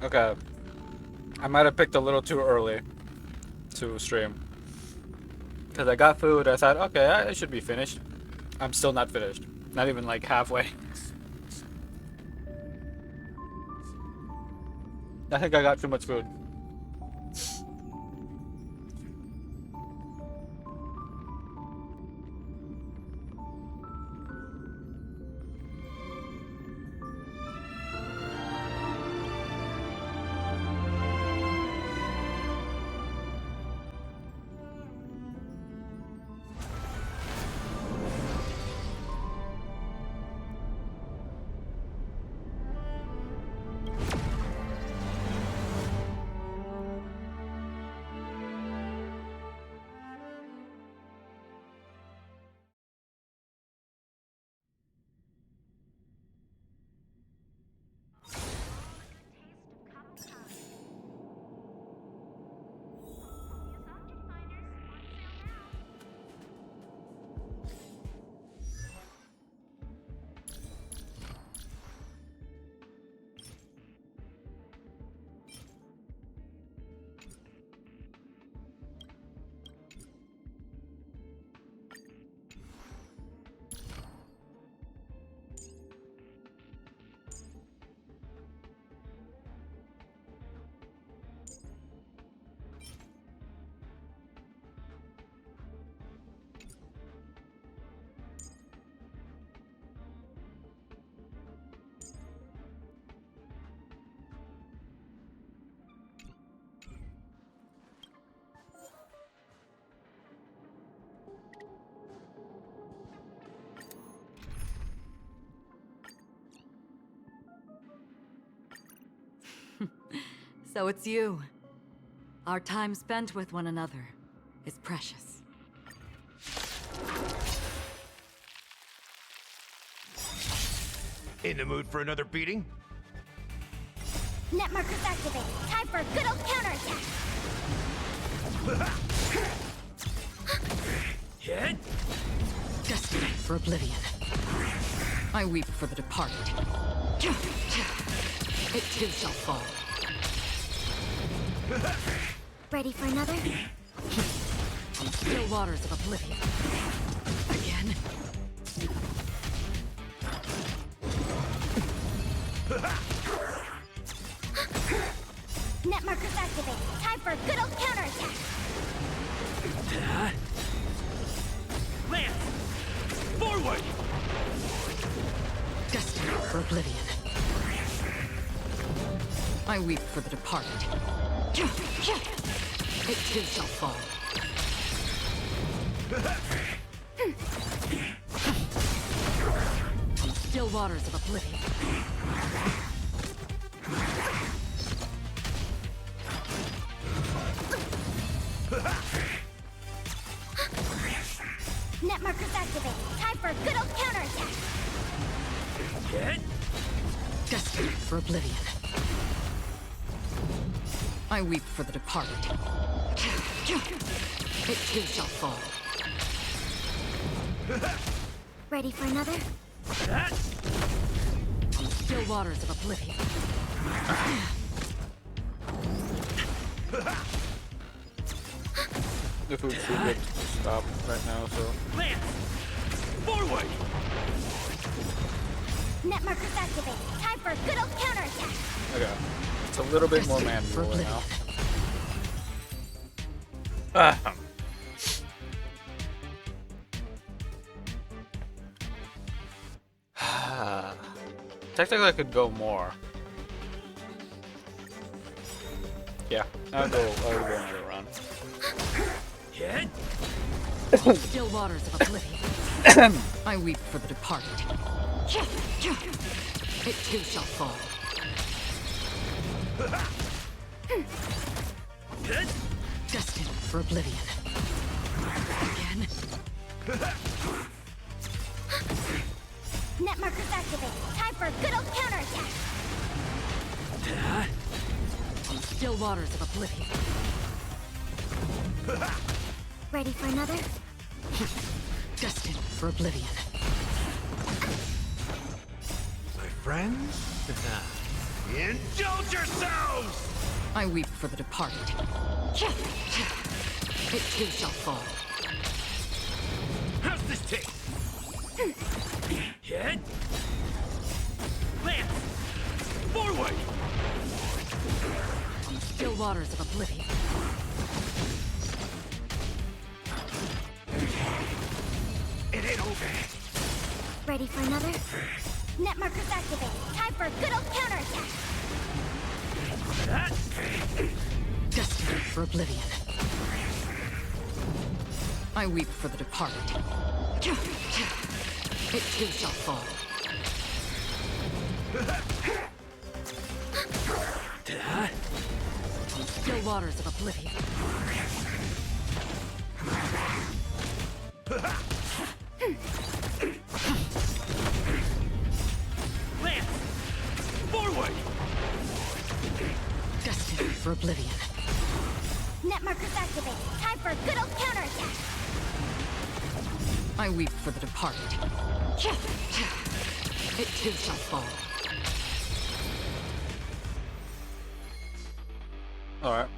Okay. I might have picked a little too early to stream. Because I got food, I thought, okay, I should be finished. I'm still not finished. Not even like halfway. I think I got too much food. So it's you. Our time spent with one another is precious. In the mood for another beating? Net markers activated. Time for a good old counterattack. Hit! Destiny for oblivion. I weep for the departed. It too shall fall. Ready for another? On the still waters of oblivion. Again. Net markers activated. Time for a good old counterattack. Lance! Forward! Destiny for oblivion. I weep for the departed. It too shall fall. On the still waters of oblivion. Net markers activated. Time for a good old counterattack. Hit! Destiny for oblivion. I weep for the departed. It too shall fall. Ready for another? That? On the still waters of oblivion. The food's too good to stop right now, so. Lance! Forward! Net markers activated. Time for a good old counterattack. Okay. It's a little bit more Destiny for manual now. Technically, I could go more. Yeah, I'll go another run. Hit! On the still waters of oblivion. I weep for the departed. It too shall fall. Hit! Destined for oblivion. Again. Net markers activated. Time for a good old counterattack. On the still waters of oblivion. Ready for another? Destined for oblivion. My friends? Indulge yourselves! I weep for the departed. It too shall fall. How's this taste? Hit! Lance! Forward! Still waters of oblivion. It ain't over. Ready for another? Net markers activated. Time for a good old counterattack. That? Destined for oblivion. I weep for the departed. It too shall fall. Still waters of oblivion. Lance! Forward! Destined for oblivion. Net markers activated. Time for a good old counterattack. I weep for the departed. It too shall fall. Alright.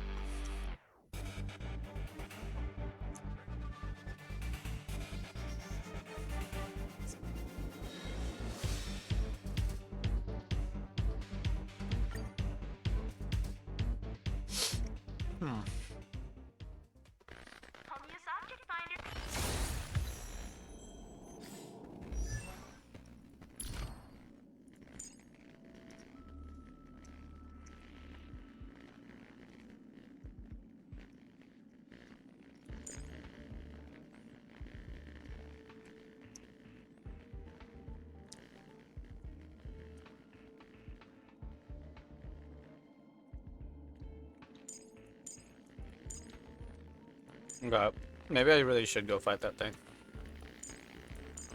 Okay. Maybe I really should go fight that thing.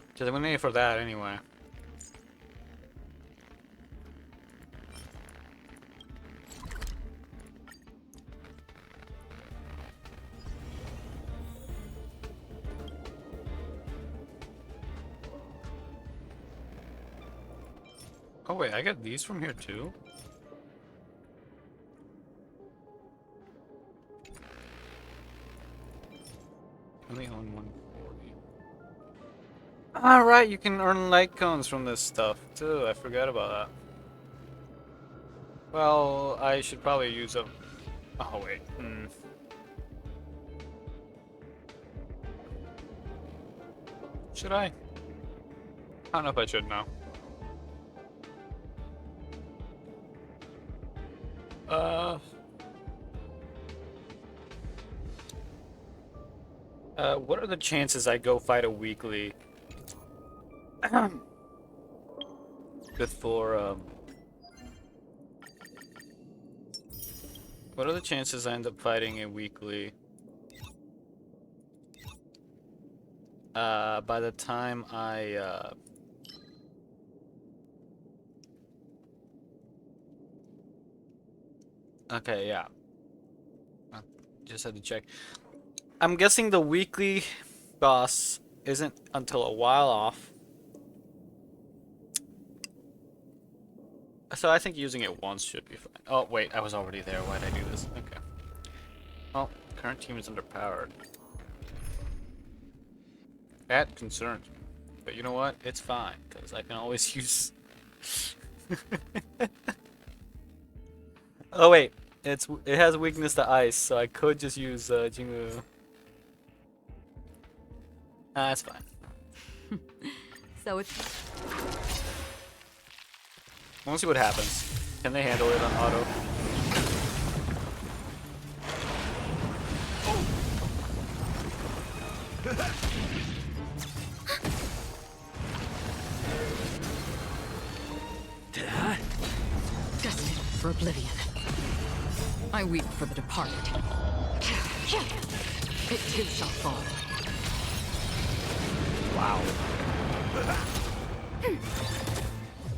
Because I'm gonna need it for that anyway. Oh wait, I got these from here too? Only own 140. Alright, you can earn light cones from this stuff too. I forgot about that. Well, I should probably use them. Oh wait. Should I? I don't know if I should now. What are the chances I go fight a weekly before, what are the chances I end up fighting a weekly, by the time I, okay, yeah. Just had to check. I'm guessing the weekly boss isn't until a while off. So I think using it once should be fine. Oh, wait, I was already there. Why'd I do this? Okay. Well, current team is underpowered. That concerns me. But you know what? It's fine, because I can always use... Oh, wait. It has weakness to ice, so I could just use Jingu. That's fine. So it's... We'll see what happens. Can they handle it on auto? Destined for oblivion. I weep for the departed. It too shall fall. Wow.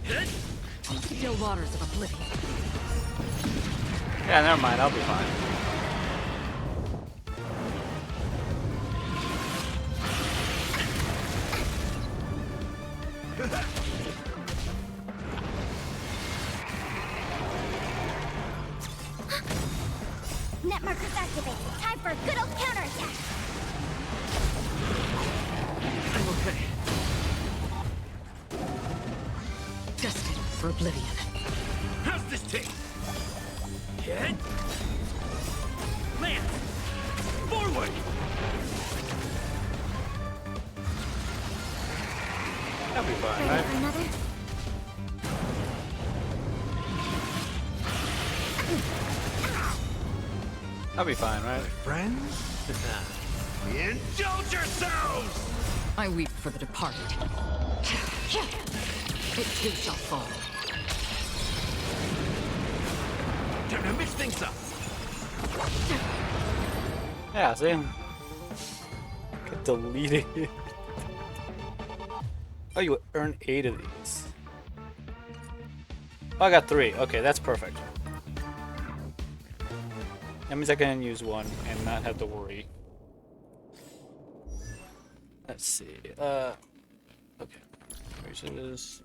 Hit! Still waters of oblivion. Yeah, never mind. I'll be fine. Net markers activated. Time for a good old counterattack. I'm okay. Destined for oblivion. How's this take? Hit! Lance! Forward! That'll be fine, Ready right? for another? That'll be fine, right? Friends? Indulge yourselves! I weep for the departed. It too shall fall. Time to mix things up. Yeah, see? Get deleted. Oh, you earn 8 of these. Oh, I got 3. Okay, that's perfect. That means I can use 1 and not have to worry. Let's see. Okay. Races.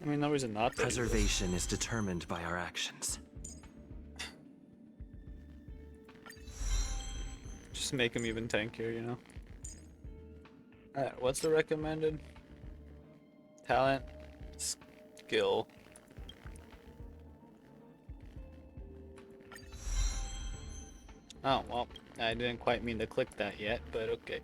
I mean, no reason not to. Preservation is determined by our actions. Just make him even tankier, you know? Alright, what's the recommended? Talent, skill. Oh, well, I didn't quite mean to click that yet, but okay.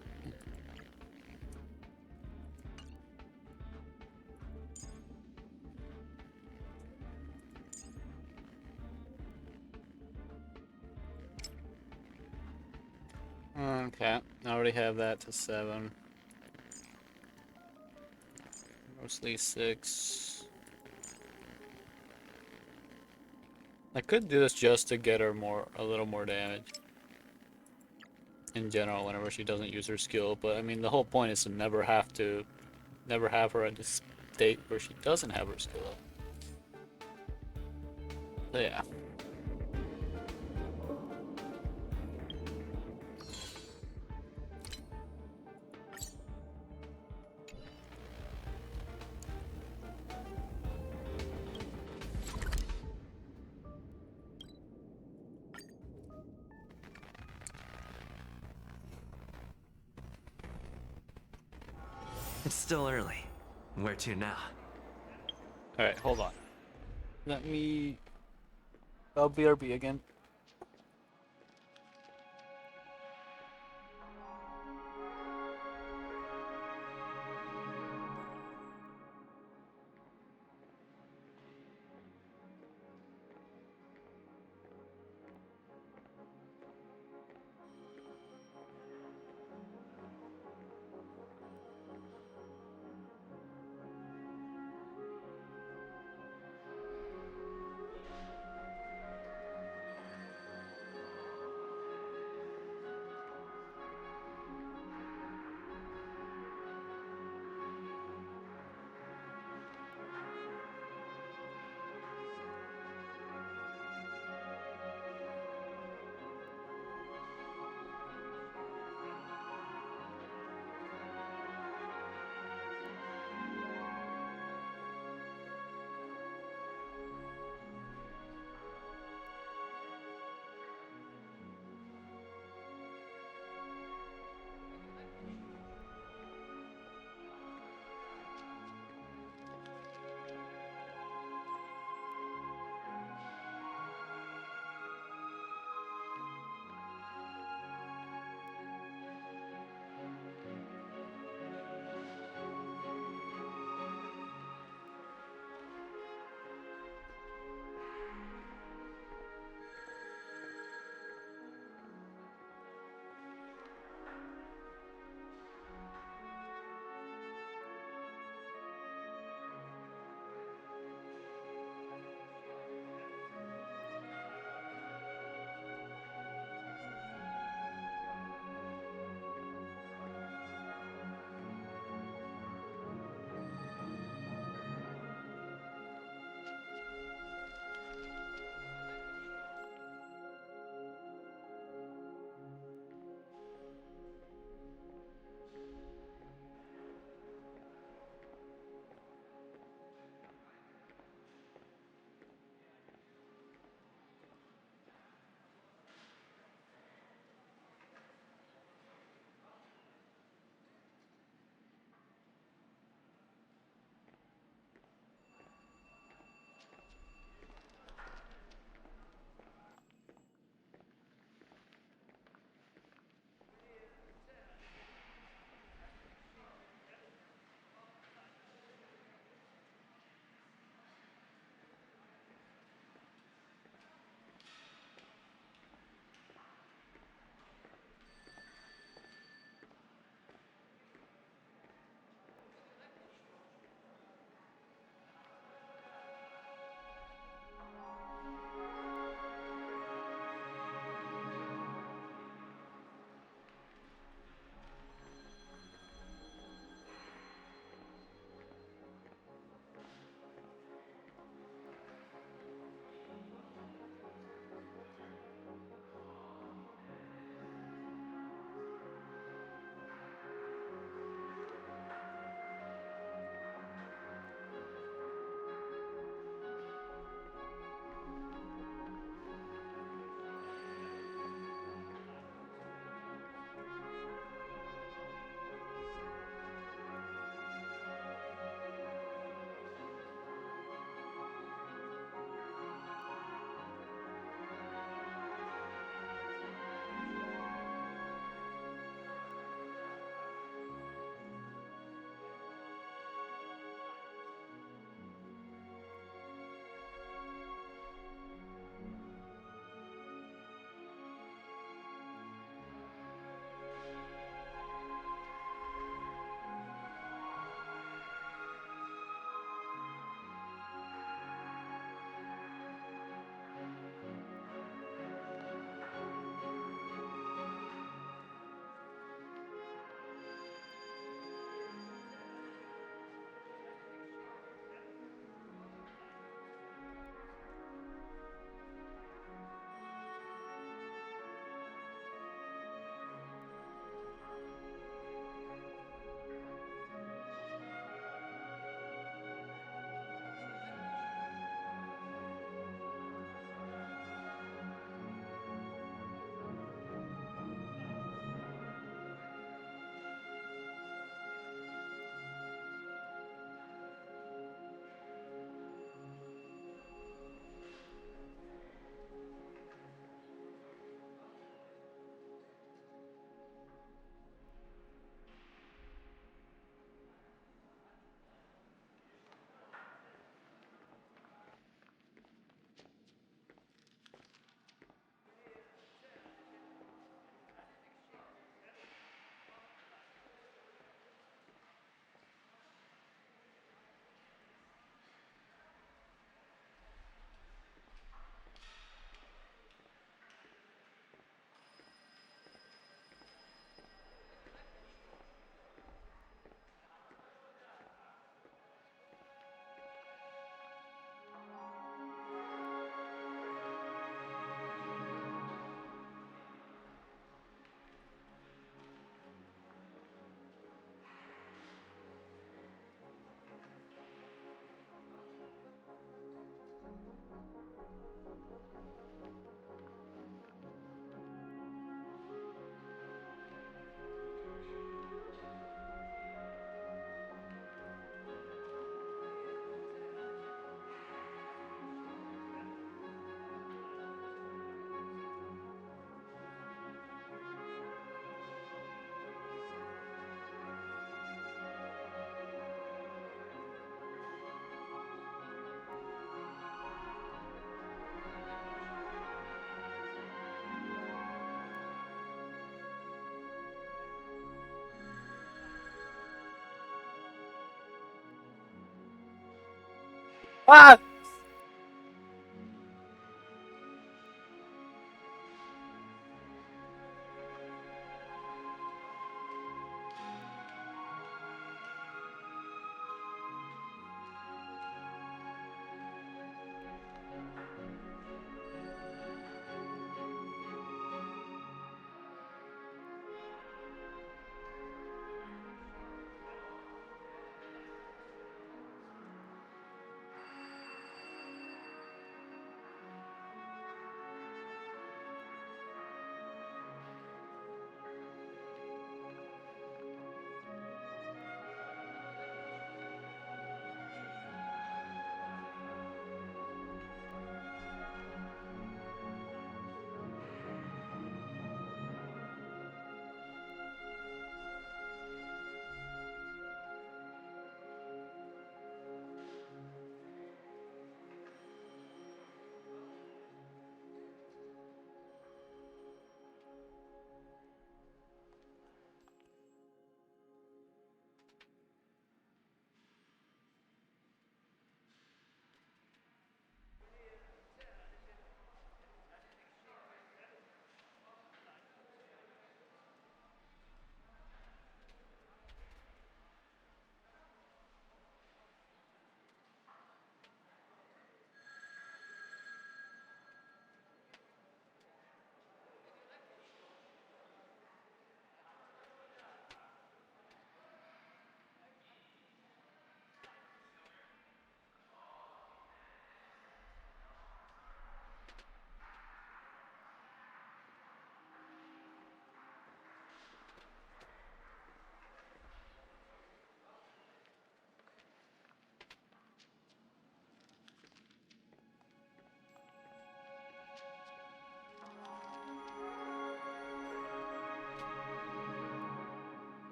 Okay, I already have that to 7. Mostly 6. I could do this just to get her a little more damage. In general, whenever she doesn't use her skill, but I mean, the whole point is to never have her at this state where she doesn't have her skill up. So yeah. It's still early. Where to now? Alright, hold on. Let me... Oh, BRB again. Ah!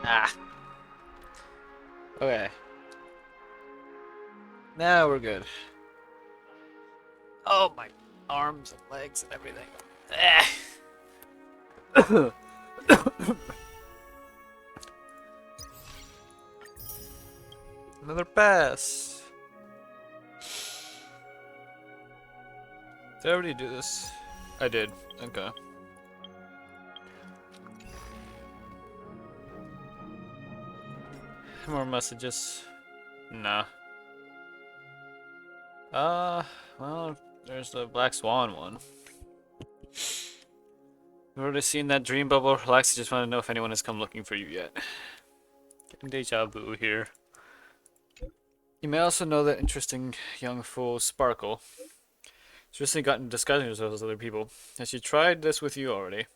Ah. Okay. Now we're good. Oh, my arms and legs and everything. Another pass. Did I already do this? I did. Okay. More messages. Nah. Well, there's the Black Swan one. I've already seen that dream bubble. Relax, I just want to know if anyone has come looking for you yet. Getting deja vu here. You may also know that interesting young fool, Sparkle. She's recently gotten disguising herself as other people. Has she tried this with you already?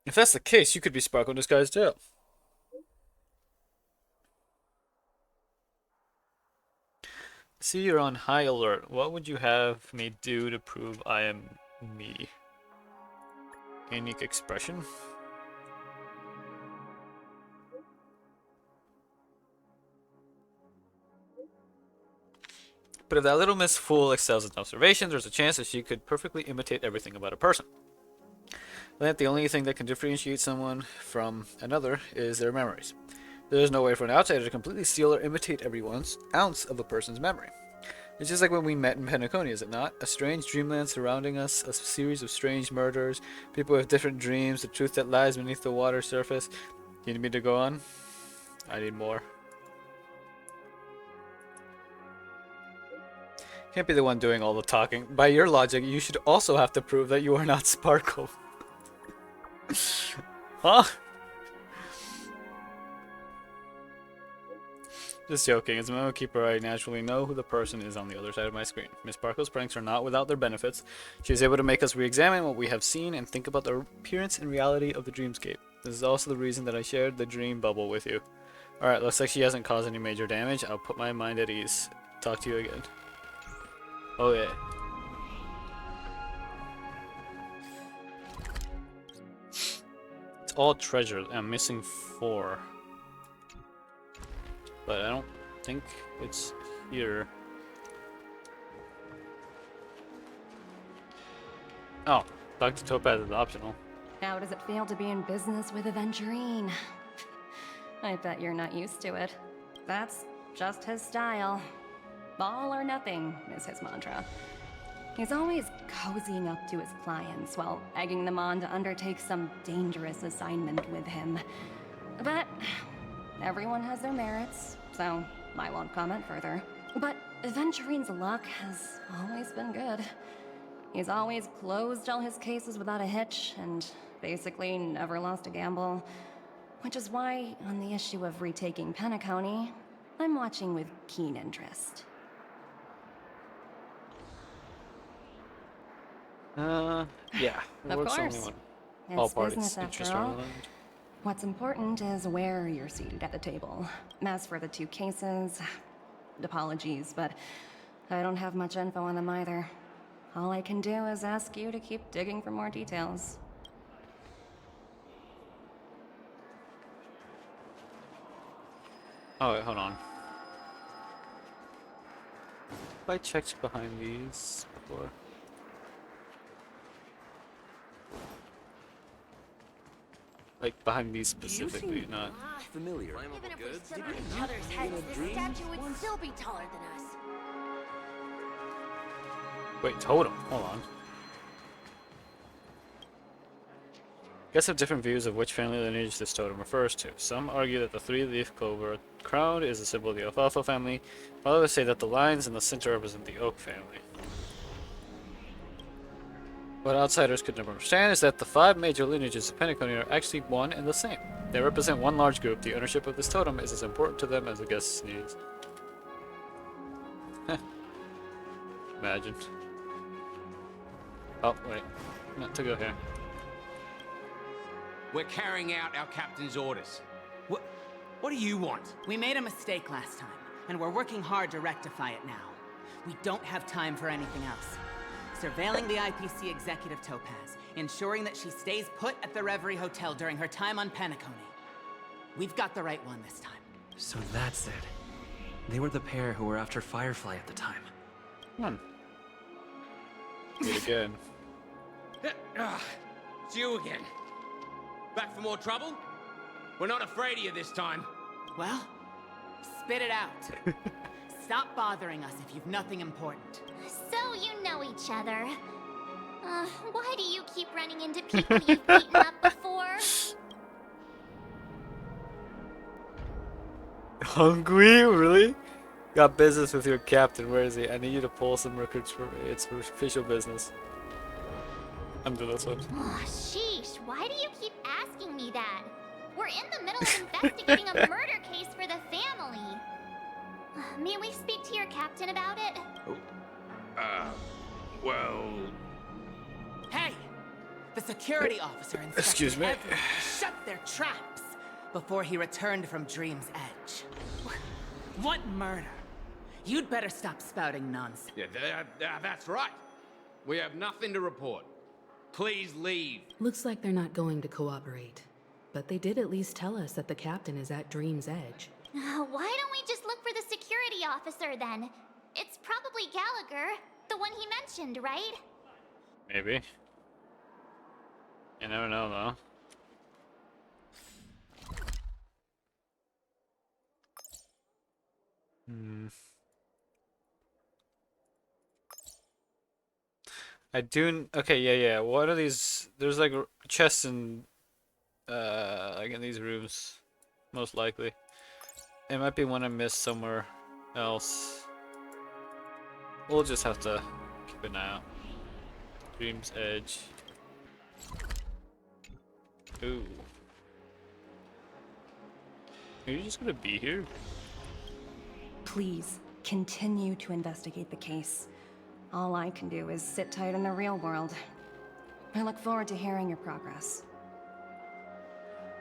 If that's the case, you could be Sparkle in disguise too. See, you're on high alert. What would you have me do to prove I am me? Unique expression? But if that little Miss Fool excels in observation, there's a chance that she could perfectly imitate everything about a person. Then the only thing that can differentiate someone from another is their memories. There is no way for an outsider to completely steal or imitate every ounce of a person's memory. It's just like when we met in Penacony, is it not? A strange dreamland surrounding us, a series of strange murders, people with different dreams, the truth that lies beneath the water surface. You need me to go on? I need more. Can't be the one doing all the talking. By your logic, you should also have to prove that you are not Sparkle. Huh? Just joking. As a memo keeper, I naturally know who the person is on the other side of my screen. Miss Sparkle's pranks are not without their benefits. She is able to make us re-examine what we have seen and think about the appearance and reality of the dreamscape. This is also the reason that I shared the dream bubble with you. Alright, looks like she hasn't caused any major damage. I'll put my mind at ease. Talk to you again. Oh yeah. It's all treasure. I'm missing 4. But I don't think it's here. Oh, Dr. Topaz is optional. How does it feel to be in business with Aventurine? I bet you're not used to it. That's just his style. All or nothing is his mantra. He's always cozying up to his clients while egging them on to undertake some dangerous assignment with him. But everyone has their merits, so I won't comment further. But Aventurine's luck has always been good. He's always closed all his cases without a hitch, and basically never lost a gamble. Which is why, on the issue of retaking Penacony, I'm watching with keen interest. Yeah. It Of works course. only when all It's parties business after interested are all. aligned. What's important is where you're seated at the table. As for the 2 cases, apologies, but I don't have much info on them either. All I can do is ask you to keep digging for more details. Oh wait, hold on. Have I checked behind these before? Like behind these specifically, not. Familiar. Even if we stood on each other's heads, this statue would still be taller than us. Wait, totem. Hold on. Guests have different views of which family lineage this totem refers to. Some argue that the 3-leaf clover crown is a symbol of the alfalfa family, while others say that the lines in the center represent the oak family. What outsiders could never understand is that the 5 major lineages of Penacony are actually one and the same. They represent one large group. The ownership of this totem is as important to them as the guest's needs. Imagine. Oh, wait. Not to go here. We're carrying out our captain's orders. What do you want? We made a mistake last time, and we're working hard to rectify it now. We don't have time for anything else. Surveilling the IPC executive Topaz, ensuring that she stays put at the Reverie Hotel during her time on Penacony. We've got the right one this time. So that's it. They were the pair who were after Firefly at the time. Come on. Do it again. It's you again. Back for more trouble? We're not afraid of you this time. Well, spit it out. Stop bothering us if you've nothing important. So you know each other. Why do you keep running into people you've beaten up before? Hungry? Really? Got business with your captain. Where is he? I need you to pull some records for me. It's official business. I'm doing this one. Oh, sheesh, why do you keep asking me that? We're in the middle of investigating a murder case for the family. May we speak to your captain about it? Well... Hey! The security officer inspected Excuse me. everyone to shut their traps before he returned from Dream's Edge. What murder? You'd better stop spouting nonsense. Yeah, that's right. We have nothing to report. Please leave. Looks like they're not going to cooperate. But they did at least tell us that the captain is at Dream's Edge. Why don't we just look for the security officer then? It's probably Gallagher, the one he mentioned, right? Maybe. You never know, though. Hmm. I do. Okay, yeah. What are these? There's like chests in, like in these rooms, most likely. It might be one I missed somewhere else. We'll just have to keep an eye out. Dream's Edge. Ooh. Are you just gonna be here? Please, continue to investigate the case. All I can do is sit tight in the real world. I look forward to hearing your progress.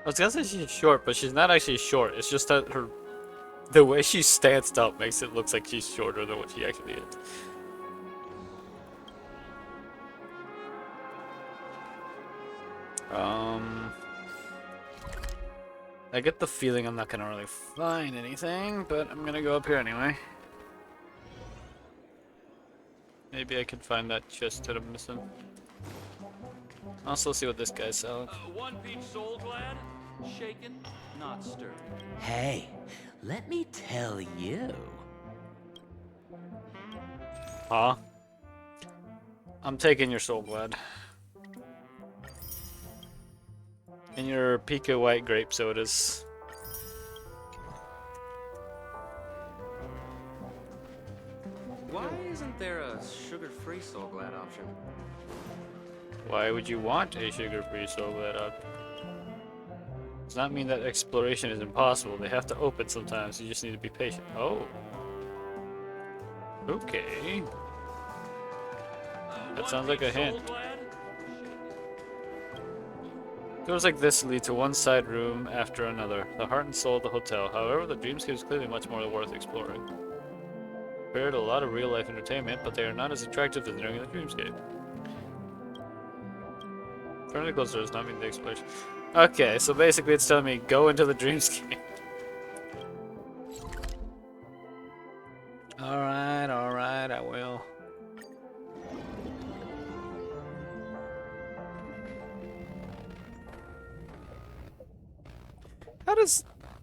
I was gonna say she's short, but she's not actually short. It's just that the way she stands up makes it look like she's shorter than what she actually is. I get the feeling I'm not gonna really find anything, but I'm gonna go up here anyway. Maybe I can find that chest that I'm missing. Also see what this guy's selling. One peach soul glad, shaken, not stirred. Hey, let me tell you. Huh? I'm taking your soul blood. And your Pika white grape sodas. Why isn't there a sugar-free Soul Glad option? Why would you want a sugar-free soul glad option? Does not mean that exploration is impossible. They have to open sometimes. You just need to be patient. Oh. Okay. That sounds like a hint. Doors like this lead to one side room after another. The heart and soul of the hotel. However, the dreamscape is clearly much more worth exploring. Compared to a lot of real-life entertainment, but they are not as attractive as during the dreamscape. Permanently closed doors does not mean the exploration. Okay, so basically it's telling me go into the dreamscape. Alright, I will.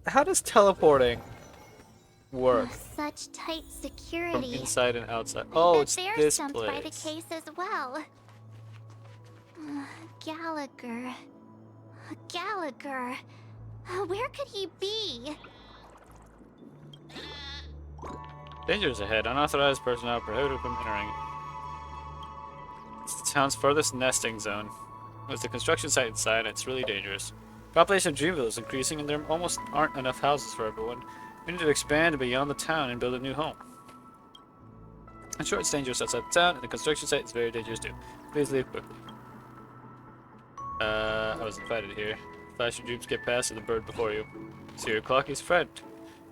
How does teleporting work? Such tight From security. inside and outside. I Oh, bet it's they're this stumped by the place. case as well. Gallagher. Gallagher. Where could he be? Dangers ahead. Unauthorized personnel prohibited from entering. It's the town's furthest nesting zone. There's the construction site inside, and it's really dangerous. Population of Dreamville is increasing, and there almost aren't enough houses for everyone. We need to expand beyond the town and build a new home. In short, it's dangerous outside the town, and the construction site is very dangerous too. Please leave quickly. I was invited here. Flash your dreams, get past to the bird before you. See your Clocky's friend.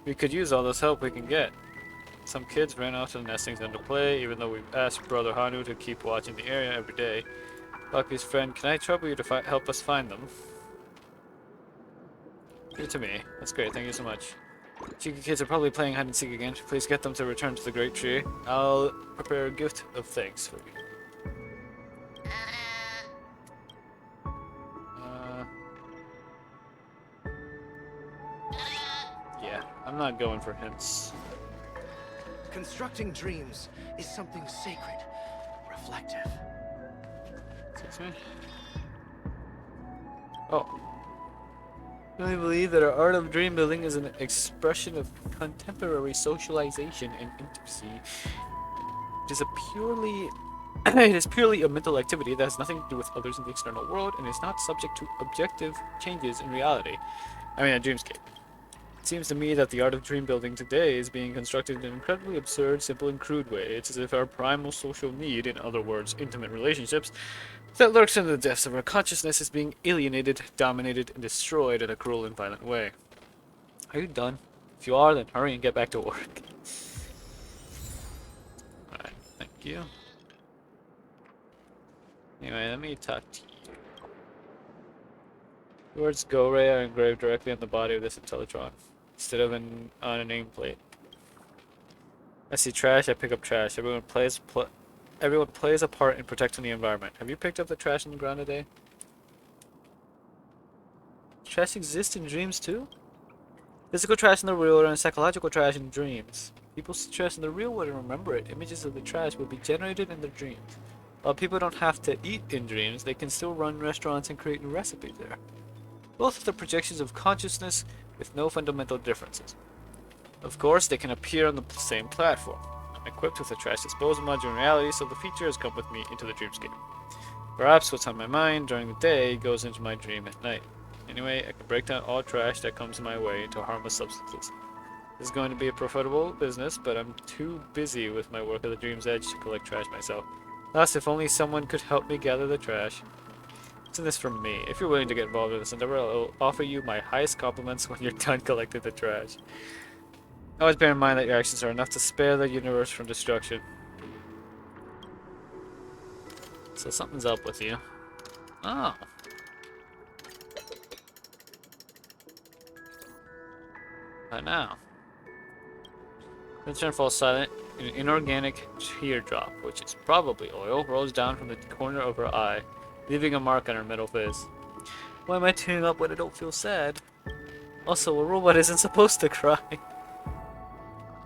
We could use all this help we can get. Some kids ran off to the nesting zone to play, even though we've asked Brother Hanu to keep watching the area every day. Clocky's friend, can I trouble you to help us find them? Give it to me. That's great, thank you so much. Cheeky kids are probably playing hide and seek again. Please get them to return to the great tree. I'll prepare a gift of thanks for you. Yeah, I'm not going for hints. Constructing dreams is something sacred, reflective. Excuse me? Oh. I believe that our art of dream building is an expression of contemporary socialization and intimacy. It is purely a mental activity that has nothing to do with others in the external world and is not subject to objective changes in reality. I mean, a dreamscape. It seems to me that the art of dream building today is being constructed in an incredibly absurd, simple, and crude way. It's as if our primal social need, in other words, intimate relationships, that lurks in the depths of our consciousness is being alienated, dominated, and destroyed in a cruel and violent way. Are you done? If you are, then hurry and get back to work. Alright, thank you. Anyway, let me talk to you. The words Go-Ray are engraved directly on the body of this Intellitron, instead of on a nameplate. I see trash, I pick up trash. Everyone plays a part in protecting the environment. Have you picked up the trash on the ground today? Trash exists in dreams too? Physical trash in the real world and psychological trash in dreams. People see trash in the real world and remember it. Images of the trash will be generated in their dreams. While people don't have to eat in dreams, they can still run restaurants and create new recipes there. Both are the projections of consciousness with no fundamental differences. Of course, they can appear on the same platform. I'm equipped with a trash disposal module in reality, so the feature has come with me into the dreamscape. Perhaps what's on my mind during the day goes into my dream at night. Anyway, I can break down all trash that comes my way into harmless substances. This is going to be a profitable business, but I'm too busy with my work at the Dream's Edge to collect trash myself. Thus, if only someone could help me gather the trash. It's in this from me. If you're willing to get involved in this endeavor, I'll offer you my highest compliments when you're done collecting the trash. Always bear in mind that your actions are enough to spare the universe from destruction. So something's up with you. Oh. But now. The turn falls silent. An inorganic teardrop, which is probably oil, rolls down from the corner of her eye, leaving a mark on her middle face. Why am I tearing up when I don't feel sad? Also, a robot isn't supposed to cry.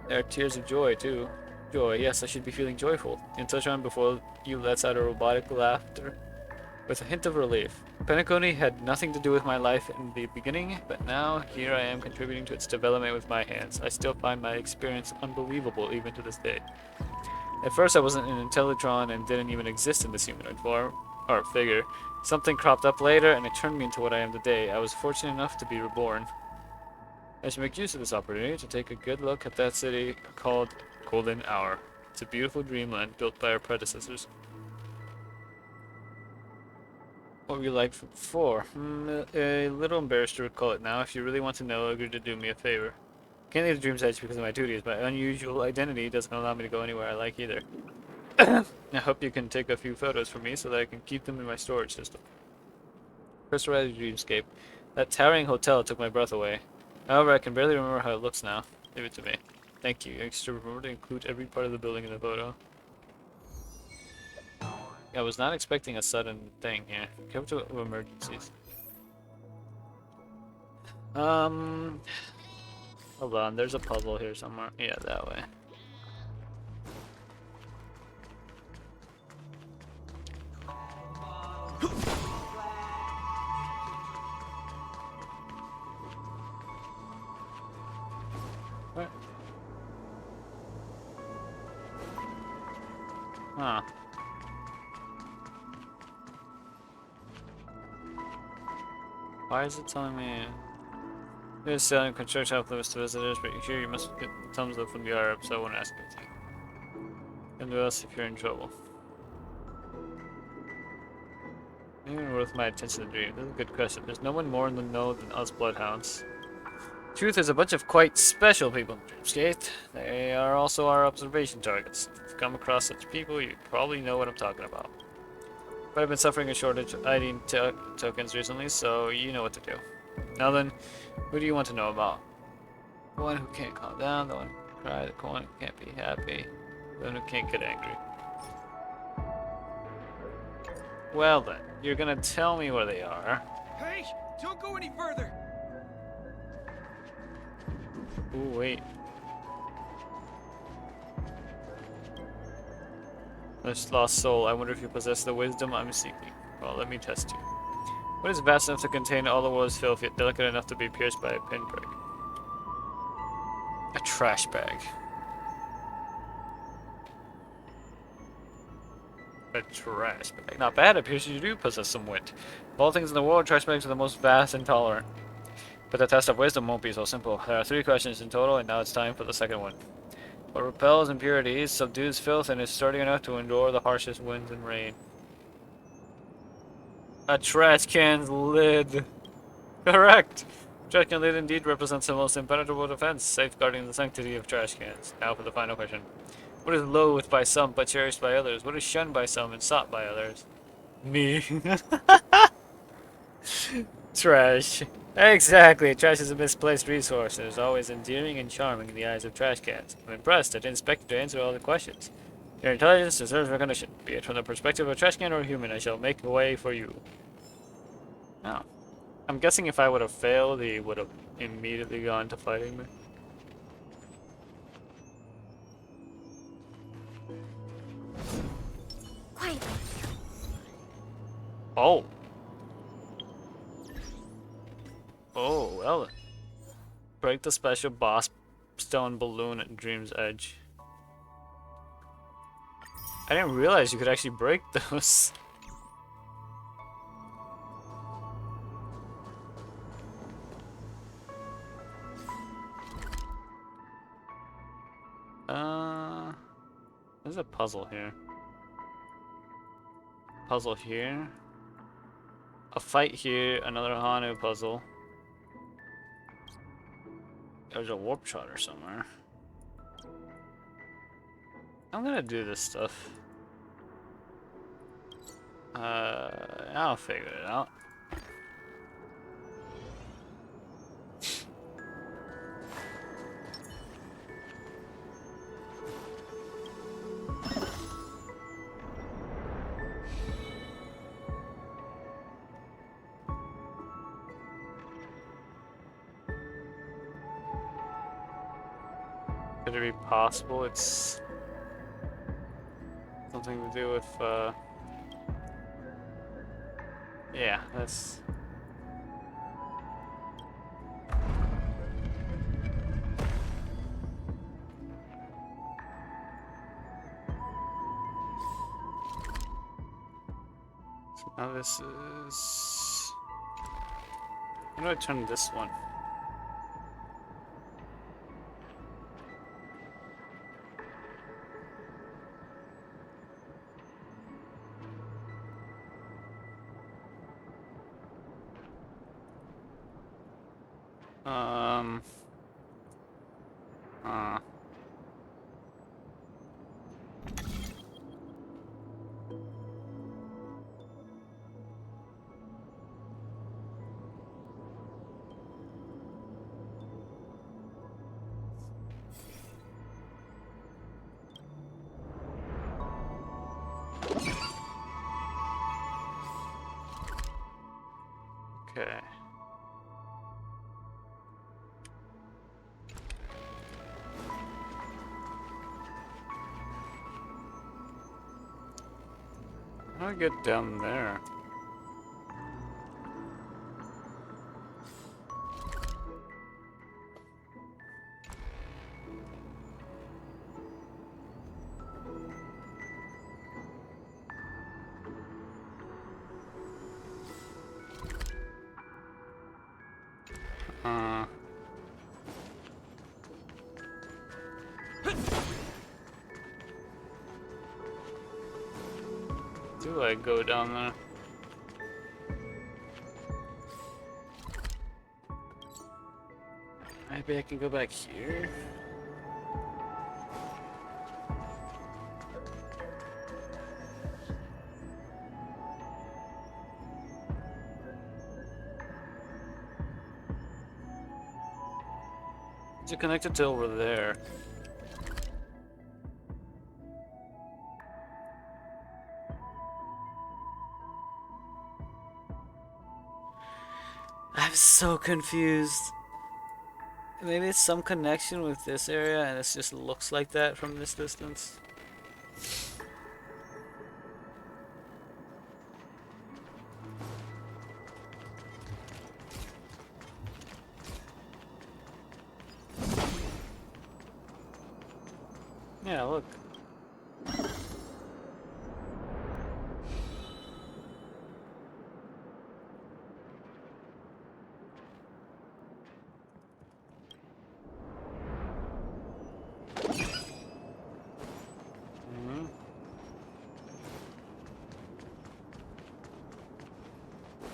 There are tears of joy, too. Joy, yes, I should be feeling joyful. In touch on before you lets out a robotic laughter with a hint of relief. Penacony had nothing to do with my life in the beginning, but now here I am contributing to its development with my hands. I still find my experience unbelievable even to this day. At first I wasn't an Intellitron and didn't even exist in this humanoid form, or figure. Something cropped up later and it turned me into what I am today. I was fortunate enough to be reborn. I should make use of this opportunity to take a good look at that city called Golden Hour. It's a beautiful dreamland built by our predecessors. What were you like before? A little embarrassed to recall it now. If you really want to know, agree to do me a favor. Can't leave the Dream's Edge because of my duties. My unusual identity doesn't allow me to go anywhere I like either. I hope you can take a few photos for me so that I can keep them in my storage system. Crystallized dreamscape. That towering hotel took my breath away. However, I can barely remember how it looks now. Leave it to me. Thank you. Extra remember to include every part of the building in the photo. I was not expecting a sudden thing here. Careful of emergencies. Hold on, there's a puzzle here somewhere. Yeah, that way. What? Huh. Why is it telling me? There's selling construction off limits to visitors, but here you must get thumbs up from the Arab, so I won't ask anything. Come to us if you're in trouble. Even worth my attention to dream. This is a good question. There's no one more in the know than us bloodhounds. Truth is, a bunch of quite special people in Dreamscape. They are also our observation targets. If you come across such people, you probably know what I'm talking about. But I've been suffering a shortage of ID tokens recently, so you know what to do. Now then, who do you want to know about? The one who can't calm down, the one who can cry, the one who can't be happy, the one who can't get angry. Well then, you're gonna tell me where they are. Hey, don't go any further. Ooh, wait. This lost soul, I wonder if you possess the wisdom I'm seeking. Well, let me test you. What is vast enough to contain all the world's filth, yet delicate enough to be pierced by a pinprick? A trash bag. A trash bag. Not bad, it appears you do possess some wit. Of all things in the world, trash bags are the most vast and tolerant. But the test of wisdom won't be so simple. There are 3 questions in total, and now it's time for the second one. What repels impurities, subdues filth, and is sturdy enough to endure the harshest winds and rain? A trash can's lid. Correct! Trash can lid indeed represents the most impenetrable defense, safeguarding the sanctity of trash cans. Now for the final question. What is loathed by some but cherished by others? What is shunned by some and sought by others? Me. Trash. Exactly. Trash is a misplaced resource. It is always endearing and charming in the eyes of trash cans. I'm impressed. I didn't expect you to answer all the questions. Your intelligence deserves recognition. Be it from the perspective of a trash can or a human, I shall make a way for you. Oh. I'm guessing if I would have failed, he would have immediately gone to fighting me. time. Oh. Oh, well then. Break the special boss stone balloon at Dream's Edge. I didn't realize you could actually break those. There's a puzzle here. Puzzle here. A fight here, another Hanu puzzle. There's a warp trotter somewhere. I'm gonna do this stuff. I'll figure it out. Could it be possible it's something to do with, yeah, that's... So now this is... How do I turn this one? Uh. Okay. How do I get down there? Do I go down there? Maybe I can go back here? Is it connected to over there? I'm so confused. Maybe it's some connection with this area and it just looks like that from this distance. Yeah, look.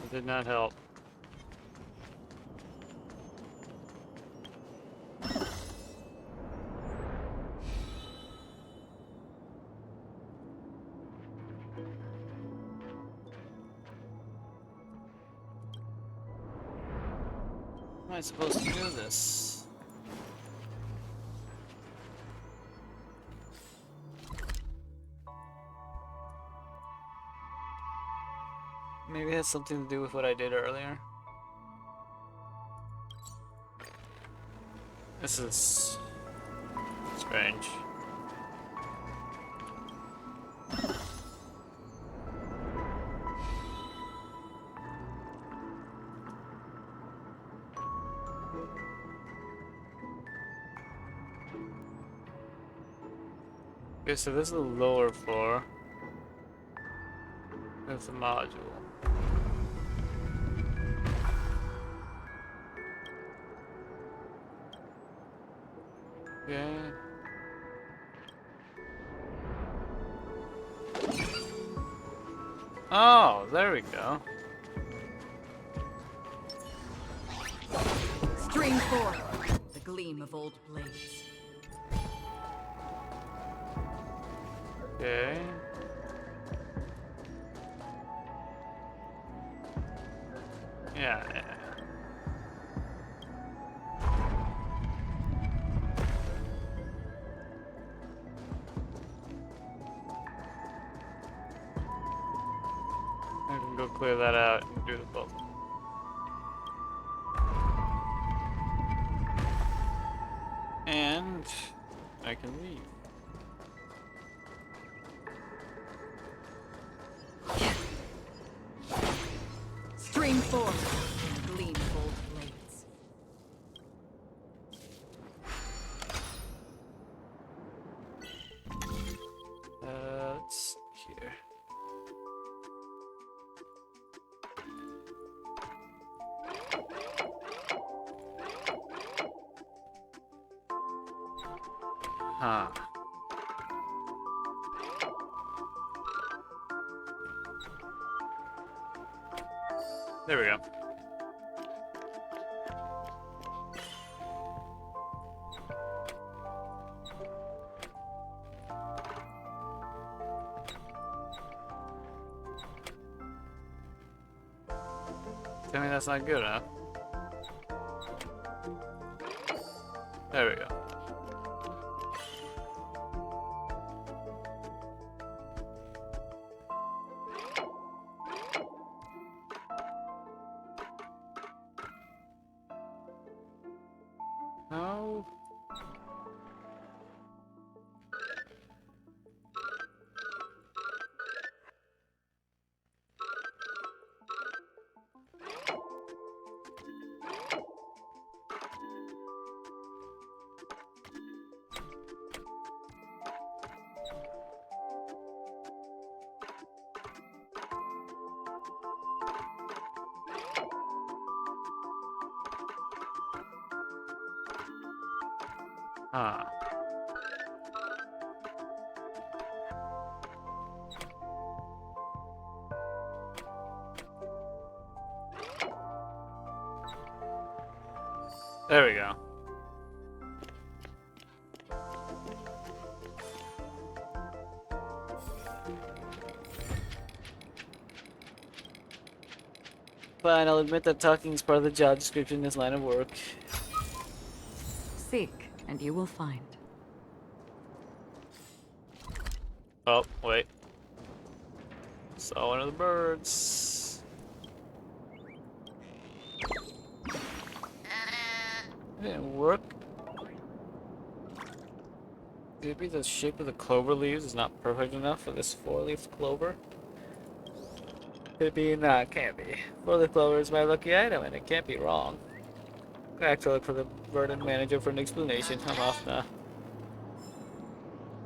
It did not help. How am I supposed to do this? Maybe it has something to do with what I did earlier. This is strange. Okay, so this is the lower floor. There's the module. Okay. Oh, there we go. Stream forth the gleam of old blades. Okay. Yeah. I can go clear that out and do the bubble. And I can leave. Stream forth the gleam of old blades. Let's see here. Huh. There we go. Tell me that's not good, huh? There we go. No. Huh. There we go. Fine, I'll admit that talking is part of the job description in this line of work. Seek, and you will find. Oh, wait. Saw one of the birds. It didn't work. Maybe the shape of the clover leaves is not perfect enough for this four-leaf clover. Could be, nah, it can't be. Four-leaf clover is my lucky item, and it can't be wrong. I have to look for the verdant manager for an explanation. I'm off now.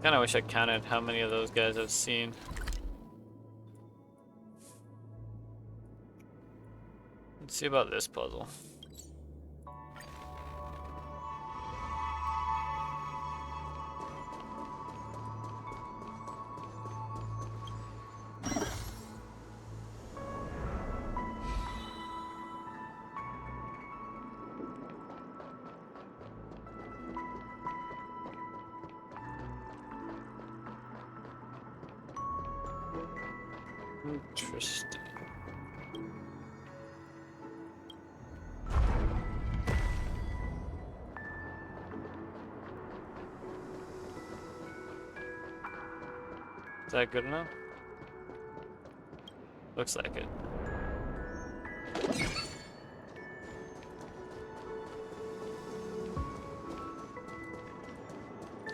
Kinda wish I counted how many of those guys I've seen. Let's see about this puzzle. Interesting. Is that good enough? Looks like it.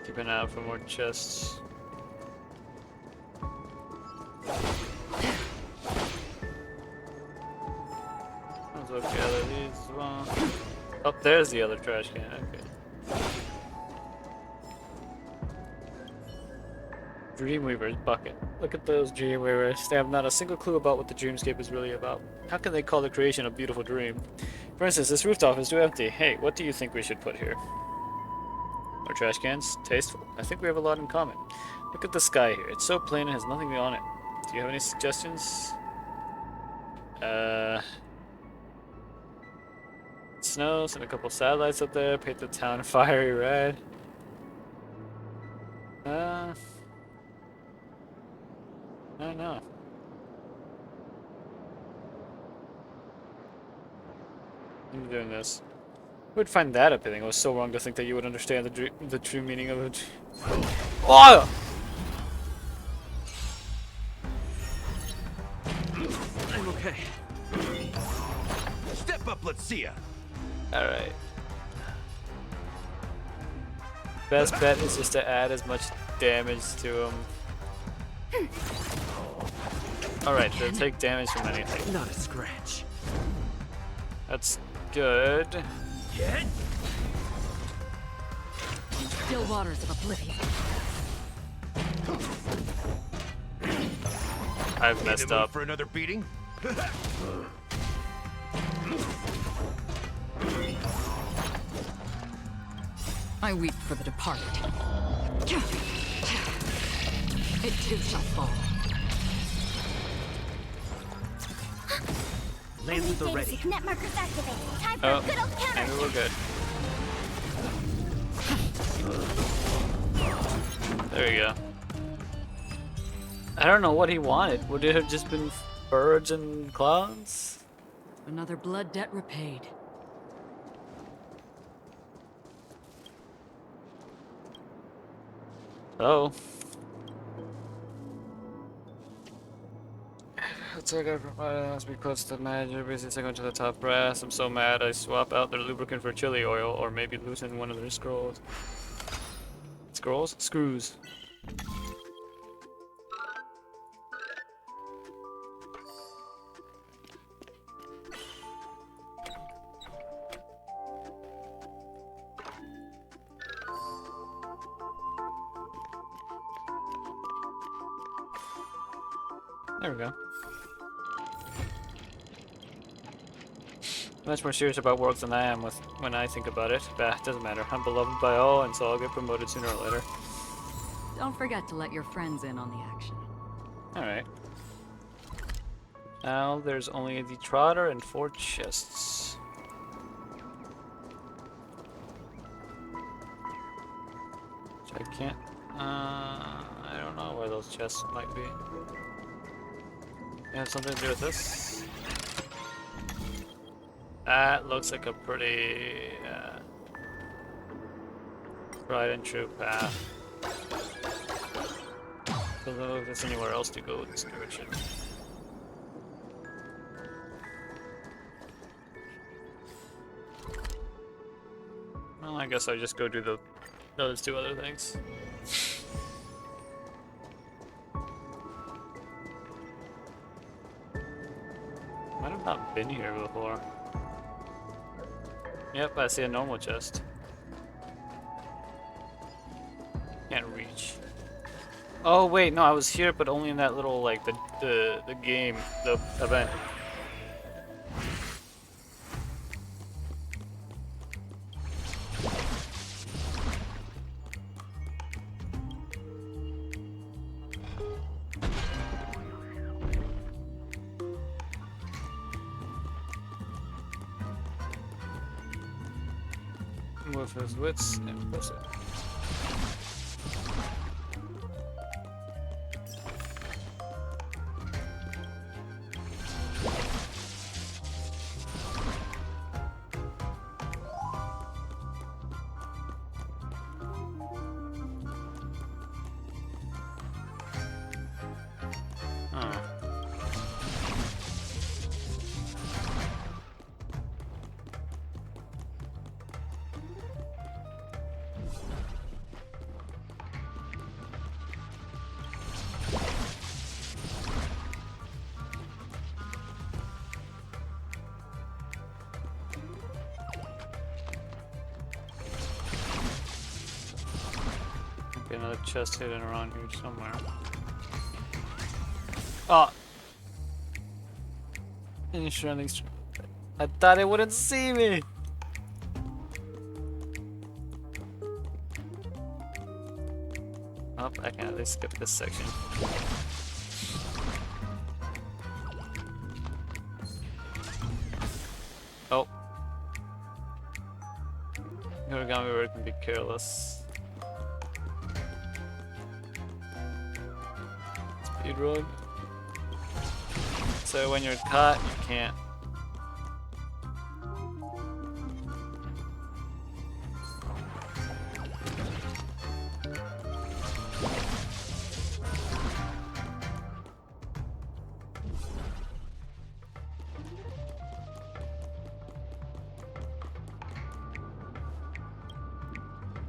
Keep an eye out for more chests. Might as well gather these as well. Oh, there's the other trash can. Okay. Dreamweaver's bucket. Look at those Dreamweavers. They have not a single clue about what the dreamscape is really about. How can they call the creation a beautiful dream? For instance, this rooftop is too empty. Hey, what do you think we should put here? More trash cans? Tasteful. I think we have a lot in common. Look at the sky here. It's so plain and has nothing on it. Do you have any suggestions? Snow, send a couple satellites up there, paint the town fiery red. I don't know. I'm doing this. Who would find that appealing? I was so wrong to think that you would understand the true meaning of it. Oh! I'm okay. Step up, let's see ya. Alright. Best bet is just to add as much damage to him. Alright, they'll take damage from anything. Not a scratch. That's good. Still waters of oblivion. I've messed up. For another beating? I weep for the departed. It too shall fall. Lances are ready. Net markers activated. Time for Oh, a good old counter. maybe we're good. There we go. I don't know what he wanted. Would it have just been birds and clouds? Another blood debt repaid. Oh. It's like must be close to the manager, basically second to the top brass. I'm so mad I swap out their lubricant for chili oil or maybe loosen one of their scrolls. Scrolls? Screws. There we go. Much more serious about work than I am when I think about it. Bah, doesn't matter. I'm beloved by all, and so I'll get promoted sooner or later. Don't forget to let your friends in on the action. Alright. Now there's only the Trotter and 4 chests. Which I can't... I don't know where those chests might be. Have something to do with this? That looks like a pretty tried and true path. Don't know if there's anywhere else to go this direction. Well, I guess I'll just go do those 2 other things. Might have not been here before. Yep, I see a normal chest. Can't reach. Oh wait, no, I was here, but only in that little like the game, the event. With his wits and push it. Another a chest hidden around here somewhere. Oh! I thought it wouldn't see me! Oh, I can at least skip this section. Oh. Origami where it can be careless. Speed run. So when you're caught, you can't.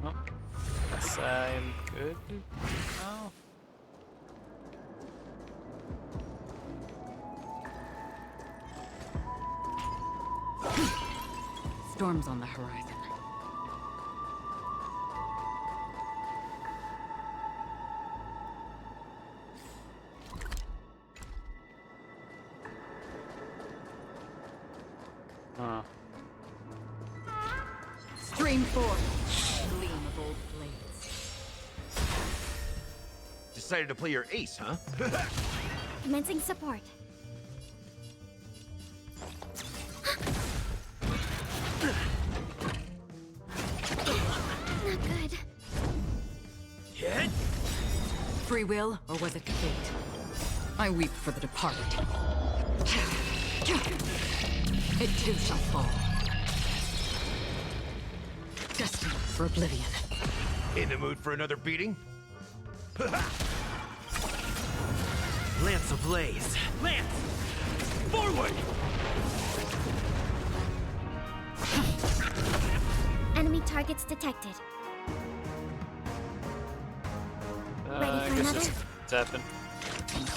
Oh, guess I'm good now. Storm's on the horizon. Huh. Stream forth. Gleam of old blades. Decided to play your ace, huh? Commencing support. Not good. Hit! Free will, or was it fate? I weep for the departed. It too shall fall. Destined for oblivion. In the mood for another beating? Lance ablaze! Lance! Forward! Enemy targets detected. Ready I for guess another? just tapping.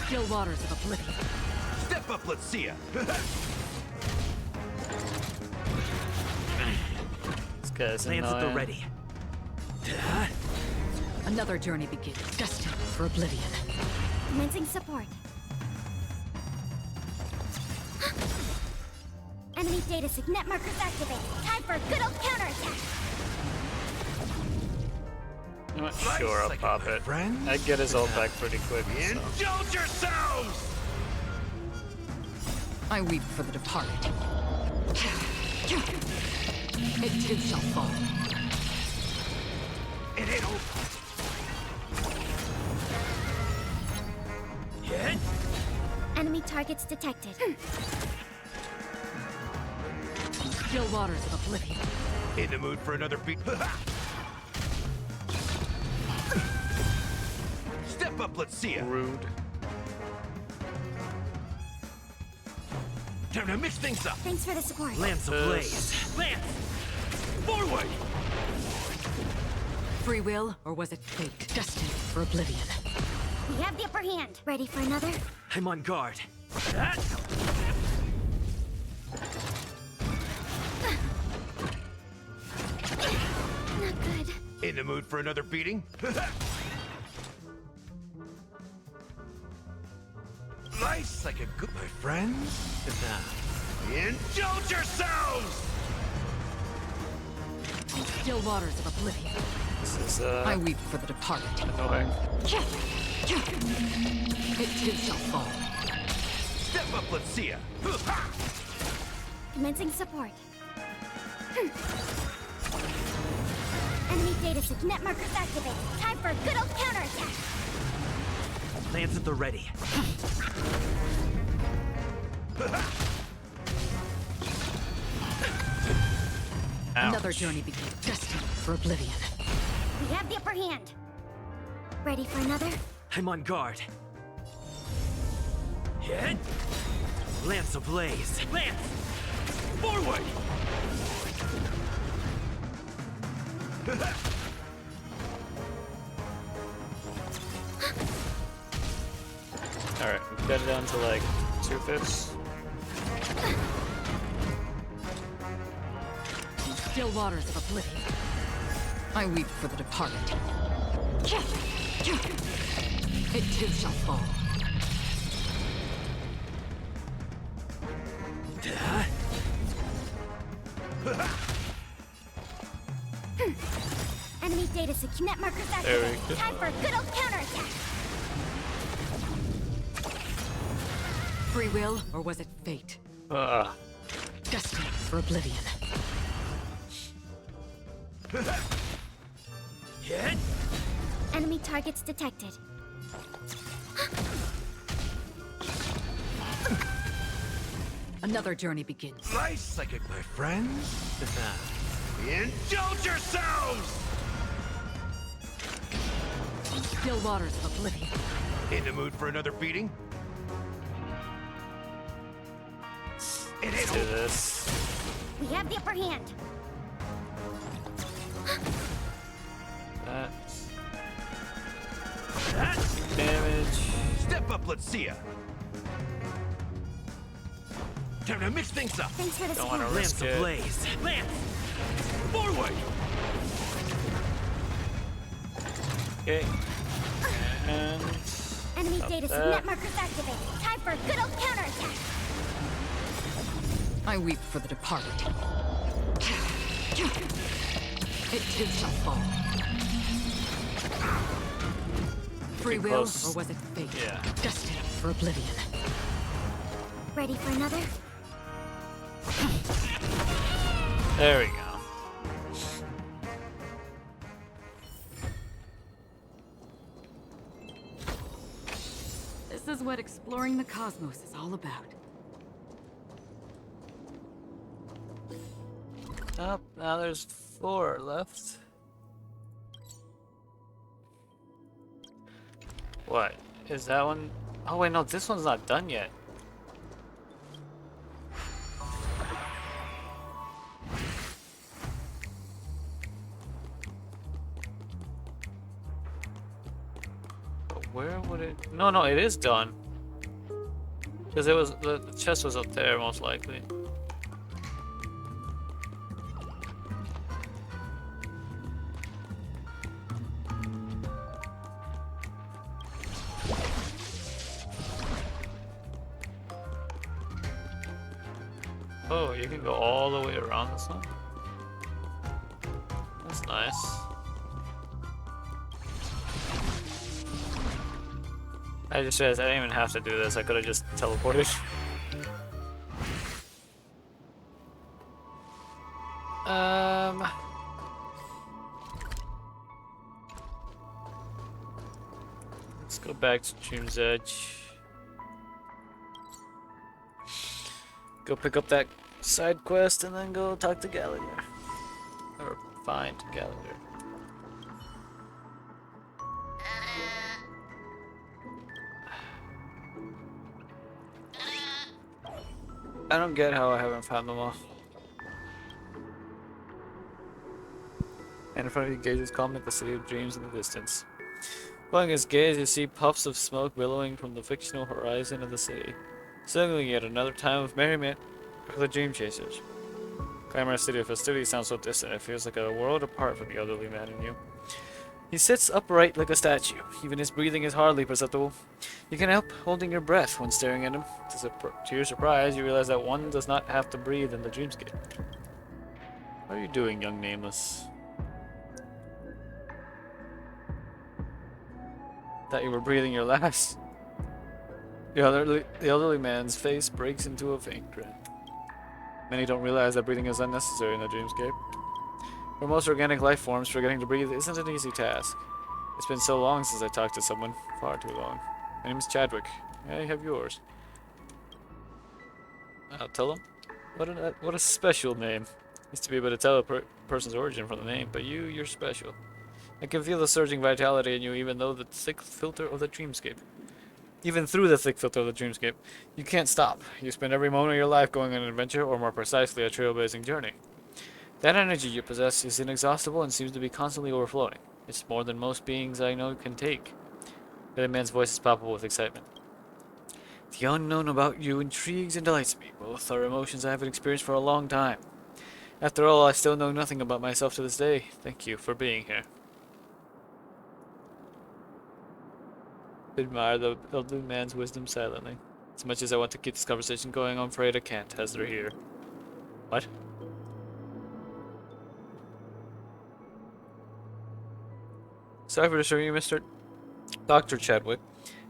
Still waters of oblivion. Step up, let's see ya! This guy's Lance at the annoying. ready. Another journey begins. Destined for oblivion. Commencing support. Enemy data signet markers activated. Time for a good old counterattack. You know what? Sure, I'll like pop my it. friends. I'd get his ult back pretty quick. So. Indulge yourselves! I weep for the departed. It too shall fall. It ain't over. Hit! Enemy targets detected. Still waters of oblivion. In the mood for another beat? Step up, let's see ya! Rude. Time to mix things up! Thanks for the support. Lance ablaze! Lance! Forward! Free will, or was it fate? Destined for oblivion. We have the upper hand. Ready for another? I'm on guard. Not good. In the mood for another beating? Life's like a good... My friends? Indulge yourselves! Still waters of oblivion. This is I weep for the departed. annoying. It too shall fall. Step up, let's see ya! Commencing support. Enemy data signet markers activated. Time for a good old counterattack. Lance at the ready. Another journey begins. Destined for oblivion. We have the upper hand. Ready for another? I'm on guard. Hit! Lance ablaze! Lance! Forward! Alright, we've got it down to like 2/5. Still waters of oblivion. I weep for the departed. It too shall fall. Enemy data net markers There we activated. go. Time for a good old counterattack. Free will, or was it fate? Destiny for oblivion. Hit! Enemy targets detected. Another journey begins. Nice psychic, my friends. Indulge yourselves! Still waters of oblivion. In the mood for another beating? It Let's ain't do over. this. We have the upper hand. That's damage. Step up, let's see ya. Time to mix things up. Thanks for the Don't want to support. risk it. Ablaze. Lance! Forward! Okay. And Enemy stop data that. net markers activated. Time for a good old counterattack. I weep for the departed. It too shall fall. Free Pretty will, close. or was it fate? Yeah. Destiny for oblivion. Ready for another? There we go. This is what exploring the cosmos is all about. Up, now there's 4 left. What? Is that one? Oh wait, no, this one's not done yet. But where would it? No, no, it is done. Because it was the chest was up there, most likely. Oh, you can go all the way around this one? That's nice. I just realized I didn't even have to do this, I could have just teleported. Let's go back to Dream's Edge. Go pick up that side quest and then go talk to Gallagher. Or find Gallagher. I don't get how I haven't found them all. And in front of you, gazes calmly at the city of dreams in the distance. Following his gaze, you see puffs of smoke billowing from the fictional horizon of the city, signaling yet another time of merriment for the dream chasers. Glamorous city of festivity sounds so distant, it feels like a world apart from the elderly man in you. He sits upright like a statue. Even his breathing is hardly perceptible. You can't help holding your breath when staring at him. To your surprise, you realize that one does not have to breathe in the dreamscape. What are you doing, young nameless? Thought you were breathing your last. The elderly man's face breaks into a faint grin. Many don't realize that breathing is unnecessary in the dreamscape. For most organic life forms, forgetting to breathe isn't an easy task. It's been so long since I talked to someone. Far too long. My name is Chadwick. May I have yours? I'll tell him. What a special name. Used to be able to tell a person's origin from the name, but you're special. I can feel the surging vitality in you even though the thick filter of the dreamscape. Even through the thick filter of the dreamscape, you can't stop. You spend every moment of your life going on an adventure, or more precisely, a trailblazing journey. That energy you possess is inexhaustible and seems to be constantly overflowing. It's more than most beings I know can take. The man's voice is palpable with excitement. The unknown about you intrigues and delights me. Both are emotions I haven't experienced for a long time. After all, I still know nothing about myself to this day. Thank you for being here. admire the elderly man's wisdom silently. As much as I want to keep this conversation going, I'm afraid I can't, as they're here. What? Sorry for disturbing you, Mr. Dr. Chadwick.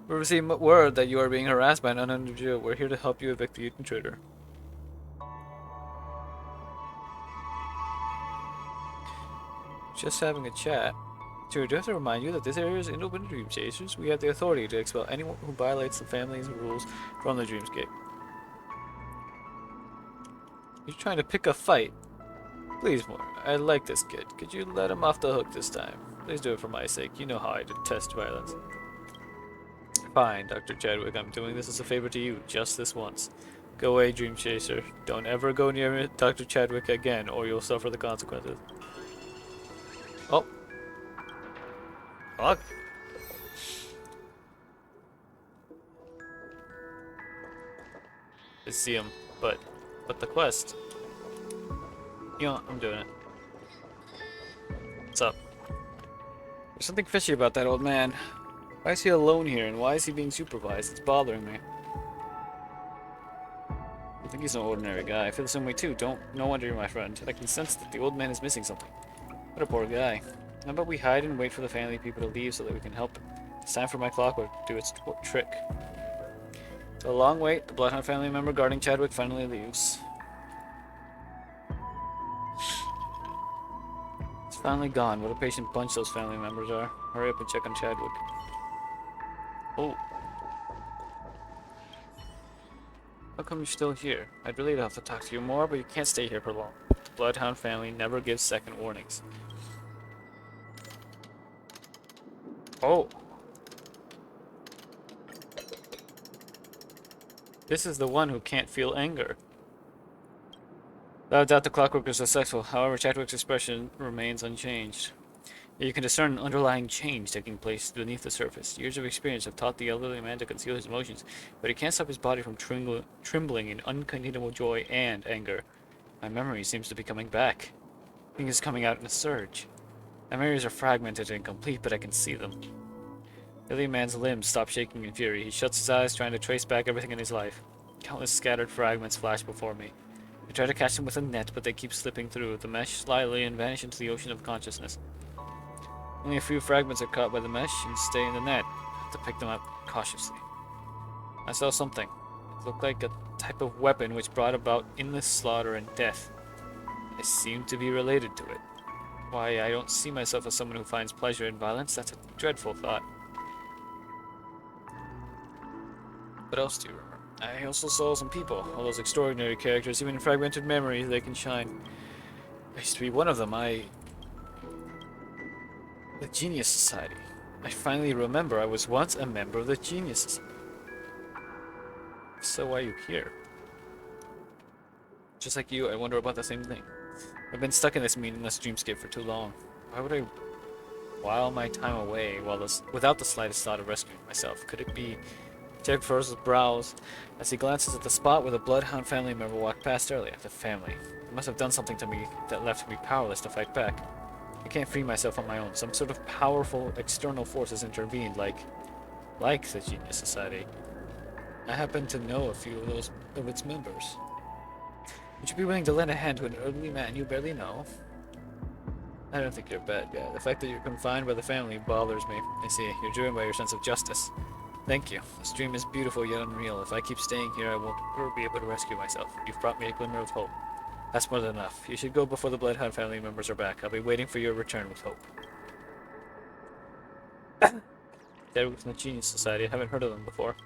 We received word that you are being harassed by an unknown individual. We're here to help you evict the intruder. Just having a chat. Sir, do I have to remind you that this area is in open dream chasers? We have the authority to expel anyone who violates the family's rules from the dreamscape. You're trying to pick a fight. Please, more. I like this kid. Could you let him off the hook this time? Please do it for my sake. You know how I detest violence. Fine, Dr. Chadwick. I'm doing this as a favor to you, just this once. Go away, Dream Chaser. Don't ever go near Dr. Chadwick again, or you'll suffer the consequences. Oh. Fuck. I see him, but the quest. You know, I'm doing it. What's up? There's something fishy about that old man. Why is he alone here, and why is he being supervised? It's bothering me. I think he's an ordinary guy. I feel the same way too. No wonder you're my friend. I can sense that the old man is missing something. What a poor guy. How about we hide and wait for the family people to leave so that we can help him? It's time for my clockwork to do its trick. It's a long wait. The Bloodhound family member guarding Chadwick finally leaves. It's finally gone. What a patient bunch those family members are. Hurry up and check on Chadwick. Oh. How come you're still here? I'd really love to talk to you more, but you can't stay here for long. The Bloodhound family never gives second warnings. Oh. This is the one who can't feel anger. Without doubt the clockwork is successful. However, Chadwick's expression remains unchanged. You can discern an underlying change taking place beneath the surface. Years of experience have taught the elderly man to conceal his emotions, but he can't stop his body from trembling in uncontainable joy and anger. My memory seems to be coming back. Things is coming out in a surge. My memories are fragmented and incomplete, but I can see them. The elderly man's limbs stop shaking in fury. He shuts his eyes, trying to trace back everything in his life. Countless scattered fragments flash before me. I try to catch them with a net, but they keep slipping through the mesh slyly and vanish into the ocean of consciousness. Only a few fragments are caught by the mesh and stay in the net. I have to pick them up cautiously. I saw something. It looked like a type of weapon which brought about endless slaughter and death. I seem to be related to it. Why, I don't see myself as someone who finds pleasure in violence. That's a dreadful thought. What else do you remember? I also saw some people. All those extraordinary characters. Even in fragmented memories, they can shine. I used to be one of them. The Genius Society. I finally remember I was once a member of the Genius Society. So why are you here? Just like you, I wonder about the same thing. I've been stuck in this meaningless dreamscape for too long. Why would I while my time away without the slightest thought of rescuing myself? Could it be... Jack furrows his brows as he glances at the spot where the Bloodhound family member walked past earlier. The family. They must have done something to me that left me powerless to fight back. I can't free myself on my own. Some sort of powerful external force has intervened, like the Genius Society. I happen to know a few of its members. Would you be willing to lend a hand to an elderly man you barely know? I don't think you're a bad guy. The fact that you're confined by the family bothers me. I see. You're driven by your sense of justice. Thank you. This dream is beautiful yet unreal. If I keep staying here, I won't ever be able to rescue myself. You've brought me a glimmer of hope. That's more than enough. You should go before the Bloodhound family members are back. I'll be waiting for your return with hope. Chadwick from the Genius Society. I haven't heard of them before.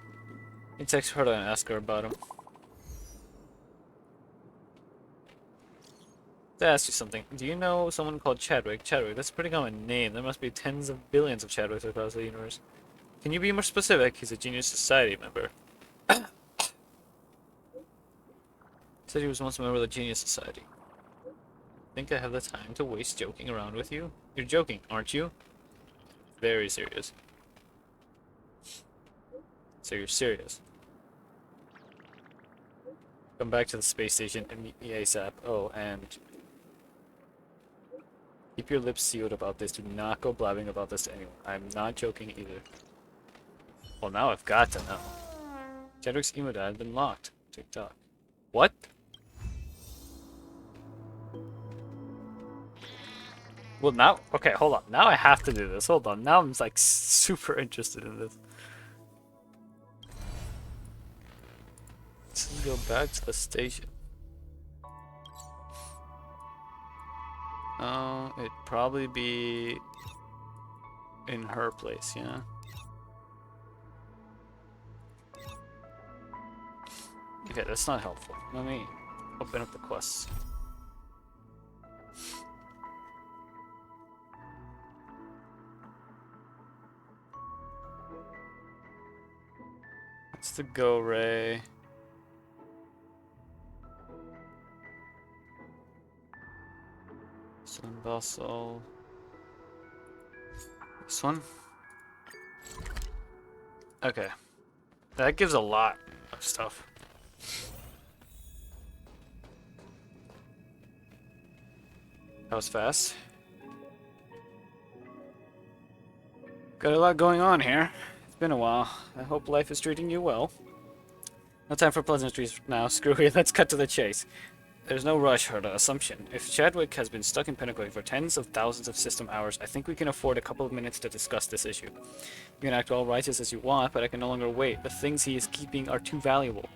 You text her and ask her about them. To ask you something. Do you know someone called Chadwick? Chadwick, that's a pretty common name. There must be tens of billions of Chadwicks across the universe. Can you be more specific? He's a Genius Society member. Said he was once a member of the Genius Society. Think I have the time to waste joking around with you? You're joking, aren't you? Very serious. So you're serious. Come back to the space station and meet me ASAP. Oh, and... keep your lips sealed about this. Do not go blabbing about this to anyone. I'm not joking either. Well, now I've got to know. Chadwick's emo dad has been locked. TikTok. What? Well, now, okay, hold on. Now I have to do this. Hold on. Now I'm like super interested in this. Let's go back to the station. Oh, it'd probably be in her place, yeah. Okay, that's not helpful. Let me open up the quests. That's the Go Ray. Sun Bustle. This one? Okay. That gives a lot of stuff. That was fast. Got a lot going on here. It's been a while. I hope life is treating you well. No time for pleasantries now. Screw it. Let's cut to the chase. There's no rush or assumption. If Chadwick has been stuck in Pinnacle for tens of thousands of system hours, I think we can afford a couple of minutes to discuss this issue. You can act all righteous as you want, but I can no longer wait. The things he is keeping are too valuable.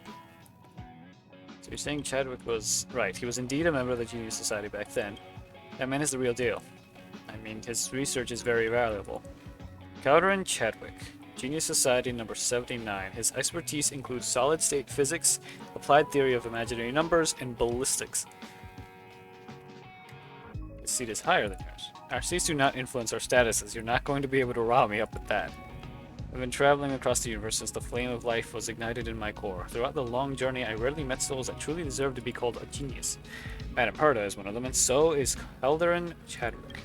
So you're saying Chadwick was... Right, he was indeed a member of the Genius Society back then. That man is the real deal. I mean, his research is very valuable. Calderon Chadwick. Genius Society number 79. His expertise includes solid-state physics, applied theory of imaginary numbers, and ballistics. His seat is higher than yours. Our seats do not influence our statuses. You're not going to be able to rile me up with that. I've been traveling across the universe since the flame of life was ignited in my core. Throughout the long journey, I rarely met souls that truly deserve to be called a genius. Madame Herta is one of them, and so is Calderon Chadwick.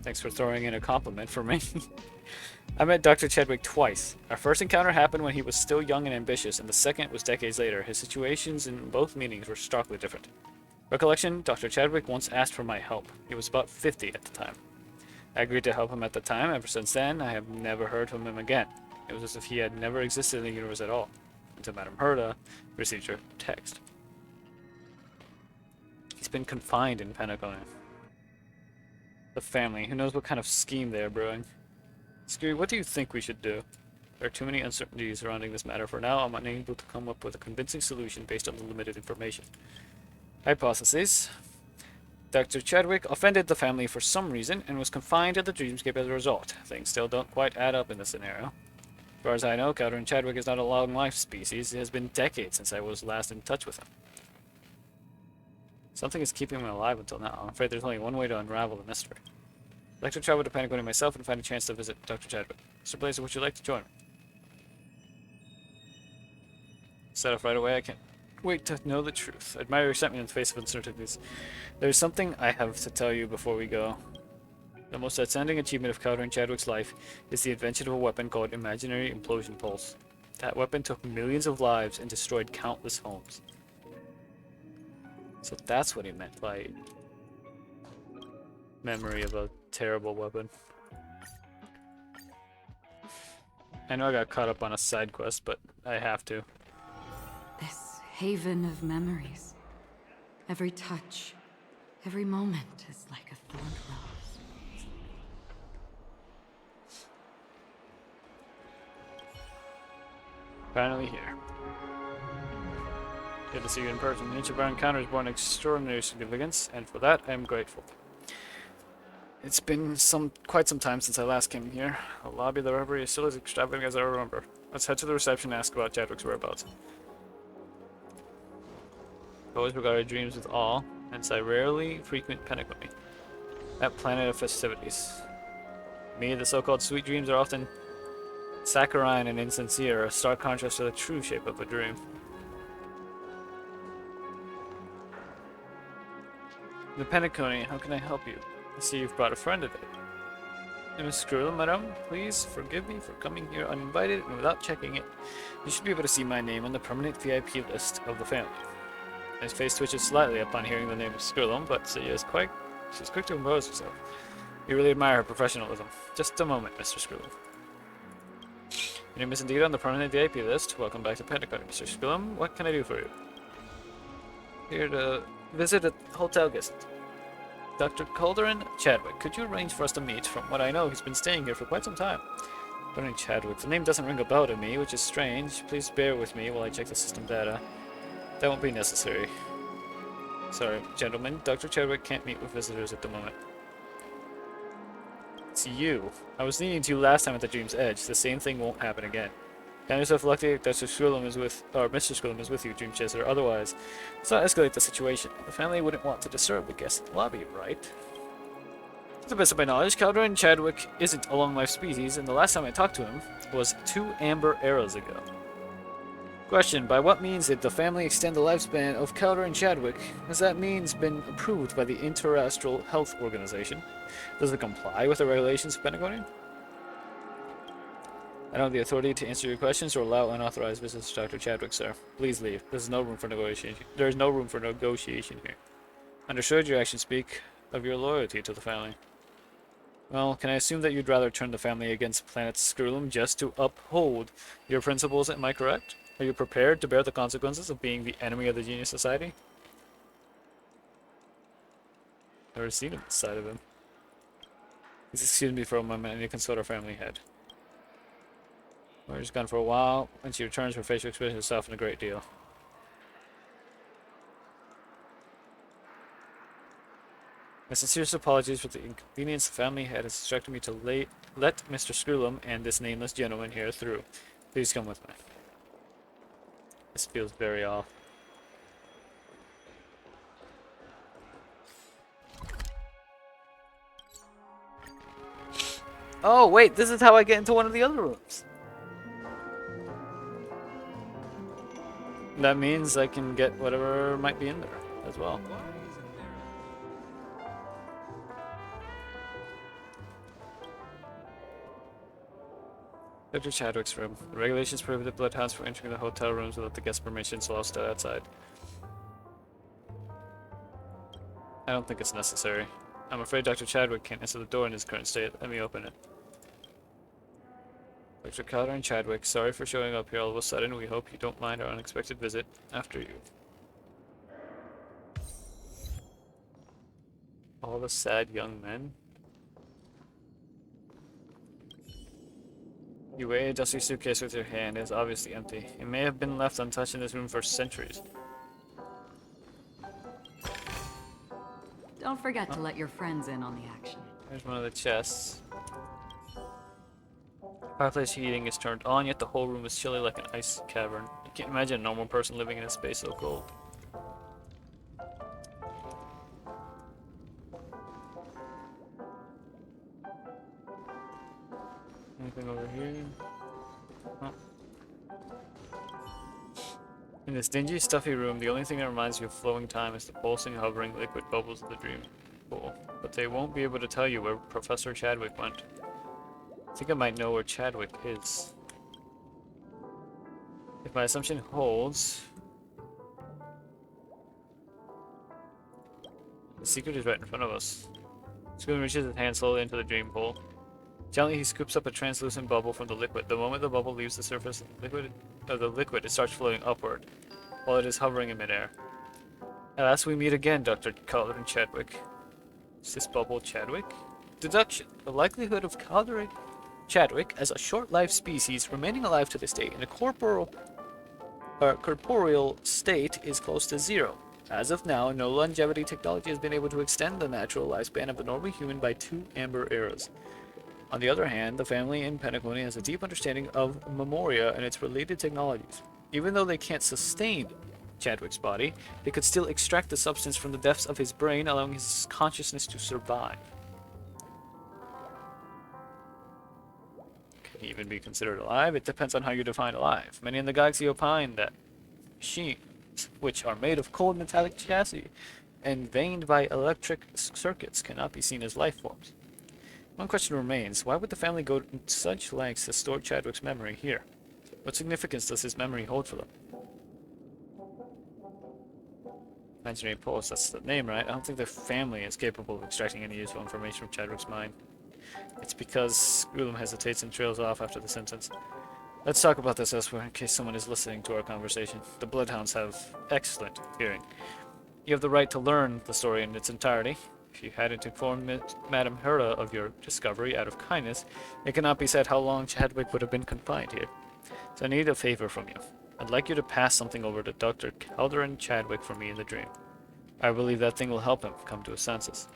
Thanks for throwing in a compliment for me. I met Dr. Chadwick twice. Our first encounter happened when he was still young and ambitious, and the second was decades later. His situations in both meetings were starkly different. Recollection, Dr. Chadwick once asked for my help. He was about 50 at the time. I agreed to help him at the time. Ever since then, I have never heard from him again. It was as if he had never existed in the universe at all, until Madame Herta received your text. He's been confined in Pentagon. The family, who knows what kind of scheme they are brewing. Screwy, what do you think we should do? There are too many uncertainties surrounding this matter. For now, I'm unable to come up with a convincing solution based on the limited information. Hypotheses. Dr. Chadwick offended the family for some reason and was confined to the dreamscape as a result. Things still don't quite add up in this scenario. As far as I know, Calderon Chadwick is not a long-life species. It has been decades since I was last in touch with him. Something is keeping him alive until now. I'm afraid there's only one way to unravel the mystery. I'd like to travel to Pentagon myself and find a chance to visit Dr. Chadwick. Mr. Blazer, would you like to join me? Set off right away. I can't wait to know the truth. I admire your excitement in the face of uncertainties. There's something I have to tell you before we go. The most outstanding achievement of Calderon Chadwick's life is the invention of a weapon called Imaginary Implosion Pulse. That weapon took millions of lives and destroyed countless homes. So that's what he meant by memory of a terrible weapon. I know I got caught up on a side quest, but I have to. This haven of memories. Every touch, every moment is like a thorned rose. Finally here. Good to see you in person. Each of our encounters bore an extraordinary significance, and for that I am grateful. It's been quite some time since I last came here. The lobby of the Reverie is still as extravagant as I remember. Let's head to the reception and ask about Chadwick's whereabouts. I've always regarded dreams with awe, hence I rarely frequent Pentagon, that planet of festivities. To me, the so-called sweet dreams are often saccharine and insincere, a stark contrast to the true shape of a dream. The Pentaconi, how can I help you? I see you've brought a friend today. Miss Skrull, madame, please forgive me for coming here uninvited and without checking it. You should be able to see my name on the permanent VIP list of the family. His face twitches slightly upon hearing the name of Skrull, but she's quick to impose herself. You really admire her professionalism. Just a moment, Mr. Skrull. Your name is indeed on the permanent VIP list. Welcome back to Pentagon, Mr. Spillum. What can I do for you? Here to visit a hotel guest. Dr. Calderon Chadwick. Could you arrange for us to meet? From what I know, he's been staying here for quite some time. Calderon Chadwick. The name doesn't ring a bell to me, which is strange. Please bear with me while I check the system data. That won't be necessary. Sorry, gentlemen. Dr. Chadwick can't meet with visitors at the moment. It's you. I was leaning to you last time at the Dream's Edge. The same thing won't happen again. Count yourself lucky that Dr. Scrillum is with, or Mr. Scrillum is with you, Dream Chaser. Otherwise, let's not escalate the situation. The family wouldn't want to disturb the guest in the lobby, right? To the best of my knowledge, Calderon Chadwick isn't a long-life species, and the last time I talked to him was 2 amber eras ago. Question, by what means did the family extend the lifespan of Calderon Chadwick? Has that means been approved by the Interastral Health Organization? Does it comply with the regulations of Pentagon? I don't have the authority to answer your questions or allow unauthorized visits to Dr. Chadwick, sir. Please leave. There's no room for negotiation. There is no room for negotiation here. Understood, your actions speak of your loyalty to the family. Well, can I assume that you'd rather turn the family against Planet Skrulum just to uphold your principles? Am I correct? Are you prepared to bear the consequences of being the enemy of the Genius Society? Never seen this side of him. Please excuse me for a moment, and you consult our family head. We're just gone for a while. When she returns, her facial expression has softened a great deal. My sincerest apologies for the inconvenience. The family head has instructed me to let Mr. Skrulum and this nameless gentleman here through. Please come with me. This feels very off. Oh, wait, this is how I get into one of the other rooms. That means I can get whatever might be in there as well. Dr. Chadwick's room. The regulations prohibit bloodhounds from entering the hotel rooms without the guest permission, so I'll stay outside. I don't think it's necessary. I'm afraid Dr. Chadwick can't answer the door in his current state. Let me open it. Dr. Calderon Chadwick, sorry for showing up here all of a sudden. We hope you don't mind our unexpected visit. After you. All the sad young men. You weigh a dusty suitcase with your hand. It is obviously empty. It may have been left untouched in this room for centuries. Don't forget to let your friends in on the action. There's one of the chests. Fireplace heating is turned on, yet the whole room is chilly like an ice cavern. You can't imagine a normal person living in a space so cold. Anything over here? Oh. In this dingy, stuffy room, the only thing that reminds you of flowing time is the pulsing, hovering liquid bubbles of the dream pool. But they won't be able to tell you where Professor Chadwick went. I think I might know where Chadwick is. If my assumption holds, the secret is right in front of us. Scoon reaches his hand slowly into the dream pool. Gently, he scoops up a translucent bubble from the liquid. The moment the bubble leaves the surface of the liquid, it starts floating upward, while it is hovering in midair. At last we meet again, Dr. Calderon Chadwick. Is this bubble Chadwick? Deduction. The likelihood of Calderon Chadwick as a short-lived species remaining alive to this day in a corporeal state is close to zero. As of now, no longevity technology has been able to extend the natural lifespan of a normal human by 2 amber eras. On the other hand, the family in Penacony has a deep understanding of Memoria and its related technologies. Even though they can't sustain Chadwick's body, they could still extract the substance from the depths of his brain, allowing his consciousness to survive. Can he even be considered alive? It depends on how you define alive. Many in the galaxy opine that machines, which are made of cold metallic chassis and veined by electric circuits, cannot be seen as life forms. One question remains, why would the family go to such lengths to store Chadwick's memory here? What significance does his memory hold for them? Imaginary Pulse, that's the name, right? I don't think the family is capable of extracting any useful information from Chadwick's mind. It's because Skrulum hesitates and trails off after the sentence. Let's talk about this elsewhere in case someone is listening to our conversation. The Bloodhounds have excellent hearing. You have the right to learn the story in its entirety. If you hadn't informed Madame Herta of your discovery out of kindness, it cannot be said how long Chadwick would have been confined here. So I need a favor from you. I'd like you to pass something over to Dr. Calderon Chadwick for me in the dream. I believe that thing will help him come to his senses.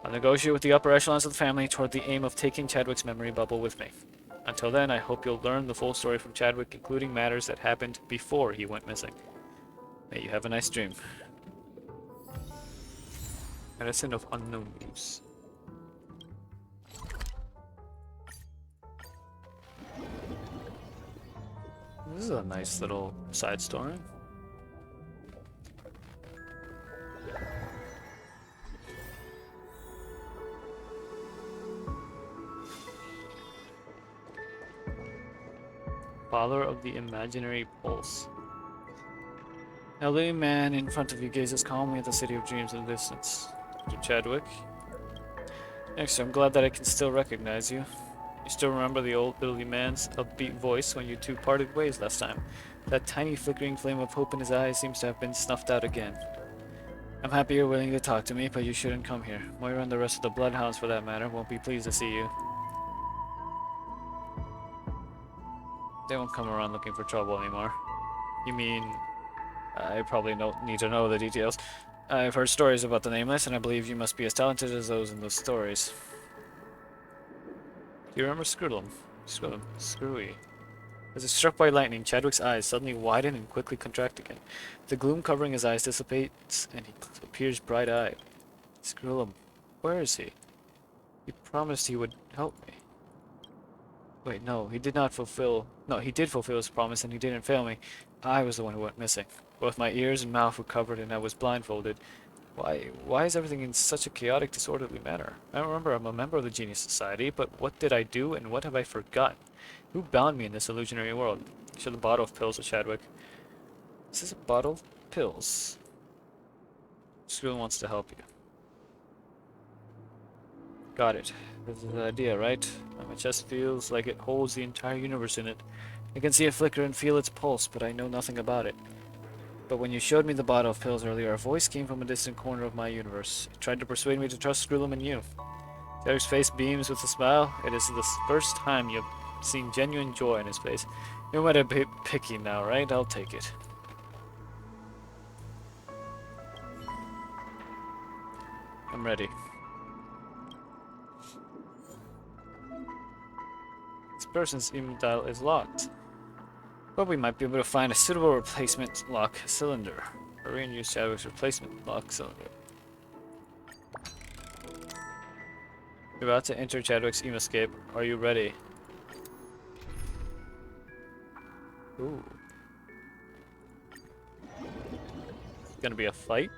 I'll negotiate with the upper echelons of the family toward the aim of taking Chadwick's memory bubble with me. Until then, I hope you'll learn the full story from Chadwick, including matters that happened before he went missing. May you have a nice dream. Medicine of unknown use. This is a nice little side story. Father of the imaginary pulse. Elderly man in front of you gazes calmly at the city of dreams in the distance. Dr. Chadwick. Next, I'm glad that I can still recognize you. You still remember the old elderly man's upbeat voice when you two parted ways last time. That tiny flickering flame of hope in his eyes seems to have been snuffed out again. I'm happy you're willing to talk to me, but you shouldn't come here. Moira and the rest of the Bloodhounds, for that matter, won't be pleased to see you. They won't come around looking for trouble anymore. You mean... I probably don't need to know the details. I've heard stories about the Nameless, and I believe you must be as talented as those in those stories. Do you remember Screwy. As if struck by lightning, Chadwick's eyes suddenly widen and quickly contract again. The gloom covering his eyes dissipates, and he appears bright-eyed. Screwlum, where is he? He promised he would help me. Wait, no, he did not fulfill... No, he did fulfill his promise, and he didn't fail me. I was the one who went missing. Both my ears and mouth were covered, and I was blindfolded. Why is everything in such a chaotic, disorderly manner? I remember I'm a member of the Genius Society, but what did I do, and what have I forgotten? Who bound me in this illusionary world? Show the bottle of pills to Chadwick. Is this a bottle of pills? School wants to help you. Got it. This is the idea, right? My chest feels like it holds the entire universe in it. I can see it flicker and feel its pulse, but I know nothing about it. But when you showed me the bottle of pills earlier, a voice came from a distant corner of my universe. It tried to persuade me to trust Screwlum and you. Chadwick's face beams with a smile. It is the first time you've seen genuine joy in his face. You might have been picky now, right? I'll take it. I'm ready. This person's email dial is locked. But we might be able to find a suitable replacement lock cylinder. Hurry and use Chadwick's replacement lock cylinder. You're about to enter Chadwick's escape. Are you ready? Ooh. It's gonna be a fight?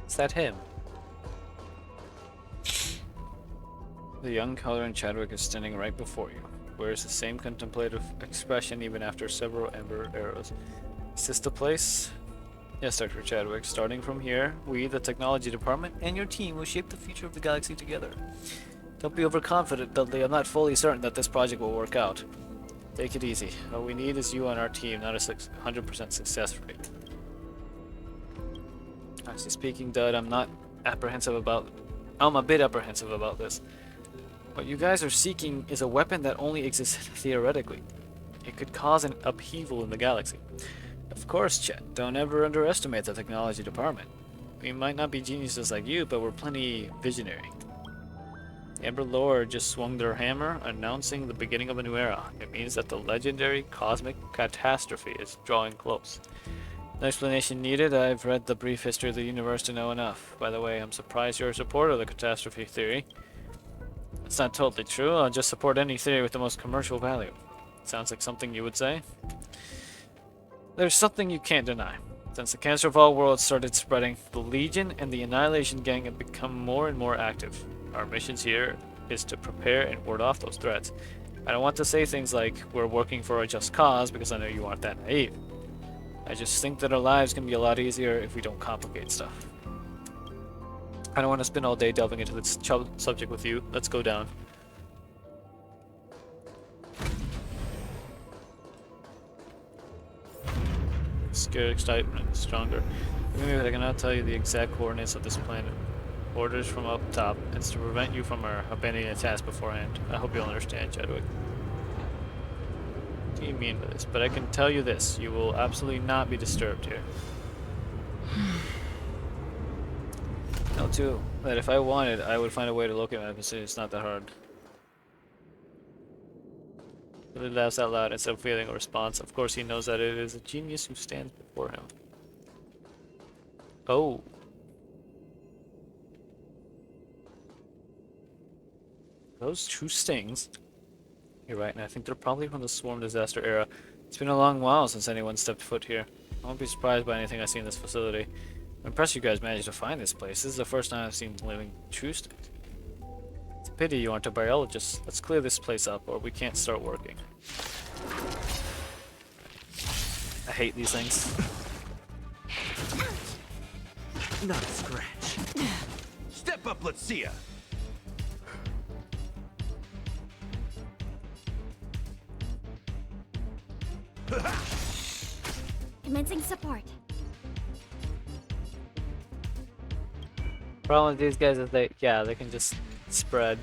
Is that him? The young Calderon Chadwick is standing right before you. Wears the same contemplative expression even after several ember arrows. Is this the place? Yes, Dr. Chadwick. Starting from here, we, the technology department, and your team will shape the future of the galaxy together. Don't be overconfident, Dudley. I'm not fully certain that this project will work out. Take it easy. All we need is you on our team, not a 100% success rate. Honestly speaking, Dud, I'm a bit apprehensive about this. What you guys are seeking is a weapon that only exists theoretically. It could cause an upheaval in the galaxy. Of course, Chet, don't ever underestimate the technology department. We might not be geniuses like you, but we're plenty visionary. Amber Lord just swung their hammer, announcing the beginning of a new era. It means that the legendary cosmic catastrophe is drawing close. No explanation needed. I've read the brief history of the universe to know enough. By the way, I'm surprised you're a supporter of the catastrophe theory. It's not totally true. I'll just support any theory with the most commercial value. Sounds like something you would say. There's something you can't deny. Since the cancer of all worlds started spreading, the Legion and the Annihilation Gang have become more and more active. Our missions here is to prepare and ward off those threats. I don't want to say things like, we're working for a just cause, because I know you aren't that naive. I just think that our lives can be a lot easier if we don't complicate stuff. I don't want to spend all day delving into this subject with you. Let's go down. Scared, excitement, stronger. Maybe I cannot tell you the exact coordinates of this planet. Orders from up top. It's to prevent you from abandoning a task beforehand. I hope you'll understand, Chadwick. What do you mean by this? But I can tell you this. You will absolutely not be disturbed here. Know too, that if I wanted, I would find a way to locate my position. It's not that hard. Billy laughs out loud instead of feeling a response. Of course he knows that it is a genius who stands before him. Oh. Those two stings. You're right, and I think they're probably from the swarm disaster era. It's been a long while since anyone stepped foot here. I won't be surprised by anything I see in this facility. I'm impressed you guys managed to find this place. This is the first time I've seen living true stings. It's a pity you aren't a biologist. Let's clear this place up, or we can't start working. I hate these things. Not a scratch. Step up, let's see ya. Commencing support. Problem with these guys is they can just spread.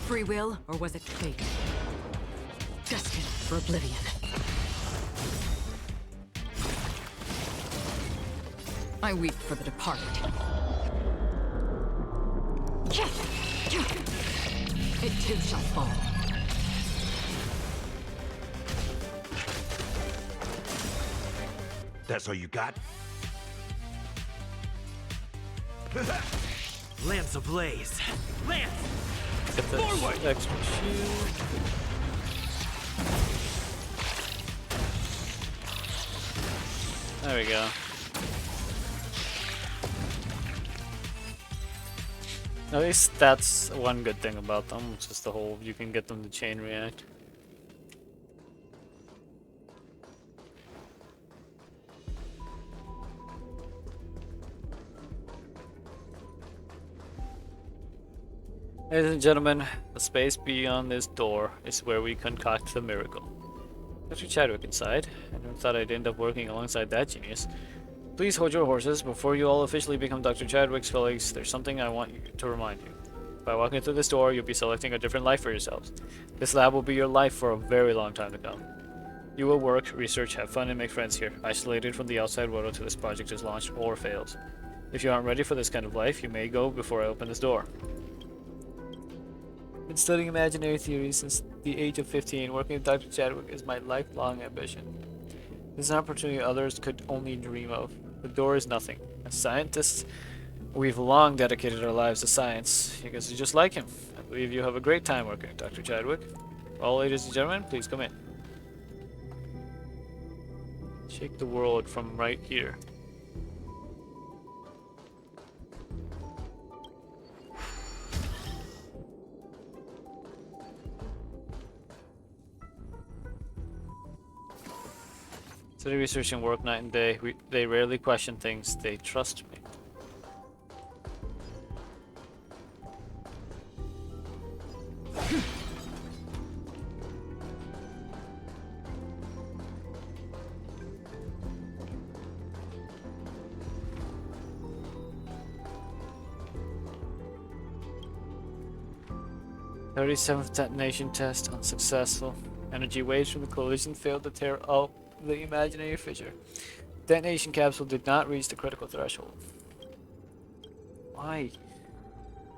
Free will, or was it fate? Destined for oblivion. I weep for the departed. It too shall fall. That's all you got? Lance ablaze. Lance! Get this extra shield. There we go. At least that's one good thing about them, which is the whole you can get them to chain react. Ladies and gentlemen, the space beyond this door is where we concoct the miracle. Dr. Chadwick inside. I never thought I'd end up working alongside that genius. Please hold your horses. Before you all officially become Dr. Chadwick's colleagues, there's something I want you to remind you. By walking through this door, you'll be selecting a different life for yourselves. This lab will be your life for a very long time to come. You will work, research, have fun, and make friends here, isolated from the outside world until this project is launched or fails. If you aren't ready for this kind of life, you may go before I open this door. Been studying imaginary theories since the age of 15. Working with Dr. Chadwick is my lifelong ambition. This is an opportunity others could only dream of. The door is nothing. As scientists, we've long dedicated our lives to science. You guys are just like him. I believe you have a great time working with Dr. Chadwick. Well, ladies and gentlemen, please come in. Shake the world from right here. Study, research, and work night and day. They rarely question things. They trust me. "37th detonation test unsuccessful. Energy waves from the collision failed to tear out the imaginary fissure. Detonation capsule did not reach the critical threshold." Why?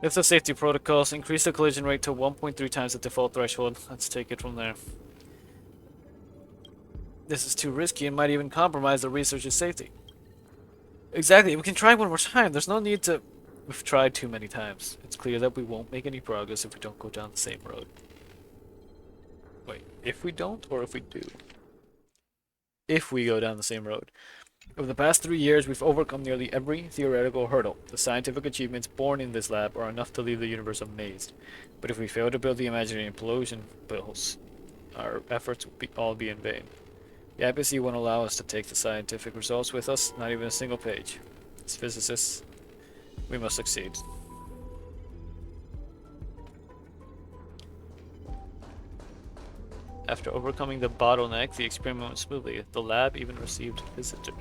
Lift the safety protocols. Increase the collision rate to 1.3 times the default threshold. Let's take it from there. This is too risky and might even compromise the researcher's safety. Exactly. We can try one more time. There's no need to... We've tried too many times. It's clear that we won't make any progress if we don't go down the same road. Wait, if we don't or if we do? If we go down the same road. Over the past 3 years, we've overcome nearly every theoretical hurdle. The scientific achievements born in this lab are enough to leave the universe amazed. But if we fail to build the imaginary implosion pulse, our efforts will all be in vain. The IPC won't allow us to take the scientific results with us, not even a single page. As physicists, we must succeed. After overcoming the bottleneck, the experiment went smoothly. The lab even received visitors.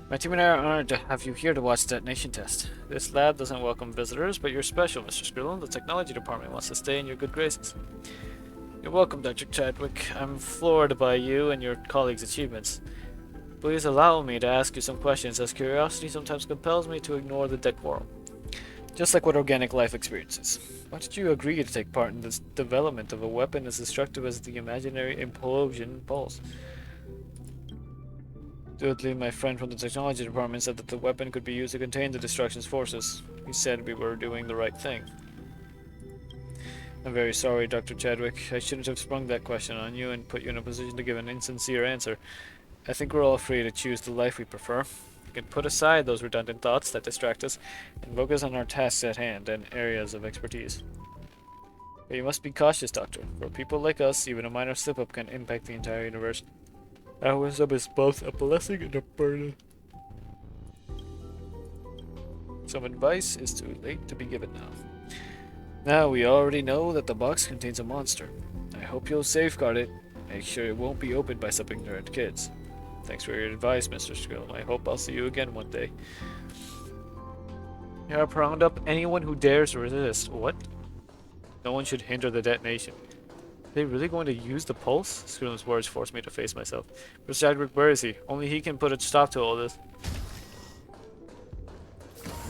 My team and I are honored to have you here to watch the detonation test. This lab doesn't welcome visitors, but you're special, Mr. Skrillon. The technology department wants to stay in your good graces. You're welcome, Dr. Chadwick. I'm floored by you and your colleagues' achievements. Please allow me to ask you some questions, as curiosity sometimes compels me to ignore the decorum. Just like what organic life experiences. Why did you agree to take part in this development of a weapon as destructive as the imaginary implosion pulse? Dudley, my friend from the technology department, said that the weapon could be used to contain the destruction's forces. He said we were doing the right thing. I'm very sorry, Dr. Chadwick. I shouldn't have sprung that question on you and put you in a position to give an insincere answer. I think we're all free to choose the life we prefer. We can put aside those redundant thoughts that distract us and focus on our tasks at hand and areas of expertise. But you must be cautious, Doctor. For people like us, even a minor slip-up can impact the entire universe. Our wisdom is both a blessing and a burden. Some advice is too late to be given now. Now we already know that the box contains a monster. I hope you'll safeguard it. Make sure it won't be opened by some ignorant kids. Thanks for your advice, Mr. Skrill. I hope I'll see you again one day. You have round up anyone who dares to resist. What? No one should hinder the detonation. Are they really going to use the pulse? Skrill's words forced me to face myself. But Chadwick, where is he? Only he can put a stop to all this.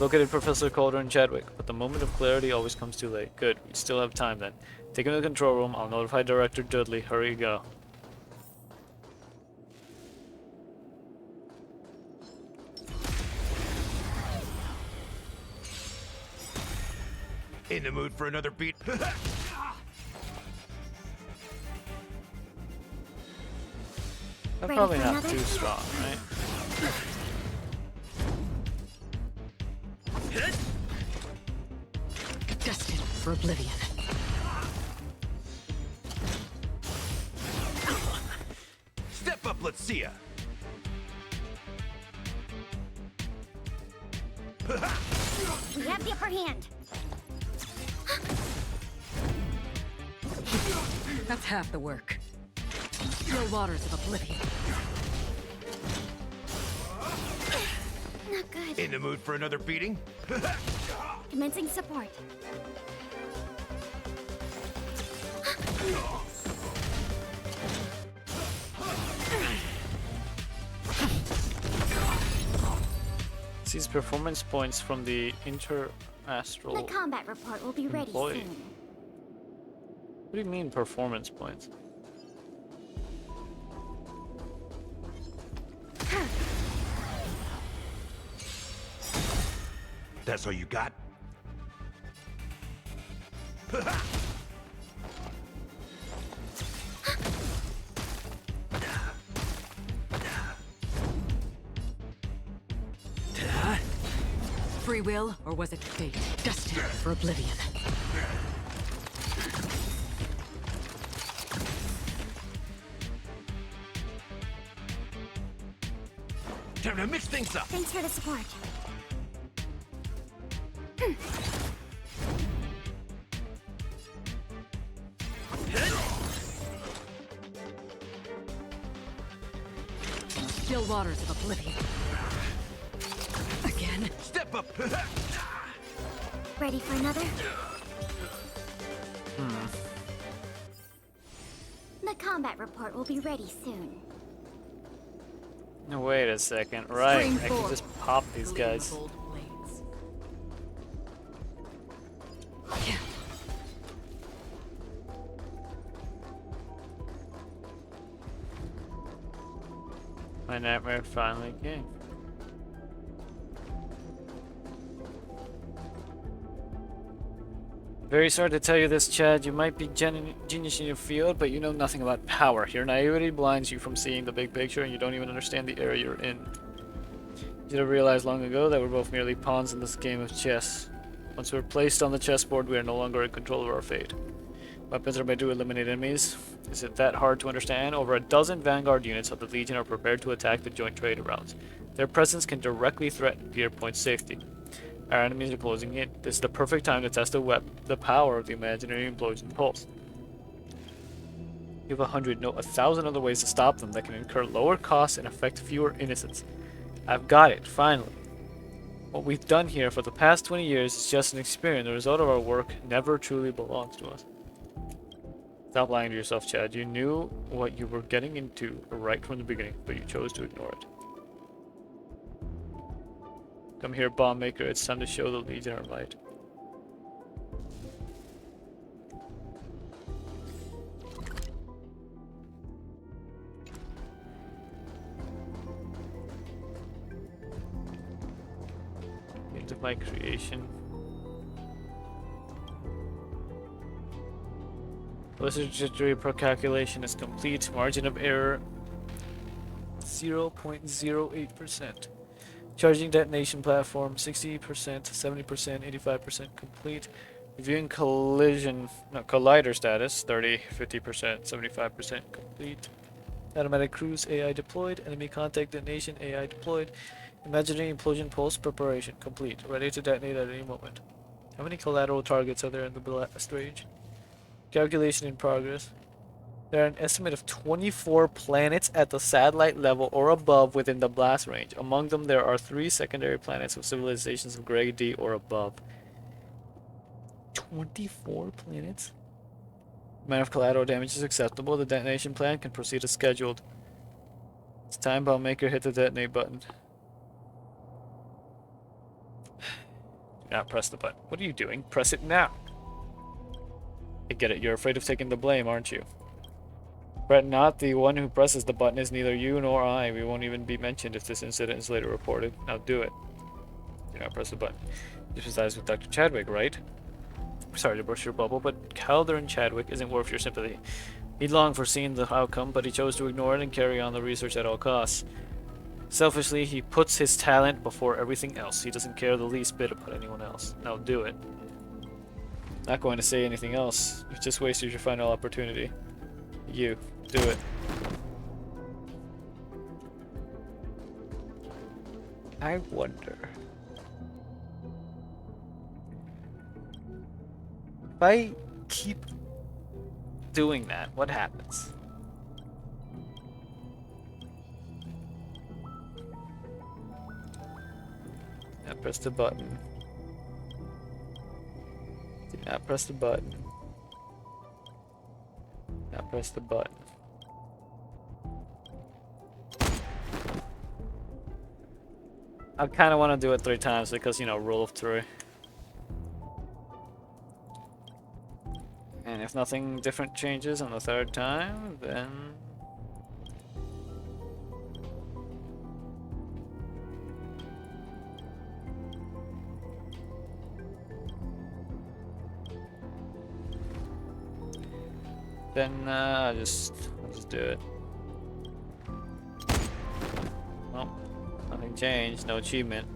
Located Professor Calder and Chadwick, but the moment of clarity always comes too late. Good, we still have time then. Take him to the control room. I'll notify Director Dudley. Hurry, go. In the mood for another beat? That's probably not too strong, right? Destined for oblivion. Step up, let's see ya. We have the upper hand. That's half the work. Still waters of oblivion. Not good. In the mood for another beating? Commencing support. Sees performance points from the inter-astral The combat report will be ready employee. soon. What do you mean performance points? That's all you got? Free will, or was it fate? Destined for oblivion. Time to mix things up. Thanks for the support. Still waters of oblivion. Again. Step up. Ready for another? The combat report will be ready soon. No, wait a second. Right, Spring I can forth. just pop these guys. My nightmare finally came. Very sorry to tell you this, Chad. You might be genius in your field, but you know nothing about power. Your naivety blinds you from seeing the big picture, and you don't even understand the area you're in. You should have realized long ago that we're both merely pawns in this game of chess. Once we're placed on the chessboard, we are no longer in control of our fate. Weapons are made to eliminate enemies. Is it that hard to understand? Over a dozen Vanguard units of the Legion are prepared to attack the joint trade routes. Their presence can directly threaten Gearpoint's safety. Our enemies are closing in. This is the perfect time to test the power of the imaginary implosion pulse. You have 100, no, 1,000 other ways to stop them that can incur lower costs and affect fewer innocents. I've got it, finally. What we've done here for the past 20 years is just an experiment. The result of our work never truly belongs to us. Stop lying to yourself, Chad. You knew what you were getting into right from the beginning, but you chose to ignore it. Come here, bomb maker. It's time to show the Legion our might. Into my creation. Blizzard trajectory per calculation is complete. Margin of error 0.08%. Charging detonation platform 60%, 70%, 85% complete. Reviewing collider status 30, 50%, 75% complete. Automatic cruise AI deployed. Enemy contact detonation AI deployed. Imaginary implosion pulse preparation complete. Ready to detonate at any moment. How many collateral targets are there in the blast range? Calculation in progress. There are an estimate of 24 planets at the satellite level or above within the blast range. Among them, there are 3 secondary planets with civilizations of grade D or above. 24 planets? Amount of collateral damage is acceptable. The detonation plan can proceed as scheduled. It's time, bomb maker. Hit the detonate button. Do not press the button. What are you doing? Press it now. I get it. You're afraid of taking the blame, aren't you? Fret not, the one who presses the button is neither you nor I. We won't even be mentioned if this incident is later reported. Now do it. Do not press the button. You sympathize with Dr. Chadwick, right? Sorry to burst your bubble, but Calderon Chadwick isn't worth your sympathy. He'd long foreseen the outcome, but he chose to ignore it and carry on the research at all costs. Selfishly, he puts his talent before everything else. He doesn't care the least bit about anyone else. Now do it. Not going to say anything else. You've just wasted your final opportunity. You. Do it. I wonder. If I keep doing that, what happens? Now press the button. Do not press the button. Now press the button. I kind of want to do it 3 times because, you know, rule of 3. And if nothing different changes on the 3rd time, then... I'll just do it. Well, nothing changed, no achievement.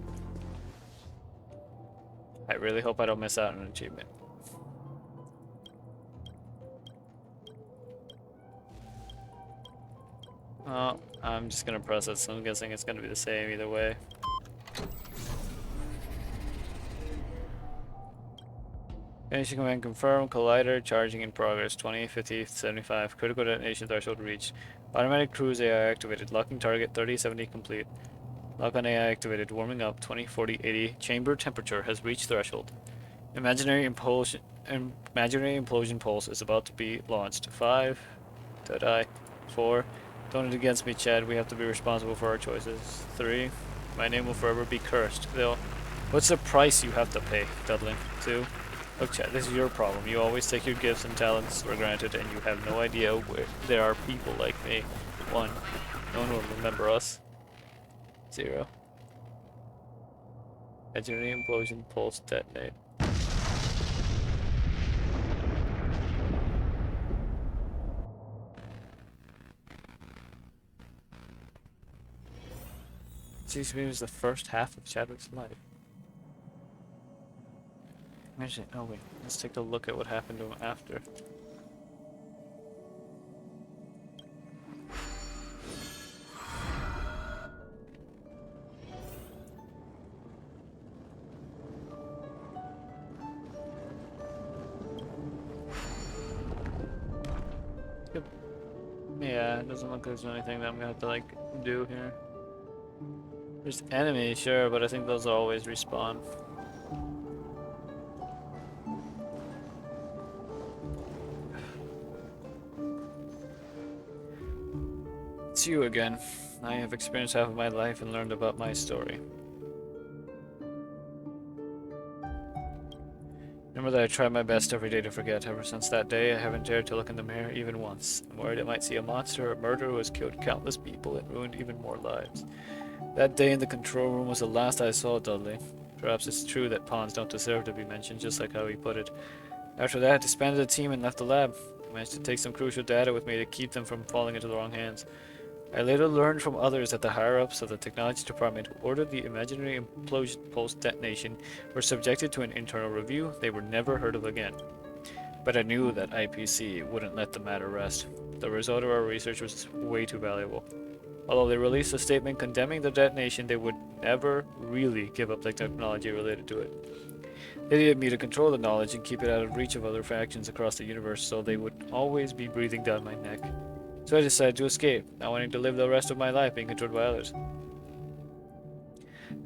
I really hope I don't miss out on an achievement. Well, I'm just gonna press it, so I'm guessing it's gonna be the same either way. Finishing command confirmed. Collider charging in progress. 20, 50, 75. Critical detonation threshold reached. Automatic cruise AI activated. Locking target 30, 70 complete. Lock on AI activated. Warming up 20, 40, 80. Chamber temperature has reached threshold. Imaginary implosion pulse is about to be launched. 5. Deadeye. 4. Don't it against me, Chad. We have to be responsible for our choices. 3. My name will forever be cursed. What's the price you have to pay, Dudley? 2. Look, Chad, this is your problem. You always take your gifts and talents for granted, and you have no idea where there are people like me. 1. No one will remember us. 0. Imaginary implosion pulse detonate. Seems to me it was the first half of Chadwick's life. Imagine. Oh wait, let's take a look at what happened to him after. Yep. Yeah, it doesn't look like there's anything that I'm gonna have to like do here. There's enemies, sure, but I think those always respawn. It's you again. I have experienced half of my life and learned about my story. Remember that I tried my best every day to forget. Ever since that day, I haven't dared to look in the mirror even once. I'm worried I might see a monster or a murderer who has killed countless people and ruined even more lives. That day in the control room was the last I saw Dudley. Perhaps it's true that pawns don't deserve to be mentioned, just like how he put it. After that, I disbanded the team and left the lab. I managed to take some crucial data with me to keep them from falling into the wrong hands. I later learned from others that the higher-ups of the technology department who ordered the imaginary implosion pulse detonation were subjected to an internal review. They were never heard of again. But I knew that IPC wouldn't let the matter rest. The result of our research was way too valuable. Although they released a statement condemning the detonation, they would never really give up the technology related to it. They needed me to control the knowledge and keep it out of reach of other factions across the universe, so they would always be breathing down my neck. So I decided to escape, not wanting to live the rest of my life being controlled by others.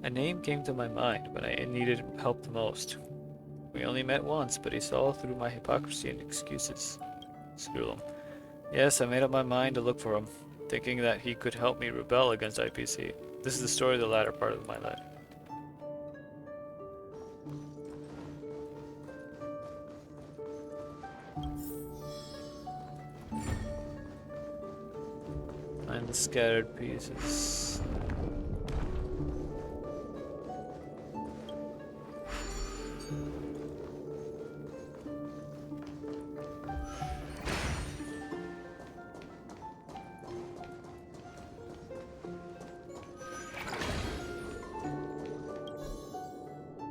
A name came to my mind when I needed help the most. We only met once, but he saw through my hypocrisy and excuses. Screw him. Yes, I made up my mind to look for him, thinking that he could help me rebel against IPC. This is the story of the latter part of my life. Find the scattered pieces.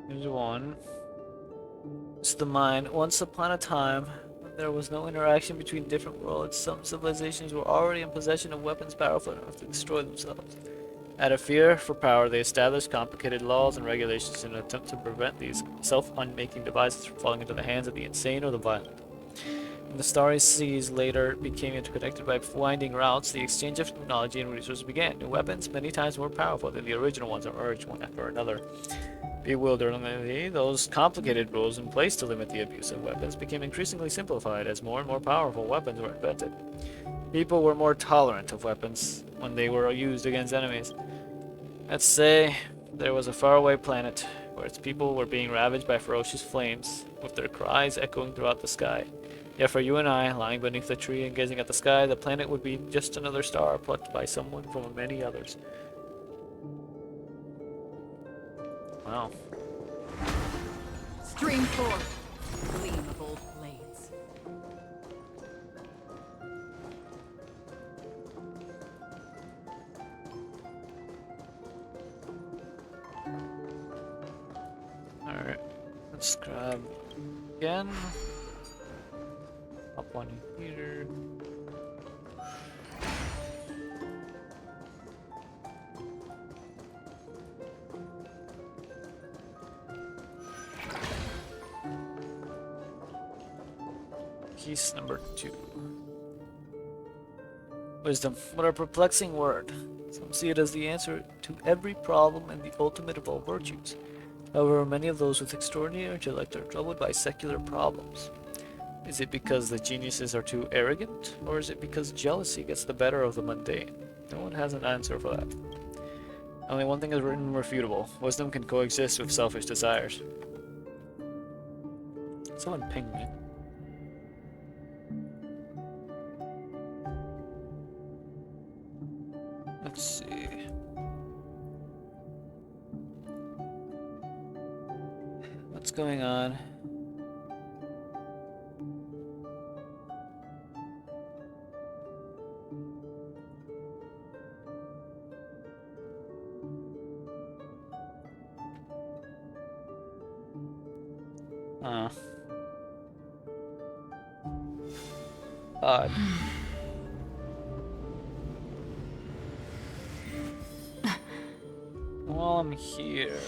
Here's one. It's the mine. Once upon a time, when there was no interaction between different worlds, some civilizations were already in possession of weapons powerful enough to destroy themselves. Out of fear for power, they established complicated laws and regulations in an attempt to prevent these self-unmaking devices from falling into the hands of the insane or the violent. When the starry seas later became interconnected by winding routes, the exchange of technology and resources began. New weapons, many times more powerful than the original ones, emerged one after another. Bewilderingly, those complicated rules in place to limit the abuse of weapons became increasingly simplified as more and more powerful weapons were invented. People were more tolerant of weapons when they were used against enemies. Let's say there was a faraway planet where its people were being ravaged by ferocious flames, with their cries echoing throughout the sky. Yet for you and I, lying beneath the tree and gazing at the sky, the planet would be just another star plucked by someone from many others. Wow. Stream forth, gleam of old blades. Alright. Let's grab again. Up one here. Piece number 2. Wisdom. What a perplexing word. Some see it as the answer to every problem and the ultimate of all virtues. However, many of those with extraordinary intellect are troubled by secular problems. Is it because the geniuses are too arrogant, or is it because jealousy gets the better of the mundane? No one has an answer for that. Only one thing is written and irrefutable. Wisdom can coexist with selfish desires. Someone ping me. Let's see. What's going on? Huh. Odd. While I'm here.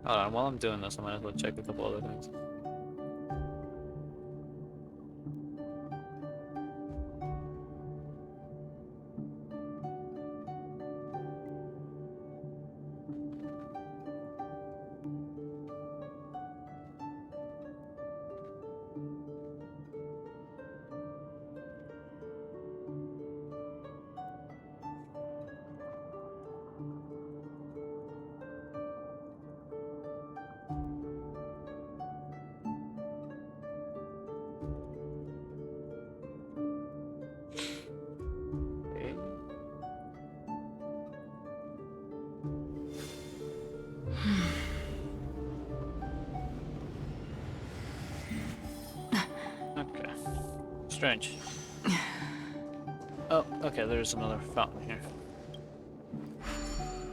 Hold on, while I'm doing this, I might as well check a couple other things. Okay. Okay. Strange. Oh, okay, there's another fountain here.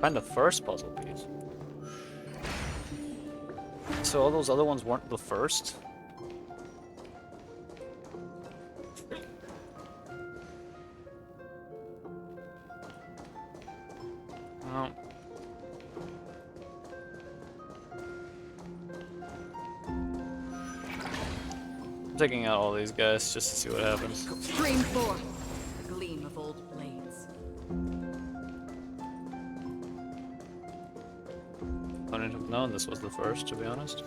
Find the first puzzle piece. So all those other ones weren't the first? Oh. I'm taking out all these guys just to see what happens. Stream forth the gleam of old blades. I wouldn't have known this was the first, to be honest.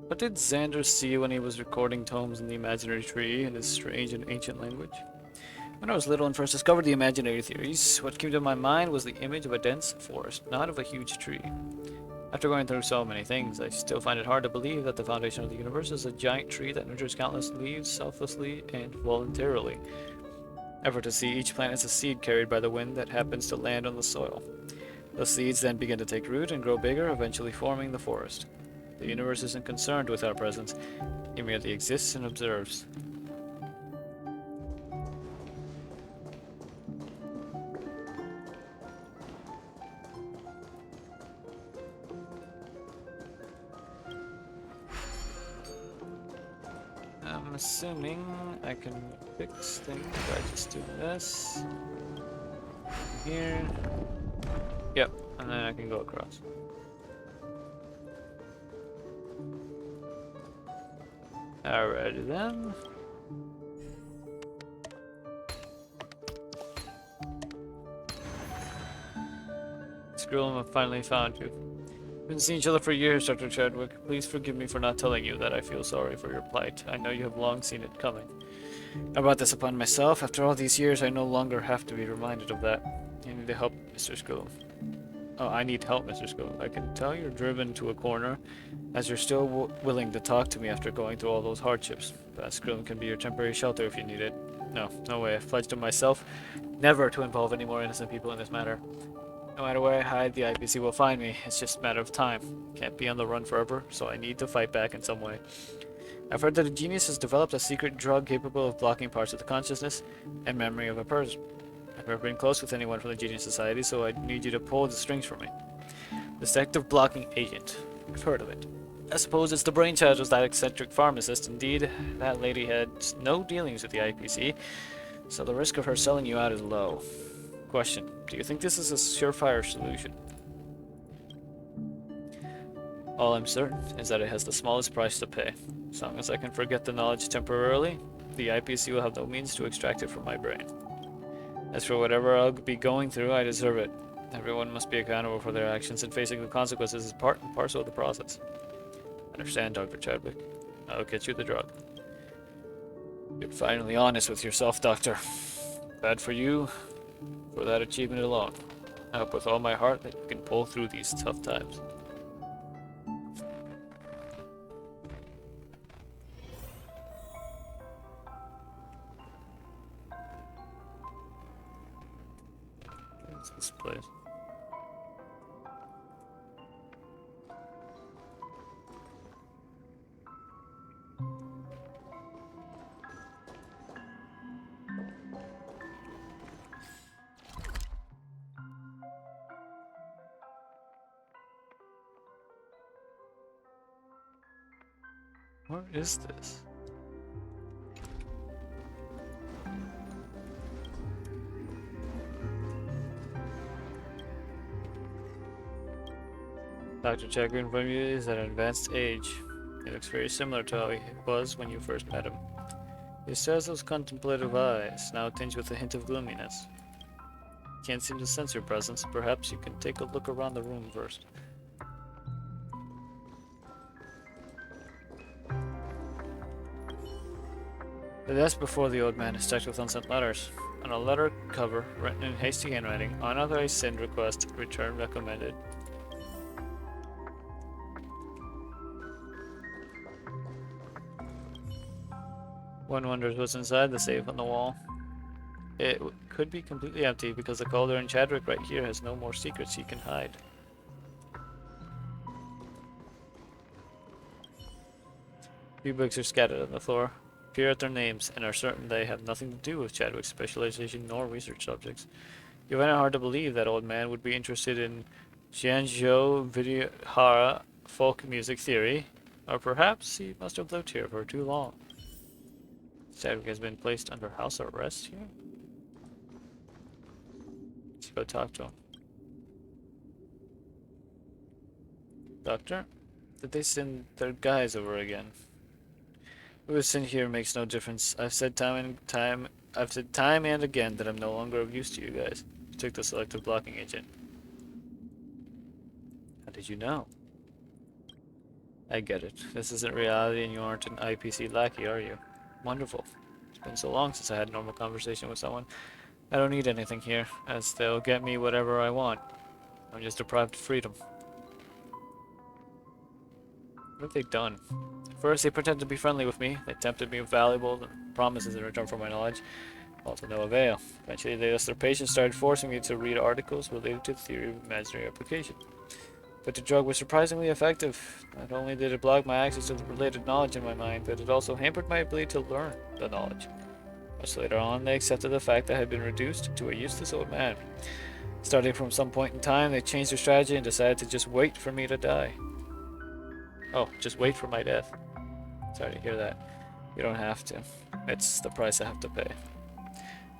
What did Xander see when he was recording tomes in the imaginary tree in his strange and ancient language? When I was little and first discovered the imaginary theories, what came to my mind was the image of a dense forest, not of a huge tree. After going through so many things, I still find it hard to believe that the foundation of the universe is a giant tree that nurtures countless leaves selflessly and voluntarily. Ever to see each plant as a seed carried by the wind that happens to land on the soil. Those seeds then begin to take root and grow bigger, eventually forming the forest. The universe isn't concerned with our presence, it merely exists and observes. I'm assuming I can fix things by just doing this. Here. Yep, and then I can go across. Alrighty then. Skrill, I finally found you. We've been seeing each other for years, Dr. Chadwick. Please forgive me for not telling you that I feel sorry for your plight. I know you have long seen it coming. I brought this upon myself. After all these years, I no longer have to be reminded of that. I need help, Mr. Skrill. Oh, I need help, Mr. Skrill. I can tell you're driven to a corner, as you're still willing to talk to me after going through all those hardships. But Skrill can be your temporary shelter if you need it. No way. I've pledged to myself never to involve any more innocent people in this matter. No matter where I hide, the IPC will find me. It's just a matter of time. Can't be on the run forever, so I need to fight back in some way. I've heard that a genius has developed a secret drug capable of blocking parts of the consciousness and memory of a person. I've never been close with anyone from the Genius Society, so I need you to pull the strings for me. The selective blocking agent. I've heard of it. I suppose it's the brainchild of that eccentric pharmacist. Indeed, that lady had no dealings with the IPC, so the risk of her selling you out is low. Question: do you think this is a surefire solution? All I'm certain is that it has the smallest price to pay. As long as I can forget the knowledge temporarily, the IPC will have no means to extract it from my brain. As for whatever I'll be going through, I deserve it. Everyone must be accountable for their actions, and facing the consequences is part and parcel of the process. Understand, Dr. Chadwick. I'll get you the drug. You're finally honest with yourself, Doctor. Bad for you, for that achievement alone. I hope with all my heart that you can pull through these tough times. What's this place? Where is this? Dr. Chagrin in front of you is at an advanced age. He looks very similar to how he was when you first met him. He still has those contemplative eyes, now tinged with a hint of gloominess. Can't seem to sense your presence. Perhaps you can take a look around the room first. The desk before the old man is stacked with unsent letters. On a letter cover, written in hasty handwriting, unauthorized send request, return recommended. One wonders what's inside the safe on the wall. It could be completely empty because the Calder and Chadwick right here has no more secrets he can hide. Few books are scattered on the floor. Peer at their names and are certain they have nothing to do with Chadwick's specialization nor research subjects. You find it hard to believe that old man would be interested in Jianzhou Vidihara folk music theory, or perhaps he must have lived here for too long. Chadwick has been placed under house arrest here? Let's go talk to him. Doctor? Did they send their guys over again? Who is sent here makes no difference. I've said time and again that I'm no longer of use to you guys. You took the selective blocking agent. How did you know? I get it. This isn't reality and you aren't an IPC lackey, are you? Wonderful. It's been so long since I had a normal conversation with someone. I don't need anything here, as they'll get me whatever I want. I'm just deprived of freedom. What have they done? First, they pretended to be friendly with me. They tempted me with valuable promises in return for my knowledge. All to no avail. Eventually, they lost their patience, started forcing me to read articles related to the theory of imaginary application. But the drug was surprisingly effective. Not only did it block my access to the related knowledge in my mind, but it also hampered my ability to learn the knowledge. Much later on, they accepted the fact that I had been reduced to a useless old man. Starting from some point in time, they changed their strategy and decided to just wait for me to die. Oh, just wait for my death. Sorry to hear that. You don't have to. It's the price I have to pay.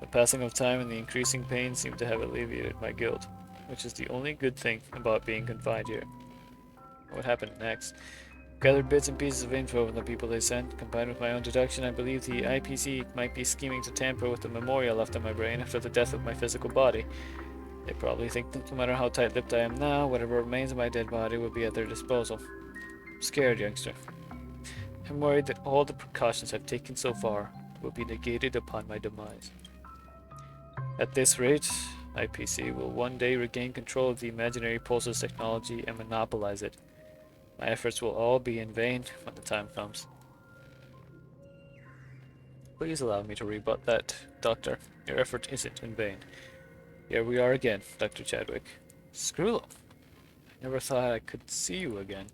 The passing of time and the increasing pain seem to have alleviated my guilt, which is the only good thing about being confined here. What happened next? Gathered bits and pieces of info from the people they sent. Combined with my own deduction, I believe the IPC might be scheming to tamper with the memorial left in my brain after the death of my physical body. They probably think that no matter how tight-lipped I am now, whatever remains of my dead body will be at their disposal. I'm scared, youngster. I'm worried that all the precautions I've taken so far will be negated upon my demise. At this rate, IPC will one day regain control of the imaginary pulses technology and monopolize it. My efforts will all be in vain when the time comes. Please allow me to rebut that, Doctor. Your effort isn't in vain. Here we are again, Dr. Chadwick. Screw! I never thought I could see you again.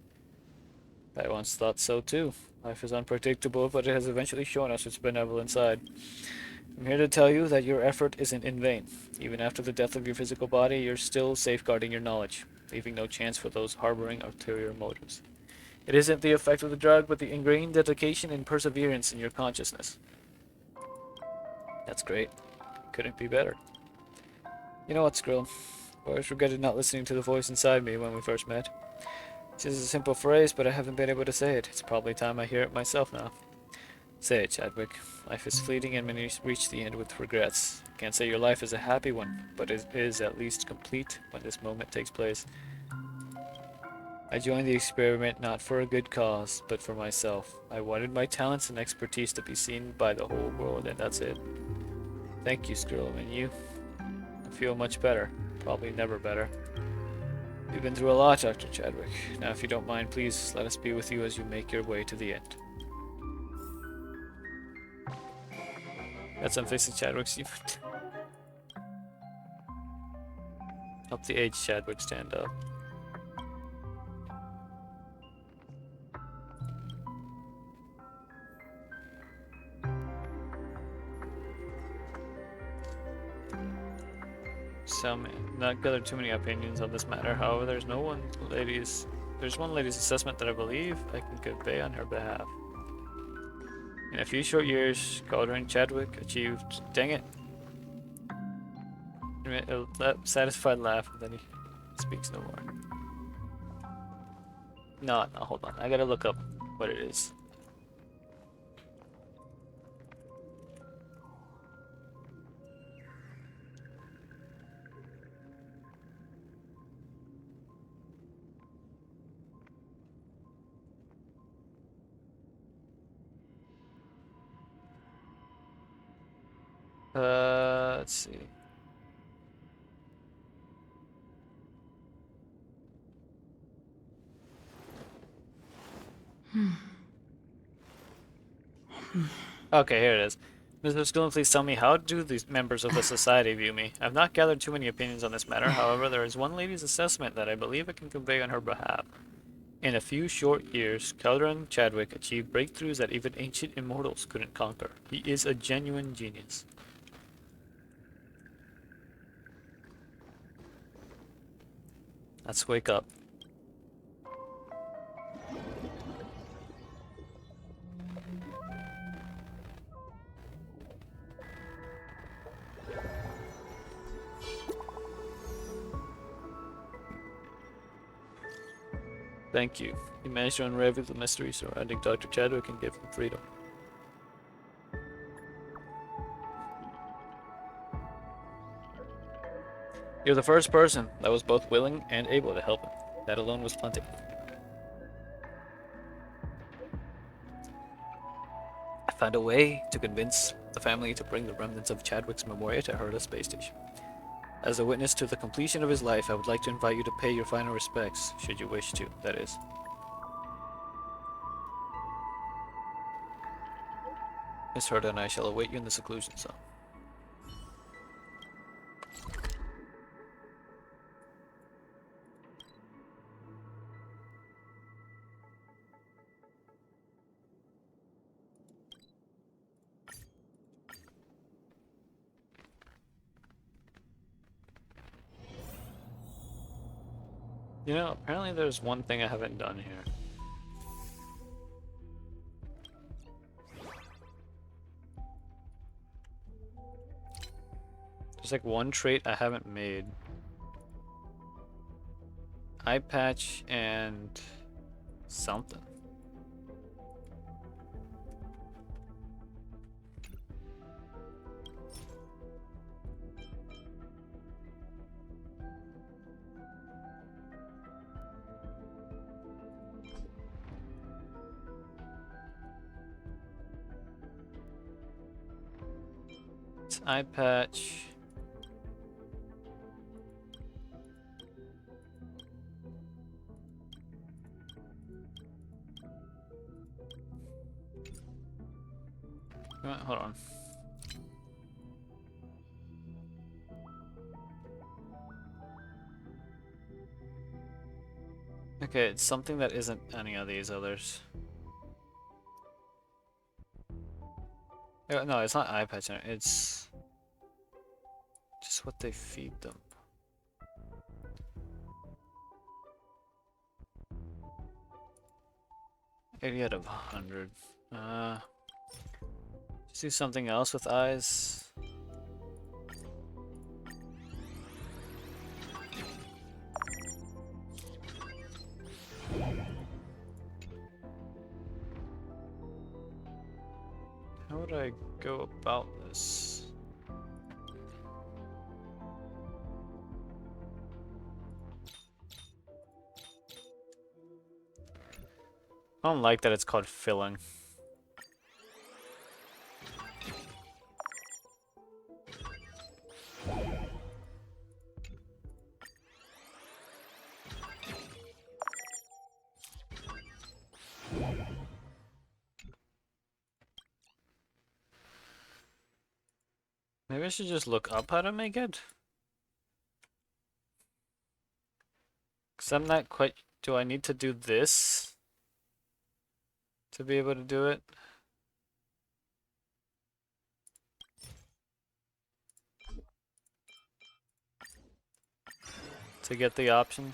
I once thought so too. Life is unpredictable, but it has eventually shown us its benevolent side. I'm here to tell you that your effort isn't in vain. Even after the death of your physical body, you're still safeguarding your knowledge, leaving no chance for those harboring ulterior motives. It isn't the effect of the drug, but the ingrained dedication and perseverance in your consciousness. That's great. Couldn't be better. You know what, Skrill? I always regretted not listening to the voice inside me when we first met. This is a simple phrase, but I haven't been able to say it. It's probably time I hear it myself now. Say it, Chadwick. Life is fleeting and many reach the end with regrets. Can't say your life is a happy one, but it is at least complete when this moment takes place. I joined the experiment not for a good cause, but for myself. I wanted my talents and expertise to be seen by the whole world, and that's it. Thank you, Skrill, and you. I feel much better. Probably never better. You've been through a lot, Dr. Chadwick. Now, if you don't mind, please let us be with you as you make your way to the end. That's I'm facing Chadwick's. Help the aged Chadwick stand up. Some not gathered too many opinions on this matter. However, there's one lady's assessment that I believe I can convey on her behalf. In a few short years, Calder and Chadwick achieved. Dang it. A satisfied laugh, and then he speaks no more. No, hold on. I gotta look up what it is. Let's see. Okay, here it is. Mr. Skillen, please tell me, how do these members of the society view me? I've not gathered too many opinions on this matter, however, there is one lady's assessment that I believe I can convey on her behalf. In a few short years, Calderon Chadwick achieved breakthroughs that even ancient immortals couldn't conquer. He is a genuine genius. Let's wake up. Thank you. You managed to unravel the mystery surrounding Dr. Chadwick and give him freedom. You're the first person that was both willing and able to help him. That alone was plenty. I found a way to convince the family to bring the remnants of Chadwick's memoria to Herta space station. As a witness to the completion of his life, I would like to invite you to pay your final respects, should you wish to, that is. Miss Herta and I shall await you in the seclusion zone. You know, apparently there's one thing I haven't done here. There's like one trait I haven't made. Eye patch and something. It's eye patch. Hold on. Okay, it's something that isn't any of these others. No, it's not eye patch. It's just what they feed them. 80 out of 100. Just do something else with eyes. How would I go about this? I don't like that it's called filling. Maybe I should just look up how to make it. Because I'm not quite... Do I need to do this to be able to do it? To get the option?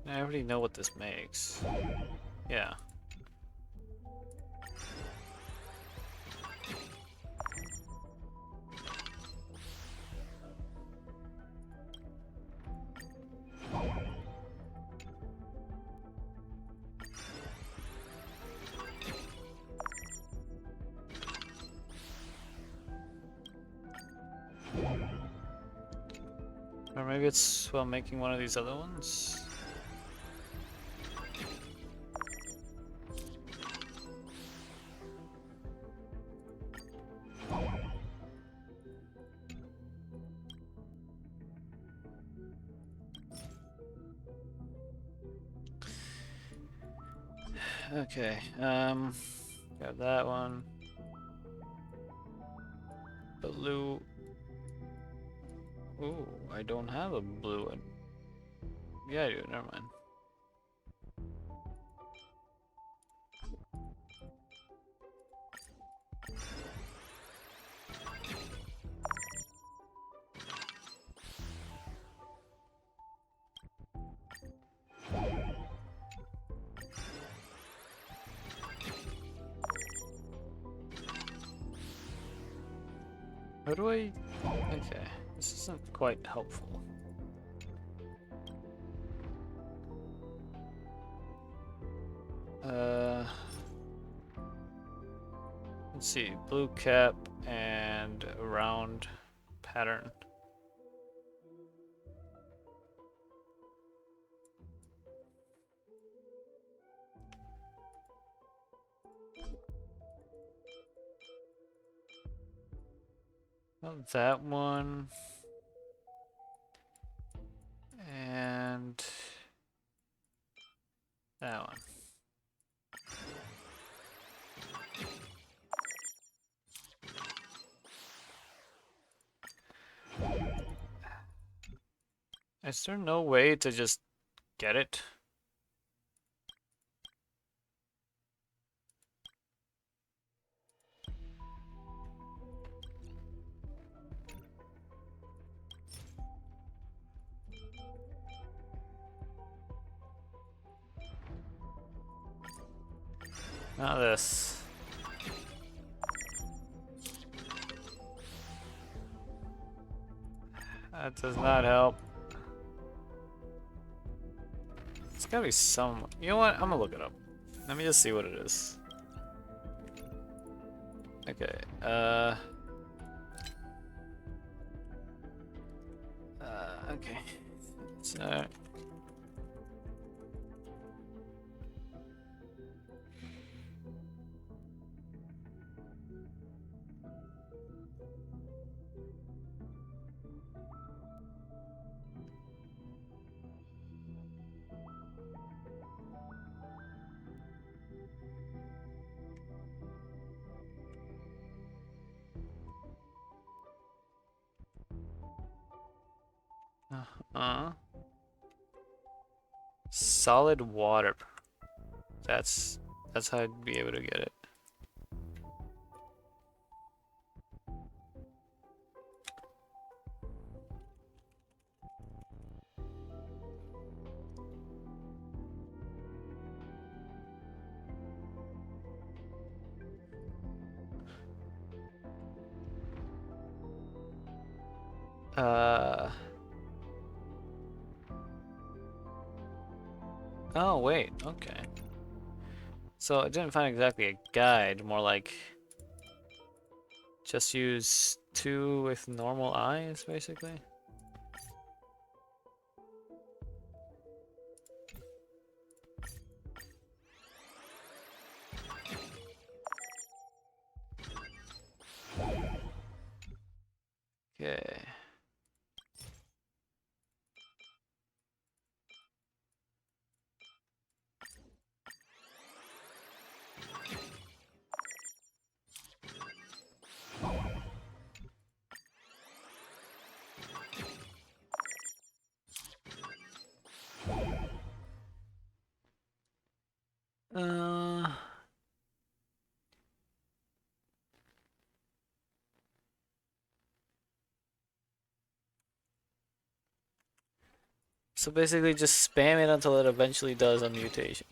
I already know what this makes. Yeah. Or maybe it's while making one of these other ones? Okay, got that one. Blue. Ooh, I don't have a blue one. Yeah, I do, never mind. How do I... Okay, this isn't quite helpful. Let's see, blue cap and a round pattern. Well, that one. And that one. Is there no way to just get it? Not this. That does not help. It's gotta be some... You know what? I'm gonna look it up. Let me just see what it is. Okay, okay. So... Solid water. That's how I'd be able to get it. Oh, wait, okay. So I didn't find exactly a guide, more like just use 2 with normal eyes, basically. Okay. So basically just spam it until it eventually does a mutation.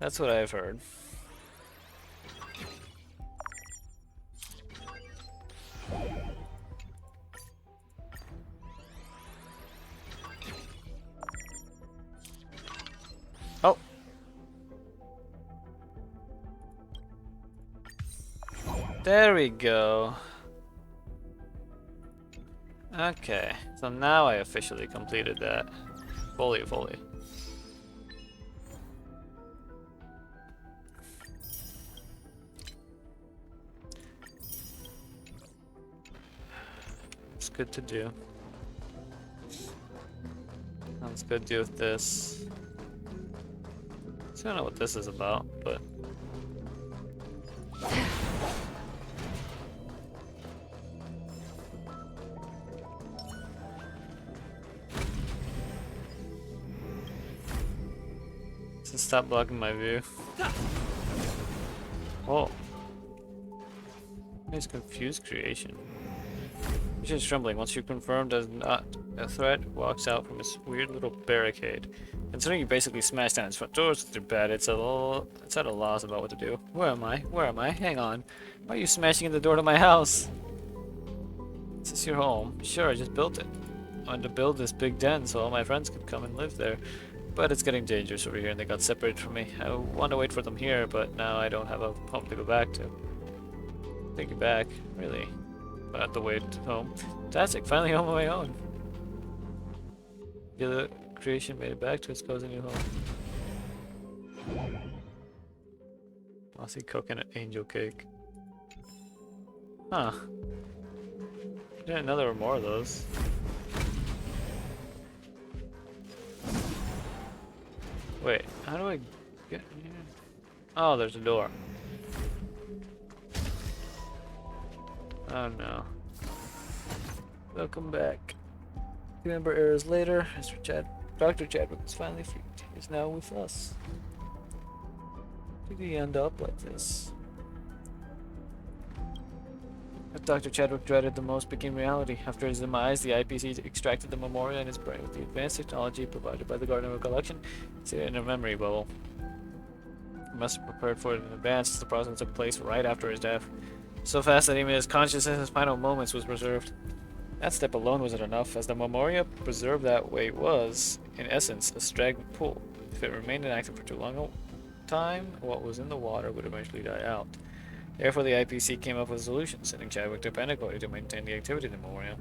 That's what I've heard. Oh! There we go. Okay, so now I officially completed that. Fully. It's good to do. Sounds good to do with this. So I don't know what this is about, but... Stop blocking my view. Oh. Nice confused creation. She's trembling. Once you confirmed as not a threat, walks out from this weird little barricade. Considering you basically smashed down its front doors with your bat, it's at a loss about what to do. Where am I? Where am I? Hang on. Why are you smashing in the door to my house? Is this your home? Sure, I just built it. I wanted to build this big den so all my friends could come and live there. But it's getting dangerous over here and they got separated from me. I want to wait for them here, but now I don't have a home to go back to. Take you back, really. But I have to wait home. Fantastic, finally home on my own. The other creation made it back to its cozy new home. Mossy coconut angel cake. Huh. Didn't know there were more of those. Wait, how do I get in here? Oh, there's a door. Oh no. Welcome back. 2 Amber Errors later, Dr. Chadwick was finally freed. He's now with us. Did he end up like this? What Dr. Chadwick dreaded the most became reality. After his demise, the IPC extracted the memoria in his brain with the advanced technology provided by the Garden of Recollection, seated in a memory bubble. He must have prepared for it in advance. The process took place right after his death. So fast that even his consciousness in his final moments was preserved. That step alone wasn't enough, as the memoria preserved that way was, in essence, a stagnant pool. If it remained inactive for too long a time, what was in the water would eventually die out. Therefore, the IPC came up with a solution, sending Chadwick to Pentacoid to maintain the activity of the memoria.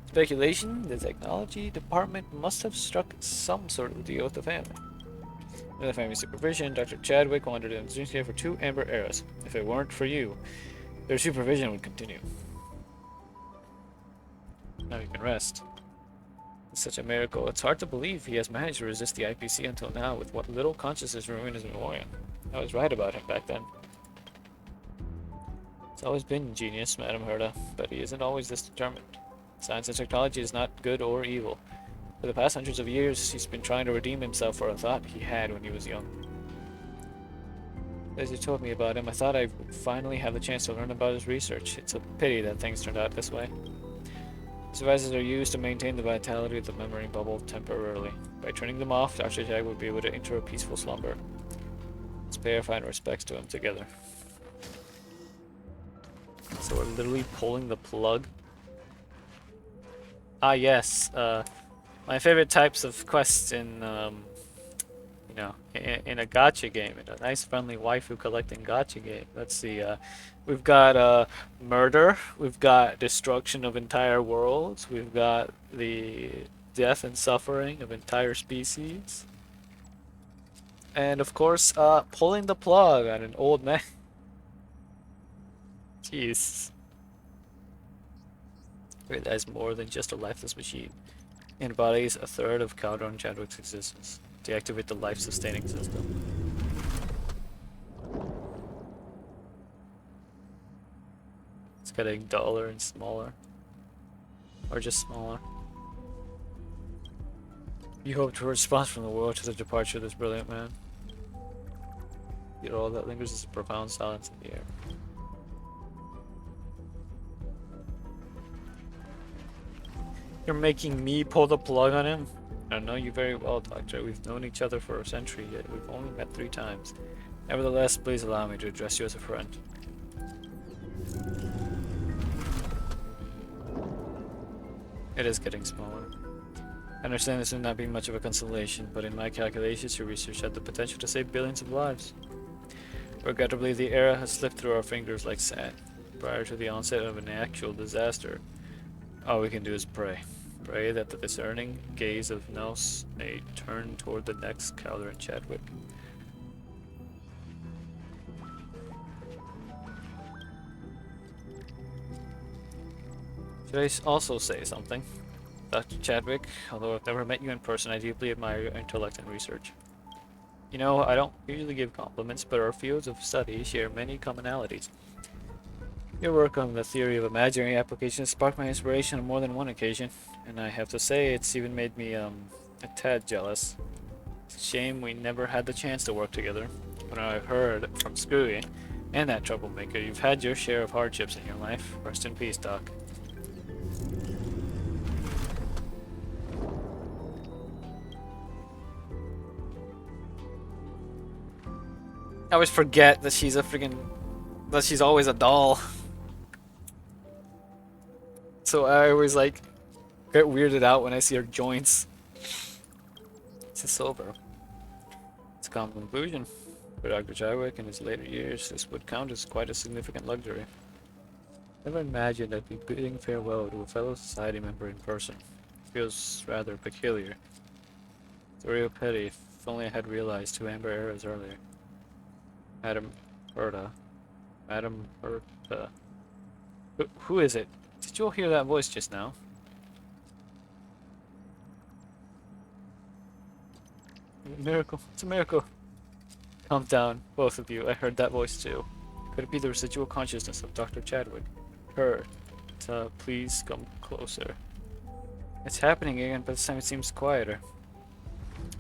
Speculation: the technology department must have struck some sort of deal with the family. Under the family's supervision, Dr. Chadwick wandered in the dreamscape for 2 Amber Eras. If it weren't for you, their supervision would continue. Now you can rest. It's such a miracle. It's hard to believe he has managed to resist the IPC until now with what little consciousness remained in his memoria. I was right about him back then. He's always been genius, Madam Herta, but he isn't always this determined. Science and technology is not good or evil. For the past hundreds of years, he's been trying to redeem himself for a thought he had when he was young. As you told me about him, I thought I'd finally have the chance to learn about his research. It's a pity that things turned out this way. These devices are used to maintain the vitality of the memory bubble temporarily. By turning them off, Dr. Jag would be able to enter a peaceful slumber. Let's pay our fine respects to him together. So we're literally pulling the plug. Ah yes, my favorite types of quests in, you know, in a gacha game, in a nice friendly waifu collecting gacha game. Let's see, we've got murder, we've got destruction of entire worlds, we've got the death and suffering of entire species, and of course, pulling the plug on an old man. Jeez. Realize more than just a lifeless machine. Embodies a third of Caldron Chadwick's existence. Deactivate the life-sustaining system. It's getting duller and smaller. Or just smaller. You hoped for a response from the world to the departure of this brilliant man. Yet all that lingers is a profound silence in the air. You're making me pull the plug on him? I know you very well, Doctor. We've known each other for a century, yet we've only met 3 times. Nevertheless, please allow me to address you as a friend. It is getting smaller. I understand this may not be much of a consolation, but in my calculations, your research had the potential to save billions of lives. Regrettably, the era has slipped through our fingers like sand. Prior to the onset of an actual disaster, all we can do is pray. Pray that the discerning gaze of Nels may turn toward the next Calder and Chadwick. Should I also say something? Dr. Chadwick, although I've never met you in person, I deeply admire your intellect and research. You know, I don't usually give compliments, but our fields of study share many commonalities. Your work on the theory of imaginary applications sparked my inspiration on more than one occasion, and I have to say it's even made me, a tad jealous. It's a shame we never had the chance to work together. But I've heard from Screwy and that troublemaker, you've had your share of hardships in your life. Rest in peace, Doc. I always forget that she's that she's always a doll. So I always like get weirded out when I see her joints. It's sober. It's a common conclusion. For Dr. Chadwick in his later years, this would count as quite a significant luxury. Never imagined I'd be bidding farewell to a fellow society member in person. It feels rather peculiar. It's a real pity. If only I had realized 2 amber eras earlier. Madam Herta. Madam Herta. Who is it? Did you all hear that voice just now? A miracle. It's a miracle. Calm down, both of you. I heard that voice too. Could it be the residual consciousness of Dr. Chadwick? Her. Please come closer. It's happening again, but this time it seems quieter.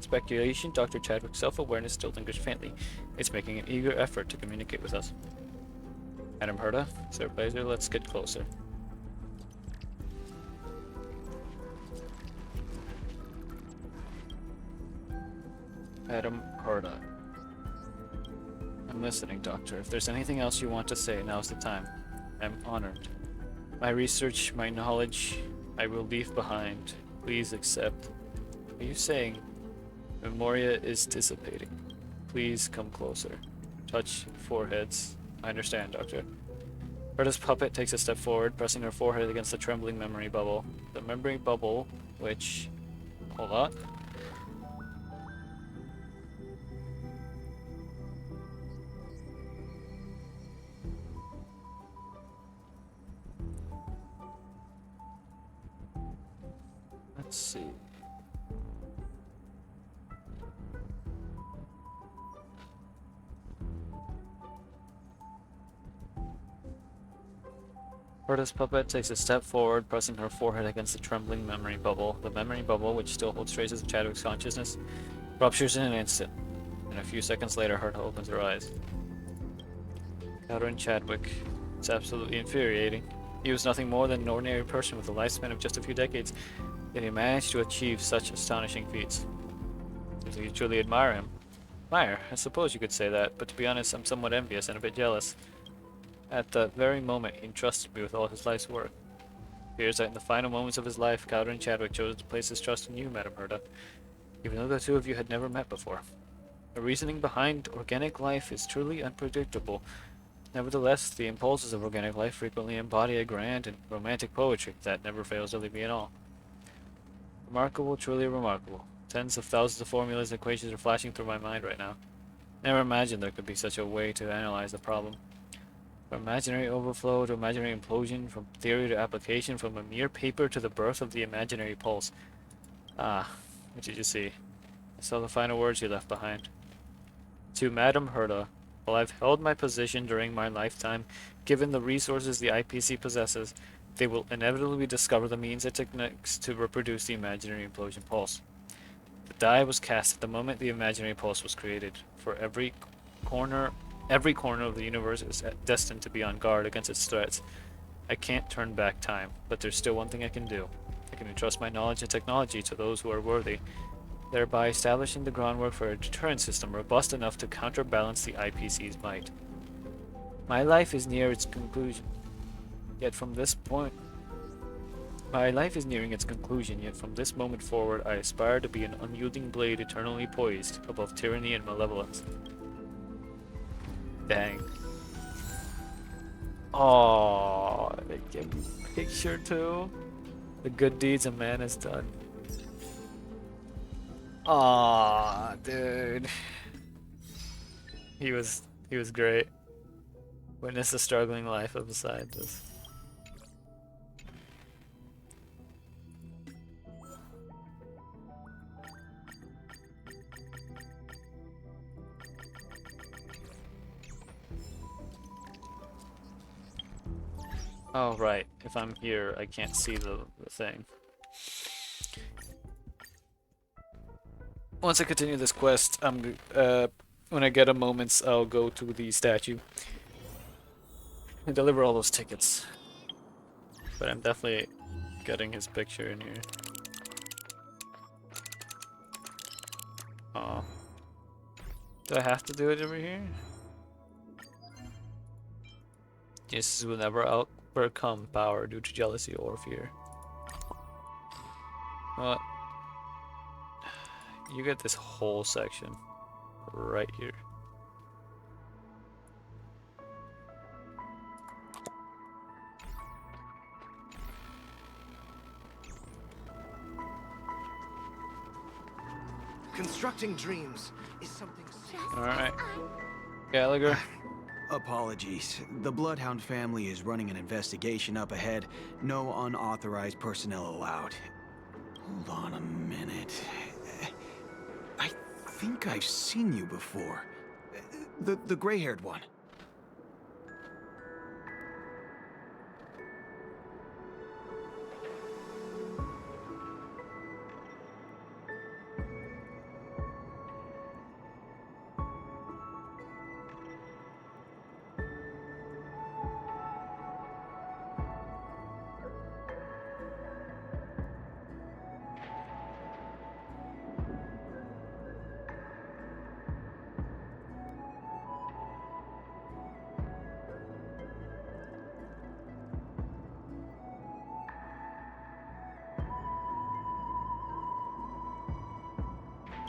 Speculation, Dr. Chadwick's self-awareness still lingers faintly. It's making an eager effort to communicate with us. Madam Herta, Sir Blazer, let's get closer. Madam Herta. I'm listening, Doctor. If there's anything else you want to say, now's the time. I'm honored. My research, my knowledge, I will leave behind. Please accept. Are you saying Memoria is dissipating? Please come closer. Touch foreheads. I understand, Doctor. Herta's puppet takes a step forward, pressing her forehead against the trembling memory bubble. The memory bubble, which... Hold on. Let's see. Herta's puppet takes a step forward, pressing her forehead against the trembling memory bubble. The memory bubble, which still holds traces of Chadwick's consciousness, ruptures in an instant, and a few seconds later Herta opens her eyes. Catherine Chadwick. It's absolutely infuriating. He was nothing more than an ordinary person with a lifespan of just a few decades, yet he managed to achieve such astonishing feats. Seems like you truly admire him. Admire? I suppose you could say that, but to be honest, I'm somewhat envious and a bit jealous. At that very moment, he entrusted me with all his life's work. It appears that in the final moments of his life, Calder Chadwick chose to place his trust in you, Madam Herta, even though the 2 of you had never met before. The reasoning behind organic life is truly unpredictable. Nevertheless, the impulses of organic life frequently embody a grand and romantic poetry that never fails to leave me in awe. Remarkable, truly remarkable. Tens of thousands of formulas and equations are flashing through my mind right now. Never imagined there could be such a way to analyze the problem. From imaginary overflow to imaginary implosion, from theory to application, from a mere paper to the birth of the imaginary pulse. Ah, what did you see? I saw the final words you left behind. To Madam Herta, while I've held my position during my lifetime, given the resources the IPC possesses, they will inevitably discover the means and techniques to reproduce the imaginary implosion pulse. The die was cast at the moment the imaginary pulse was created. For every corner of the universe is destined to be on guard against its threats. I can't turn back time, but there's still one thing I can do. I can entrust my knowledge and technology to those who are worthy, thereby establishing the groundwork for a deterrent system robust enough to counterbalance the IPC's might. My life is near its conclusion, yet from this point... My life is nearing its conclusion, yet from this moment forward I aspire to be an unyielding blade eternally poised above tyranny and malevolence. Dang. Oh, they give me a picture too. The good deeds a man has done. Aw, dude. He was great. Witness the struggling life of a scientist. Oh right, if I'm here I can't see the thing. Once I continue this quest, when I get a moment, I'll go to the statue and deliver all those tickets. But I'm definitely getting his picture in here. Oh. Do I have to do it over here? Jesus will never overcome power due to jealousy or fear. What? You get this whole section right here. Constructing dreams is something. Alright. Gallagher. Apologies. The Bloodhound family is running an investigation up ahead. No unauthorized personnel allowed. Hold on a minute. I think I've seen you before. The gray-haired one.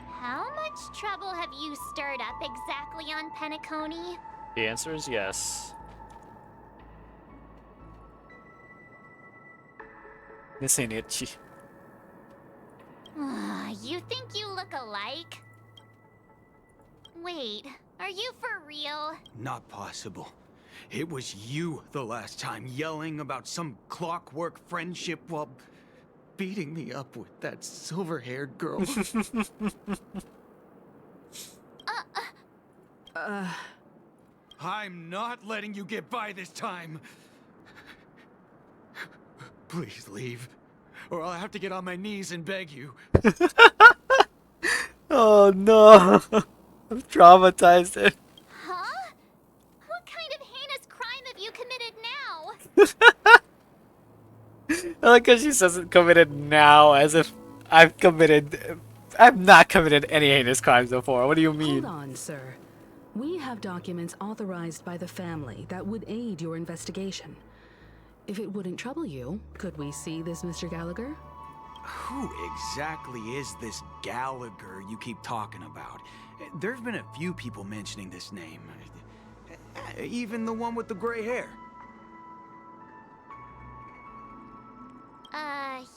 How much trouble have you stirred up exactly on Penacony? The answer is yes. This ain't itchy. You think you look alike? Wait, are you for real? Not possible. It was you the last time yelling about some clockwork friendship while beating me up with that silver-haired girl. I'm not letting you get by this time. Please leave, or I'll have to get on my knees and beg you. Oh no! I'm traumatized. Huh? What kind of heinous crime have you committed now? I like how she says it committed now, as if I've not committed any heinous crimes before. What do you mean? Hold on, sir. We have documents authorized by the family that would aid your investigation. If it wouldn't trouble you, could we see this Mr. Gallagher? Who exactly is this Gallagher you keep talking about? There's been a few people mentioning this name. Even the one with the gray hair.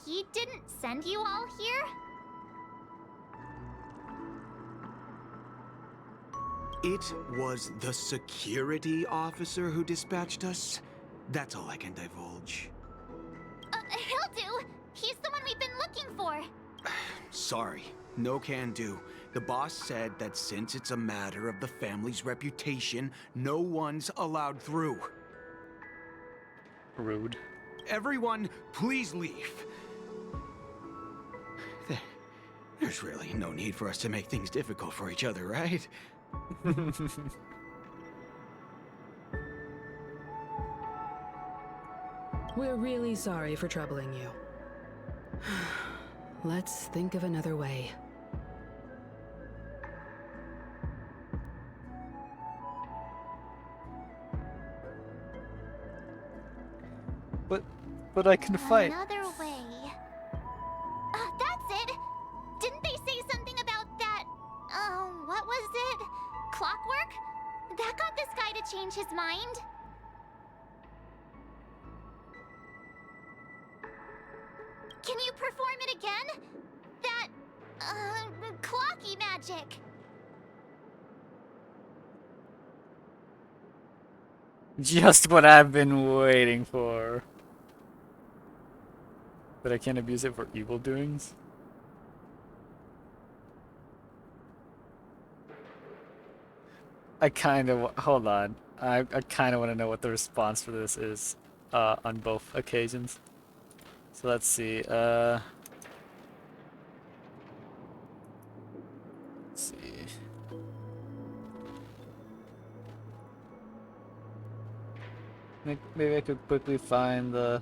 He didn't send you all here? It was the security officer who dispatched us. That's all I can divulge. He'll do. He's the one we've been looking for. Sorry, no can do. The boss said that since it's a matter of the family's reputation, no one's allowed through. Rude. Everyone, please leave. There's really no need for us to make things difficult for each other, right? We're really sorry for troubling you. Let's think of another way. But I can fight. Another way. That's it! Didn't they say something about that? What was it? Clockwork? That got this guy to change his mind. Can you perform it again? That, clocky magic. Just what I've been waiting for. But I can't abuse it for evil doings. I kind of hold on. I kind of want to know what the response for this is on both occasions. So let's see. Let's see. Maybe I could quickly find the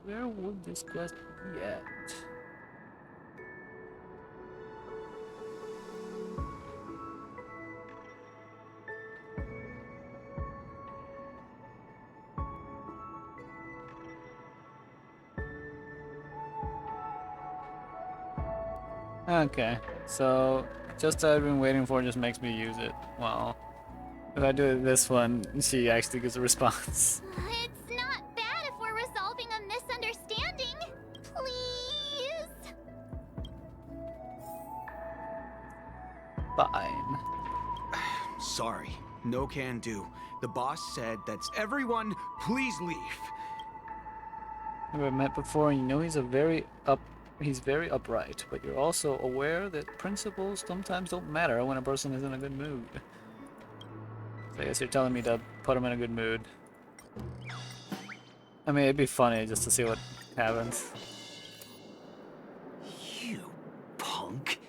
where would this quest be at? Okay, so just I've been waiting for just makes me use it. Well, if I do this one, she actually gives a response. It's not bad if we're resolving a misunderstanding. Please. Fine. Sorry, no can do. The boss said that's everyone, please leave. Never met before, and you know he's very upright, but you're also aware that principles sometimes don't matter when a person is in a good mood. So I guess you're telling me to put him in a good mood. I mean, it'd be funny just to see what happens. You punk.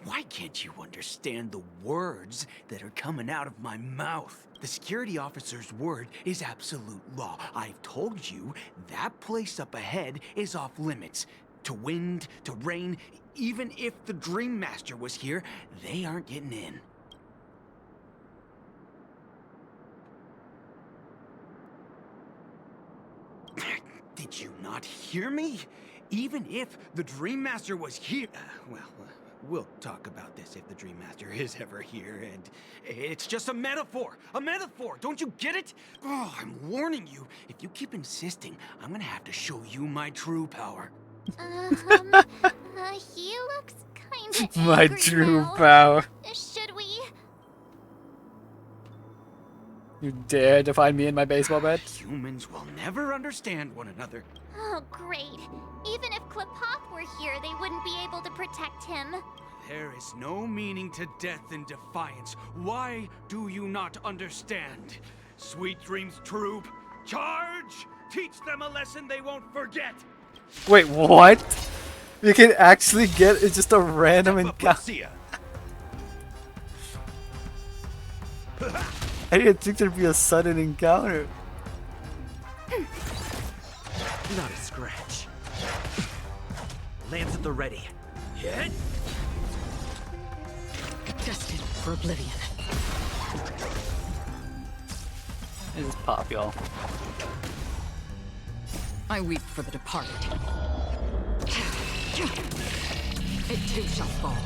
Why can't you understand the words that are coming out of my mouth? The security officer's word is absolute law. I've told you that place up ahead is off limits. To wind, to rain, even if the Dream Master was here, they aren't getting in. Did you not hear me? Even if the Dream Master was here... we'll talk about this if the Dream Master is ever here, and it's just a metaphor! A metaphor! Don't you get it? Oh, I'm warning you. If you keep insisting, I'm gonna have to show you my true power. He looks kinda My angry true now. power. Should we? You dare define me in my baseball bat? Humans will never understand one another. Oh, great. Even if Klapoth were here, they wouldn't be able to protect him. There is no meaning to death and defiance. Why do you not understand? Sweet Dreams Troop, charge! Teach them a lesson they won't forget! Wait, what? You can actually get it's just a random encounter. I didn't think there'd be a sudden encounter. Not a scratch. Lance at the ready. Hit! Destined for oblivion. It just pop, y'all. I weep for the departed. It too shall fall.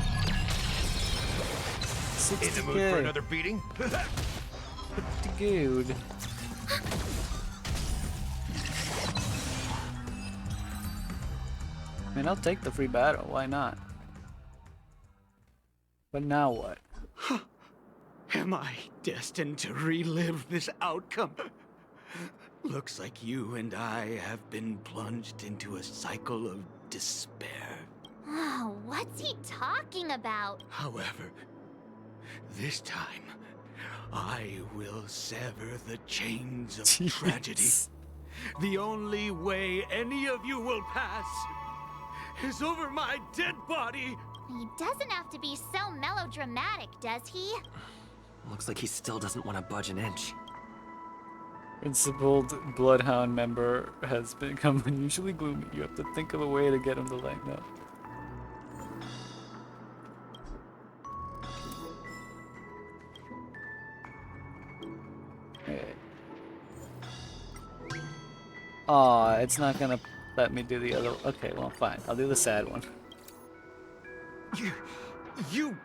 In the mood for another beating? Good. I mean, I'll take the free battle. Why not? But now what? Am I destined to relive this outcome? Looks like you and I have been plunged into a cycle of despair. Oh, what's he talking about? However, this time, I will sever the chains of tragedy. The only way any of you will pass is over my dead body. He doesn't have to be so melodramatic, does he? Looks like he still doesn't want to budge an inch. Principled Bloodhound member has become unusually gloomy. You have to think of a way to get him to lighten up. Aw, it's not gonna let me do the other. Okay, well, fine. I'll do the sad one. You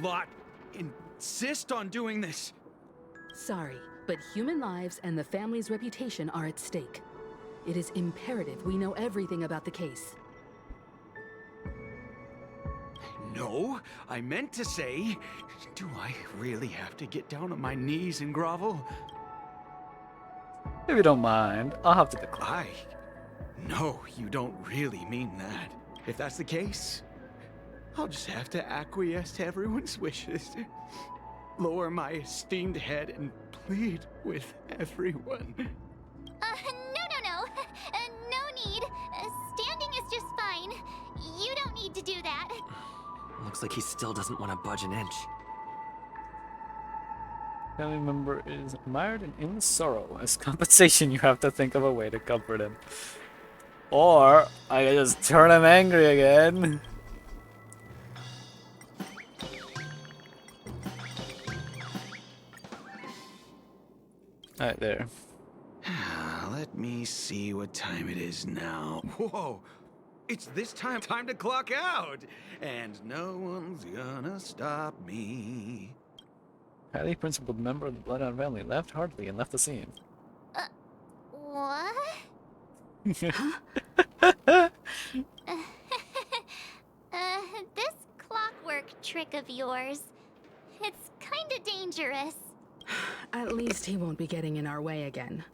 lot insist on doing this. Sorry, but human lives and the family's reputation are at stake. It is imperative we know everything about the case. No, I meant to say, do I really have to get down on my knees and grovel? If you don't mind, I'll have to decline. No, you don't really mean that. If that's the case, I'll just have to acquiesce to everyone's wishes. Lower my esteemed head and plead with everyone. No. No need. Standing is just fine. You don't need to do that. Looks like he still doesn't want to budge an inch. Family member is admired and in sorrow. As compensation, you have to think of a way to comfort him. Or I can just turn him angry again. Alright, there. Let me see what time it is now. Whoa! It's this time to clock out! And no one's gonna stop me. Highly principled member of the Bloodhound family left heartily and left the scene. What? This clockwork trick of yours, it's kinda dangerous. At least he won't be getting in our way again.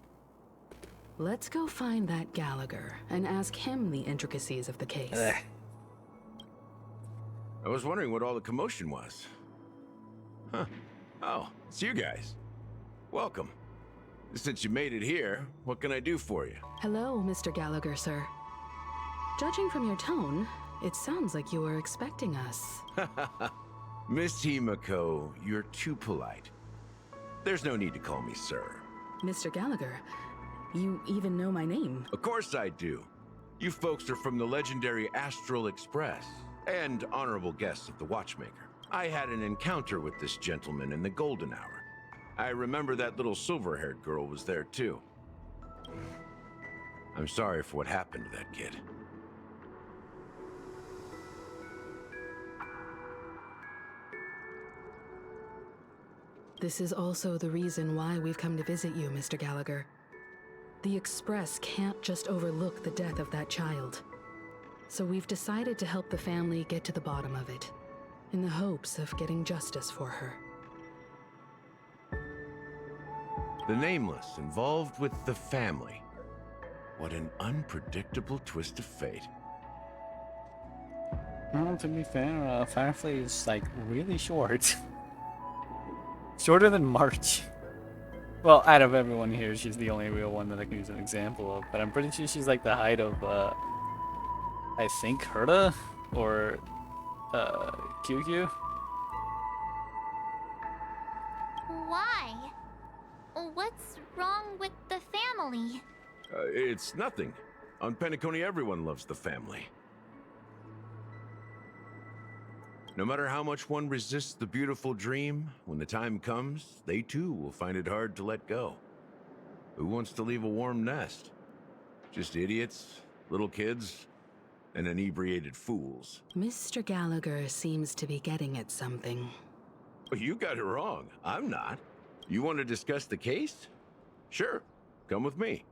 Let's go find that Gallagher and ask him the intricacies of the case. I was wondering what all the commotion was. Huh. Oh, it's you guys. Welcome. Since you made it here, what can I do for you? Hello, Mr. Gallagher, sir. Judging from your tone, it sounds like you were expecting us. Miss Himiko, you're too polite. There's no need to call me sir. Mr. Gallagher, you even know my name. Of course I do. You folks are from the legendary Astral Express and honorable guests of the Watchmaker. I had an encounter with this gentleman in the Golden Hour. I remember that little silver-haired girl was there too. I'm sorry for what happened to that kid. This is also the reason why we've come to visit you, Mr. Gallagher. The Express can't just overlook the death of that child. So we've decided to help the family get to the bottom of it, in the hopes of getting justice for her. The Nameless involved with the family. What an unpredictable twist of fate. Well, to be fair, Firefly is like really short. Shorter than March. Well, out of everyone here, she's the only real one that I can use an example of. But I'm pretty sure she's like the height of, I think, Herta or QQ. Why? What's wrong with the family? It's nothing. On Penacony, everyone loves the family. No matter how much one resists the beautiful dream, when the time comes, they too will find it hard to let go. Who wants to leave a warm nest? Just idiots, little kids, and inebriated fools. Mr. Gallagher seems to be getting at something. Well, you got it wrong. I'm not. You want to discuss the case? Sure, come with me.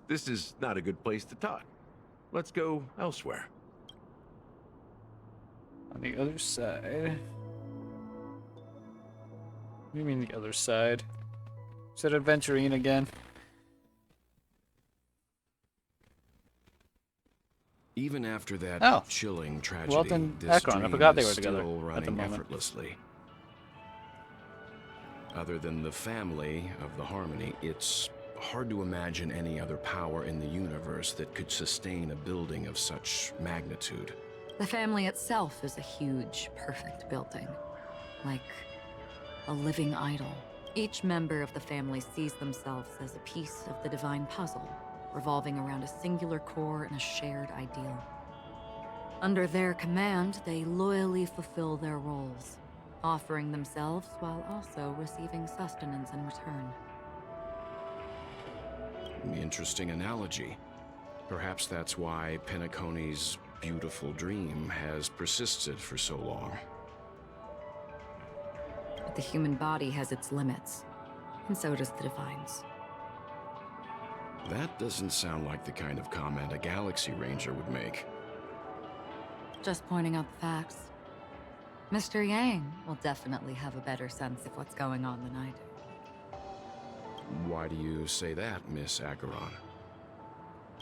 This is not a good place to talk. Let's go elsewhere. On the other side. What do you mean the other side? Is it Adventurine again? Even after that Oh. chilling tragedy, Walt and this Akron, I dream forgot they is were together still at the running moment. effortlessly. Other than the family of the Harmony, it's hard to imagine any other power in the universe that could sustain a building of such magnitude. The family itself is a huge, perfect building. Like a living idol. Each member of the family sees themselves as a piece of the divine puzzle, revolving around a singular core and a shared ideal. Under their command, they loyally fulfill their roles, offering themselves while also receiving sustenance in return. Interesting analogy. Perhaps that's why Penacony's beautiful dream has persisted for so long. But the human body has its limits, and so does the divine's. That doesn't sound like the kind of comment a Galaxy Ranger would make. Just pointing out the facts. Mr. Yang will definitely have a better sense of what's going on than I do. Why do you say that, Miss Acheron?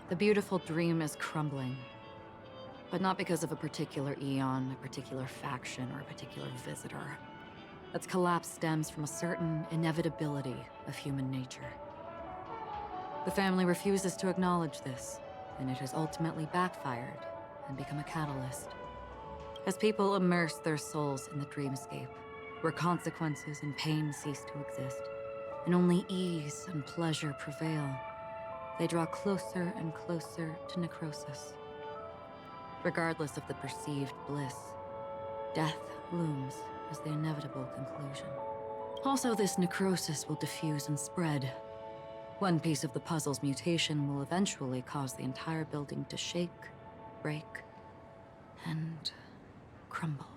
The beautiful dream is crumbling. But not because of a particular eon, a particular faction, or a particular visitor. Its collapse stems from a certain inevitability of human nature. The family refuses to acknowledge this, and it has ultimately backfired and become a catalyst. As people immerse their souls in the dreamscape, where consequences and pain cease to exist, and only ease and pleasure prevail, they draw closer and closer to necrosis. Regardless of the perceived bliss, death looms as the inevitable conclusion. Also, this necrosis will diffuse and spread. One piece of the puzzle's mutation will eventually cause the entire building to shake, break, and crumble.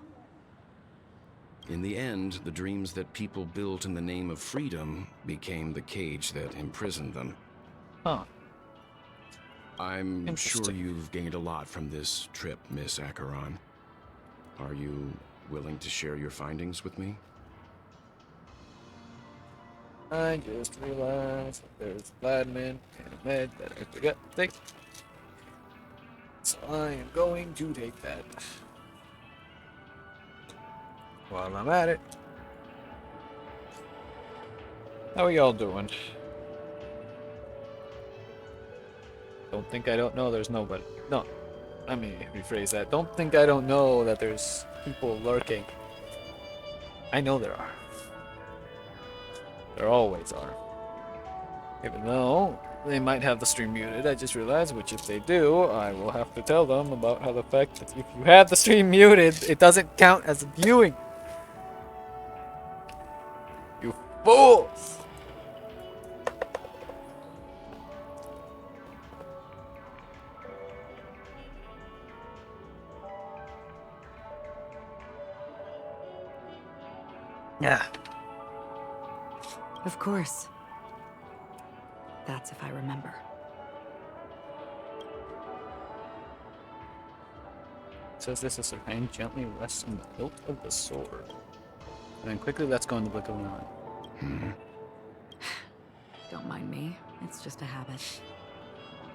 In the end, the dreams that people built in the name of freedom became the cage that imprisoned them. Huh. I'm sure you've gained a lot from this trip, Miss Acheron. Are you willing to share your findings with me? I just realized that there's a vitamin and a med that I forgot to take. So I am going to take that. While I'm at it. How are y'all doing? Don't think I don't know there's nobody. No, let me rephrase that. Don't think I don't know that there's people lurking. I know there are. There always are. Even though they might have the stream muted, I just realized, which if they do, I will have to tell them about how the fact that if you have the stream muted, it doesn't count as viewing. You fools! Yeah. Of course. That's if I remember. It says this is her hand gently rests on the hilt of the sword. And then quickly let's go in the blink of an eye. Don't mind me. It's just a habit.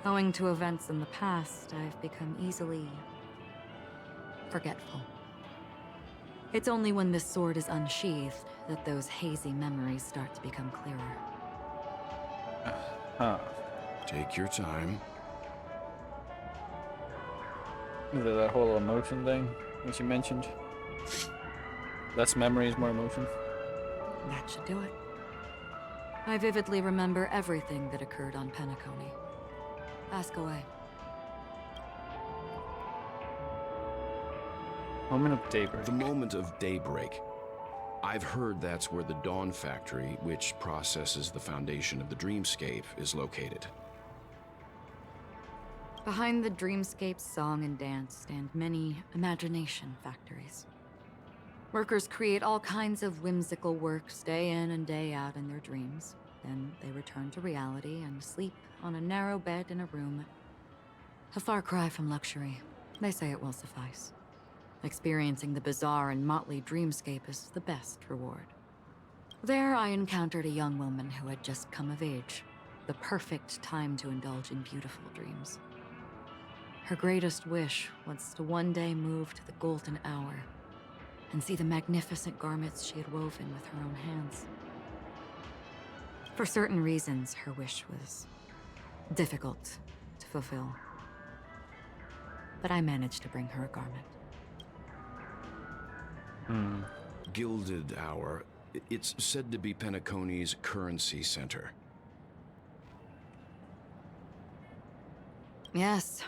Owing to events in the past, I've become easily forgetful. It's only when this sword is unsheathed that those hazy memories start to become clearer. Take your time. Is it that whole emotion thing that you mentioned? Less memories, more emotion? That should do it. I vividly remember everything that occurred on Penacony. Ask away. Moment of daybreak. The moment of daybreak. I've heard that's where the Dawn Factory, which processes the foundation of the dreamscape, is located. Behind the dreamscape's song and dance stand many imagination factories. Workers create all kinds of whimsical works day in and day out in their dreams. Then they return to reality and sleep on a narrow bed in a room. A far cry from luxury. They say it will suffice. Experiencing the bizarre and motley dreamscape is the best reward. There, I encountered a young woman who had just come of age, the perfect time to indulge in beautiful dreams. Her greatest wish was to one day move to the golden hour and see the magnificent garments she had woven with her own hands. For certain reasons, her wish was difficult to fulfill. But I managed to bring her a garment. Gilded Hour. It's said to be Penacony's currency center. Yes.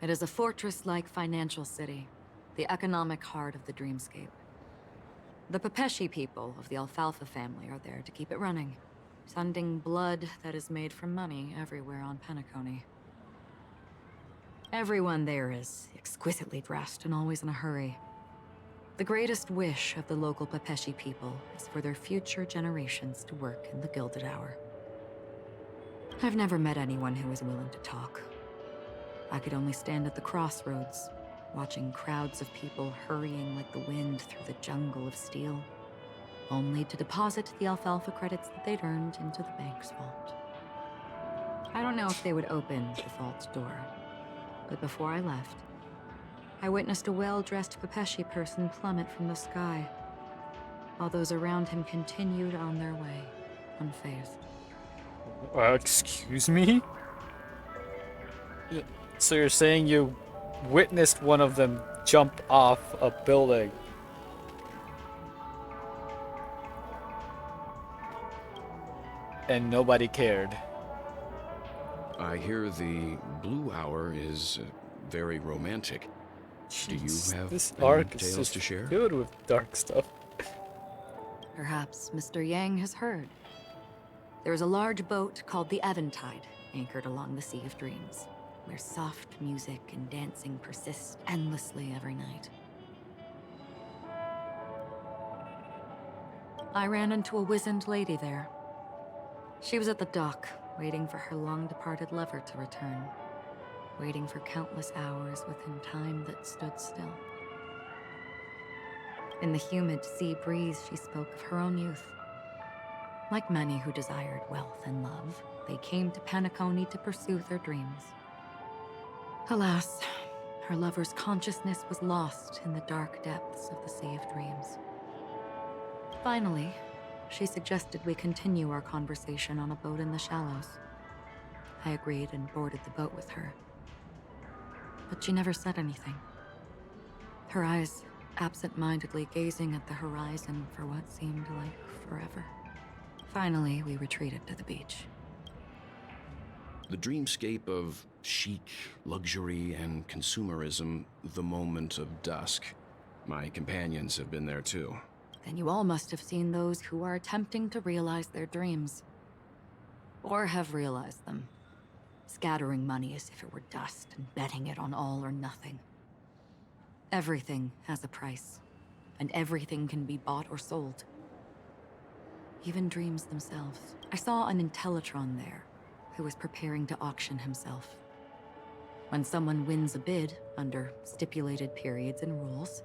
It is a fortress-like financial city, the economic heart of the dreamscape. The Pepeshi people of the Alfalfa family are there to keep it running, sending blood that is made from money everywhere on Penacony. Everyone there is exquisitely dressed and always in a hurry. The greatest wish of the local Pepeshi people is for their future generations to work in the Gilded Hour. I've never met anyone who is willing to talk. I could only stand at the crossroads, watching crowds of people hurrying like the wind through the jungle of steel, only to deposit the alfalfa credits that they'd earned into the bank's vault. I don't know if they would open the vault's door, but before I left, I witnessed a well-dressed Pepeshi person plummet from the sky, while those around him continued on their way, unfazed. Excuse me? So you're saying you witnessed one of them jump off a building? And nobody cared? I hear the Blue Hour is very romantic. Do you have this any arc is tales just to share? filled with dark stuff. Perhaps Mr. Yang has heard. There is a large boat called the Eventide, anchored along the Sea of Dreams, where soft music and dancing persist endlessly every night. I ran into a wizened lady there. She was at the dock, waiting for her long-departed lover to return, waiting for countless hours within time that stood still. In the humid sea breeze, she spoke of her own youth. Like many who desired wealth and love, they came to Penacony to pursue their dreams. Alas, her lover's consciousness was lost in the dark depths of the Sea of Dreams. Finally, she suggested we continue our conversation on a boat in the shallows. I agreed and boarded the boat with her. But she never said anything. Her eyes absent-mindedly gazing at the horizon for what seemed like forever. Finally, we retreated to the beach. The dreamscape of chic, luxury, and consumerism, the moment of dusk. My companions have been there too. Then you all must have seen those who are attempting to realize their dreams. Or have realized them. Scattering money as if it were dust and betting it on all or nothing. Everything has a price, and everything can be bought or sold. Even dreams themselves. I saw an Intellitron there, who was preparing to auction himself. When someone wins a bid, under stipulated periods and rules,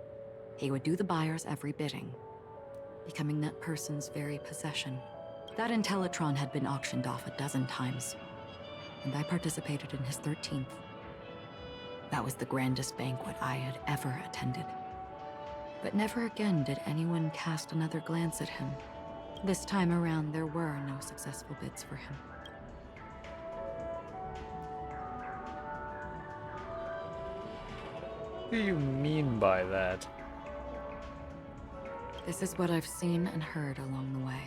he would do the buyer's every bidding, becoming that person's very possession. That Intellitron had been auctioned off 12 times, and I participated in his 13th. That was the grandest banquet I had ever attended. But never again did anyone cast another glance at him. This time around, there were no successful bids for him. What do you mean by that? This is what I've seen and heard along the way.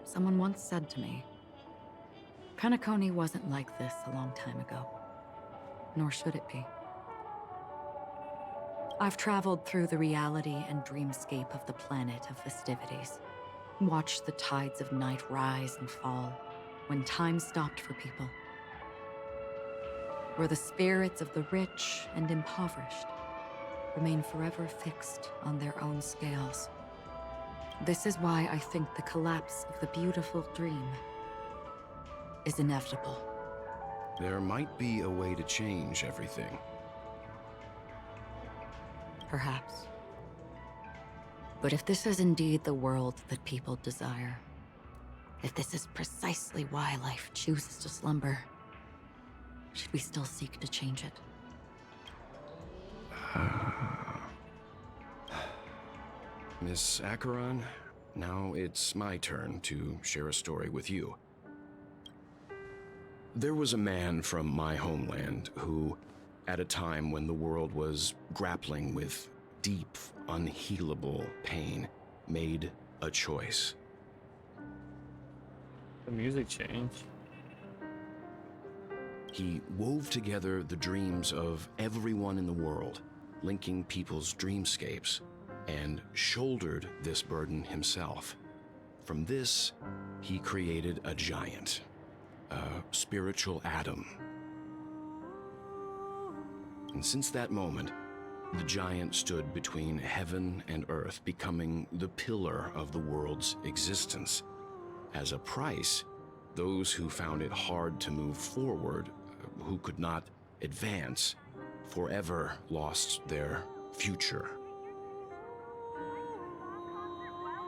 Someone once said to me, Penacony wasn't like this a long time ago, nor should it be. I've traveled through the reality and dreamscape of the planet of festivities. Watched the tides of night rise and fall when time stopped for people. Where the spirits of the rich and impoverished remain forever fixed on their own scales. This is why I think the collapse of the beautiful dream is inevitable. There might be a way to change everything. Perhaps. But if this is indeed the world that people desire, if this is precisely why life chooses to slumber, should we still seek to change it? Miss Acheron, now it's my turn to share a story with you. There was a man from my homeland who, at a time when the world was grappling with deep, unhealable pain, made a choice. The music changed. He wove together the dreams of everyone in the world, linking people's dreamscapes, and shouldered this burden himself. From this, he created a giant, a spiritual atom. And since that moment, the giant stood between heaven and earth, becoming the pillar of the world's existence. As a price, those who found it hard to move forward, who could not advance, forever lost their future.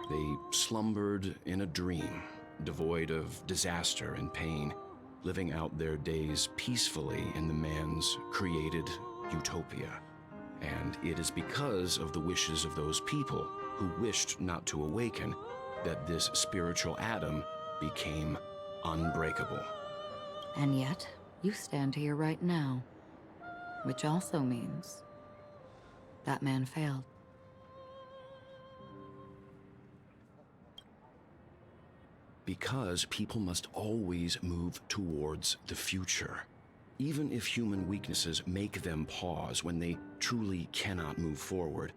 They slumbered in a dream, devoid of disaster and pain, living out their days peacefully in the man's created utopia. And it is because of the wishes of those people who wished not to awaken that this spiritual atom became unbreakable. And yet, you stand here right now, which also means that man failed. Because people must always move towards the future. Even if human weaknesses make them pause when they truly cannot move forward,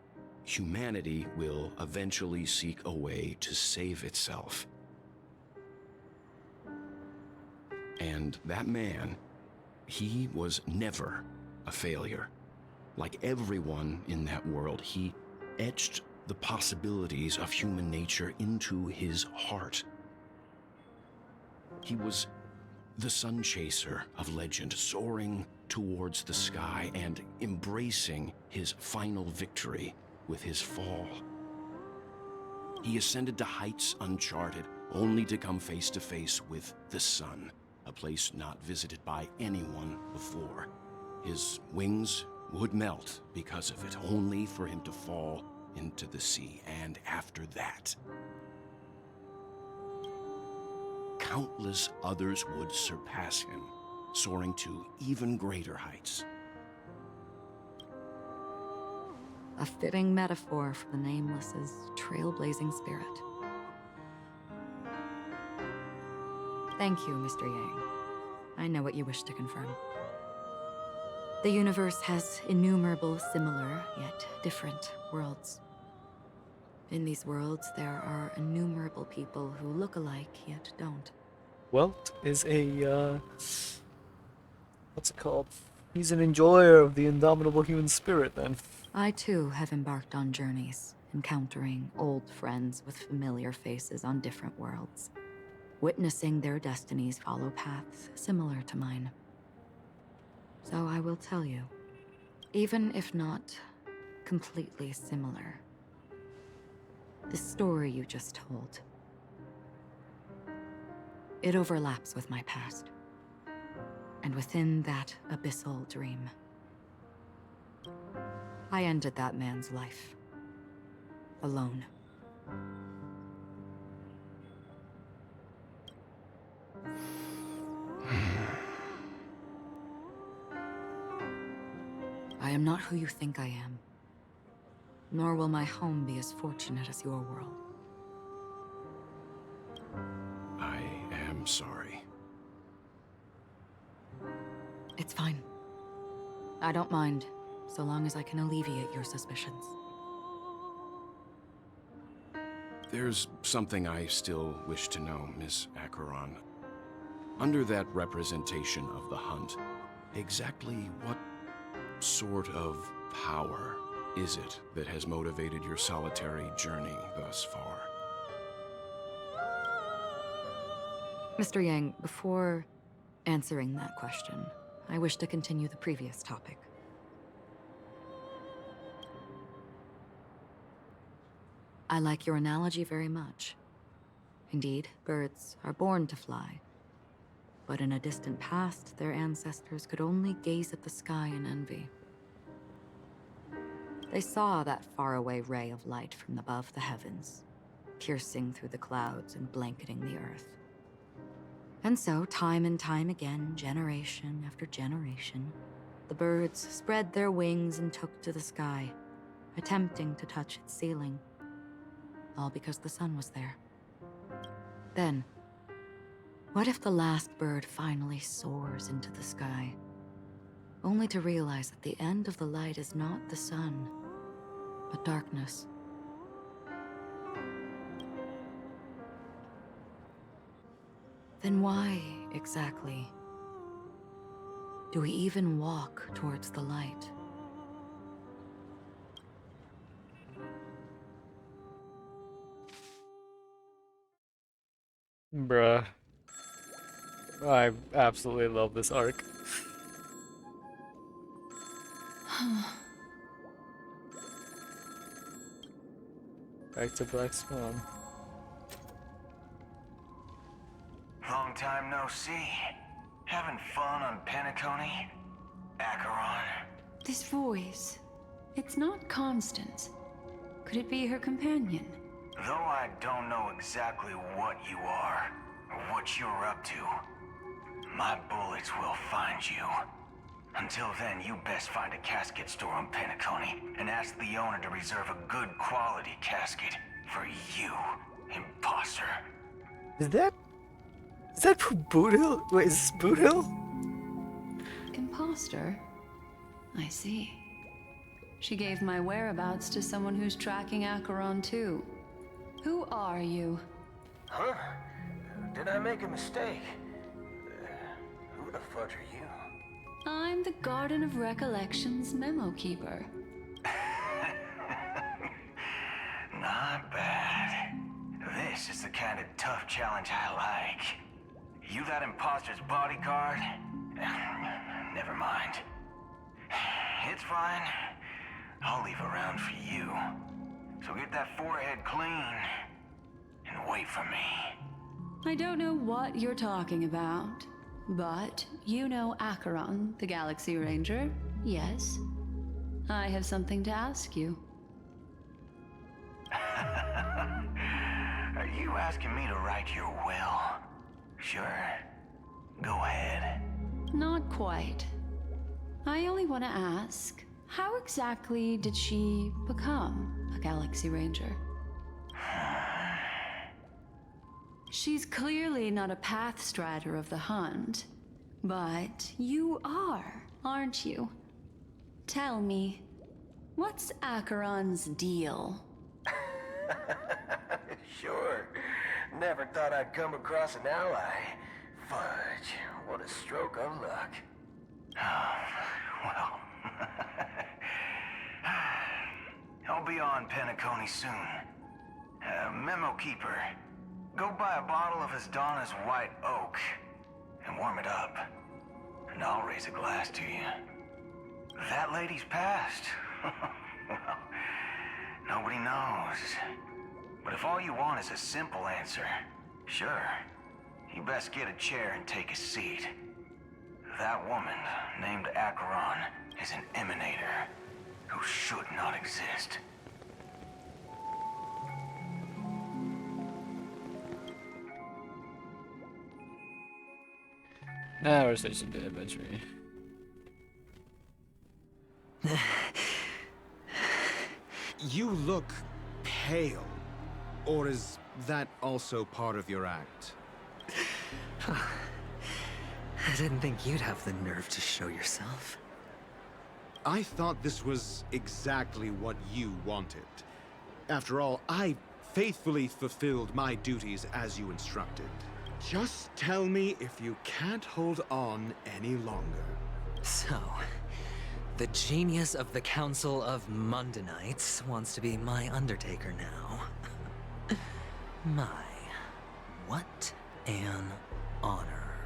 humanity will eventually seek a way to save itself. And that man, he was never a failure. Like everyone in that world, he etched the possibilities of human nature into his heart. He was the sun chaser of legend, soaring towards the sky and embracing his final victory with his fall. He ascended to heights uncharted, only to come face to face with the sun, a place not visited by anyone before. His wings would melt because of it, only for him to fall into the sea. And after that, countless others would surpass him, soaring to even greater heights. A fitting metaphor for the Nameless's trailblazing spirit. Thank you, Mr. Yang. I know what you wish to confirm. The universe has innumerable similar, yet different worlds. In these worlds, there are innumerable people who look alike, yet don't. Welt is a, what's it called? He's an enjoyer of the indomitable human spirit, then. I, too, have embarked on journeys, encountering old friends with familiar faces on different worlds, witnessing their destinies follow paths similar to mine. So I will tell you, even if not completely similar, the story you just told, it overlaps with my past. And within that abyssal dream, I ended that man's life. Alone. I am not who you think I am. Nor will my home be as fortunate as your world. I am sorry. It's fine. I don't mind. so long as I can alleviate your suspicions. There's something I still wish to know, Miss Acheron. Under that representation of the hunt, exactly what sort of power is it that has motivated your solitary journey thus far? Mr. Yang, before answering that question, I wish to continue the previous topic. I like your analogy very much. Indeed, birds are born to fly. But in a distant past, their ancestors could only gaze at the sky in envy. They saw that faraway ray of light from above the heavens, piercing through the clouds and blanketing the earth. And so, time and time again, generation after generation, the birds spread their wings and took to the sky, attempting to touch its ceiling, all because the sun was there. Then, what if the last bird finally soars into the sky, only to realize that the end of the light is not the sun, but darkness? Then why, exactly, do we even walk towards the light? Bruh. I absolutely love this arc. Back to Black Swan. Long time no see. Having fun on Penacony? Acheron? This voice, it's not Constance. Could it be her companion? Though I don't know exactly what you are, or what you're up to, my bullets will find you. Until then, you best find a casket store on Penacony and ask the owner to reserve a good quality casket for you, imposter. Is that Boot Hill? Wait, is this Boot Hill? Imposter? I see. She gave my whereabouts to someone who's tracking Acheron too. Who are you? Huh? Did I make a mistake? Who the fudge are you? I'm the Garden of Recollection's memo keeper. Not bad. This is the kind of tough challenge I like. You that imposter's bodyguard? Never mind. It's fine. I'll leave a round for you. So get that forehead clean and wait for me. I don't know what you're talking about, but you know Acheron, the Galaxy Ranger, yes? I have something to ask you. Are you asking me to write your will? Sure. Go ahead. Not quite. I only want to ask, how exactly did she become a Galaxy Ranger? She's clearly not a path strider of the hunt, but you are, aren't you? Tell me, what's Acheron's deal? Sure. Never thought I'd come across an ally. Fudge, what a stroke of luck. Well, I'll be on Penacony soon. Memo keeper, go buy a bottle of Asdana's white oak and warm it up, and I'll raise a glass to you. That lady's passed. Well, nobody knows. But if all you want is a simple answer, sure, you best get a chair and take a seat. That woman, named Acheron, is an emanator who should not exist. Now we're switching to adventure. You look pale. Or is that also part of your act? I didn't think you'd have the nerve to show yourself. I thought this was exactly what you wanted. After all, I faithfully fulfilled my duties as you instructed. Just tell me if you can't hold on any longer. So, the genius of the Council of Mundanites wants to be my Undertaker now. My, what an honor.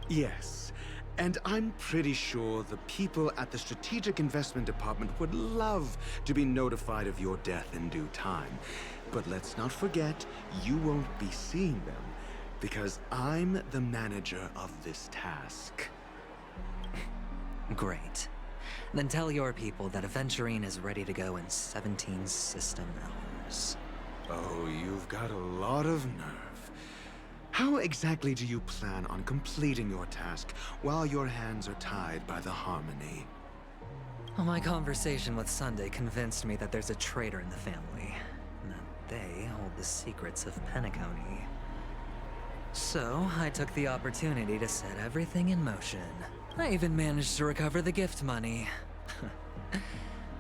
Yes, and I'm pretty sure the people at the Strategic Investment Department would love to be notified of your death in due time. But let's not forget, you won't be seeing them, because I'm the manager of this task. Great. Then tell your people that Aventurine is ready to go in 17 system hours. Oh, you've got a lot of nerve. How exactly do you plan on completing your task while your hands are tied by the Harmony? Well, my conversation with Sunday convinced me that there's a traitor in the family, and that they hold the secrets of Penacony. So, I took the opportunity to set everything in motion. I even managed to recover the gift money.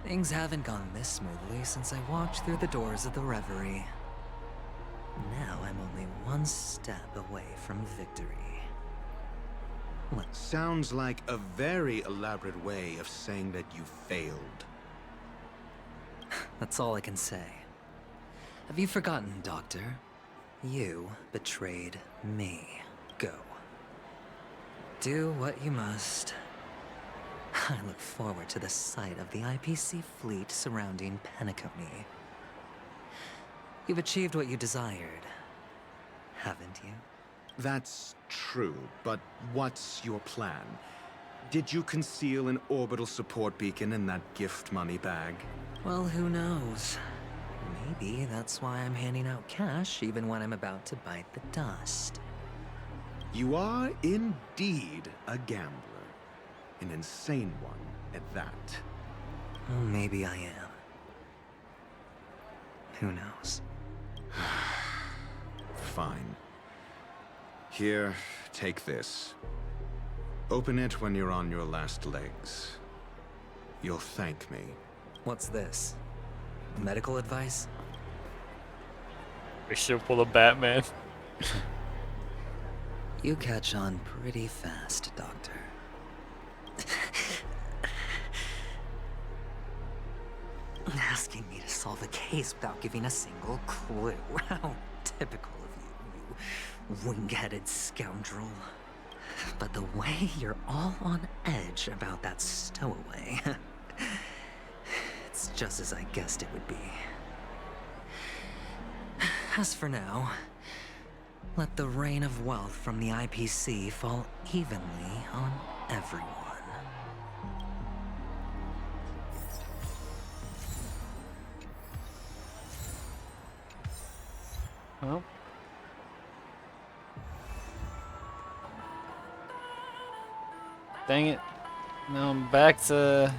Things haven't gone this smoothly since I walked through the doors of the Reverie. Now I'm only one step away from victory. What? Sounds like a very elaborate way of saying that you failed. That's all I can say. Have you forgotten, Doctor? You betrayed me. Go. Do what you must. I look forward to the sight of the IPC fleet surrounding Penacony. You've achieved what you desired, haven't you? That's true, but what's your plan? Did you conceal an orbital support beacon in that gift money bag? Well, who knows? Maybe that's why I'm handing out cash even when I'm about to bite the dust. You are indeed a gambler. An insane one at that. Well, maybe I am. Who knows? Fine. Here, take this. Open it when you're on your last legs. You'll thank me. What's this? Medical advice? We should pull a Batman. You catch on pretty fast, Doctor. Asking me to solve a case without giving a single clue. How typical of you, you wing-headed scoundrel. But the way you're all on edge about that stowaway, it's just as I guessed it would be. As for now, let the rain of wealth from the IPC fall evenly on everyone. Well. Dang it. Now I'm back to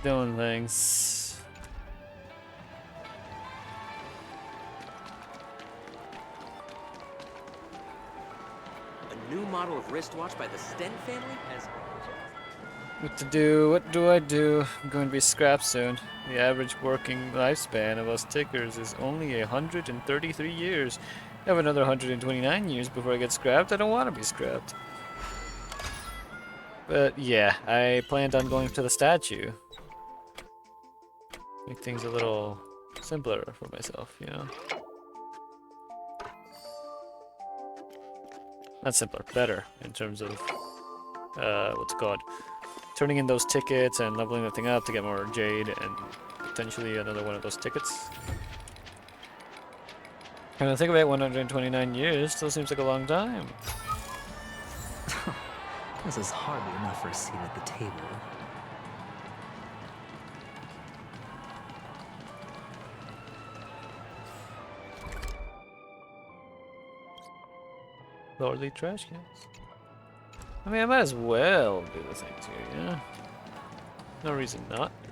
doing things. A new model of wristwatch by the Sten family has... What to do? What do I do? I'm going to be scrapped soon. The average working lifespan of us tickers is only 133 years. I have another 129 years before I get scrapped. I don't want to be scrapped. But yeah, I planned on going to the statue. Make things a little simpler for myself, you know? Not simpler, better in terms of, what's it called? Turning in those tickets and leveling the thing up to get more jade and potentially another one of those tickets. And I think about 129 years still seems like a long time. This is hardly enough for a seat at the table. Lordly trash cans. I mean, I might as well do the things here, yeah? No reason not to.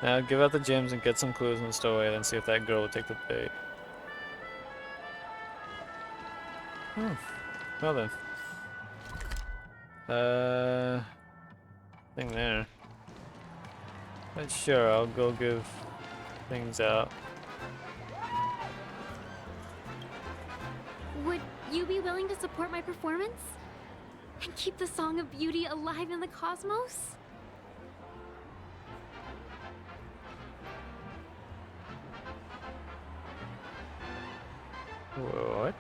Now give out the gems and get some clues and stow away, then see if that girl will take the bait. Well then. Thing there. But sure, I'll go give things out. Would you be willing to support my performance? And keep the Song of Beauty alive in the cosmos? What?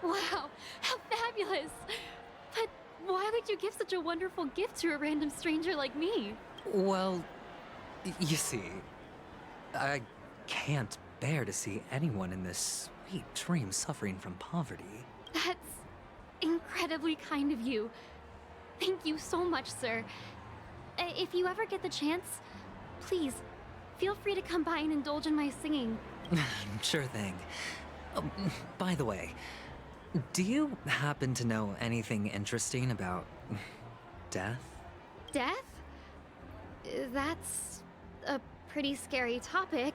Wow, how fabulous! But why would you give such a wonderful gift to a random stranger like me? Well, you see, I can't bear to see anyone in this sweet dream suffering from poverty. That's incredibly kind of you. Thank you so much, sir. If you ever get the chance, please, feel free to come by and indulge in my singing. Sure thing. By the way, do you happen to know anything interesting about death? Death? That's a pretty scary topic,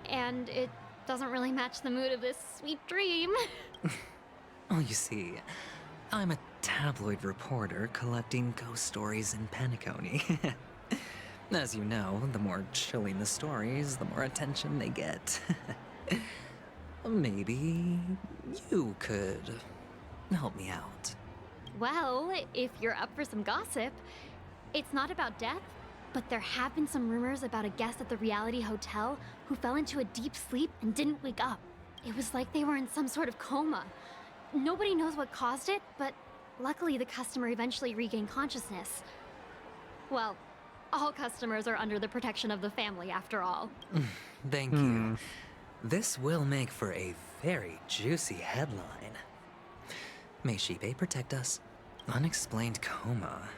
and it doesn't really match the mood of this sweet dream. Oh, you see, I'm a tabloid reporter collecting ghost stories in Penacony. As you know, the more chilling the stories, the more attention they get. Maybe you could help me out. Well, if you're up for some gossip, it's not about death, but there have been some rumors about a guest at the reality hotel who fell into a deep sleep and didn't wake up. It was like they were in some sort of coma. Nobody knows what caused it, but luckily the customer eventually regained consciousness. Well, all customers are under the protection of the family after all. Thank you. This will make for a very juicy headline. May Shibe protect us. Unexplained coma.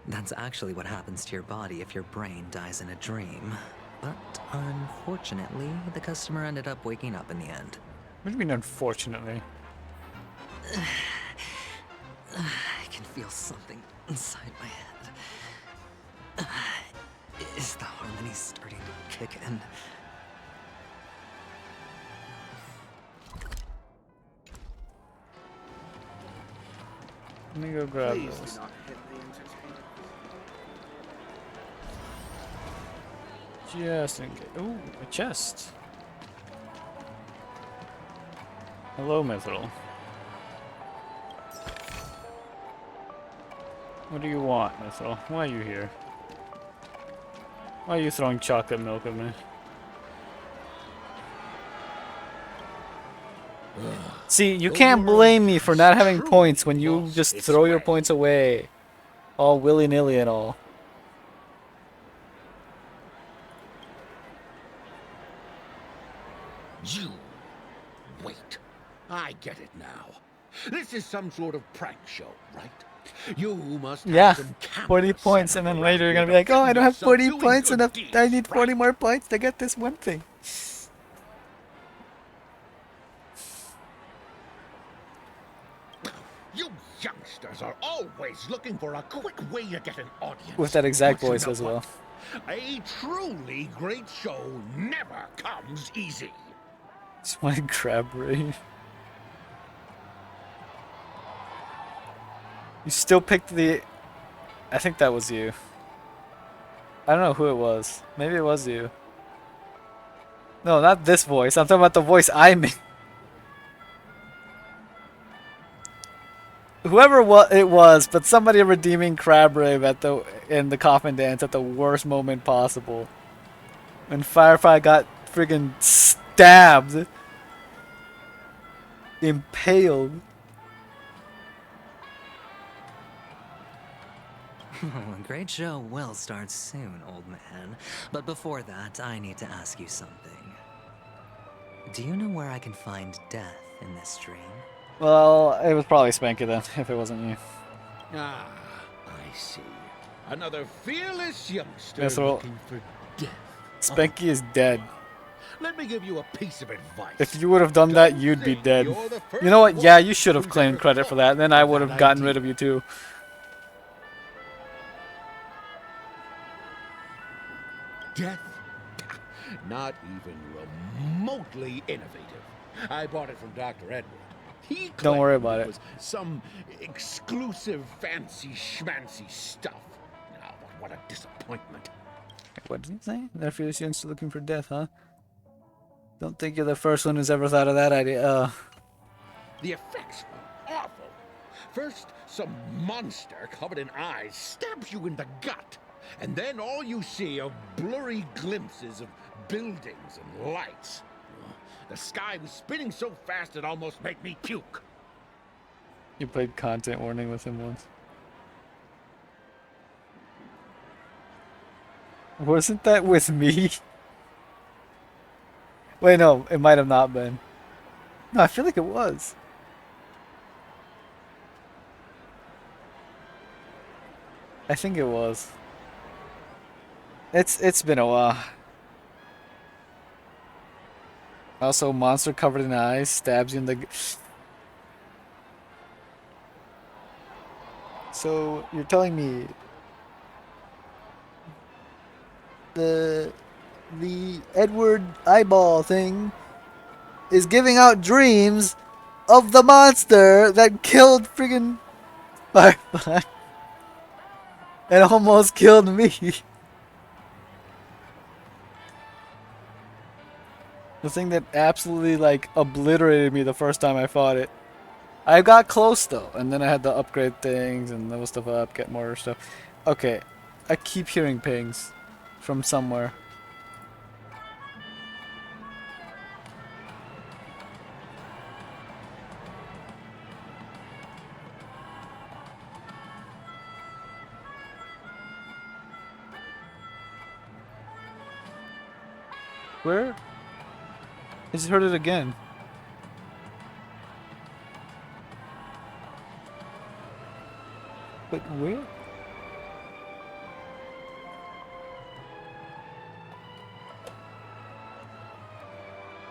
That's actually what happens to your body if your brain dies in a dream. But unfortunately, the customer ended up waking up in the end. What do you mean, unfortunately? I can feel something inside my head. Is the harmony starting to kick in? Let me go grab Please this. do not hit the entertainer. Just in case. Ooh, a chest. Hello, Mithril. What do you want, Mithril? Why are you here? Why are you throwing chocolate milk at me? See, you can't blame me for not having points when you just throw your points away. All willy-nilly and all. You wait. I get it now. This is some sort of prank show, right? You must have Yeah, some 40 points, and then later you're gonna be like, oh, I don't have 40 points enough. I need 40 more points to get this one thing. You youngsters are always looking for a quick way to get an audience. With that exact But you voice know as well. what? A truly great show never comes easy. It's my crab ray. You still picked the... I think that was you. I don't know who it was. Maybe it was you. No, not this voice. I'm talking about the voice I made. Whoever it was, but somebody redeeming Crabrave in the coffin dance at the worst moment possible. When Firefly got friggin' stabbed. Impaled. A great show will start soon, old man. But before that, I need to ask you something. Do you know where I can find death in this dream? Well, it was probably Spanky then, if it wasn't you. Ah, I see. Another fearless youngster Mithril, looking for death. Spanky is dead. Let me give you a piece of advice. If you would have done that, you'd be dead. You know what? Yeah, you should have claimed credit for that. Then I would have gotten rid of you too. Death? Not even remotely innovative. I bought it from Dr. Edward. He Don't worry claimed about it it. was some exclusive fancy schmancy stuff. Now, what a disappointment. What did he say? Therefore, you're still looking for death, huh? Don't think you're the first one who's ever thought of that idea. The effects are awful. First, some monster covered in eyes stabs you in the gut. And then all you see are blurry glimpses of buildings and lights. The sky was spinning so fast it almost made me puke. You played content warning with him once. Wasn't that with me? Wait, no, it might have not been. No, I feel like it was. I think it was. It's been a while. Also, monster covered in eyes stabs you in the. So you're telling me the Edward eyeball thing is giving out dreams of the monster that killed friggin' Firefly and almost killed me. The thing that absolutely like obliterated me the first time I fought it. I got close though, and then I had to upgrade things and level stuff up, get more stuff. Okay, I keep hearing pings from somewhere. Where? I just heard it again. But where?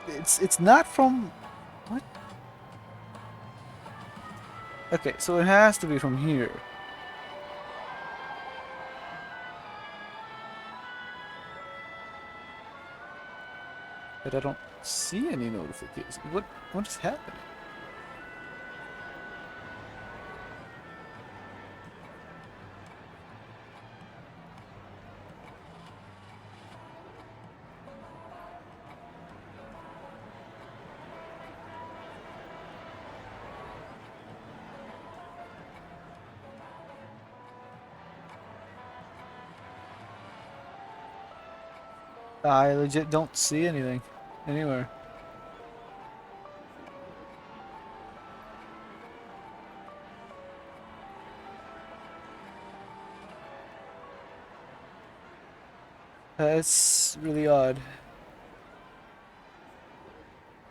It's not from what? Okay, so it has to be from here. But I don't see any notifications. What is happening? I legit don't see anything anywhere. That's really odd.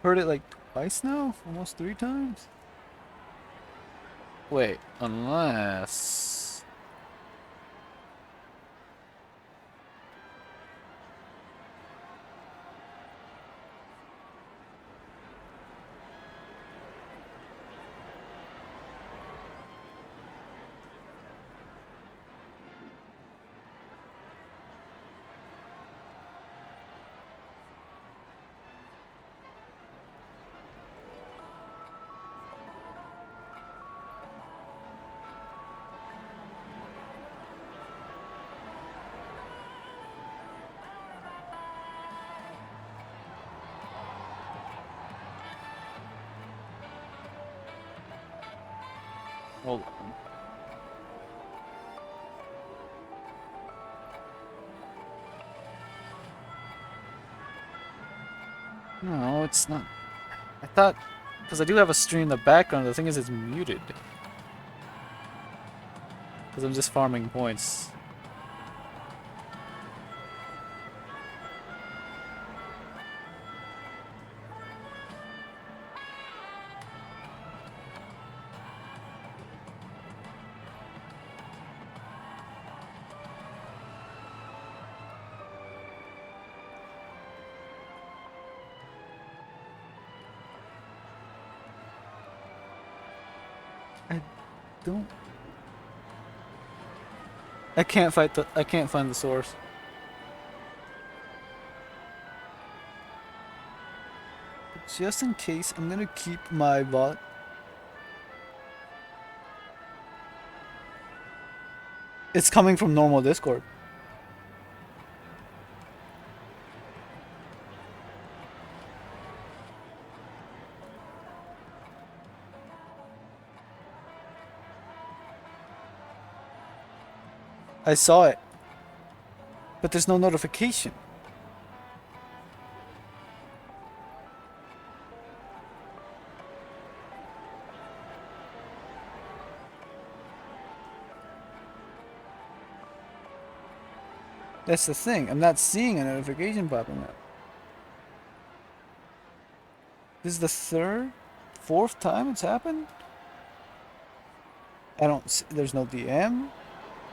Heard it like twice now? Almost 3 times? Wait, unless... Hold on. No, it's not. I thought, because I do have a stream in the background, the thing is it's muted. Because I'm just farming points. I don't... I can't find the source. Just in case, I'm gonna keep my bot. It's coming from normal Discord. I saw it. But there's no notification. That's the thing. I'm not seeing a notification popping up. This is the third, fourth time it's happened? I don't see, there's no DM.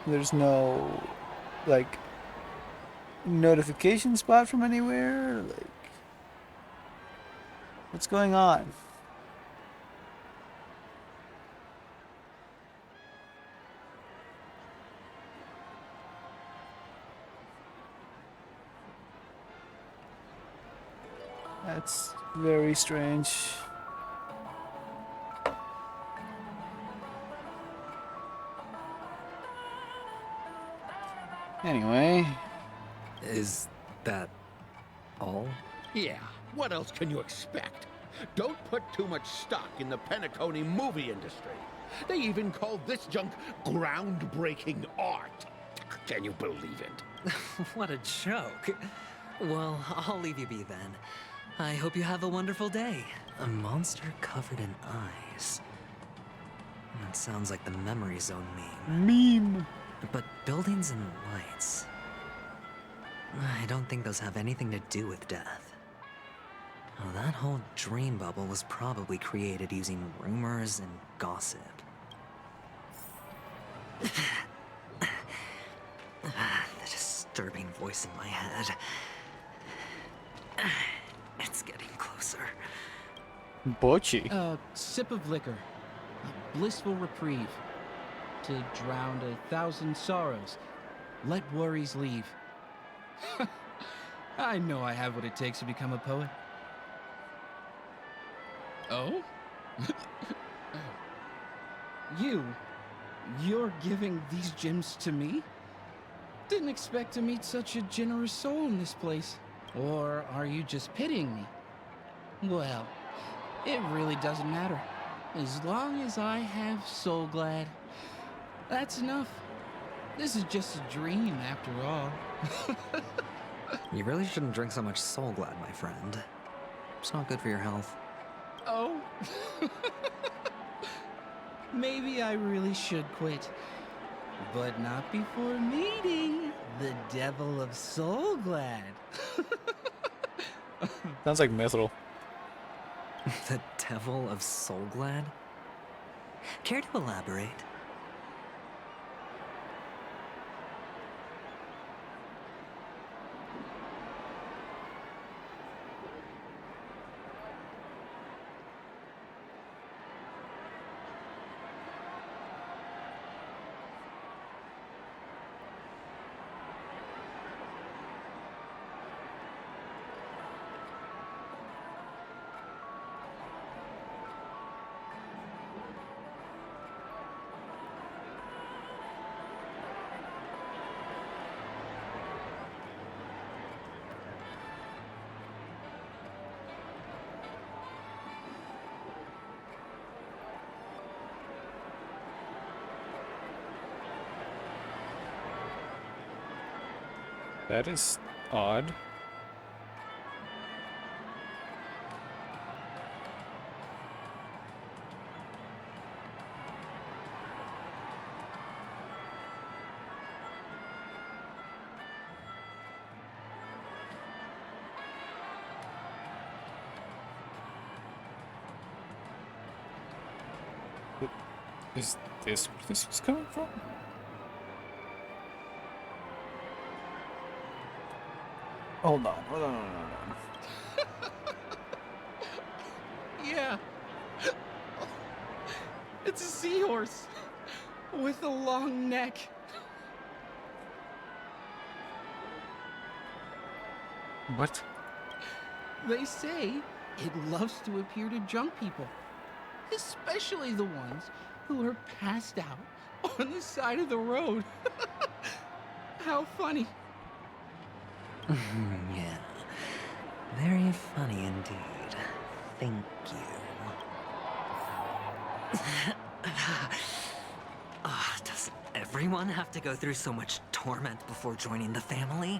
There's no, like, notification spot from anywhere. Like, what's going on? That's very strange. Anyway. Is that all? Yeah, what else can you expect? Don't put too much stock in the Penacony movie industry. They even call this junk groundbreaking art. Can you believe it? What a joke. Well, I'll leave you be then. I hope you have a wonderful day. A monster covered in eyes. That sounds like the Memory Zone meme. But buildings and lights... I don't think those have anything to do with death. Oh, that whole dream bubble was probably created using rumors and gossip. The disturbing voice in my head. It's getting closer. Bochi. A sip of liquor. A blissful reprieve. To drown 1,000 sorrows. Let worries leave. I know I have what it takes to become a poet. Oh? You're giving these gems to me? Didn't expect to meet such a generous soul in this place. Or are you just pitying me? Well, it really doesn't matter. As long as I have Soul Glad, that's enough. This is just a dream after all. You really shouldn't drink so much Soul Glad, my friend. It's not good for your health. Oh? Maybe I really should quit. But not before meeting the Devil of Soul Glad. Sounds like Mithril. The Devil of Soul Glad? Care to elaborate? That is odd. Is this where this was coming from? Hold on. Yeah. It's a seahorse with a long neck. What? They say It loves to appear to drunk people, especially the ones who are passed out on the side of the road. How funny. Yeah. Very funny indeed. Thank you. Does everyone have to go through so much torment before joining the family?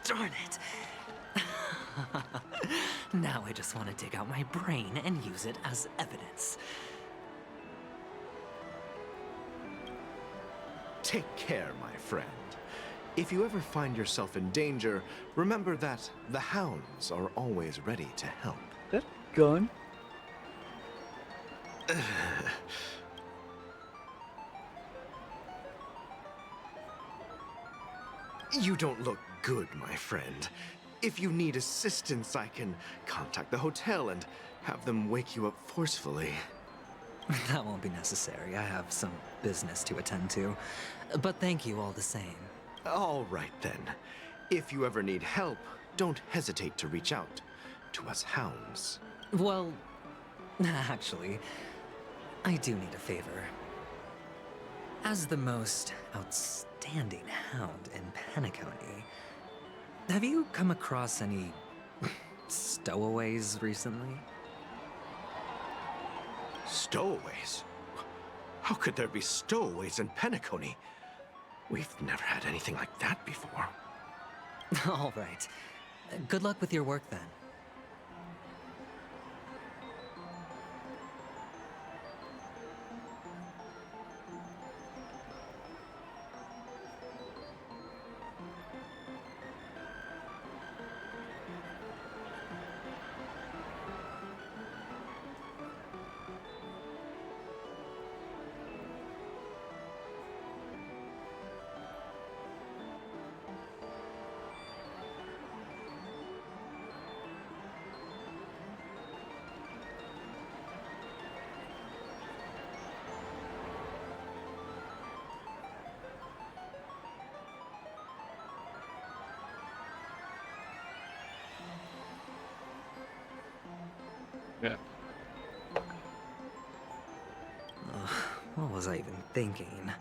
Darn it. Now I just want to dig out my brain and use it as evidence. Take care, my friend. If you ever find yourself in danger, remember that the hounds are always ready to help. That gun? You don't look good, my friend. If you need assistance, I can contact the hotel and have them wake you up forcefully. That won't be necessary. I have some business to attend to. But thank you all the same. All right, then. If you ever need help, don't hesitate to reach out to us hounds. Well, actually, I do need a favor. As the most outstanding hound in Penacony, have you come across any stowaways recently? Stowaways? How could there be stowaways in Penacony? We've never had anything like that before. All right. Good luck with your work then. Yeah. What was I even thinking?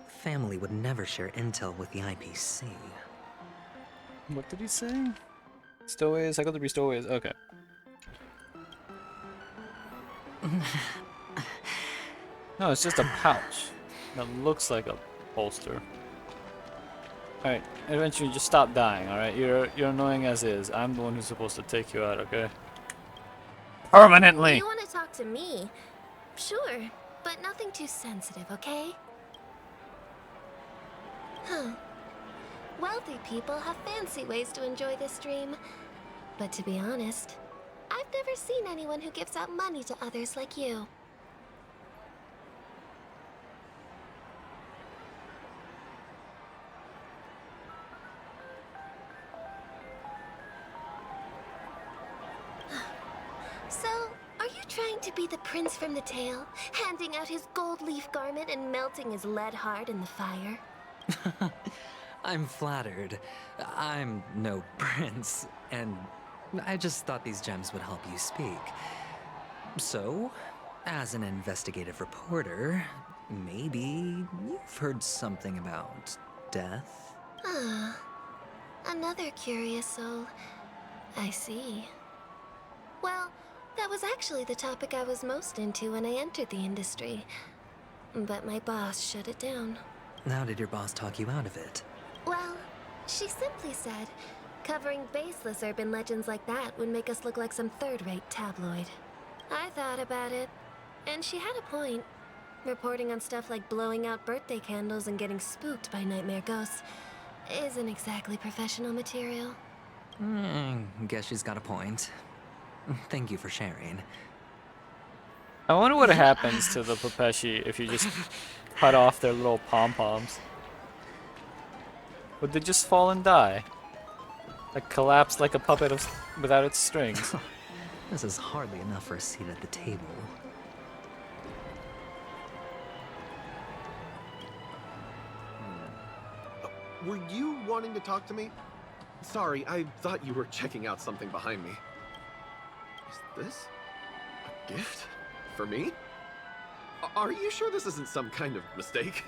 Family would never share intel with the IPC. What did he say? Stowaways? I got to be stowaways. Okay. No, it's just a pouch that looks like a holster. Alright, eventually just stop dying, alright? You're annoying as is. I'm the one who's supposed to take you out, okay? Permanently! You want to talk to me? Sure, but nothing too sensitive, okay? Huh. Wealthy people have fancy ways to enjoy this dream. But to be honest, I've never seen anyone who gives out money to others like you. So, are you trying to be the prince from the tale, handing out his gold leaf garment and melting his lead heart in the fire? I'm flattered. I'm no prince, and I just thought these gems would help you speak. So, as an investigative reporter, maybe you've heard something about death? Ah, another curious soul. I see. Well, that was actually the topic I was most into when I entered the industry. But my boss shut it down. How did your boss talk you out of it? Well, she simply said, covering baseless urban legends like that would make us look like some third-rate tabloid. I thought about it, and she had a point. Reporting on stuff like blowing out birthday candles and getting spooked by nightmare ghosts isn't exactly professional material. Guess she's got a point. Thank you for sharing. I wonder what happens to the Pepeshi if you just cut off their little pom-poms. Would they just fall and die? Like collapse like a puppet without its strings? This is hardly enough for a seat at the table. Were you wanting to talk to me? Sorry, I thought you were checking out something behind me. Is this a gift? For me? Are you sure this isn't some kind of mistake?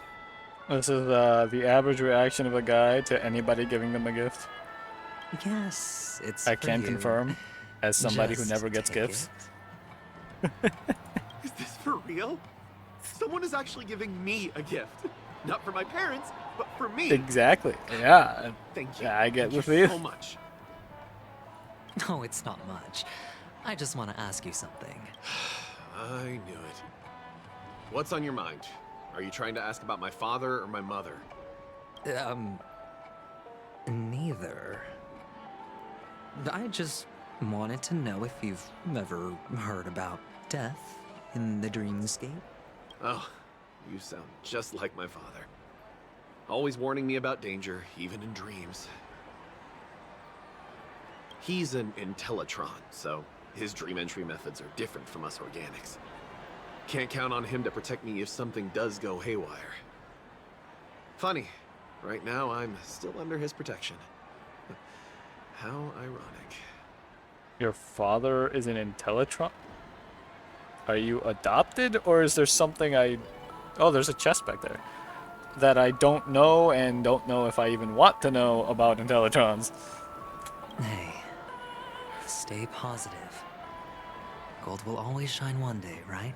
This is the average reaction of a guy to anybody giving them a gift. Yes, it's I for can you. confirm, as somebody who Just never gets take gifts. Is this for real? Someone is actually giving me a gift. Not for my parents, but for me. Exactly. Yeah. Thank you. Yeah, I get Thank with you you. so much. No, it's not much. I just want to ask you something. I knew it. What's on your mind? Are you trying to ask about my father or my mother? Neither. I just wanted to know if you've ever heard about death in the dreamscape. Oh, you sound just like my father. Always warning me about danger, even in dreams. He's an Intellitron, so his dream entry methods are different from us organics. Can't count on him to protect me if something does go haywire. Funny, right now I'm still under his protection. How ironic. Your father is an Intellitron? Are you adopted, or is there something Oh, there's a chest back there. That I don't know, and don't know if I even want to know about Intellitrons. Hey, stay positive. Gold will always shine one day, right?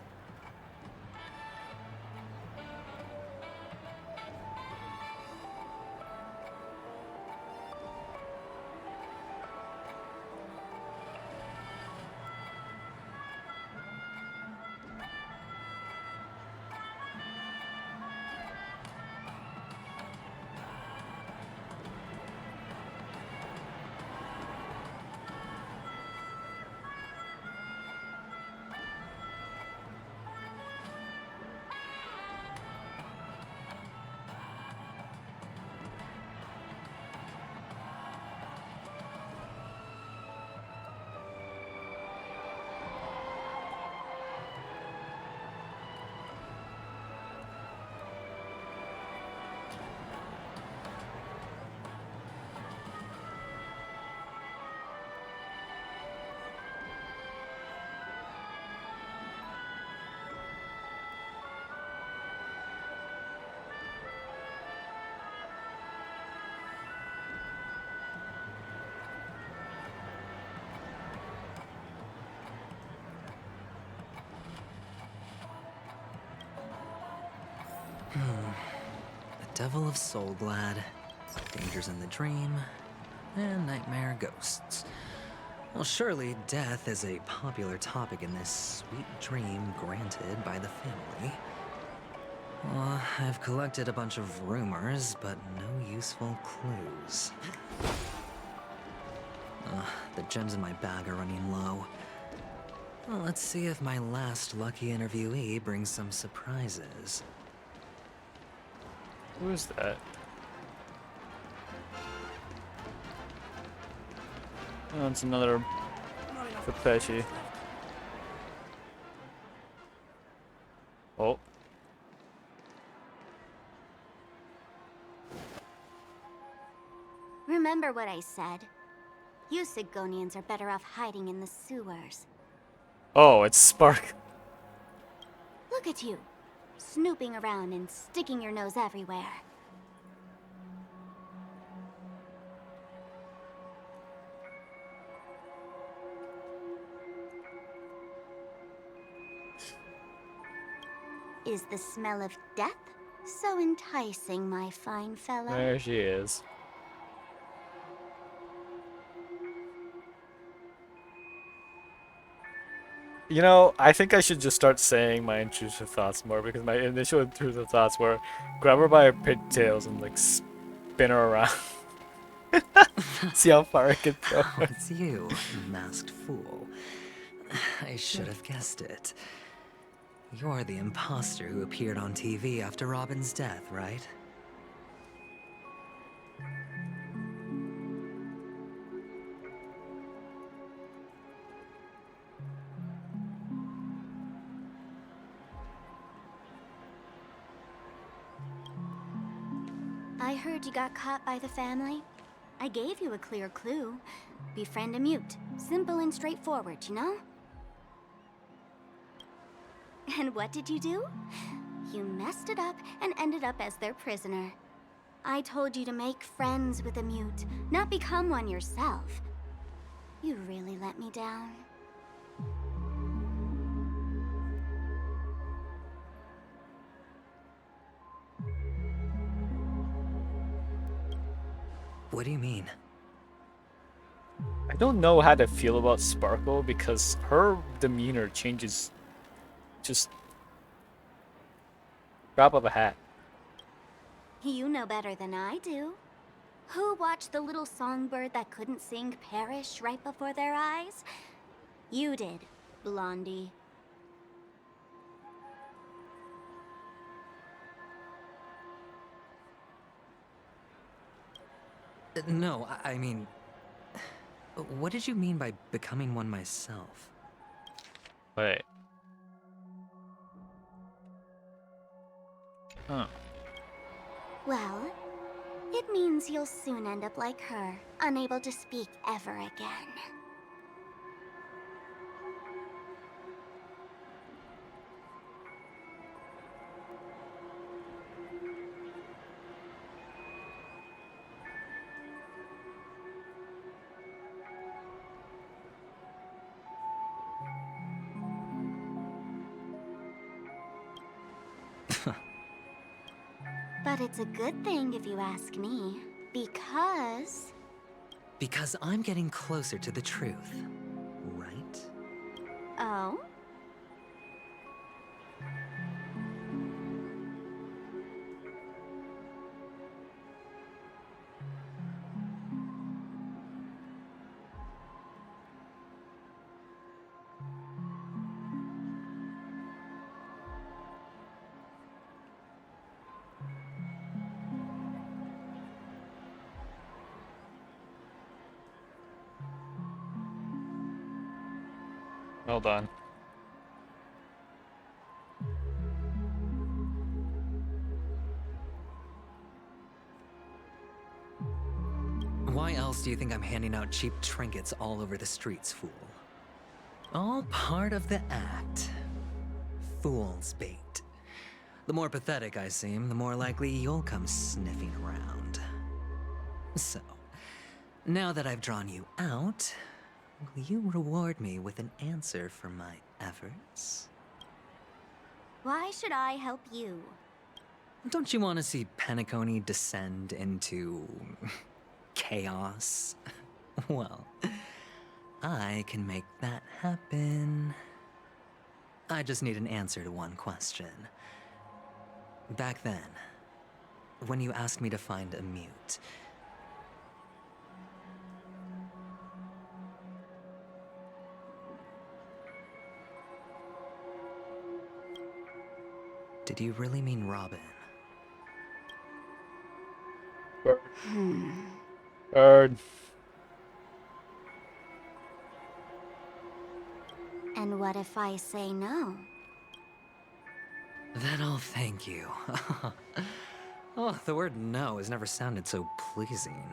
The Devil of Soulglad, Dangers in the Dream, and Nightmare Ghosts. Well, surely death is a popular topic in this sweet dream granted by the family. Well, I've collected a bunch of rumors, but no useful clues. The gems in my bag are running low. Well, let's see if my last lucky interviewee brings some surprises. Who is that? Oh, it's another Kapeshi. Oh. Remember what I said. You Sigonians are better off hiding in the sewers. Oh, it's Spark. Look at you, snooping around and sticking your nose everywhere. Is the smell of death so enticing, my fine fellow? There she is. You know, I think I should just start saying my intrusive thoughts more, because my initial intrusive thoughts were grab her by her pigtails and like spin her around. See how far I can throw her. It's you, masked fool. I should have guessed it. You're the imposter who appeared on TV after Robin's death, right? I heard you got caught by the family. I gave you a clear clue. Befriend a mute. Simple and straightforward, you know? And what did you do? You messed it up and ended up as their prisoner. I told you to make friends with a mute, not become one yourself. You really let me down. What do you mean? I don't know how to feel about Sparkle because her demeanor changes just drop of a hat. You know better than I do. Who watched the little songbird that couldn't sing perish right before their eyes? You did, Blondie. No, I mean... What did you mean by becoming one myself? Wait. Huh. Well, it means you'll soon end up like her, unable to speak ever again. But it's a good thing if you ask me, because... Because I'm getting closer to the truth, right? Oh? Well done. Why else do you think I'm handing out cheap trinkets all over the streets, fool? All part of the act. Fool's bait. The more pathetic I seem, the more likely you'll come sniffing around. So, now that I've drawn you out, will you reward me with an answer for my efforts? Why should I help you? Don't you want to see Penacony descend into... chaos? Well, I can make that happen. I just need an answer to one question. Back then, when you asked me to find a mute, did you really mean Robin? Bird. And what if I say no? Then I'll thank you. Oh, the word no has never sounded so pleasing.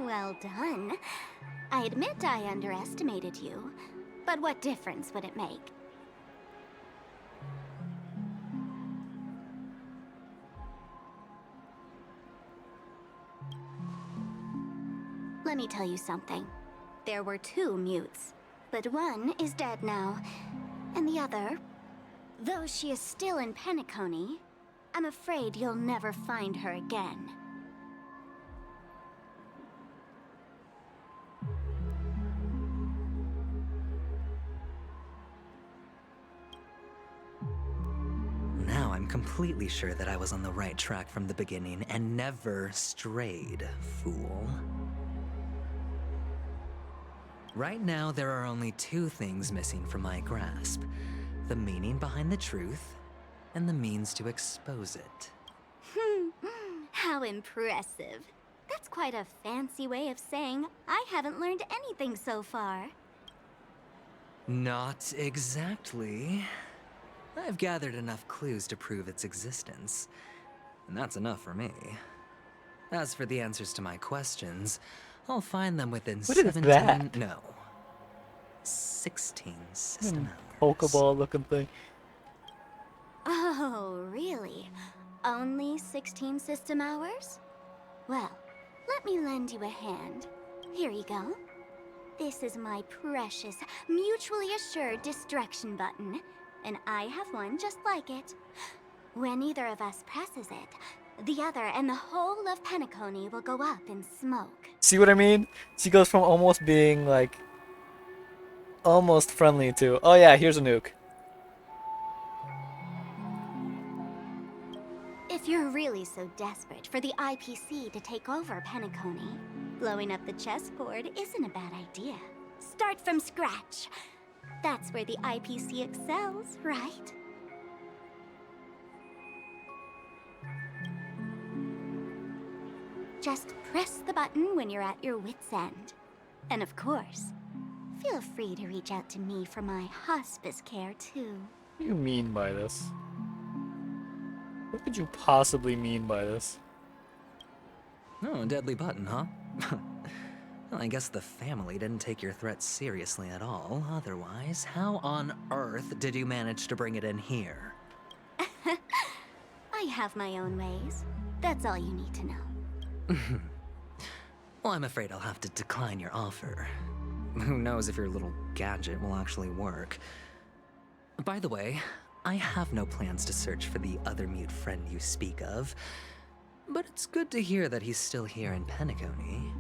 Well done. I admit I underestimated you, but what difference would it make? Let me tell you something. There were two mutes, but one is dead now, and the other, though she is still in Penacony, I'm afraid you'll never find her again. Now I'm completely sure that I was on the right track from the beginning and never strayed, fool. Right now, there are only two things missing from my grasp. The meaning behind the truth, and the means to expose it. How impressive. That's quite a fancy way of saying I haven't learned anything so far. Not exactly. I've gathered enough clues to prove its existence, and that's enough for me. As for the answers to my questions, I'll find them within What is 17... that? No. 16 system hours. Pokeball looking thing. Oh, really? Only 16 system hours? Well, let me lend you a hand. Here you go. This is my precious, mutually assured destruction button, and I have one just like it. When either of us presses it, the other and the whole of Penacony will go up in smoke. See what I mean? She goes from almost being like almost friendly to, oh yeah, here's a nuke. If you're really so desperate for the IPC to take over Penacony, blowing up the chessboard isn't a bad idea. Start from scratch. That's where the IPC excels, right? Just press the button when you're at your wit's end. And of course, feel free to reach out to me for my hospice care too. What do you mean by this? What could you possibly mean by this? Oh, a deadly button, huh? Well, I guess the family didn't take your threat seriously at all. Otherwise, how on earth did you manage to bring it in here? I have my own ways. That's all you need to know. Well, I'm afraid I'll have to decline your offer. Who knows if your little gadget will actually work. By the way, I have no plans to search for the other mute friend you speak of, but it's good to hear that he's still here in Penacony.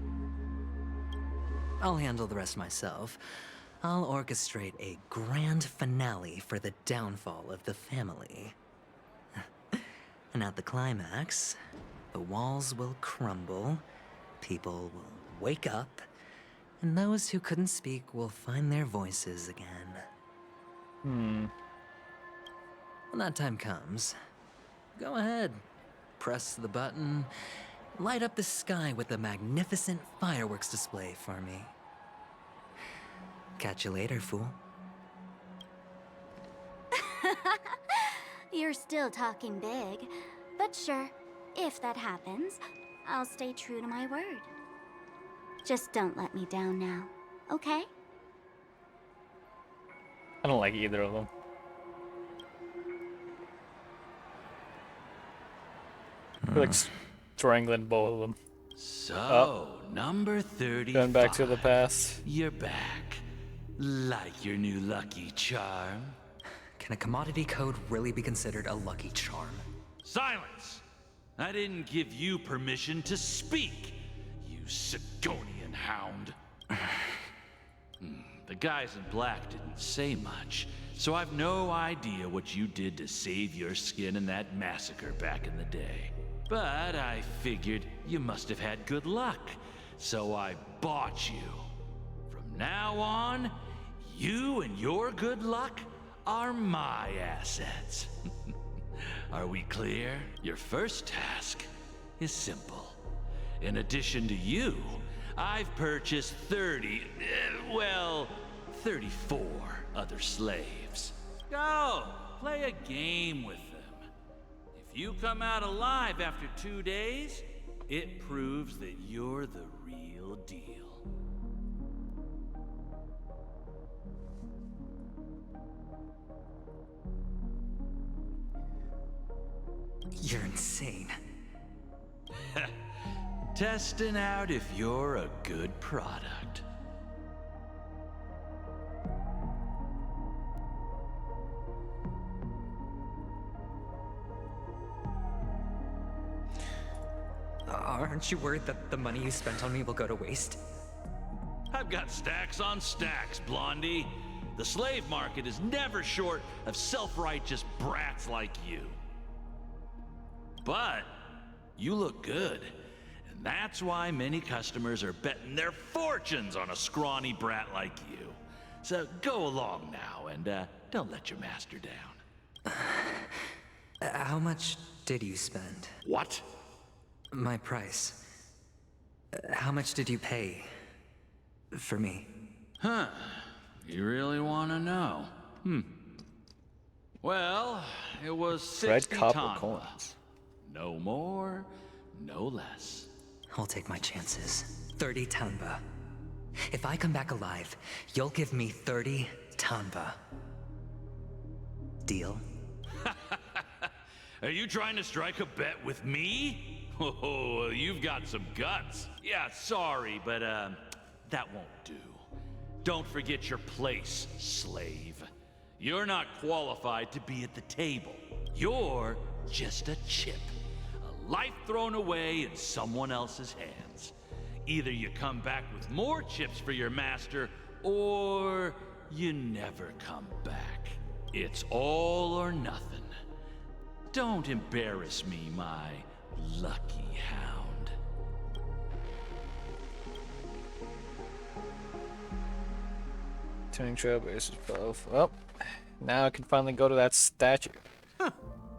I'll handle the rest myself. I'll orchestrate a grand finale for the downfall of the family. And at the climax, the walls will crumble, people will wake up, and those who couldn't speak will find their voices again. When that time comes, go ahead, press the button, light up the sky with a magnificent fireworks display for me. Catch you later, fool. You're still talking big, but sure, if that happens, I'll stay true to my word. Just don't let me down now, okay? I don't like either of them. I feel like strangling both of them. So, number 30. Going back to the past. You're back. Like your new lucky charm. Can a commodity code really be considered a lucky charm? Silence! I didn't give you permission to speak, you Sigonian hound. The guys in black didn't say much, so I've no idea what you did to save your skin in that massacre back in the day. But I figured you must have had good luck, so I bought you. From now on, you and your good luck are my assets. Are we clear? Your first task is simple. In addition to you, I've purchased 34 other slaves. Go, play a game with them. If you come out alive after 2 days, it proves that you're the real deal. You're insane. Testing out if you're a good product. Aren't you worried that the money you spent on me will go to waste? I've got stacks on stacks, Blondie. The slave market is never short of self-righteous brats like you. But you look good, and that's why many customers are betting their fortunes on a scrawny brat like you. So go along now, and don't let your master down. How much did you spend? What? My price. How much did you pay for me? Huh. You really want to know? Well, it was 60 Red copper tanba. coins. No more, no less. I'll take my chances. 30 tanba. If I come back alive, you'll give me 30 tanba. Deal? Are you trying to strike a bet with me? Oh, you've got some guts. Yeah, sorry, but that won't do. Don't forget your place, slave. You're not qualified to be at the table. You're just a chip. A life thrown away in someone else's hands. Either you come back with more chips for your master, or you never come back. It's all or nothing. Don't embarrass me, my lucky hound. Tuning trailblazers both. Well, now I can finally go to that statue.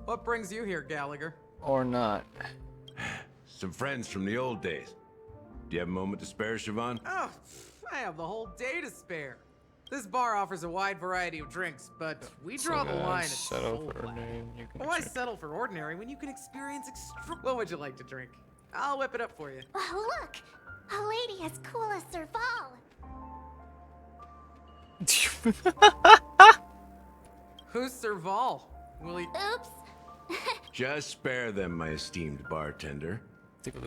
What brings you here, Gallagher? Or not. Some friends from the old days. Do you have a moment to spare, Siobhan? Oh, I have the whole day to spare. This bar offers a wide variety of drinks, but we draw the line at settle for ordinary. Why settle for ordinary when you can experience extra? What would you like to drink? I'll whip it up for you. Oh, look! A lady as cool as Serval. Who's Serval? Will he? Oops. Just spare them, my esteemed bartender.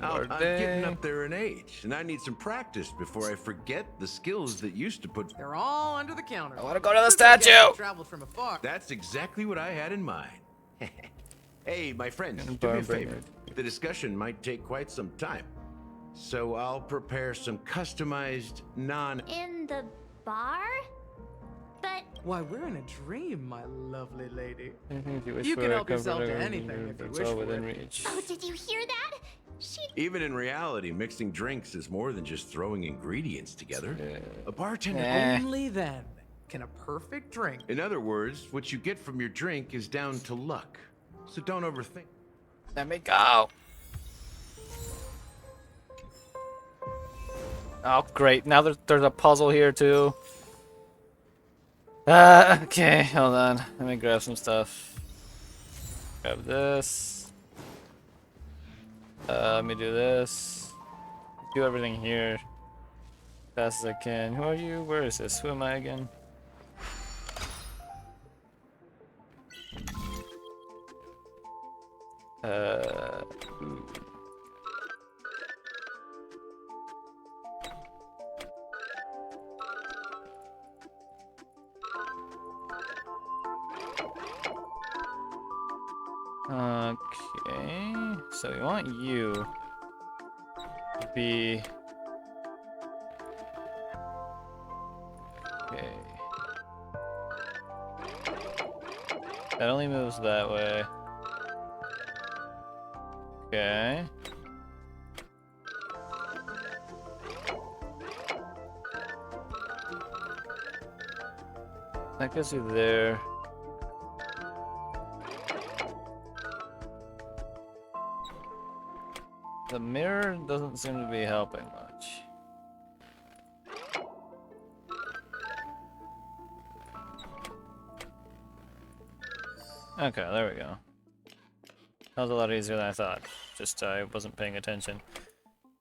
I'm I'm getting up there in age, and I need some practice before I forget the skills that used to put. They're all under the counter. I want to go to the statue. Traveled from afar. That's exactly what I had in mind. Hey, my friends, do me a favor. The discussion might take quite some time, so I'll prepare some customized In the bar? But Why, we're in a dream, my lovely lady. You You can help yourself to anything if you wish for within it. reach. oh, did you hear that? She Even in reality, mixing drinks is more than just throwing ingredients together. A bartender. Only then can a perfect drink. In other words, what you get from your drink is down to luck. So don't overthink. Let me go. Oh, great. Now there's a puzzle here, too. Okay, hold on. Let me grab some stuff. Grab this. Let me do this. Do everything here. Fast as I can. Who are you? Where is this? Who am I again? Ooh. Okay, so we want you to be okay. That only moves that way. Okay. That gets you there. The mirror doesn't seem to be helping much. Okay, there we go. That was a lot easier than I thought. Just I wasn't paying attention.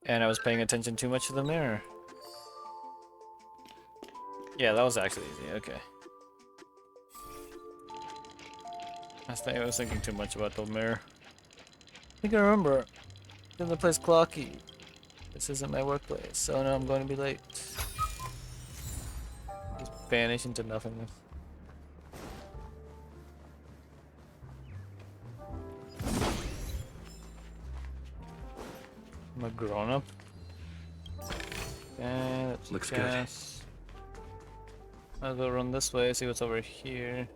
And I was paying attention too much to the mirror. Yeah, that was actually easy, okay. I was thinking too much about the mirror. I think I remember. In the place Clocky. This isn't my workplace, so now I'm going to be late. Just vanish into nothingness. I'm a grown-up. Okay, that's Looks good. I'll go run this way, see what's over here.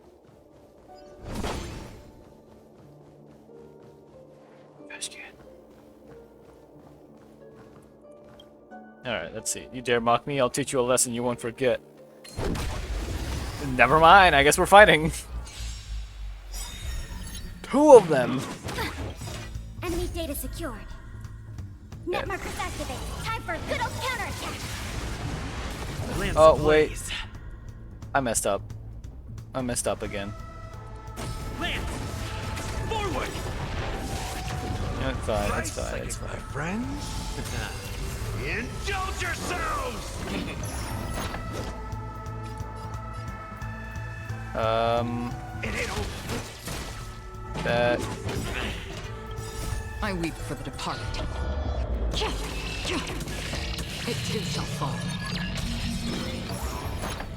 Alright, let's see. You dare mock me? I'll teach you a lesson you won't forget. Never mind, I guess we're fighting. Two of them. enemy data secured. Net markers activated. Time for a good old counterattack. Oh, wait. I messed up. I messed up again. Lance! Forward! It's fine, it's fine, it's fine. Friends? Indulge yourselves! That. I weep for the departed. It too shall fall.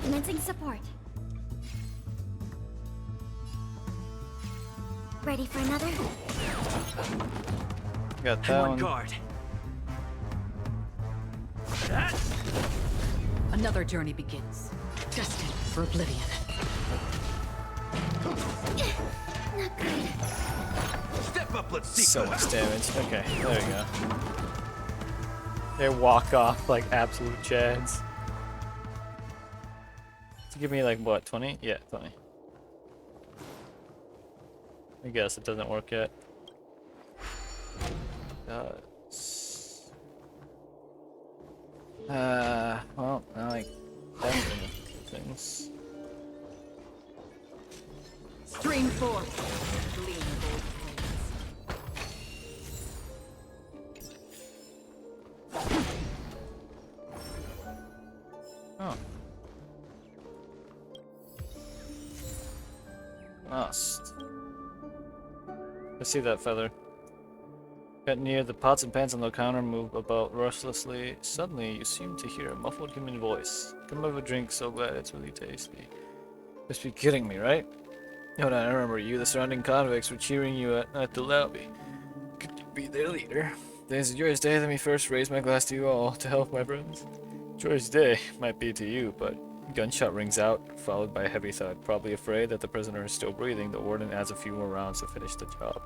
Commencing support. Ready for another? Got that one. Guard. Another journey begins. Destined for oblivion. Not good. Step up, let's see. So much damage. Okay, there we go. They walk off like absolute chads. To give me like what, 20? Yeah, 20. I guess it doesn't work yet. Well, I like definitely things. Stream forth. Oh. Lost. I see that feather. Got near the pots and pans on the counter, move about restlessly. Suddenly, you seem to hear a muffled human voice. Come have a drink, so glad it's really tasty. Must be kidding me, right? Hold on, I remember you. The surrounding convicts were cheering you at the lobby. Could you be their leader? Today's a joyous day. Let me first raise my glass to you all, to help my friends. Joyous day might be to you, but gunshot rings out, followed by a heavy thud. Probably afraid that the prisoner is still breathing, the warden adds a few more rounds to finish the job.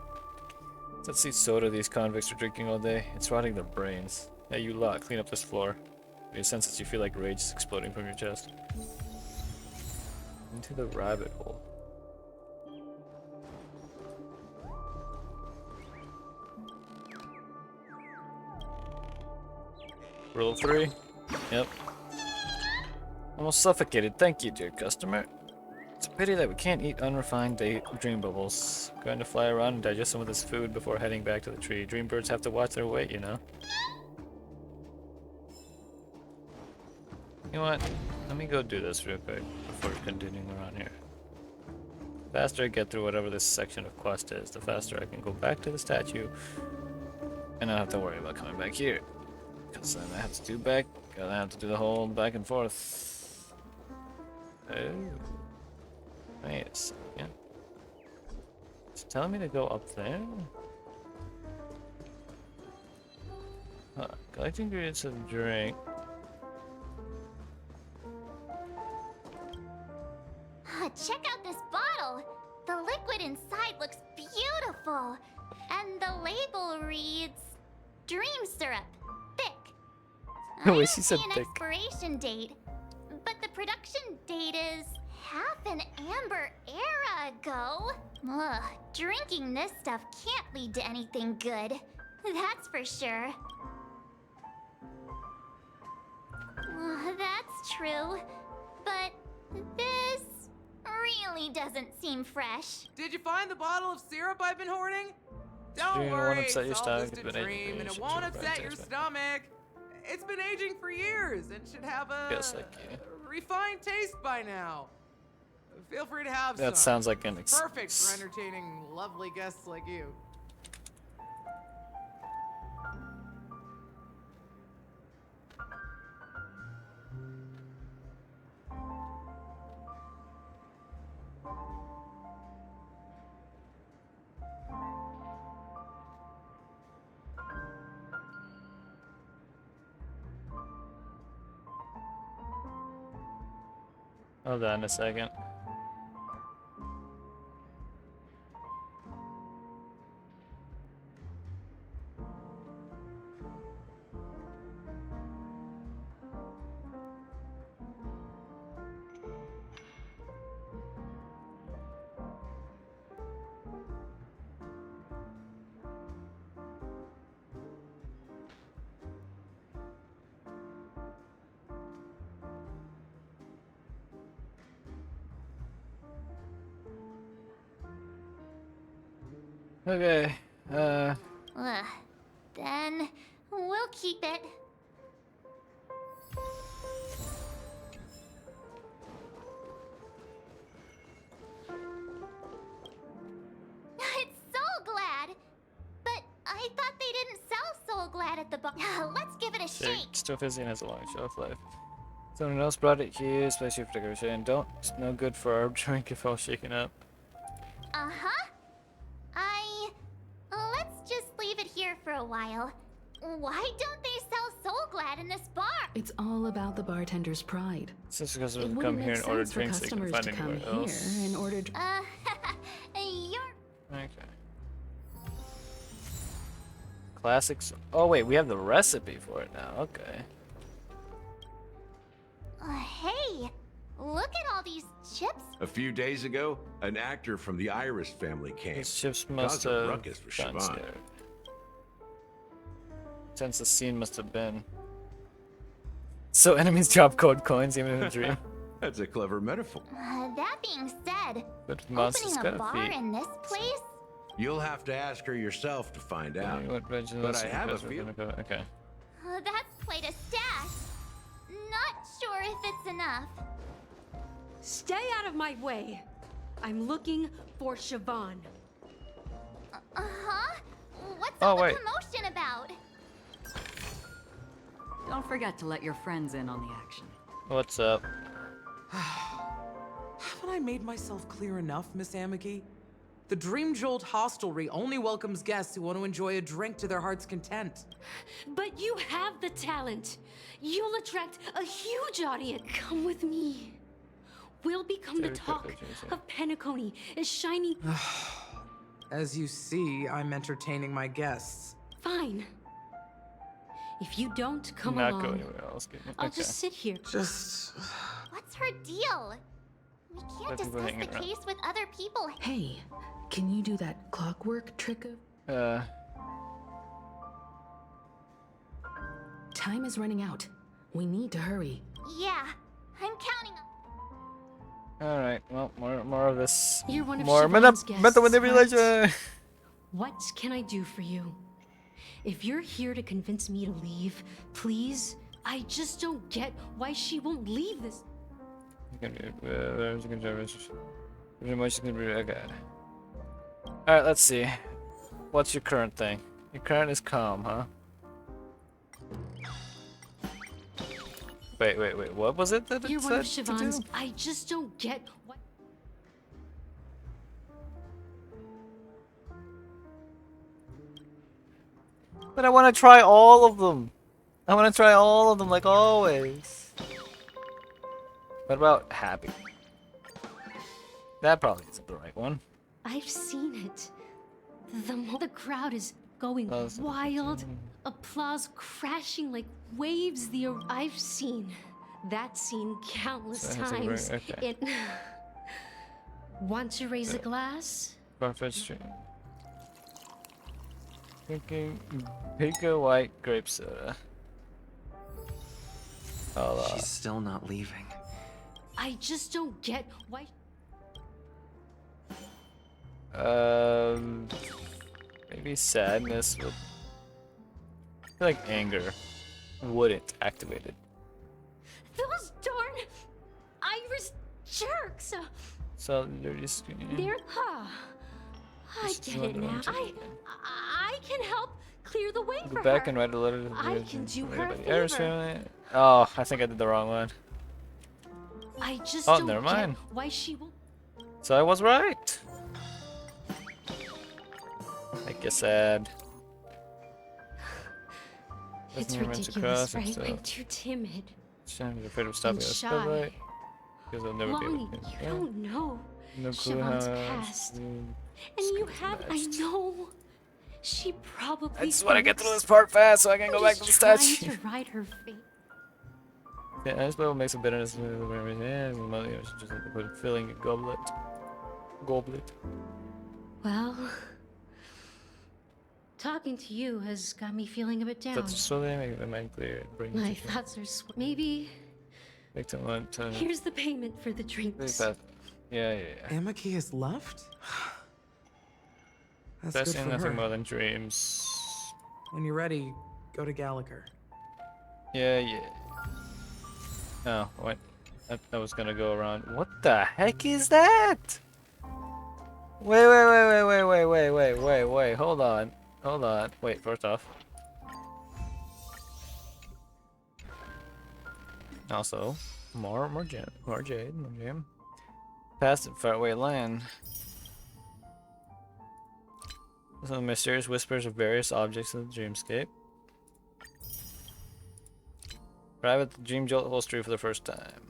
Let's see soda these convicts are drinking all day. It's rotting their brains. Hey, you lot, clean up this floor. Your senses, you feel like rage is exploding from your chest. Into the rabbit hole. Rule 3. Yep. Almost suffocated. Thank you, dear customer. It's a pity that we can't eat unrefined dream bubbles. Going to fly around and digest some of this food before heading back to the tree. Dream birds have to watch their weight, you know. You know what? Let me go do this real quick before continuing around here. The faster I get through whatever this section of quest is, the faster I can go back to the statue and not have to worry about coming back here. Because then I have to do the whole back and forth. Oh. Wait a second. It's telling me to go up there? Huh. Collect ingredients of drink. Check out this bottle. The liquid inside looks beautiful. And the label reads Dream Syrup. Thick. Wait, she said an thick. expiration date, but the production date is half an amber era ago. Ugh, drinking this stuff can't lead to anything good. That's for sure. That's true, but this really doesn't seem fresh. Did you find the bottle of syrup I've been hoarding? Don't Dream won't worry, upset your it's all stomach, just it's a been dream, aging, and you it won't should upset try your to taste stomach. It's been aging for years and should have a Just like you. refined taste by now. Feel free to have some. That sounds like an Perfect for entertaining lovely guests like you. Hold on a second. Okay. Then we'll keep it. It's Soul Glad! But I thought they didn't sell Soul Glad at the bar. Let's give it a shake. Still fizzy and has a long shelf life. Someone else brought it here, especially for decoration. Don't. It's no good for our drink if all shaken up. Uh-huh. Let's just leave it here for a while. Why don't they sell Soul Glad in this bar? It's all about the bartender's pride. It's just because It we come wouldn't here make and order sense for drinks they can customers find to come anywhere else. here and order. You're... Okay. Classics. Oh wait, we have the recipe for it now. Okay. Hey, look at all these chips. A few days ago, an actor from the Iris family came. These chips must Caused a have ruckus for gotten Siobhan. scared. Since the scene must have been. So enemies drop code coins even in a dream. That's a clever metaphor. That being said, But monsters opening a got bar feet. in this place? You'll have to ask her yourself to find out. But I have a feeling. Okay. That's quite a stash. Not sure if it's enough. Stay out of my way. I'm looking for Siobhan. Uh-huh. What's Oh, all the wait. commotion about? Don't forget to let your friends in on the action. What's up? Haven't I made myself clear enough, Miss Amiki? The Dream Jolt hostelry only welcomes guests who want to enjoy a drink to their heart's content. But you have the talent. You'll attract a huge audience. Come with me. We'll become the talk of Penacony, as shiny. As you see, I'm entertaining my guests. Fine. If you don't come Not go along, anywhere else. I'll just sit here. What's her deal? We can't Let people discuss hang the around. case with other people. Hey, can you do that clockwork trick of? Time is running out. We need to hurry. Yeah, I'm counting on. All right. Well, more of this. You're one of more Siobhan's guests, mental manipulation. What can I do for you? If you're here to convince me to leave, please. I just don't get why she won't leave this. Okay. All right. Let's see. What's your current thing? Your current is calm, huh? Wait. What was it that it You're one of said to Siobhan's. do? I just don't get what. But I want to try all of them. I want to try all of them like always. What about happy? That probably isn't the right one. I've seen it. The crowd is going wild. Applause crashing like waves. I've seen that scene countless So it has to be times. right- okay. It. Want to raise a glass? Farfetch Street. Pick a white grape soda. She's still not leaving. I just don't get why. Maybe sadness would. I feel like anger wouldn't activate it. Those darn Irish jerks. So they're just. They're. I Just get it now. wondering. I can help clear the way Go for back her. and write a letter to the I can do her a anybody. favor. Irish family. Oh, I think I did the wrong one. I just Oh, don't never mind. get why she won't. So I was right. Make you sad. It's Doesn't romance ridiculous, across, right? so- I'm too timid. I'm afraid of stopping And us. shy. Right? Because I'll never be able Longing, to. you don't know. No clue Siobhan's how. past. And you have, I know. She probably. I just want to get thinks through this part fast so I can I'm go back to the just trying statue. to ride her fate. Yeah, this will make some bitterness. Yeah, just like to put filling a goblet. Well, talking to you has got me feeling a bit down. That's so they make the mind clear. Bring My thoughts are maybe. victim one time. Here's the payment for the drinks. Yeah. Amiki has left? That's Best good in for nothing her. more than dreams. When you're ready, go to Gallagher. Yeah, yeah. Oh, wait. That was gonna go around. What the heck is that? Wait. Hold on. Hold on. Wait, first off. Also, more jade, more jam. Past and faraway land. Some mysterious whispers of various objects in the dreamscape. Arrive at the Dream Jolt Holstery for the first time.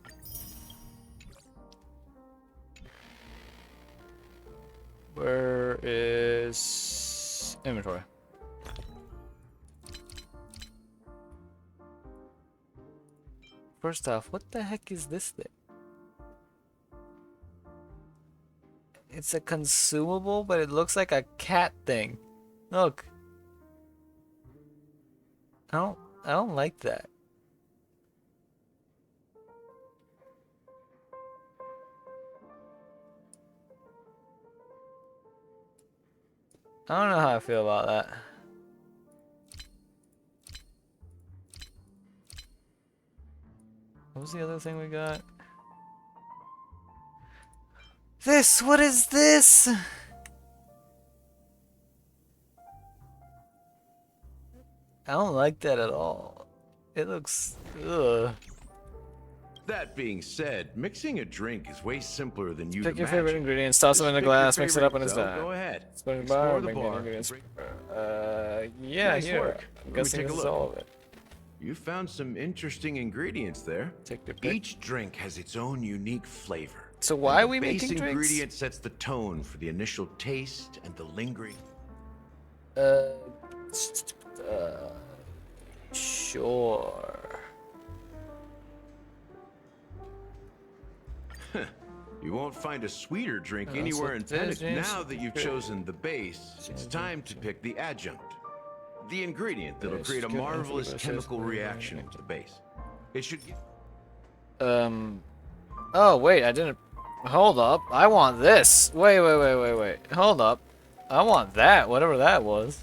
Where is inventory? First off, what the heck is this thing? It's a consumable, but it looks like a cat thing. Look. I don't like that. I don't know how I feel about that. What was the other thing we got? This! What is this? I don't like that at all. It looks... ugh. That being said, mixing a drink is way simpler than you'd Pick your imagine. favorite ingredients, toss them in a Pick your glass, mix it up, and favorite, it's so done. Go ahead. Explore the Explore bar, the bring bar. the ingredients. Yeah, Nice here. work. I'm Let me guessing take a this is look. all of it. You found some interesting ingredients there. Take your pick. Each drink has its own unique flavor. So why And are we the base making drinks? ingredient sets the tone for the initial taste and the lingering. Sure. You won't find a sweeter drink That's anywhere in what this Pennick. is. Now that you've chosen the base, it's time to pick the adjunct. The ingredient that'll Yes, create a good marvelous info, chemical says- reaction with the base. It should give... Oh, wait, I didn't... Hold up. I want this. Wait. Hold up. I want that, whatever that was.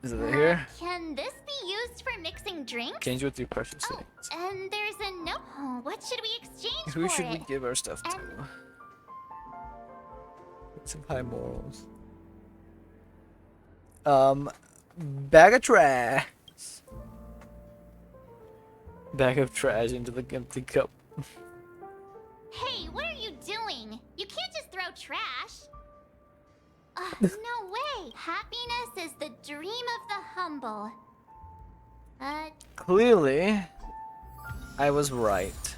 Is it here? Can this be used for mixing drinks? Change with your precious things. And there's a note. Oh, what should we exchange Who for should we it? give our stuff to? Some high morals. Bag of trash. Bag of trash into the empty cup. Hey, what are you doing? You can't just throw trash. No way. Happiness is the dream of the humble. Clearly, I was right.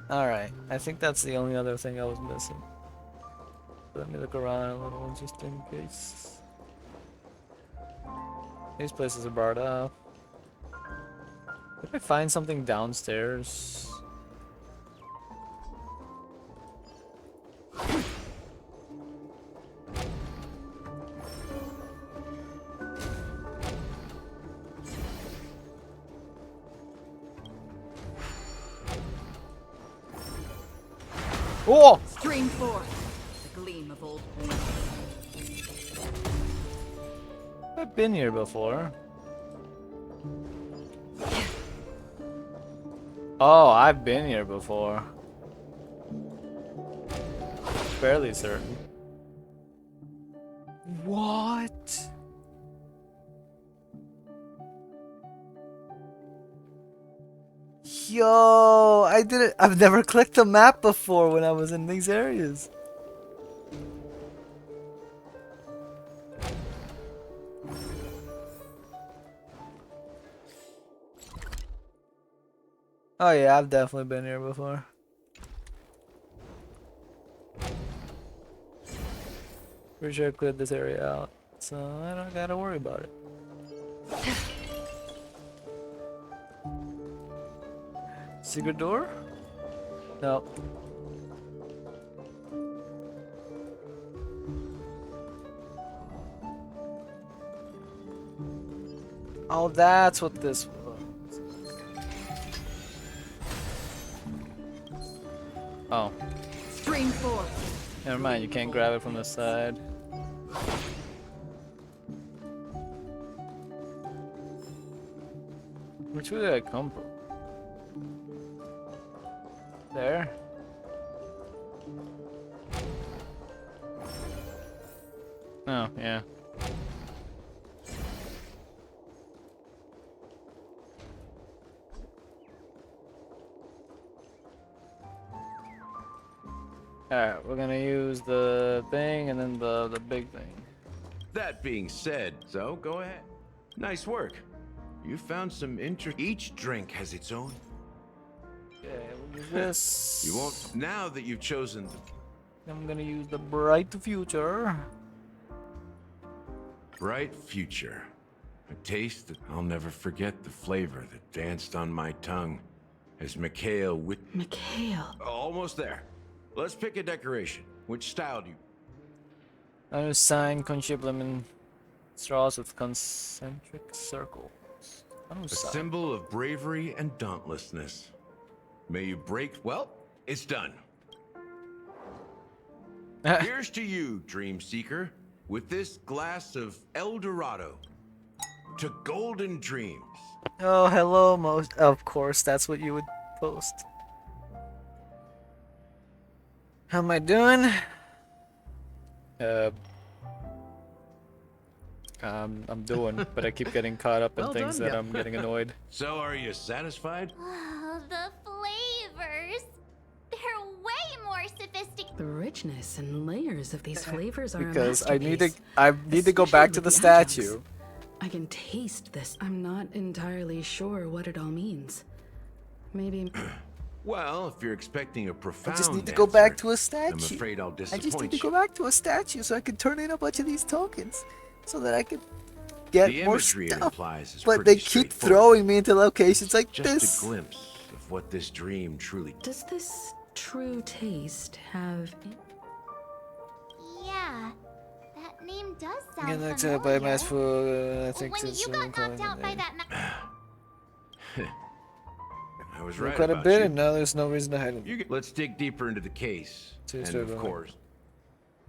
Alright, I think that's the only other thing I was missing. Let me look around a little just in case. These places are barred up. Did I find something downstairs? Oh! Stream forth, the gleam of old I've been here before. Oh, I've been here before. Fairly certain. What? Yo, I didn't. I've never clicked the map before when I was in these areas. Oh yeah, I've definitely been here before. Pretty sure I cleared this area out, so I don't gotta worry about it. Secret door? No. Oh, that's what this was. Oh. Stream forth, Never mind, you can't grab it from the side. Which way did I come from? There? Oh, yeah. Alright, we're gonna use the thing and then the big thing. That being said, so go ahead. Nice work. You found some interest. Each drink has its own. Okay, we'll use this. You won't. Now that you've chosen. I'm gonna use the bright future. Bright future. A taste that I'll never forget. The flavor that danced on my tongue as Mikhail Mikhail. Almost there. Let's pick a decoration. Which style do you? I'm gonna sign conchib lemon straws with concentric circles. A symbol of bravery and dauntlessness. May you break. Well, it's done. Here's to you, Dream Seeker, with this glass of El Dorado. To golden dreams. Oh, hello, most. Of course, that's what you would post. How am I doing? I'm doing, but I keep getting caught up in Well things done, that yeah. I'm getting annoyed. So, are you satisfied? Oh, the flavors. They're way more sophisticated. The richness and layers of these flavors are Because a I need masterpiece, to go back especially to the with statue. adjuncts. I can taste this. I'm not entirely sure what it all means. Maybe. Well, if you're expecting a profound I just need to go answer, back to a statue. I'm afraid I'll I disappoint just need to you. go back to a statue so I can turn in a bunch of these tokens, so that I can get The more imagery it stuff. implies is But pretty they keep straightforward. throwing me into locations like Just this. a glimpse of what this dream truly. Does this true taste have? Yeah, that name does sound Get knocked familiar. out by a mass full. I think When it's you got knocked out by that I was for right quite a about bit, you. and now there's no reason to hide it. Let's dig deeper into the case. And straight of away. course.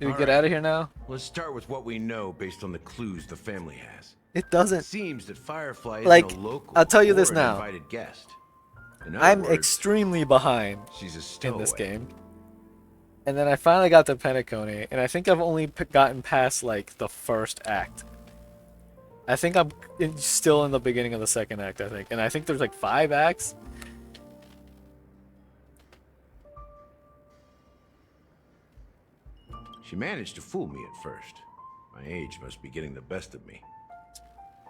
Do we All get right, out of here now? Let's start with what we know based on the clues the family has. It doesn't. It seems that Firefly is Like, a local I'll tell you this or an now. invited guest. In other I'm words, extremely behind she's a in this stowaway. game. And then I finally got to Penacony, and I think I've only gotten past, like, the first act. I think I'm still in the beginning of the second act, I think. And I think there's, like, 5 acts. She managed to fool me at first. My age must be getting the best of me.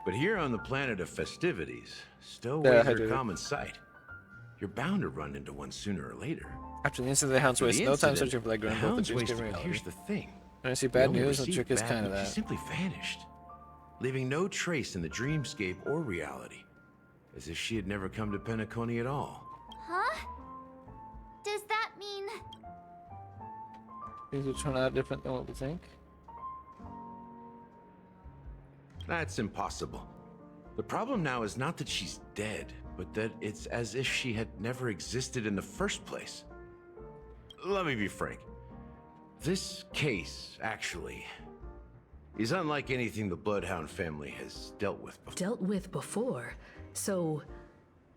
But here on the planet of festivities, stowaways I are do. common sight. You're bound to run into one sooner or later. After the incident, the hounds For the waste no time incident, searching for that the ground, but the hounds dreams wasted- get reality. Here's the thing. When I see We bad only news, the received trick is bad kind of news. that. She simply vanished, leaving no trace in the dreamscape or reality, as if she had never come to Penacony at all. Huh? Does that mean... Things will turn out different than what we think. That's impossible. The problem now is not that she's dead, but that it's as if she had never existed in the first place. Let me be frank. This case, actually, is unlike anything the Bloodhound family has dealt with before. So,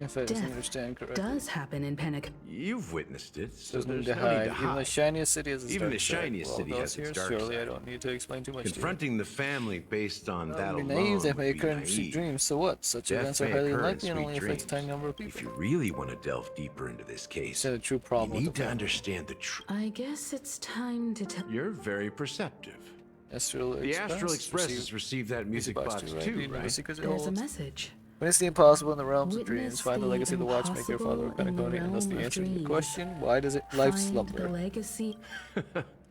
If I death understand correctly. does happen in Panic. You've witnessed it, so There's no there's need to no need hide. to Even the hide. shiniest city has its Even dark the side. shiniest Well, city those has its here, dark surely I side. don't need to explain too much to you. Confronting the family based on that Be alone naive, they would may be occur in sweet naive. dreams. So what? Such Death events are may highly occur in unlikely and sweet only affect a dreams. tiny number of people. If you really want to delve deeper into this case, the true problem you with need the to family. understand the truth. I guess it's time to tell. You're very perceptive. Astral The Astral Express received has received that music box too, Read the right? secrets it There's a holds. message. Witness the impossible in the realms of Witness dreams. Find the the legacy of the watchmaker, father of impossible in the Penacony, and thus the realm of answer to the dreams. question: why does it life Find slumber? the legacy.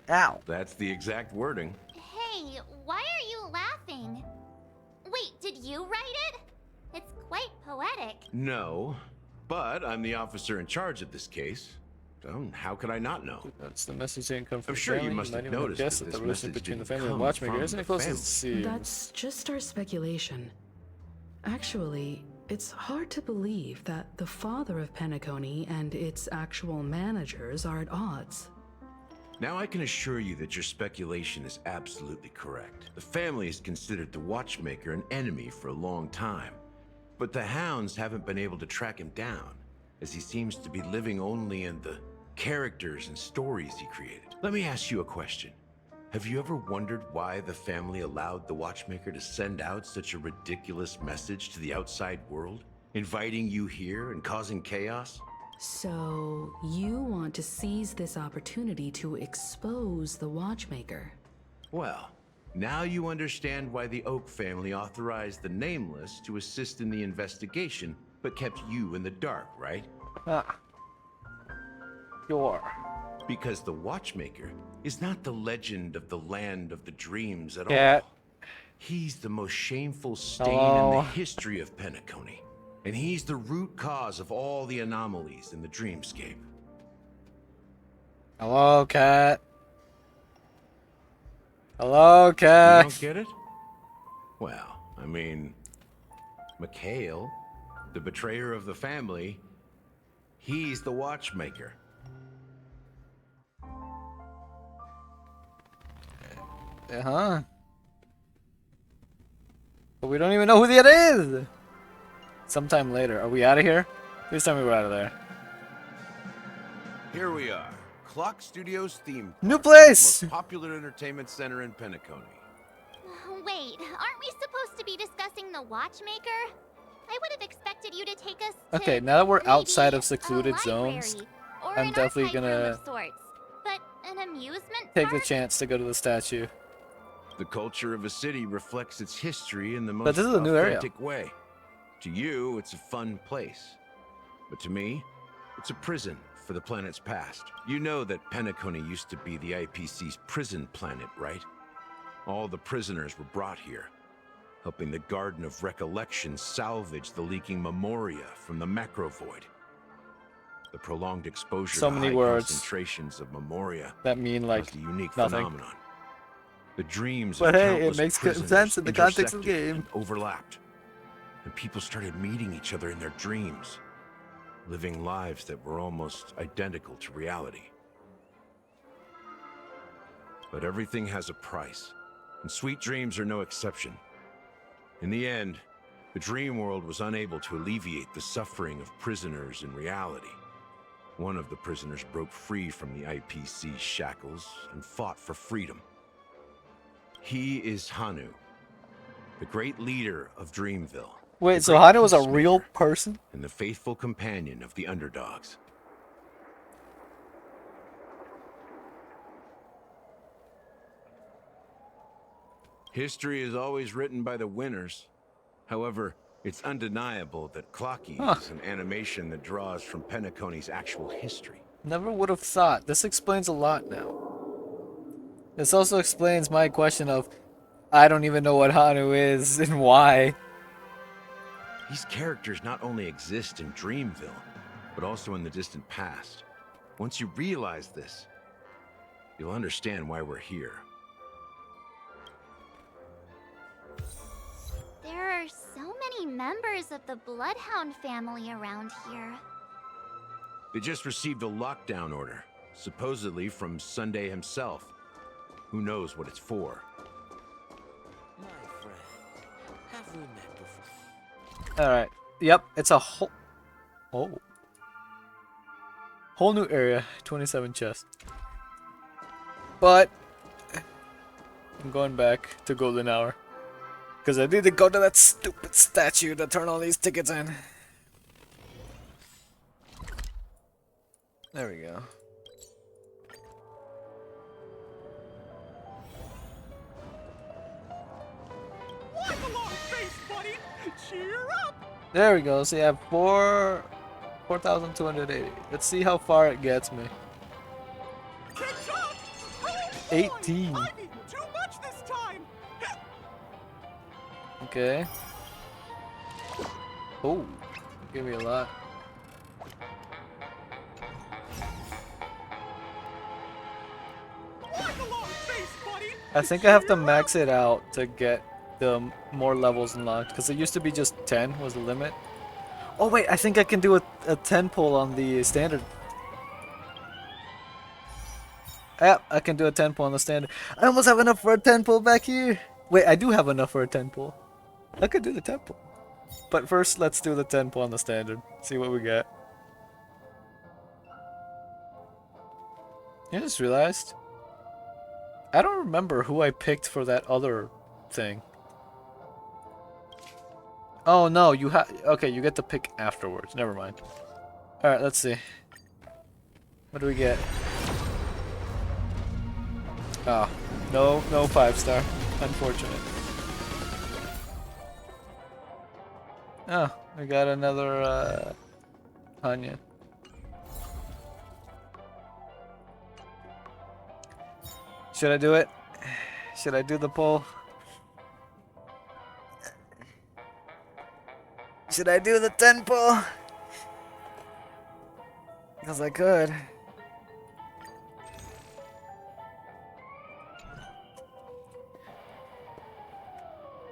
Ow! That's the exact wording. Hey, why are you laughing? Wait, did you write it? It's quite poetic. No, but I'm the officer in charge of this case. So how could I not know? That's the message that come from I'm the sure you family. must might have even noticed guessed that that this the relationship message between the didn't family and come watchmaker from isn't the as close as it family. seems. That's just our speculation. Actually, it's hard to believe that the father of Penacony and its actual managers are at odds. Now I can assure you that your speculation is absolutely correct. The family has considered the Watchmaker an enemy for a long time, but the hounds haven't been able to track him down, as he seems to be living only in the characters and stories he created. Let me ask you a question. Have you ever wondered why the family allowed the Watchmaker to send out such a ridiculous message to the outside world, inviting you here and causing chaos? So, you want to seize this opportunity to expose the Watchmaker? Well, now you understand why the Oak family authorized the Nameless to assist in the investigation, but kept you in the dark, right? Sure. Because the Watchmaker is not the legend of the Land of the Dreams at Cat. all. He's the most shameful stain in Hello. the history of Penacony. And he's the root cause of all the anomalies in the dreamscape. Hello, cat. Hello, cat. You don't get it? Well, I mean, Mikhail, the betrayer of the family, he's the Watchmaker. Uh-huh. But we don't even know who the other is. Sometime later. Are we out of here? Please tell me we're out of there. Here we are. Clock Studios theme. New park, place! the most popular entertainment center in Penacony. Wait, aren't we supposed to be discussing the Watchmaker? I would have expected you to take us to Okay, now that we're outside of maybe secluded a zones, library or I'm an definitely archive room gonna of sorts. But an amusement take park? the chance to go to the statue. The culture of a city reflects its history in the most But this is a new area. authentic way. To you, it's a fun place. But to me, it's a prison for the planet's past. You know that Penacony used to be the IPC's prison planet, right? All the prisoners were brought here, helping the Garden of Recollection salvage the leaking memoria from the macro void. The prolonged exposure So to many high words concentrations of memoria that mean like caused a unique nothing. phenomenon. The dreams But of hey, it countless makes good prisoners sense in the context of the intersected game. and overlapped, and people started meeting each other in their dreams, living lives that were almost identical to reality. But everything has a price, and sweet dreams are no exception. In the end, the dream world was unable to alleviate the suffering of prisoners in reality. One of the prisoners broke free from the IPC's shackles and fought for freedom. He is Hanu, the great leader of Dreamville. Wait, the so great Hanu was a peacemaker, real person? and the faithful companion of the underdogs. History is always written by the winners. However, it's undeniable that Clocky is an animation that draws from Penacony's actual history. Never would have thought. This explains a lot now. This also explains my question of, I don't even know what Hanu is and why. These characters not only exist in Dreamville, but also in the distant past. Once you realize this, you'll understand why we're here. There are so many members of the Bloodhound family around here. They just received a lockdown order, supposedly from Sunday himself. Who knows what it's for? My friend, have we met before? Alright. Yep, it's a whole... Oh. Whole new area. 27 chests. But... I'm going back to Golden Hour. Because I need to go to that stupid statue to turn all these tickets in. There we go. Wipe along, face buddy! Cheer up! There we go. So you have 4,280. Let's see how far it gets me. 18. I've eaten too much this time! Okay. Oh, give me a lot. Wipe along, face buddy! I think I have to max it out to get the more levels unlocked, because it used to be just 10 was the limit. Oh wait, I think I can do a 10 pull on the standard. Yep, I can do a 10 pull on the standard. I almost have enough for a 10 pull back here. Wait, I do have enough for a 10 pull. I could do the 10 pull. But first, let's do the 10 pull on the standard. See what we get. I just realized. I don't remember who I picked for that other thing. Oh no, you have. Okay, you get to pick afterwards. Never mind. Alright, let's see. What do we get? Oh, no 5-star. Unfortunate. Oh, we got another Anya. Should I do it? Should I do the poll? Should I do the 10 pull? Because I could.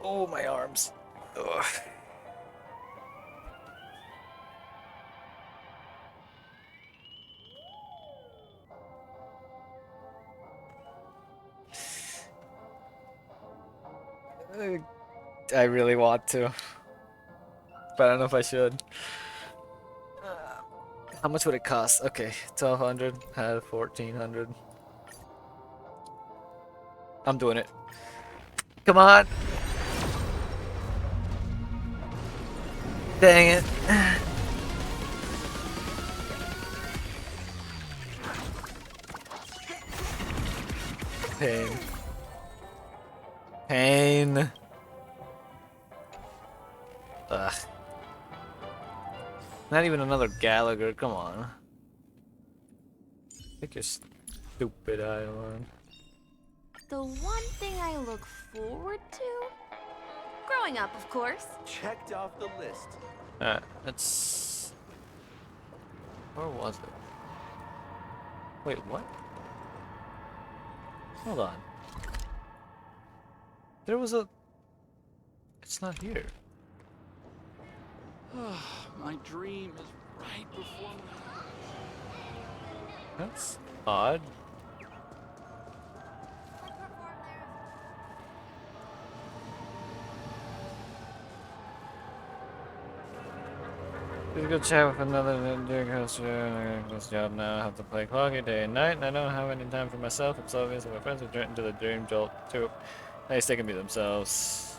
Oh, my arms. Ugh. I really want to, but I don't know if I should. How much would it cost? Okay, 1,200. Had 1,400. I'm doing it. Come on. Dang it. Pain. Pain. Ugh. Not even another Gallagher, come on. Take your stupid eye on. The one thing I look forward to? Growing up, of course. Checked off the list. Alright, let's... Where was it? Wait, what? Hold on. There was a... It's not here. My dream is right before me. That's odd. It's a good chat with another dear customer. This job now. I have to play clocky day and night, and I don't have any time for myself. It's obvious that my friends have into the dream jolt too. At least they can be themselves.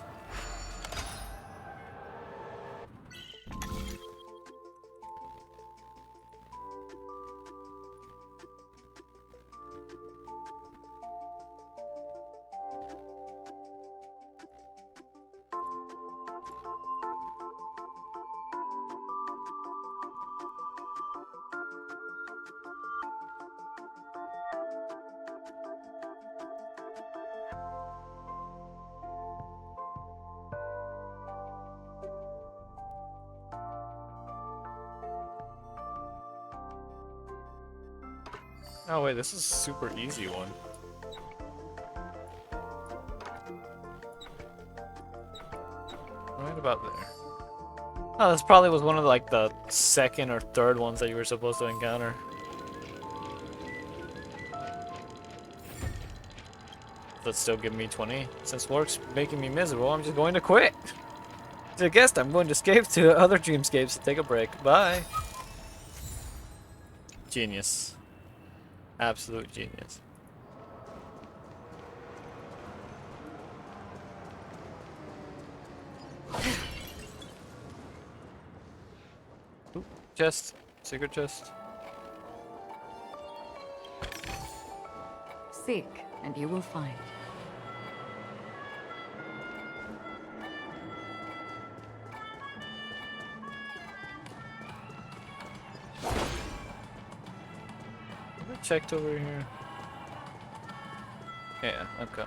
Oh wait, this is a super easy one. Right about there. Oh, this probably was one of like the second or third ones that you were supposed to encounter. But still give me 20. Since work's making me miserable, I'm just going to quit. As a guest, I'm going to escape to other dreamscapes to take a break. Bye. Genius. Absolute genius. Oop, chest. Secret chest. Seek, and you will find. Checked over here. Yeah, okay.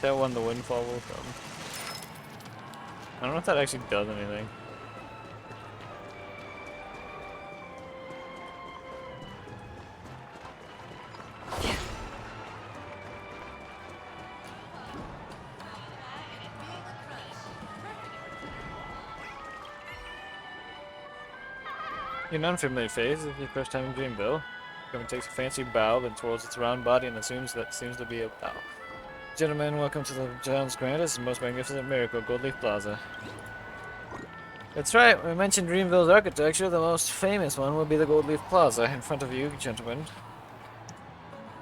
That one the windfall will come. I don't know if that actually does anything. You're an unfamiliar face. This is your first time in Dreamville. Woman takes a fancy bow, then twirls its round body and assumes that seems to be a bow. Gentlemen, welcome to the town's grandest and most magnificent miracle, Goldleaf Plaza. That's right, we mentioned Dreamville's architecture. The most famous one will be the Goldleaf Plaza. In front of you, gentlemen.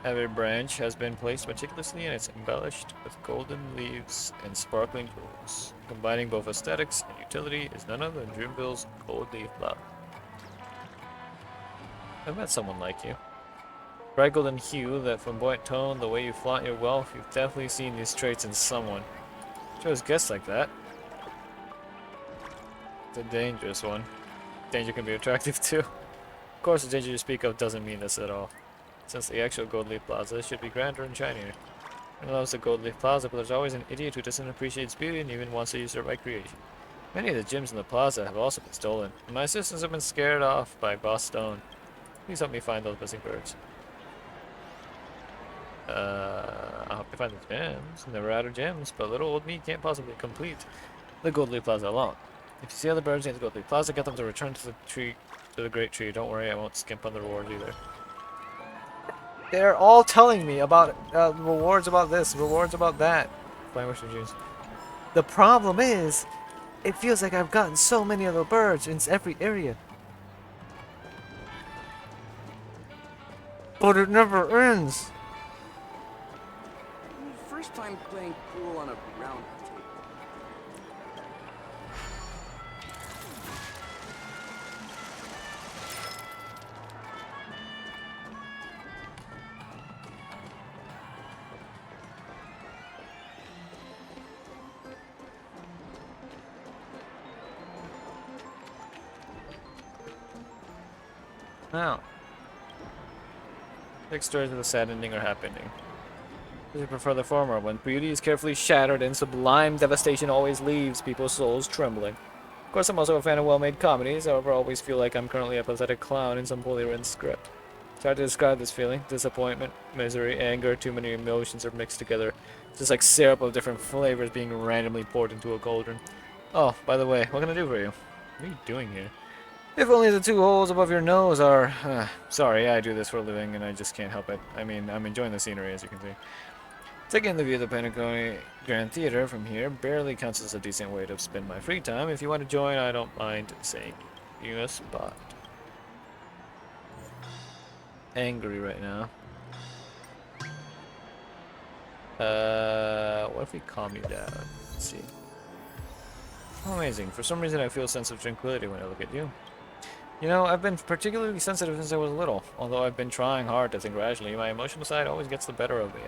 Every branch has been placed meticulously and it's embellished with golden leaves and sparkling jewels. Combining both aesthetics and utility is none other than Dreamville's Goldleaf Plaza. I've met someone like you. Bright golden hue, that flamboyant tone, the way you flaunt your wealth, you've definitely seen these traits in someone. Chose guests like that. It's a dangerous one. Danger can be attractive too. Of course, the danger you speak of doesn't mean this at all. Since the actual Goldleaf Plaza should be grander and shinier. Everyone loves the Goldleaf Plaza, but there's always an idiot who doesn't appreciate its beauty and even wants to usurp my creation. Many of the gems in the plaza have also been stolen, and my assistants have been scared off by Boss Stone. Please help me find those missing birds. I'll help you find the gems. Never out of gems, but little old me can't possibly complete the Goldleaf Plaza alone. If you see other birds in the Goldleaf Plaza, get them to return to the tree, to the great tree. Don't worry, I won't skimp on the rewards either. They're all telling me about rewards about this, rewards about that. Flying Western Dreams. The problem is, it feels like I've gotten so many of the birds in every area. But it never ends. First time playing pool on a round table. Now, big stories with a sad ending or happy ending. I prefer the former, when beauty is carefully shattered and sublime devastation always leaves people's souls trembling. Of course, I'm also a fan of well-made comedies, however, I always feel like I'm currently a pathetic clown in some poorly written script. It's hard to describe this feeling. Disappointment, misery, anger, too many emotions are mixed together. It's just like syrup of different flavors being randomly poured into a cauldron. Oh, by the way, what can I do for you? What are you doing here? If only the two holes above your nose are... sorry, I do this for a living and I just can't help it. I mean, I'm enjoying the scenery, as you can see. Taking the view of the Pentagon Grand Theater from here barely counts as a decent way to spend my free time. If you want to join, I don't mind saying you a spot. Angry right now. What if we calm you down? Let's see. Oh, amazing. For some reason, I feel a sense of tranquility when I look at you. You know, I've been particularly sensitive since I was little. Although I've been trying hard to think rationally, my emotional side always gets the better of me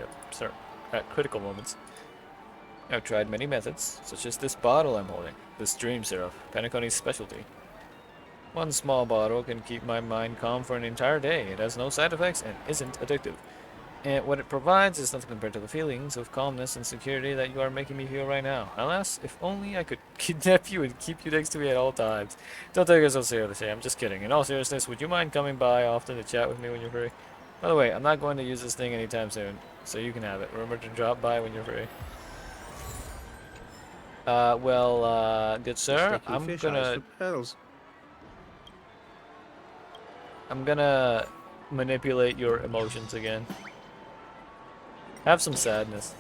at critical moments. I've tried many methods, such as this bottle I'm holding, this dream syrup, Penacony's specialty. One small bottle can keep my mind calm for an entire day. It has no side effects and isn't addictive. And what it provides is nothing compared to the feelings of calmness and security that you are making me feel right now. Alas, if only I could kidnap you and keep you next to me at all times. Don't take it so seriously, I'm just kidding. In all seriousness, would you mind coming by often to chat with me when you're free? By the way, I'm not going to use this thing anytime soon, so you can have it. Remember to drop by when you're free. Good sir, I'm gonna manipulate your emotions again. Have some sadness.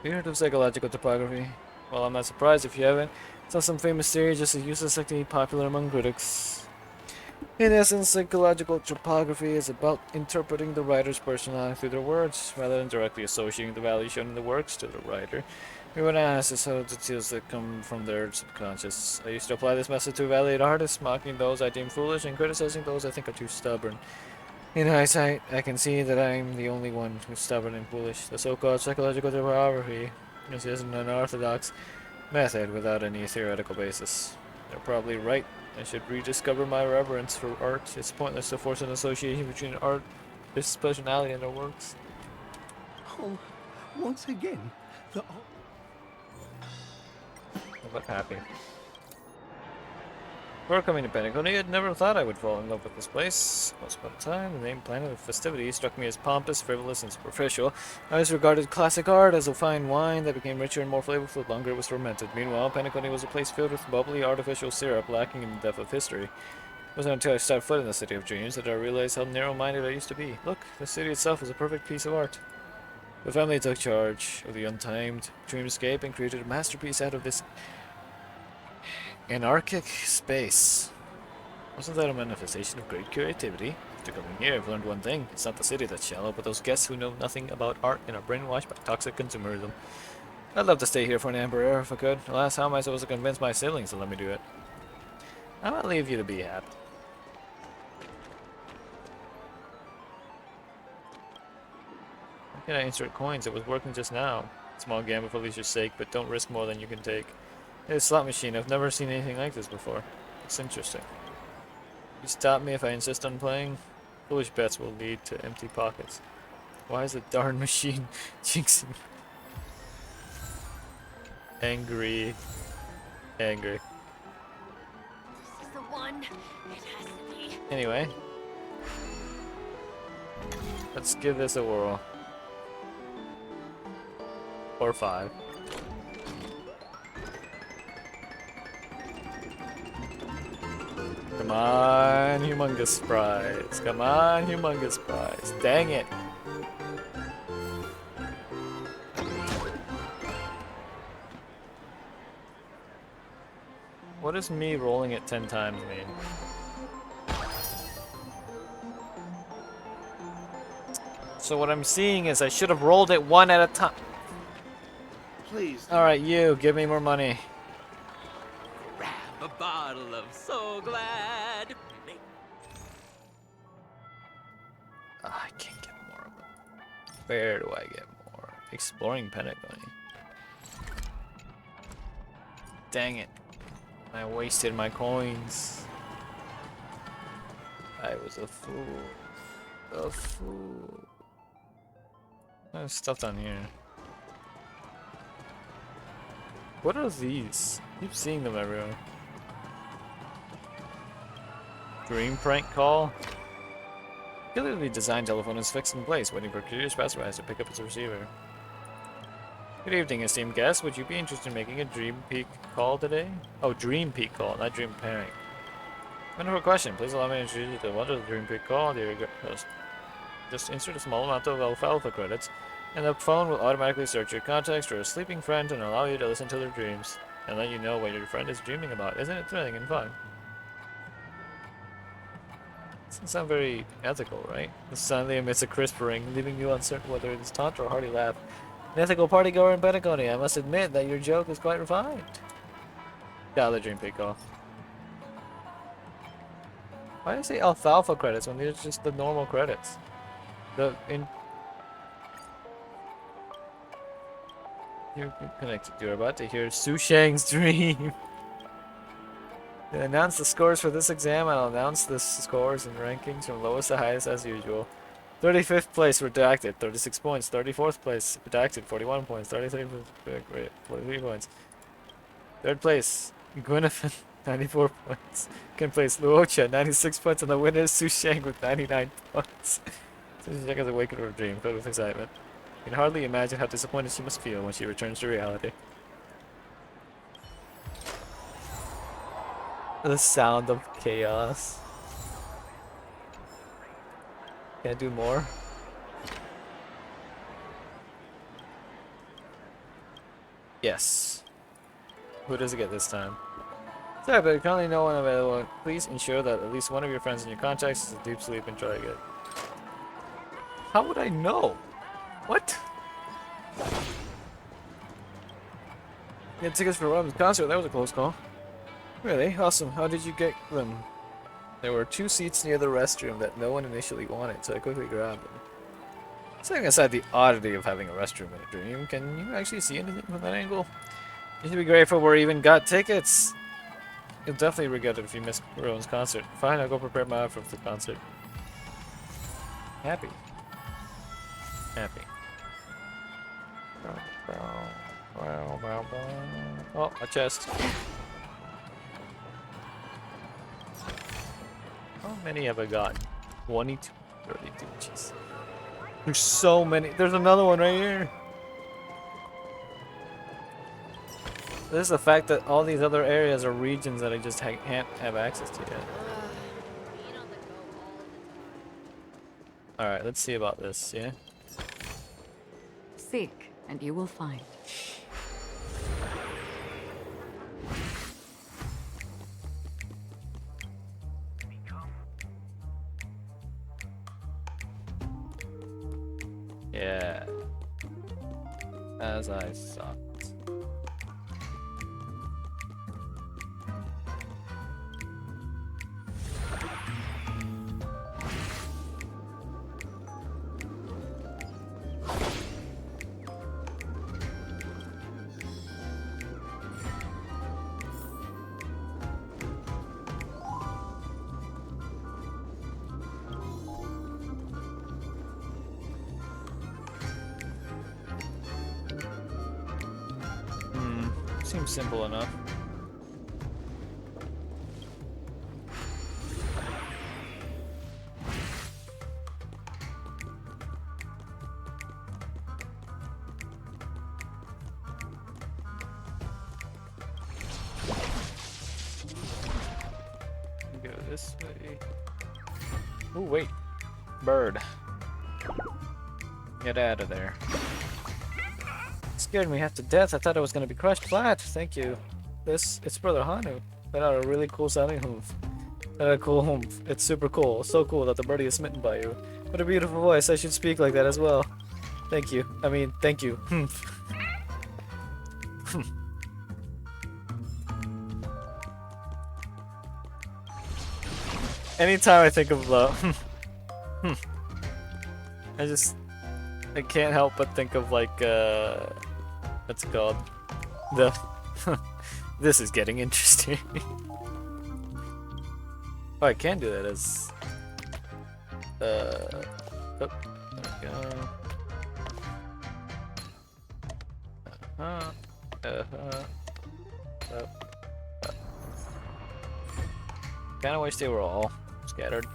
You heard of psychological topography? Well, I'm not surprised if you haven't. It's not some famous theory, just a useless technique popular among critics. In essence, psychological topography is about interpreting the writer's personality through their words, rather than directly associating the value shown in the works to the writer. We would ask is how details that come from their subconscious. I used to apply this method to evaluate artists, mocking those I deem foolish and criticizing those I think are too stubborn. In hindsight, I can see that I'm the only one who's stubborn and foolish. The so-called psychological topography is an unorthodox method without any theoretical basis. They're probably right. I should rediscover my reverence for art. It's pointless to force an association between an artist's personality and their works. Oh, once again, the... I look happy. Before coming to Pentagon, I had never thought I would fall in love with this place. Once upon a time, the name Planet of Festivity struck me as pompous, frivolous, and superficial. I always regarded classic art as a fine wine that became richer and more flavorful the longer it was fermented. Meanwhile, Pentagon was a place filled with bubbly, artificial syrup lacking in the depth of history. It wasn't until I stepped foot in the City of Dreams that I realized how narrow-minded I used to be. Look, the city itself is a perfect piece of art. The family took charge of the untamed dreamscape and created a masterpiece out of this anarchic space. Wasn't that a manifestation of great creativity? After coming here, I've learned one thing. It's not the city that's shallow, but those guests who know nothing about art and are brainwashed by toxic consumerism. I'd love to stay here for an amber era if I could. Alas, how am I supposed to convince my siblings to let me do it? I'm gonna leave you to be happy. How can I insert coins? It was working just now. Small gamble for leisure's sake, but don't risk more than you can take. It's a slot machine. I've never seen anything like this before. It's interesting. You stop me if I insist on playing? Foolish bets will lead to empty pockets. Why is the darn machine jinxing? Angry. Angry. This is the one. It has to be. Anyway. Let's give this a whirl. Or 5. Come on, humongous prize. Come on, humongous prize. Dang it. What does me rolling it 10 times mean? So what I'm seeing is I should have rolled it one at a time. Please. Alright, you, give me more money. Grab a bottle of So Glad. I can't get more of them. Where do I get more? Exploring Pentagon. Dang it. I wasted my coins. I was a fool. A fool. There's stuff down here. What are these? I keep seeing them everywhere. Dream prank call? Clearly designed telephone is fixed in place, waiting for curious passersby to pick up its receiver. Good evening, esteemed guests. Would you be interested in making a Dream Peak call today? Oh, Dream Peak call, not Dream Pairing. Wonderful question. Please allow me to introduce you to what is the Dream Peak call. Just insert a small amount of alfalfa credits, and the phone will automatically search your contacts for a sleeping friend and allow you to listen to their dreams, and let you know what your friend is dreaming about. Isn't it thrilling and fun? Doesn't sound very ethical, right? The suddenly emits a crisp ring, leaving you uncertain whether it is taunt or hearty laugh. An ethical partygoer in Patagonia, I must admit that your joke is quite refined. Dial the Dream Peak call. Why do I say alfalfa credits when these are just the normal credits? You're connected. You're about to hear Su Shang's dream. They announce the scores for this exam, and I'll announce the scores and rankings from lowest to highest as usual. 35th place, redacted, 36 points. 34th place, redacted, 41 points. 43 points. 3rd place, Gwyneth, 94 points. 2nd place, Luocha, 96 points, and the winner is Su Shang with 99 points. Su Shang has awakened from a dream, filled with excitement. You can hardly imagine how disappointed she must feel when she returns to reality. The sound of chaos. Can I do more? Yes. Who does it get this time? Sorry, but currently no one available. Please ensure that at least one of your friends in your contacts is asleep sleep and try again. How would I know? What? You had tickets for Robin's concert. That was a close call. Really? Awesome. How did you get them? There were 2 seats near the restroom that no one initially wanted, so I quickly grabbed them. Setting aside the oddity of having a restroom in a dream, can you actually see anything from that angle? You should be grateful we even got tickets. You'll definitely regret it if you miss Rowan's concert. Fine, I'll go prepare my outfit for the concert. Happy. Happy. Oh, a chest. How many have I gotten? 22, 32, jeez. There's so many. There's another one right here. This is the fact that all these other areas are regions that I just can't have access to yet. Alright, let's see about this, yeah? Seek, and you will find. Yeah. As I thought. Seems simple enough. Go this way. Oh wait, bird. Get out of there. Scared me half to death. I thought I was gonna be crushed flat. Thank you. It's Brother Hanu. That had a really cool sounding oomph. That had a cool oomph. It's super cool. So cool that the birdie is smitten by you. What a beautiful voice. I should speak like that as well. Thank you. I mean, thank you. Anytime I think of I can't help but think of like what's it called? The this is getting interesting. Oh, I can do that as oh, there we go. Kinda wish they were all scattered,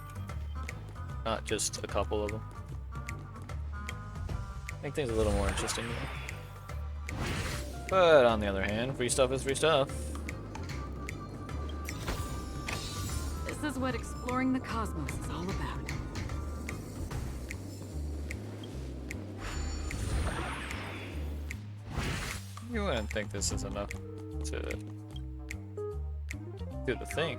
not just a couple of them. Make things a little more interesting. But on the other hand, free stuff is free stuff. This is what exploring the cosmos is all about. You wouldn't think this is enough to do the thing.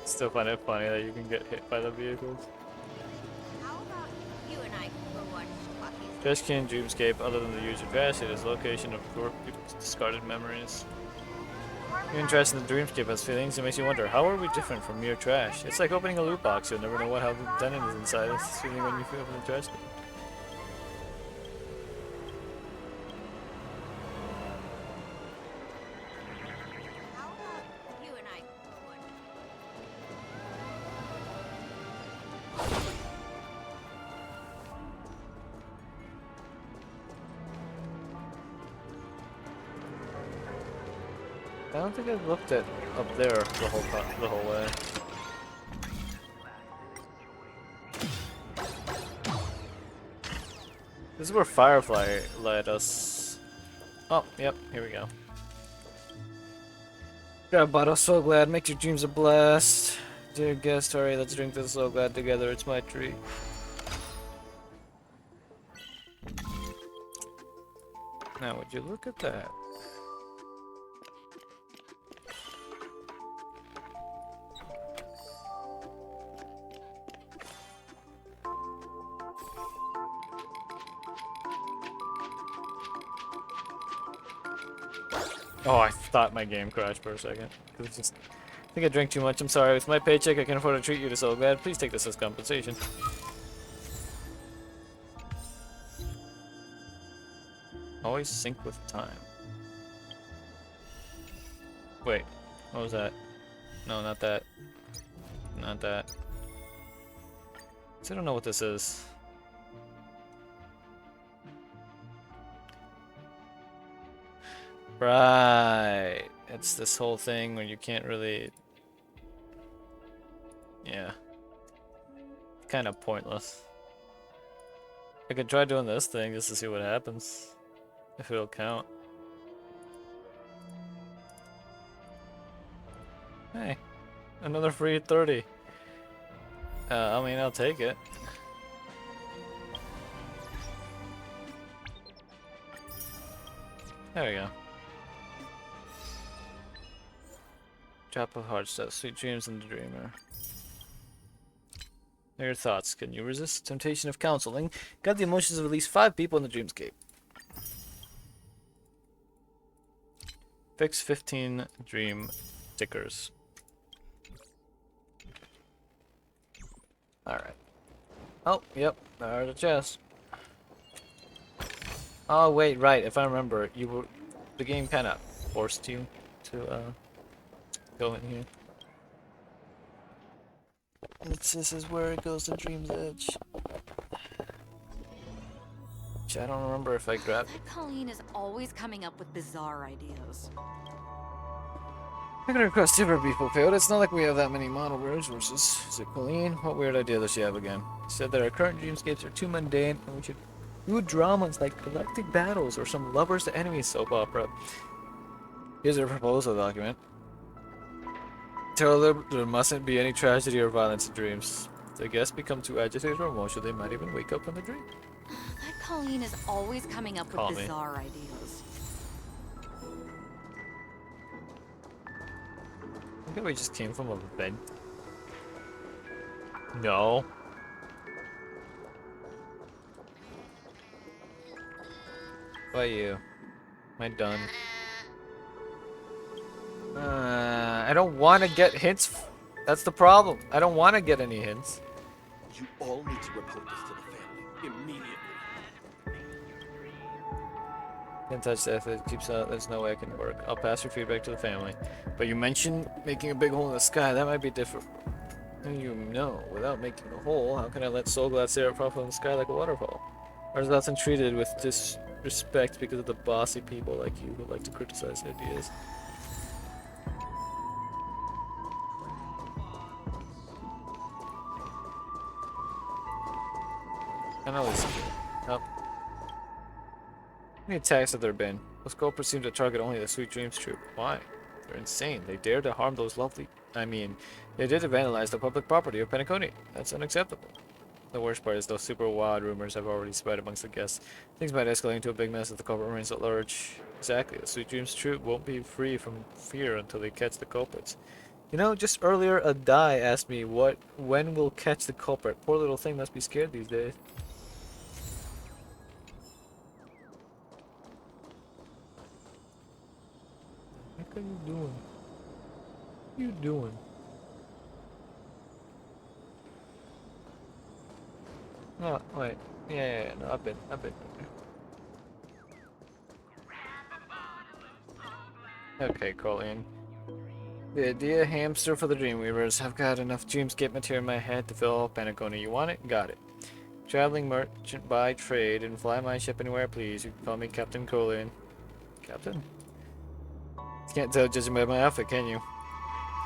Still find it funny that you can get hit by the vehicles. Trash can dreamscape, other than the usual trash, it is location of poor people's discarded memories. Your interest in the dreamscape has feelings, it makes you wonder, how are we different from mere trash? It's like opening a loot box, you'll never know what how done it is inside. It's this feeling when you feel open the trash can. I don't think I've looked at up there the whole way. This is where Firefly led us. Oh, yep, here we go. Grab a bottle, so glad, make your dreams a blast. Dear guest, hurry, let's drink this so glad together, it's my treat. Now, would you look at that? Oh, I thought my game crashed for a second. It's just, I think I drank too much. I'm sorry. With my paycheck, I can afford to treat you to so glad. Please take this as compensation. Always sync with time. Wait, what was that? No, not that. Not that. So I don't know what this is. Right. It's this whole thing where you can't really... Yeah. Kind of pointless. I could try doing this thing just to see what happens. If it'll count. Hey. Another free 30. I mean, I'll take it. There we go. Drop of hearts, that sweet dreams in the dreamer. What are your thoughts? Can you resist the temptation of counseling? Got the emotions of at least 5 people in the dreamscape. Fix 15 dream stickers. Alright. Oh, yep, there's a chest. Oh wait, right, if I remember, the game kinda forced you to go in here. This is where it goes to Dream's Edge. Which I don't remember if I grabbed it. That Colleen is always coming up with bizarre ideas. I can request different people failed. It's not like we have that many model resources. Is it Colleen? What weird idea does she have again? She said that our current dreamscapes are too mundane and we should do dramas like galactic battles or some lovers to enemies soap opera. Here's her proposal document. Tell them there mustn't be any tragedy or violence in dreams. If the guests become too agitated or emotional, they might even wake up from the dream. That Colleen is always coming up with bizarre ideas. I think we just came from a vent. No. What about you? Am I done? I don't want to get hints. That's the problem. I don't want to get any hints. You all need to report this to the family immediately. Can't touch that if it keeps out. There's no way I can work. I'll pass your feedback to the family. But you mentioned making a big hole in the sky. That might be different. You know, without making a hole, how can I let Soulglad stare at profile in the sky like a waterfall? Or is that treated with disrespect because of the bossy people like you who like to criticize ideas? I know this. Oh. How many attacks have there been? Those culprits seem to target only the Sweet Dreams troop. Why? They're insane. They dare to harm those lovely... I mean, they did vandalize the public property of Penacony. That's unacceptable. The worst part is those super wild rumors have already spread amongst the guests. Things might escalate into a big mess if the culprit remains at large. Exactly. The Sweet Dreams troop won't be free from fear until they catch the culprits. You know, just earlier a die asked me when we'll catch the culprit. Poor little thing must be scared these days. What are you doing? What are you doing? No, wait. Yeah, no, I've been. Okay, Colleen. The idea hamster for the Dreamweavers. I've got enough dreamscape material in my head to fill Penacony. You want it? Got it. Traveling merchant by trade and fly my ship anywhere, please. You can call me Captain Colleen. Captain? You can't tell judging by my outfit, can you?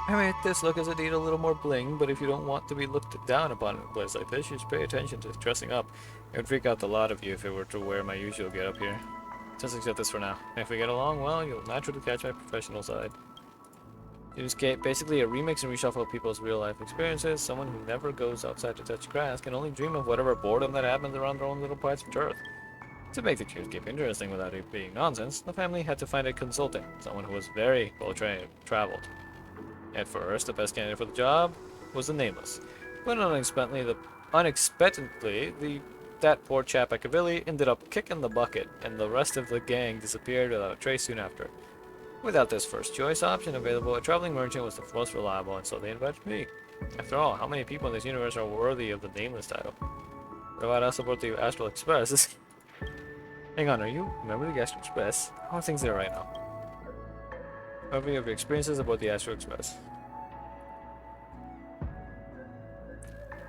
I mean, this look as it need a little more bling, but if you don't want to be looked down upon in a place like this, you should pay attention to dressing up. It would freak out the lot of you if I were to wear my usual get-up here. Just accept this for now. And if we get along well, you'll naturally catch my professional side. Dreamscape, basically a remix and reshuffle of people's real-life experiences. Someone who never goes outside to touch grass can only dream of whatever boredom that happens around their own little parts of Earth. To make the Dreamscape interesting without it being nonsense, the family had to find a consultant, someone who was very well-traveled. At first, the best candidate for the job was the Nameless. But unexpectedly, that poor chap at Cavilli ended up kicking the bucket, and the rest of the gang disappeared without a trace soon after. Without this first choice option available, a traveling merchant was the most reliable, and so they invited me. After all, how many people in this universe are worthy of the Nameless title? What about us aboard the Astral Express? Hang on, are you a member of the Astral Express? How are things there right now? Overview of your experiences aboard the Astro Express.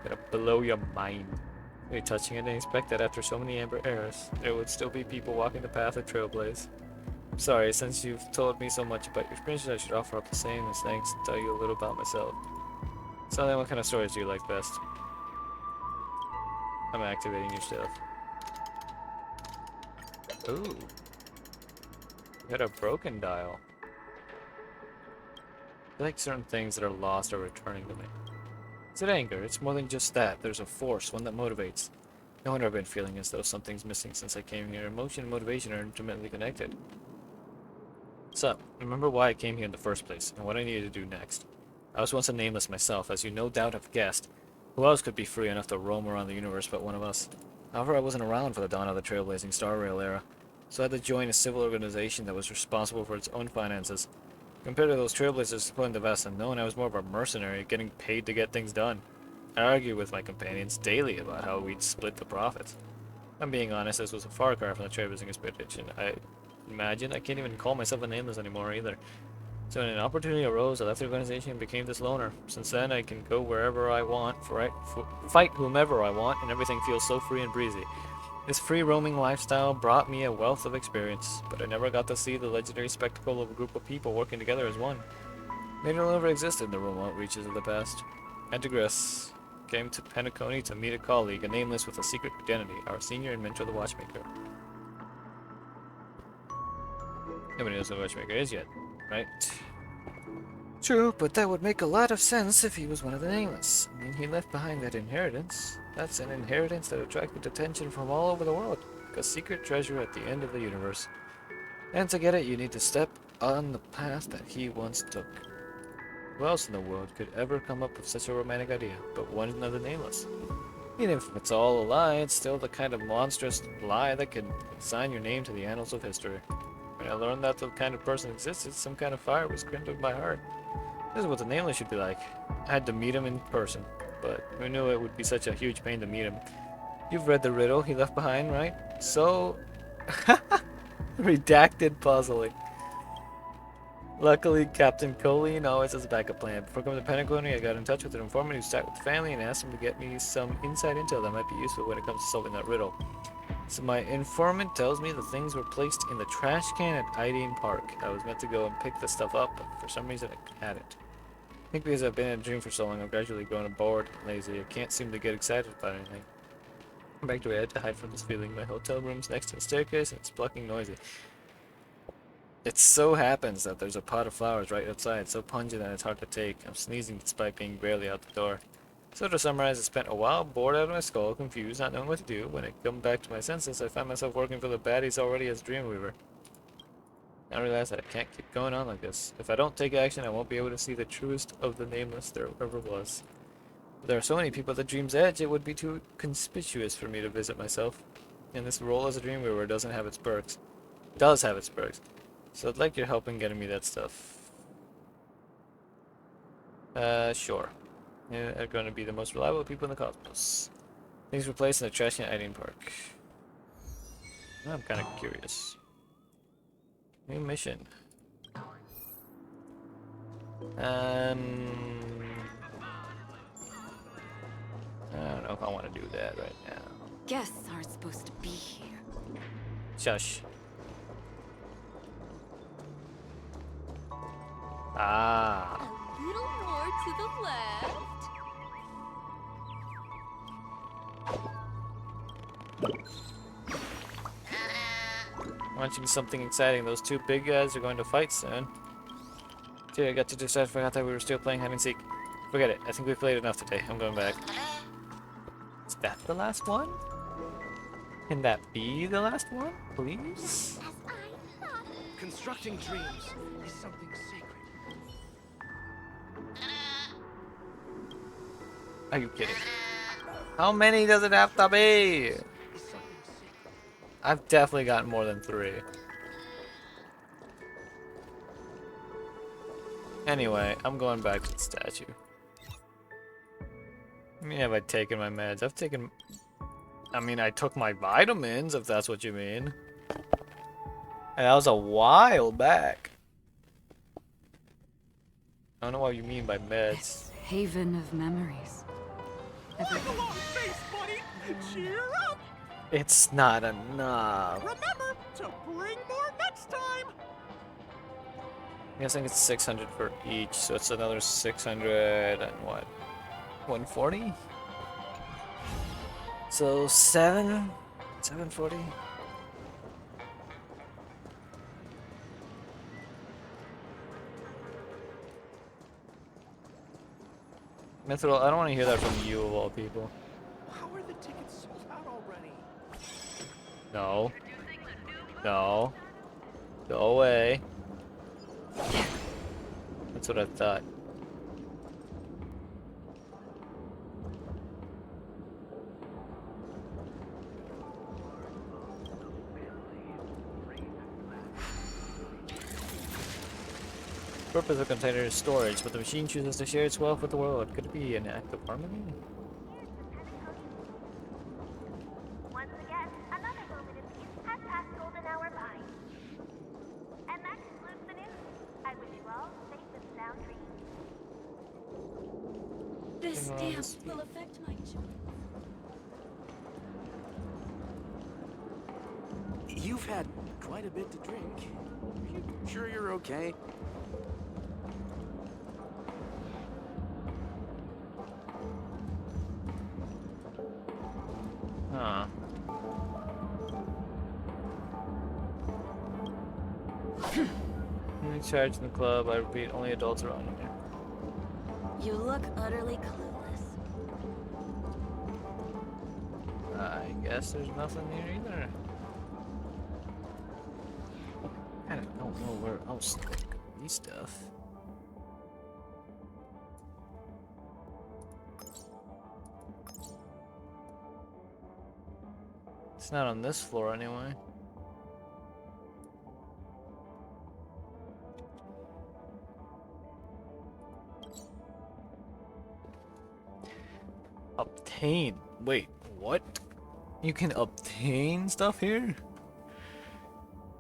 Gonna blow your mind. Really touching and expect that after so many Amber eras, there would still be people walking the path of Trailblaze. I'm sorry, since you've told me so much about your experiences, I should offer up the same as thanks and tell you a little about myself. So then, what kind of stories do you like best? I'm activating your stuff. Ooh. You had a broken dial. I like certain things that are lost are returning to me. Is it anger? It's more than just that. There's a force, one that motivates. No wonder I've been feeling as though something's missing since I came here. Emotion and motivation are intimately connected. So, remember why I came here in the first place, and what I needed to do next. I was once a nameless myself, as you no doubt have guessed. Who else could be free enough to roam around the universe but one of us? However, I wasn't around for the dawn of the trailblazing Star Rail era, so I had to join a civil organization that was responsible for its own finances. Compared to those trailblazers pulling the vast unknown, I was more of a mercenary, getting paid to get things done. I argued with my companions daily about how we'd split the profits. I'm being honest, this was a far cry from the trailblazing expedition. I imagine I can't even call myself a nameless anymore either. So when an opportunity arose, I left the organization and became this loner. Since then, I can go wherever I want, fight whomever I want, and everything feels so free and breezy. This free roaming lifestyle brought me a wealth of experience, but I never got to see the legendary spectacle of a group of people working together as one. They no longer existed in the remote reaches of the past. I digress. Came to Penacony to meet a colleague, a nameless with a secret identity, our senior and mentor, the Watchmaker. Nobody knows who the Watchmaker is yet, right? True, but that would make a lot of sense if he was one of the nameless. I mean, he left behind that inheritance. That's an inheritance that attracted attention from all over the world. Like a secret treasure at the end of the universe. And to get it, you need to step on the path that he once took. Who else in the world could ever come up with such a romantic idea, but one of the nameless? Even if it's all a lie, it's still the kind of monstrous lie that could sign your name to the annals of history. When I learned that the kind of person existed, some kind of fire was kindled in my heart. This is what the nameless should be like. I had to meet him in person, but who knew it would be such a huge pain to meet him? You've read the riddle he left behind, right? So... redacted puzzling. Luckily, Captain Colleen always has a backup plan. Before coming to Penacony, I got in touch with an informant who sat with the family and asked him to get me some inside intel that might be useful when it comes to solving that riddle. So my informant tells me the things were placed in the trash can at Ideen Park. I was meant to go and pick the stuff up, but for some reason I hadn't. I think because I've been in a dream for so long, I've gradually grown bored and lazy. I can't seem to get excited about anything. I'm back to where I had to hide from this feeling. My hotel room's next to the staircase and it's plucking noisy. It so happens that there's a pot of flowers right outside, so pungent that it's hard to take. I'm sneezing despite being barely out the door. So to summarize, I spent a while bored out of my skull, confused, not knowing what to do. When I come back to my senses, I find myself working for the baddies already as Dreamweaver. I realize that I can't keep going on like this. If I don't take action, I won't be able to see the truest of the nameless there ever was. But there are so many people at the Dream's Edge, it would be too conspicuous for me to visit myself. And this role as a Dreamweaver doesn't have its perks. Does have its perks. So I'd like your help in getting me that stuff. Sure. Yeah, are going to be the most reliable people in the cosmos. Things were placed in the trash can at Ideen Park. I'm kind of curious. New mission. I don't know if I want to do that right now. Guests aren't supposed to be here. Shush. Ah. A little more to the left. Watching something exciting. Those two big guys are going to fight soon. Dude, I got to decide. Forgot that we were still playing hide and seek. Forget it. I think we played enough today. I'm going back. Is that the last one? Can that be the last one, please? Constructing dreams is something sacred. Are you kidding? How many does it have to be? I've definitely gotten more than 3. Anyway, I'm going back to the statue. I mean, have I taken my meds? I've taken... I mean, I took my vitamins, if that's what you mean. And that was a while back. don't know what you mean by meds. This haven of memories. Wipe along, face buddy! Cheer up! It's not enough. Remember to bring more next time! I'm guessing it's 600 for each, so it's another 600 and what? 140? So 740? Mithril, I don't want to hear that from you of all people. How are the tickets sold out already? No. No. Go away. That's what I thought. The purpose of the container is storage, but the machine chooses to share its wealth with the world. Could it be an act of harmony? Once again, another moment of peace has passed golden hour by. And that concludes the news. I wish you all safe and sound dreams. This stamp will affect my children. You've had quite a bit to drink. Are you sure you're okay? Huh. Only charge in the club. I repeat, only adults around here. You look utterly clueless. I guess there's nothing here either. I don't know where else to go these stuff. It's not on this floor anyway. Obtain. Wait, what? You can obtain stuff here?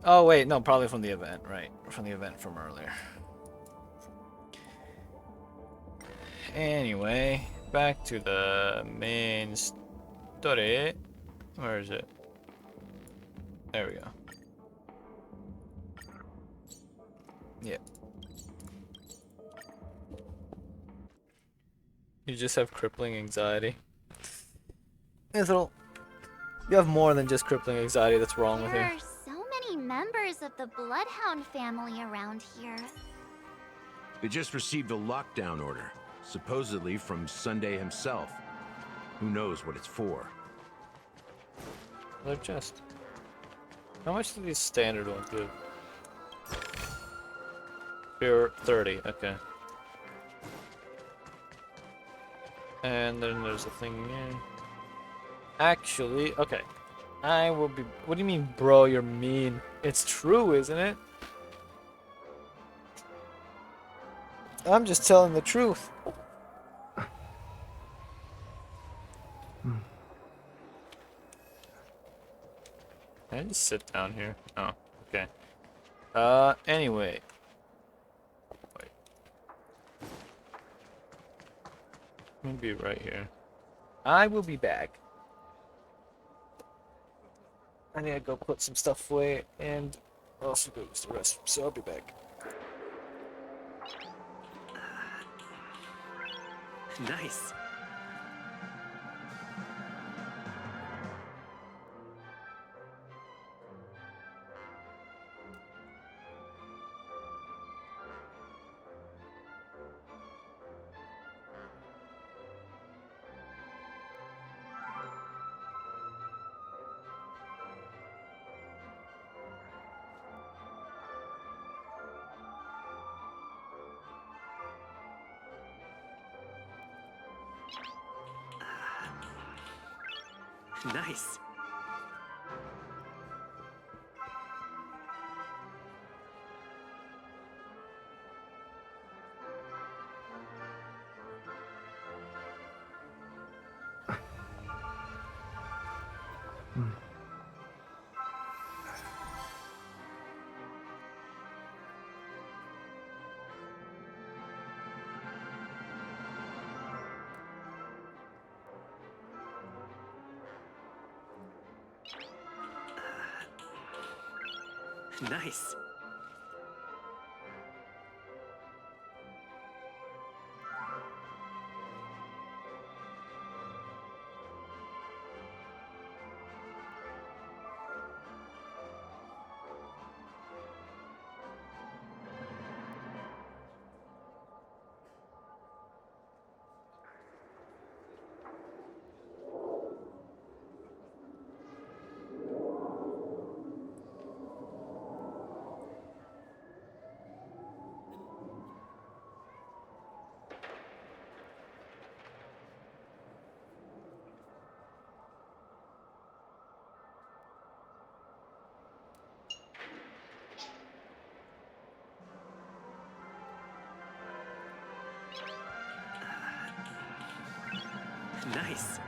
Oh wait, no, probably from the event, right? From the event from earlier. Anyway, back to the main story. Where is it? There we go. Yeah. You just have crippling anxiety. Mithril, you have more than just crippling anxiety that's wrong with you. There are so many members of the Bloodhound family around here. They just received a lockdown order, supposedly from Sunday himself. Who knows what it's for? They're just. How much do these standard ones give? Pure 30, okay. And then there's a thing here. Actually, okay. I will be. What do you mean, bro? You're mean. It's true, isn't it? I'm just telling the truth. Can I just sit down here? Oh, okay. Anyway. Wait. I'm gonna be right here. I will be back. I need to go put some stuff away and also go use the restroom, so I'll be back. Nice. Nice. Nice. Nice.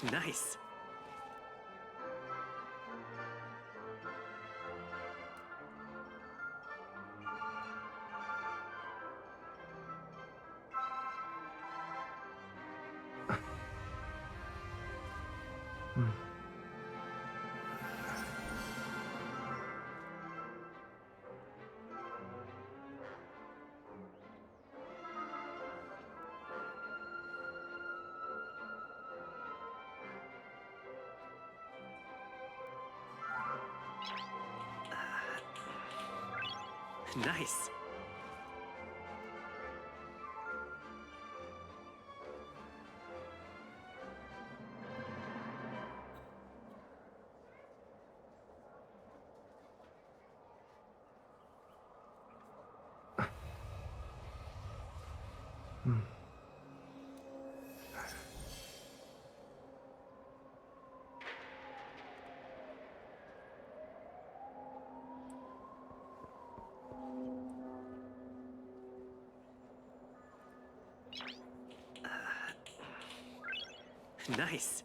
Nice. Nice. Nice. Nice.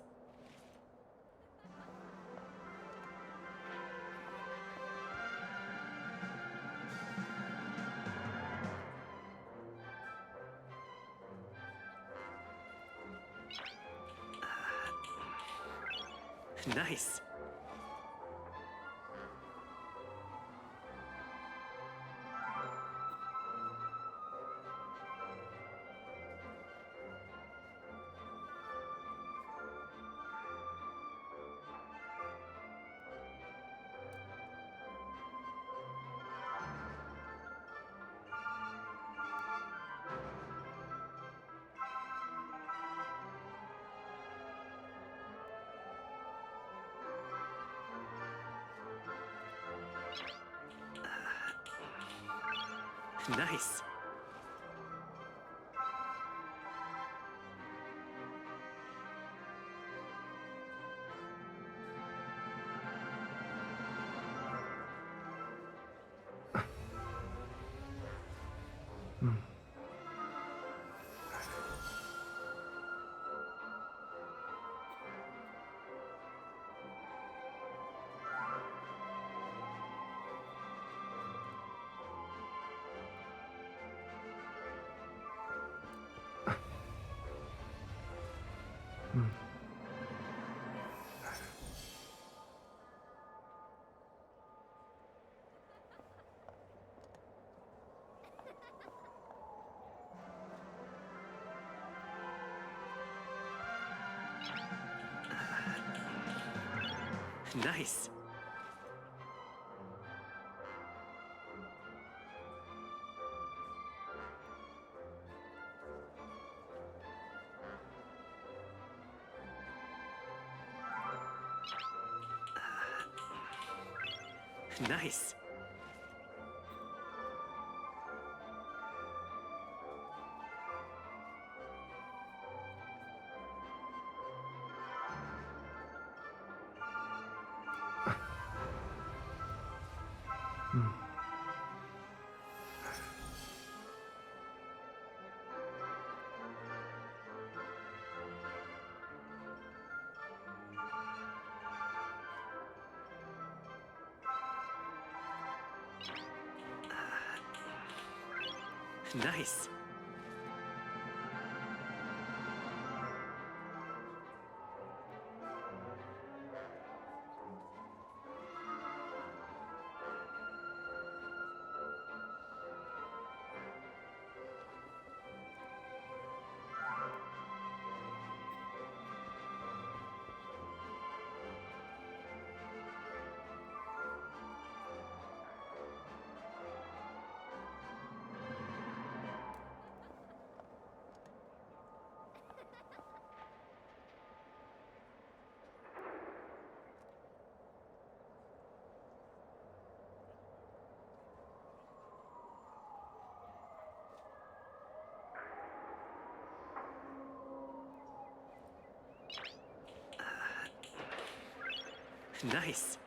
Nice. Nice. Nice. Nice. Nice.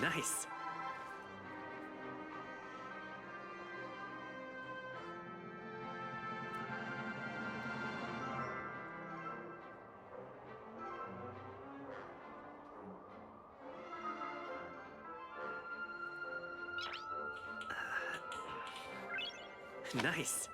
Nice. Nice.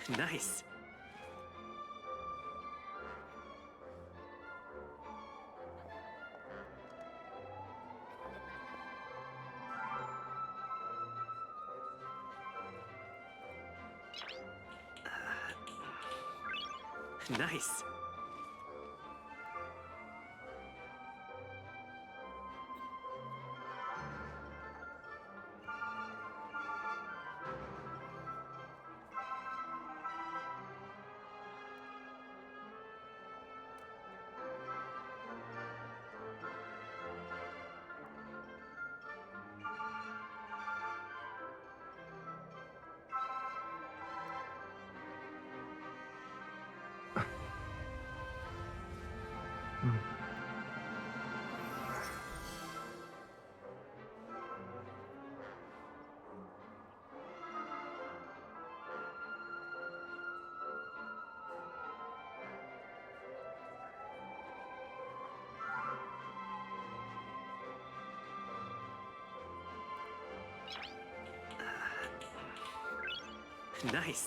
Nice. Nice. Nice.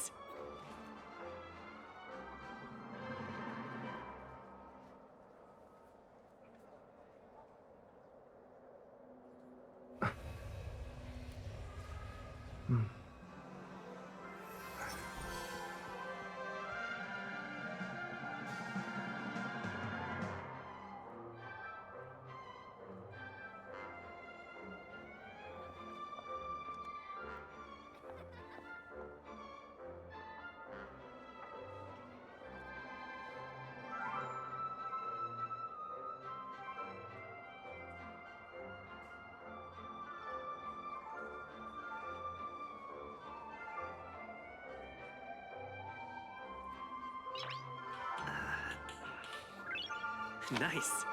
Nice.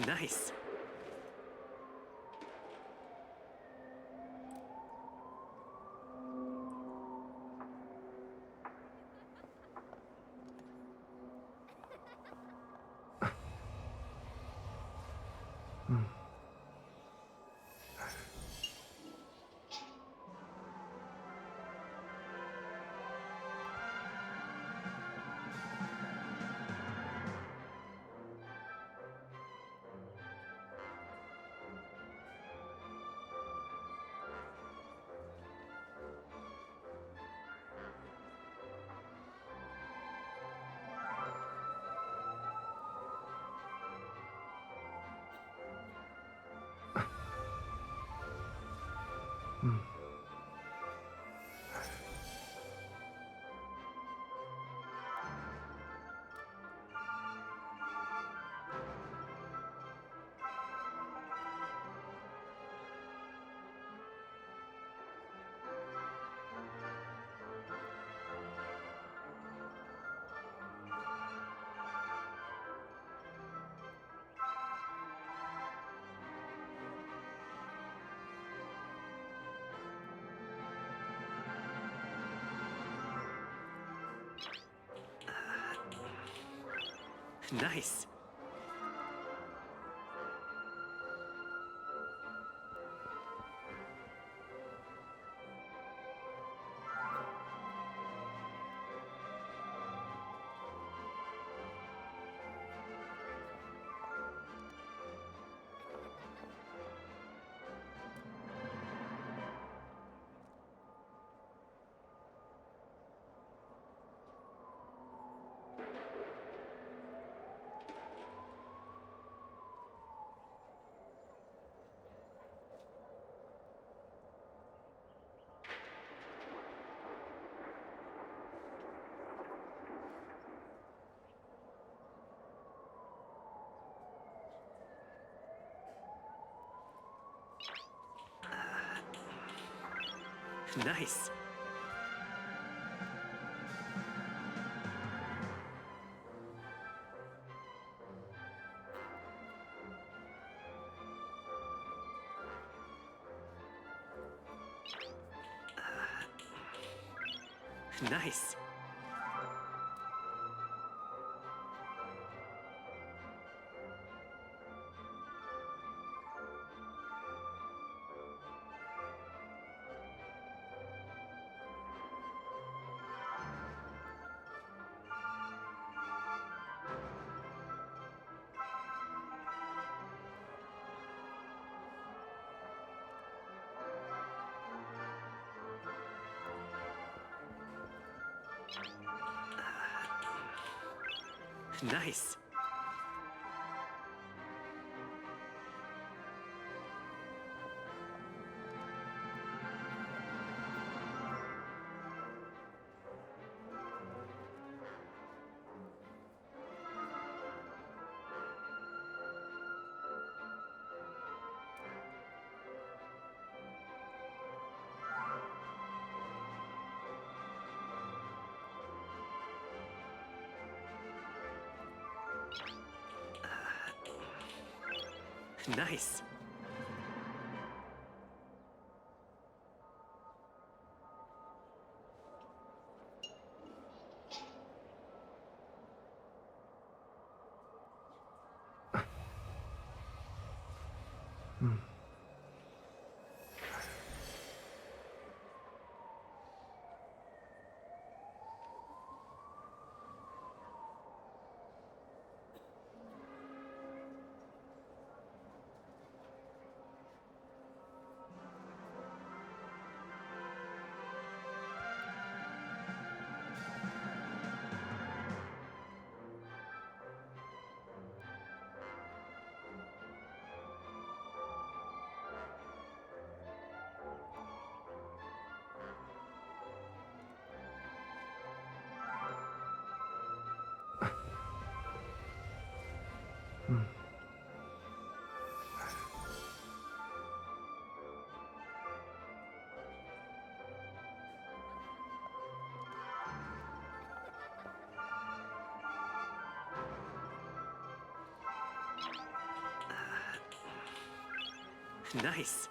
Nice. Nice. Nice. Nice. Nice. Nice. Nice.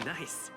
Nice.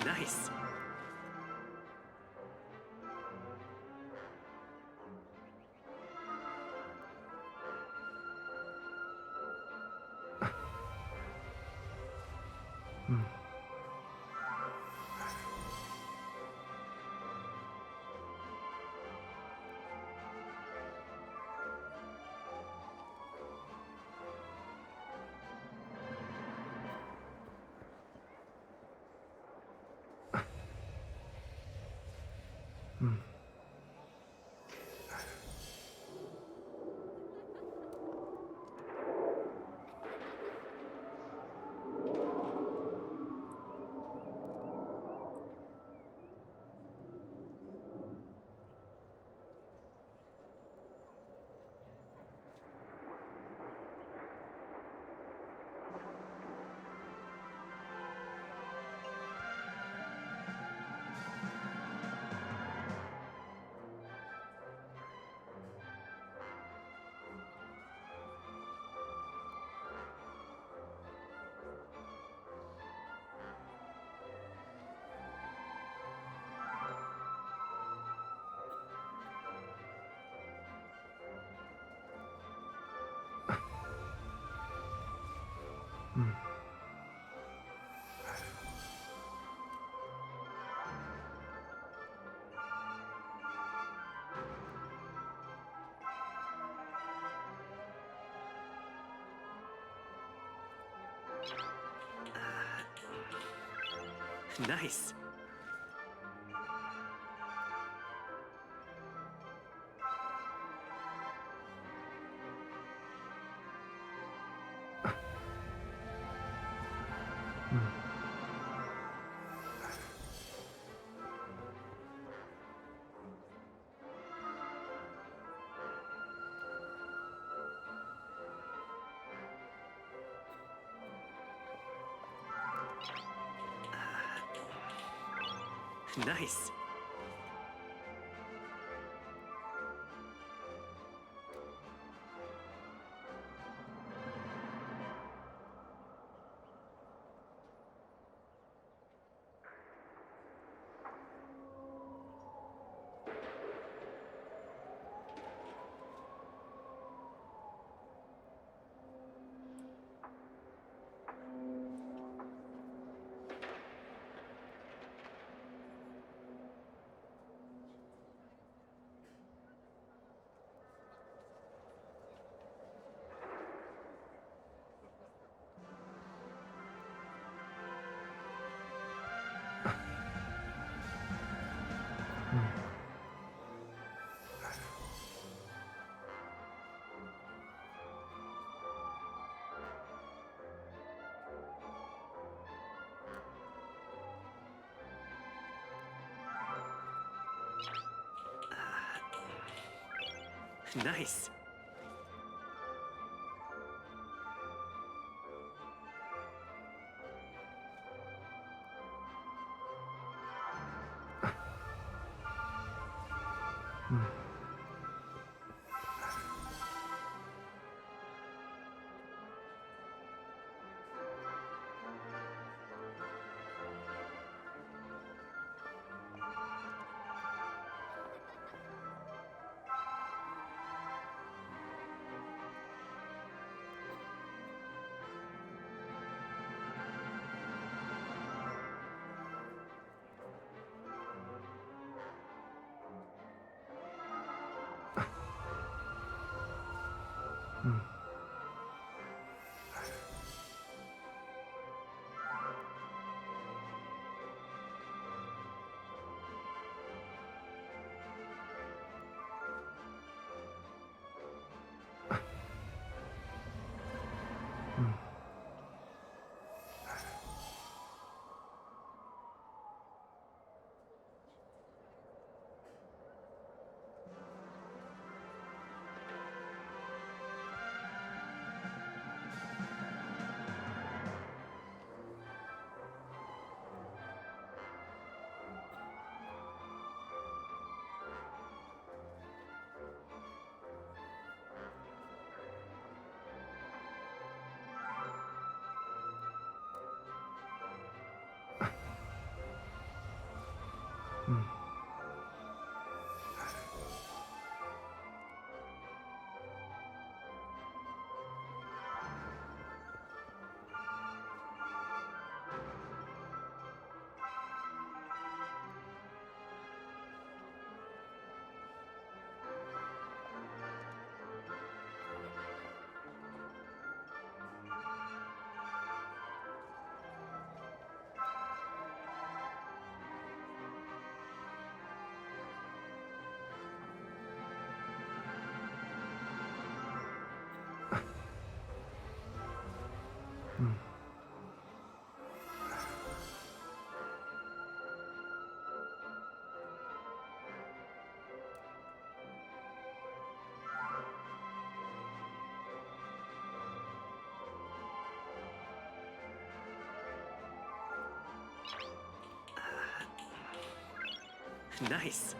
Nice. Nice. Nice. Nice. Nice.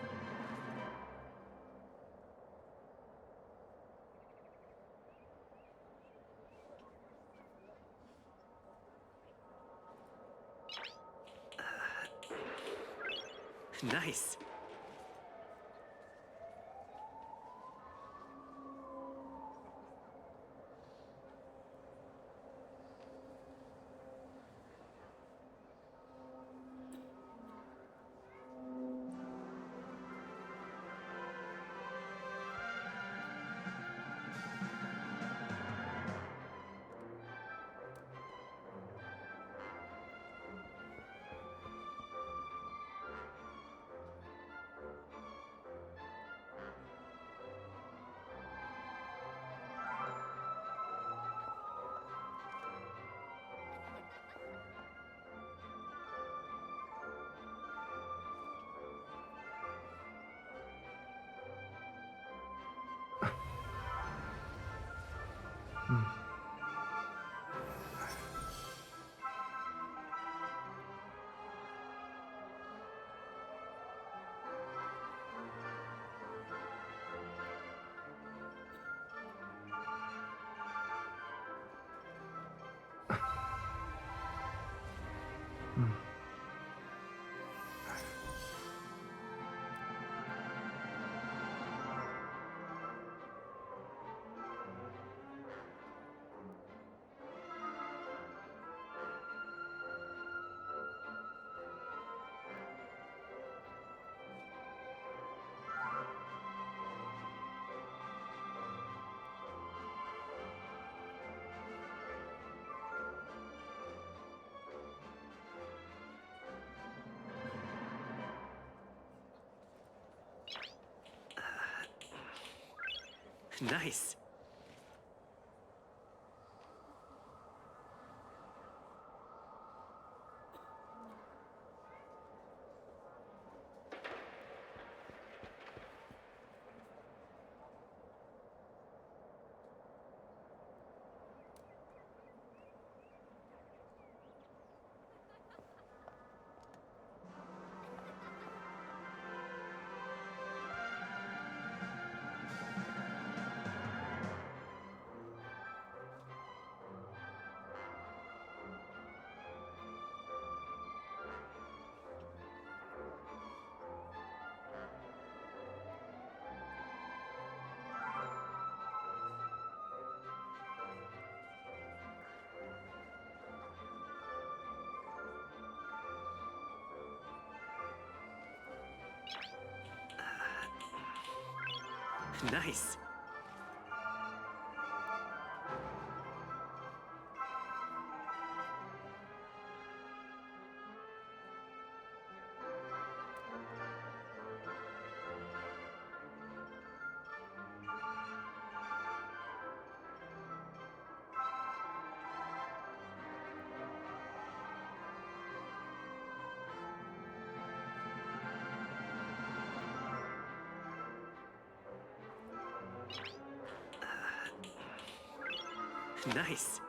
Nice. Nice. Nice. Nice.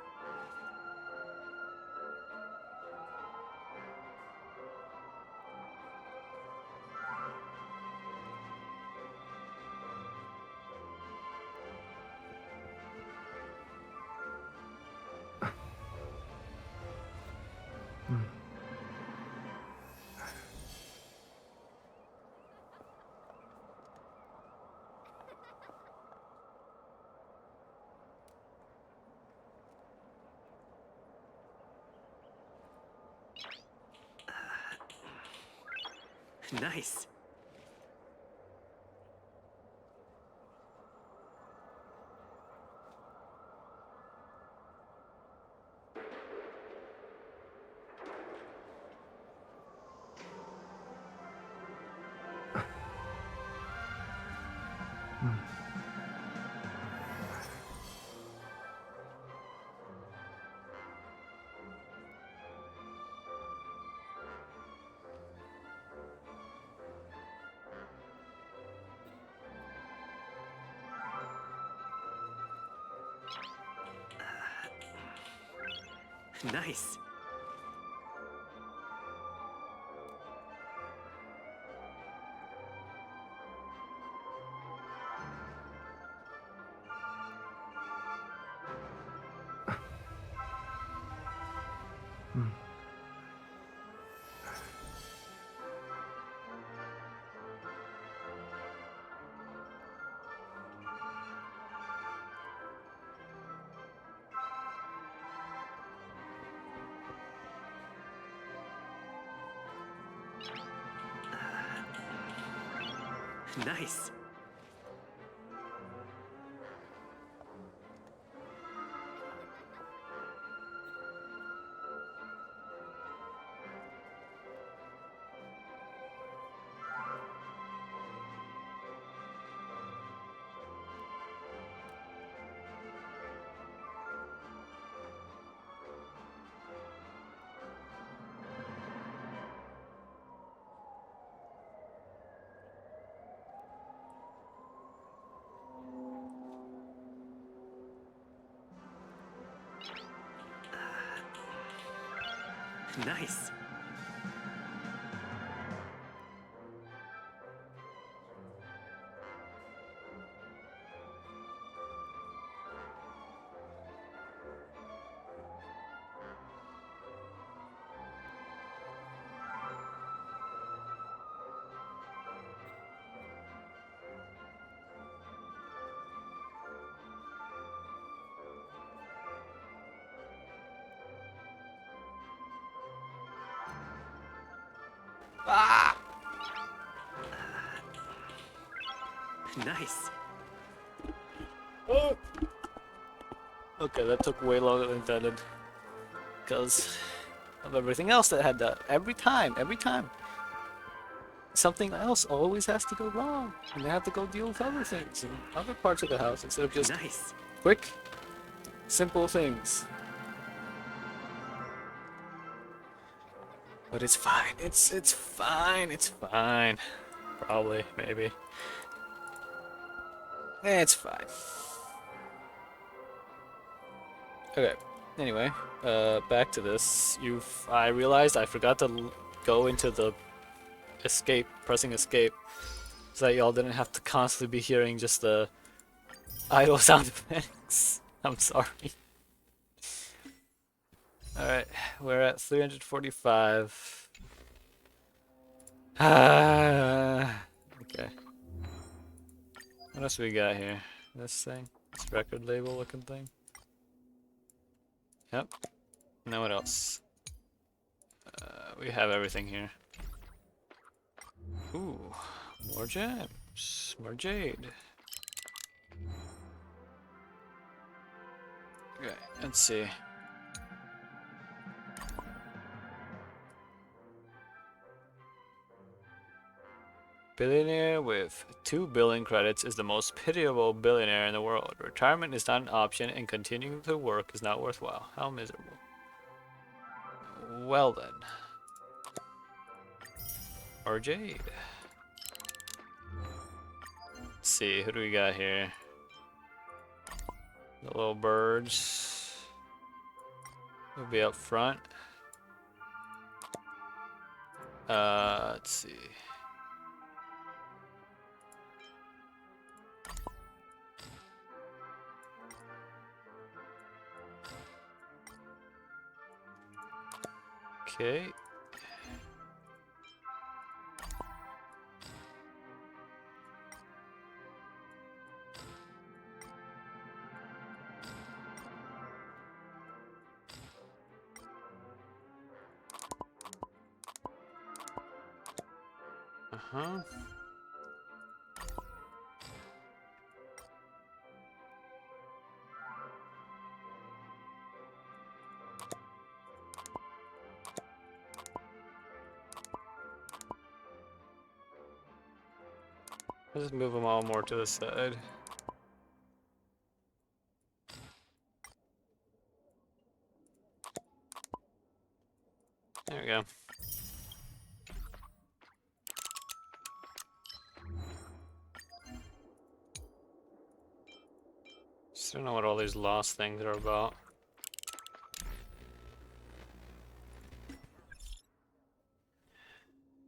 Nice. Nice. Nice. Nice. Ah! Nice. Oh. Okay, that took way longer than intended. Because of everything else that had that. Every time. Something else always has to go wrong. And they have to go deal with other things in other parts of the house instead of just quick, simple things. But it's fine. It's fine. It's fine. Probably, maybe. It's fine. Okay. Anyway, back to this. I realized I forgot to go into the escape, pressing escape, so that y'all didn't have to constantly be hearing just the idle sound effects. I'm sorry. Alright, we're at 345. Okay. What else we got here? This thing? This record label looking thing? Yep. Now what else? We have everything here. Ooh, more gems, more jade. Okay, let's see. Billionaire with 2 billion credits is the most pitiable billionaire in the world. Retirement is not an option and continuing to work is not worthwhile. How miserable. Well then. Or jade. Let's see, who do we got here? The little birds. Will be up front. Let's see. Okay. Uh-huh. Let's just move them all more to the side. There we go. Just don't know what all these lost things are about.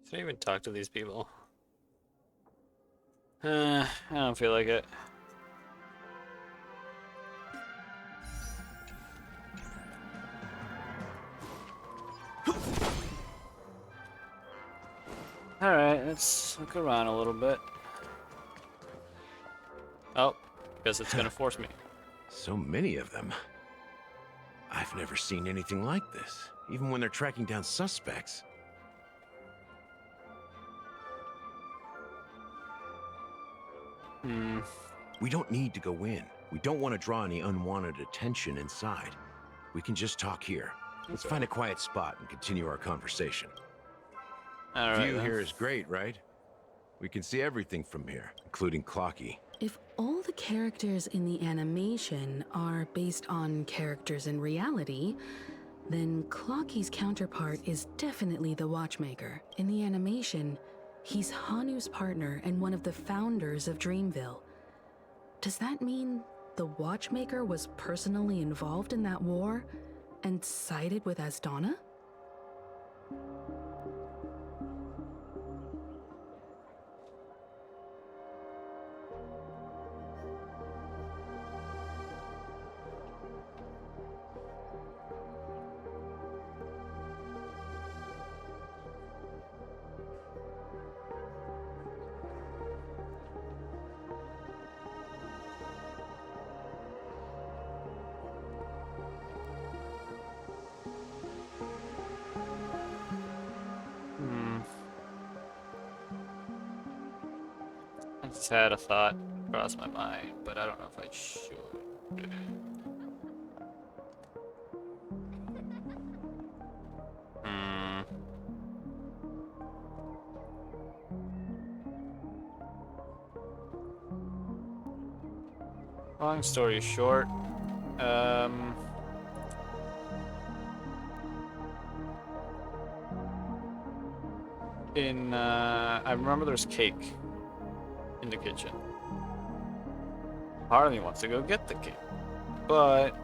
Should I even talk to these people? I don't feel like it. Alright, let's look around a little bit. Oh, guess it's gonna force me. So many of them. I've never seen anything like this, even when they're tracking down suspects. We don't need to go in. We don't want to draw any unwanted attention inside. We can just talk here. Let's find a quiet spot and continue our conversation. All right, View then. here is great, right? We can see everything from here, including Clocky. If all the characters in the animation are based on characters in reality, then Clocky's counterpart is definitely the Watchmaker. In the animation, he's Hanu's partner and one of the founders of Dreamville. Does that mean the Watchmaker was personally involved in that war and sided with Asdana? I just had a thought cross my mind, but I don't know if I should. Long story short, I remember there's cake in the kitchen. Part of me wants to go get the cake, but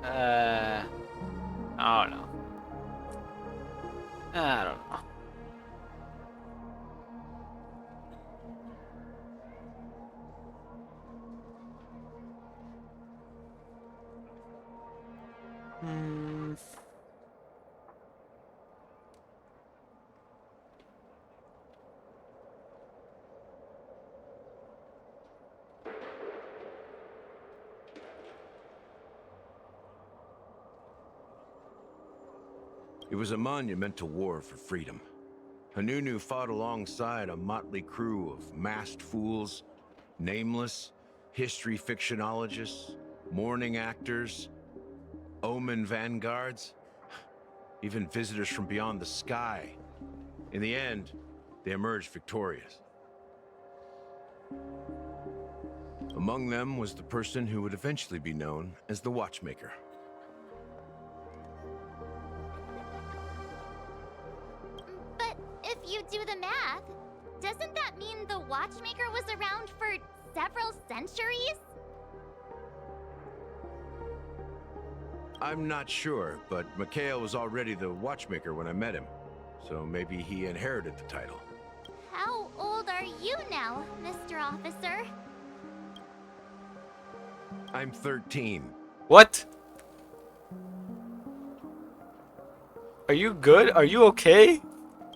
I don't know. I don't know. It was a monumental war for freedom. Hanunu fought alongside a motley crew of masked fools, nameless, history fictionologists, mourning actors, omen vanguards, even visitors from beyond the sky. In the end, they emerged victorious. Among them was the person who would eventually be known as the Watchmaker. But if you do the math, doesn't that mean the Watchmaker was around for several centuries? I'm not sure, but Mikhail was already the Watchmaker when I met him, so maybe he inherited the title. How old are you now, Mr. Officer? I'm 13. What? Are you good? Are you okay?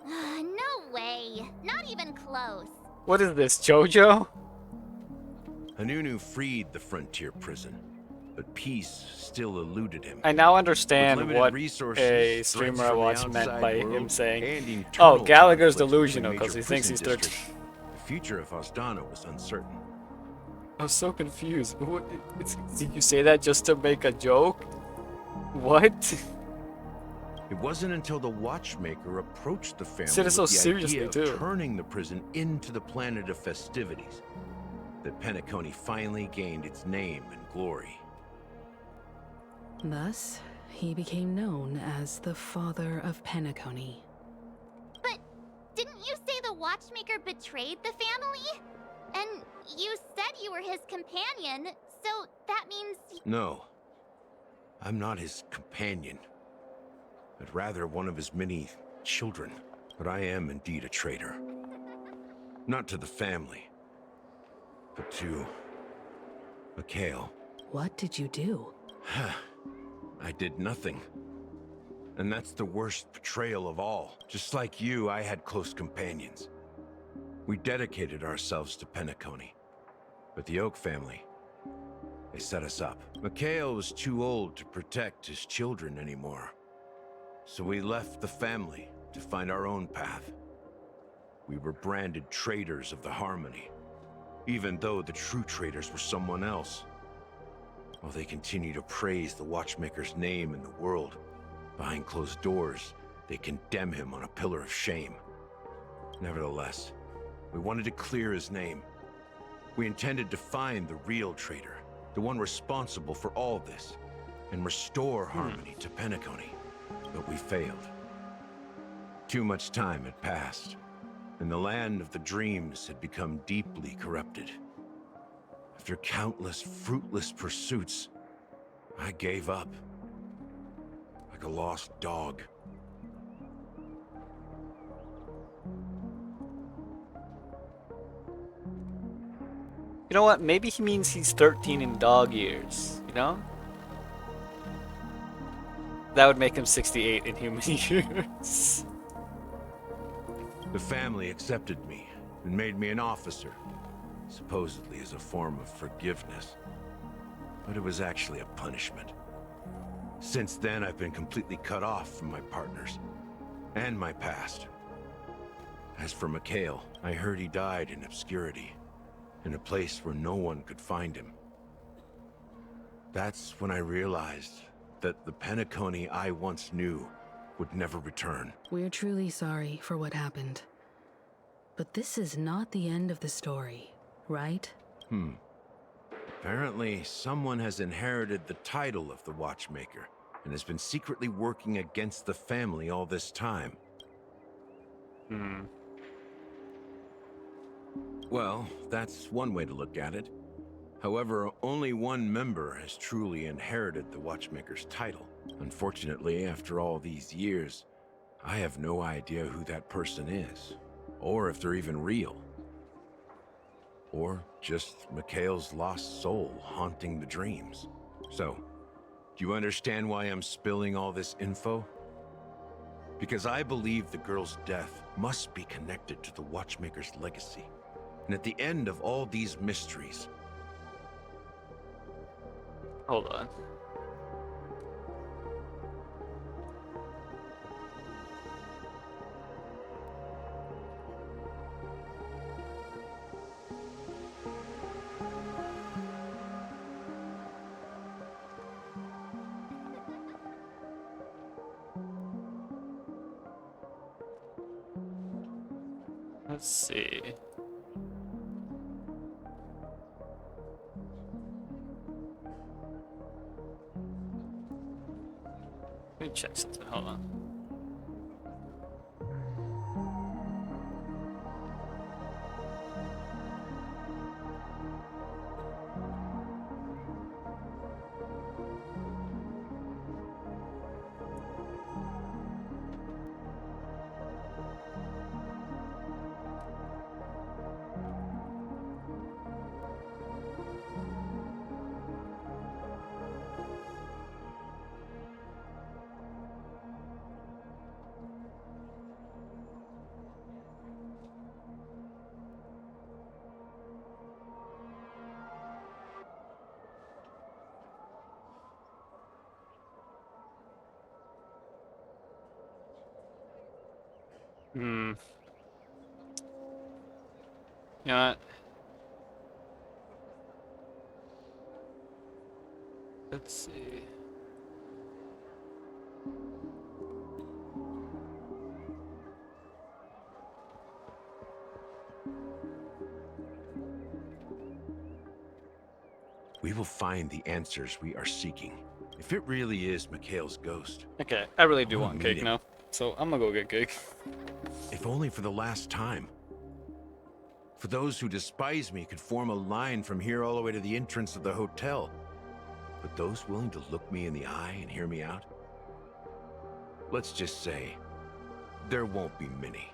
No way. Not even close. What is this, JoJo? Hanunu freed the frontier prison, but peace still eluded him. I now understand With limited what resources, a threats streamer I from the watched meant outside by world, him saying, and "Oh, internal Gallagher's conflicts delusional between because major he thinks prison he's 13." districts, the future of Asdana was uncertain. I was so confused. Did you say that just to make a joke? What? It wasn't until the Watchmaker approached the family Said it so with the seriously, idea of too. turning the prison into the planet of festivities that Penacony finally gained its name and glory. Thus, he became known as the Father of Penacony. But didn't you say the Watchmaker betrayed the family? And you said you were his companion, so that means... No, I'm not his companion, but rather one of his many children. But I am indeed a traitor. Not to the family, but to Mikhail. What did you do? I did nothing. And that's the worst betrayal of all. Just like you, I had close companions. We dedicated ourselves to Penacony. But the Oak family, they set us up. Mikhail was too old to protect his children anymore. So we left the family to find our own path. We were branded traitors of the Harmony, even though the true traitors were someone else. While they continue to praise the Watchmaker's name in the world, behind closed doors, they condemn him on a pillar of shame. Nevertheless, we wanted to clear his name. We intended to find the real traitor, the one responsible for all this, and restore harmony to Penacony. But we failed. Too much time had passed, and the land of the dreams had become deeply corrupted. After countless fruitless pursuits, I gave up. Like a lost dog. You know what? Maybe he means he's 13 in dog years, you know? That would make him 68 in human years. The family accepted me and made me an officer, supposedly as a form of forgiveness. But it was actually a punishment. Since then, I've been completely cut off from my partners and my past. As for Mikhail, I heard he died in obscurity, in a place where no one could find him. That's when I realized that the Penacony I once knew would never return. We're truly sorry for what happened. But this is not the end of the story, right? Apparently, someone has inherited the title of the Watchmaker and has been secretly working against the family all this time. Well, that's one way to look at it. However, only one member has truly inherited the Watchmaker's title. Unfortunately, after all these years, I have no idea who that person is, or if they're even real. Or just Mikhail's lost soul haunting the dreams. So, do you understand why I'm spilling all this info? Because I believe the girl's death must be connected to the Watchmaker's legacy. And at the end of all these mysteries... Hold on. Let's see. Let me check something. Hold on. You know what? Let's see. We will find the answers we are seeking. If it really is Mikhail's ghost. Okay, I really do want meet cake him. now. So I'm gonna go get cake. If only for the last time. For those who despise me could form a line from here all the way to the entrance of the hotel. But those willing to look me in the eye and hear me out? Let's just say, there won't be many.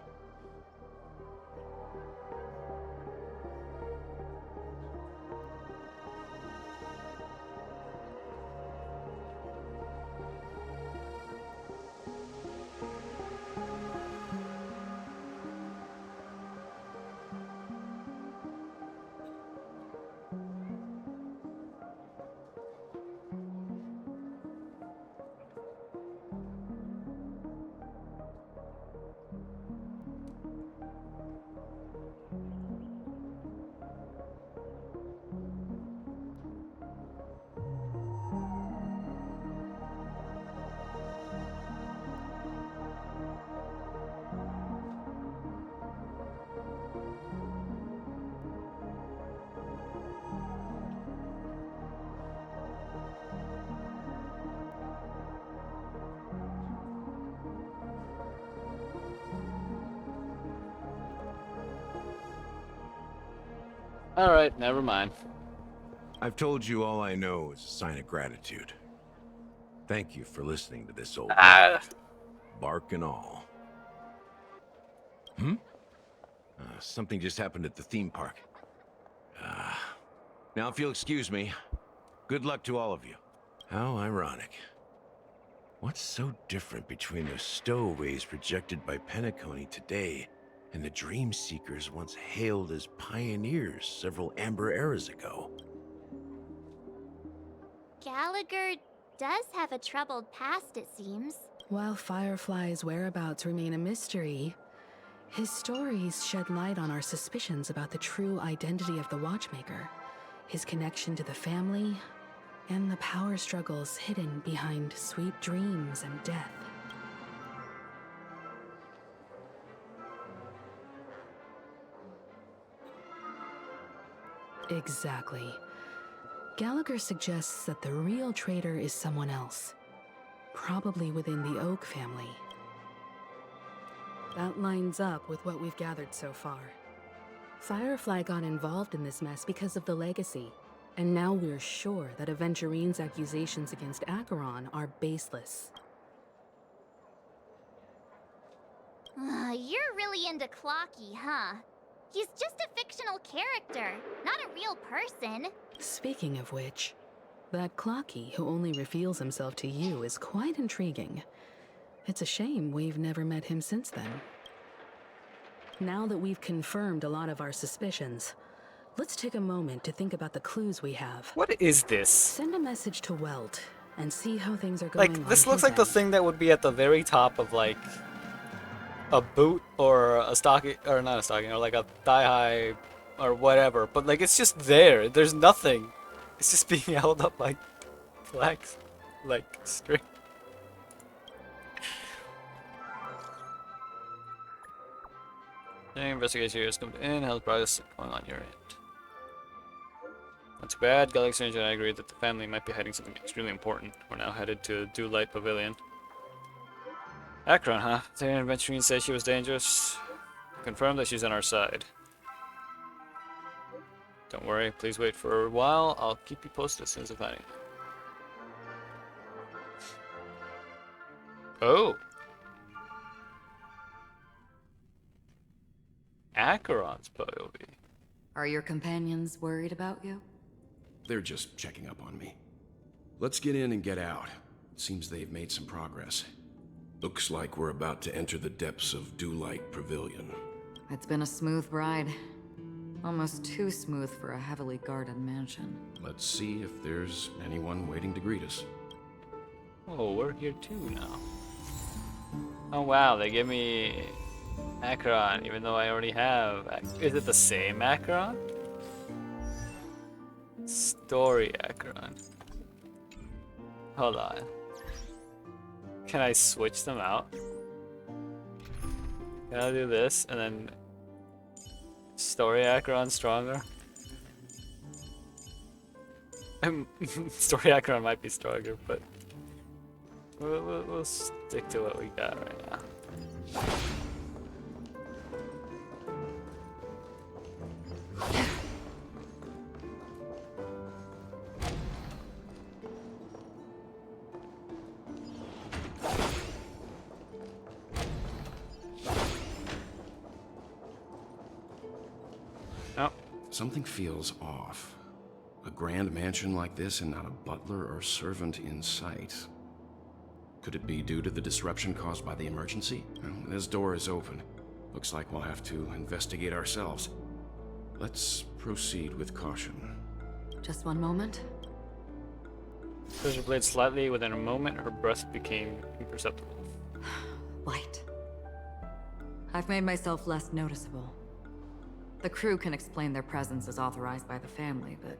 Alright, never mind. I've told you all I know is a sign of gratitude. Thank you for listening to this old guy, bark and all. Something just happened at the theme park. Now, if you'll excuse me, good luck to all of you. How ironic. What's so different between the stowaways projected by Penacony today and the dream seekers once hailed as pioneers several Amber eras ago? Gallagher does have a troubled past, it seems. While Firefly's whereabouts remain a mystery, his stories shed light on our suspicions about the true identity of the Watchmaker, his connection to the family, and the power struggles hidden behind sweet dreams and death. Exactly. Gallagher suggests that the real traitor is someone else, probably within the Oak family. That lines up with what we've gathered so far. Firefly got involved in this mess because of the legacy, and now we're sure that Aventurine's accusations against Acheron are baseless. You're really into Clocky, huh? He's just a fictional character, not a real person. Speaking of which, that Clocky who only reveals himself to you is quite intriguing. It's a shame we've never met him since then. Now that we've confirmed a lot of our suspicions, let's take a moment to think about the clues we have. What is this? Send a message to Welt and see how things are going. Like, this looks like the thing that would be at the very top of, like, a boot or a stocking, or not a stocking, or like a thigh-high or whatever. But, like, it's just there. There's nothing. It's just being held up like flags, like string. The investigation here has come in. How's progress going on your end? Not too bad. Galaxy and I agree that the family might be hiding something extremely important. We're now headed to Dew Light Pavilion. Acheron, huh? The Adventurine said she was dangerous. Confirm that she's on our side. Don't worry, please wait for a while. I'll keep you posted as soon as I find it. Oh! Acheron's POV. Are your companions worried about you? They're just checking up on me. Let's get in and get out. Seems they've made some progress. Looks like we're about to enter the depths of Dewlight Pavilion. It's been a smooth ride. Almost too smooth for a heavily guarded mansion. Let's see if there's anyone waiting to greet us. Oh, we're here too now. Oh wow, they give me Acheron, even though I already have. Is it the same Acheron? Story Acheron. Hold on. Can I switch them out? Can I do this and then Story Acheron stronger? Story Acheron might be stronger, but we'll stick to what we got right now. Something feels off. A grand mansion like this and not a butler or servant in sight. Could it be due to the disruption caused by the emergency? Well, this door is open. Looks like we'll have to investigate ourselves. Let's proceed with caution. Just one moment. Pushed her blade slightly. Within a moment, her breath became imperceptible. Light. I've made myself less noticeable. The crew can explain their presence as authorized by the family, but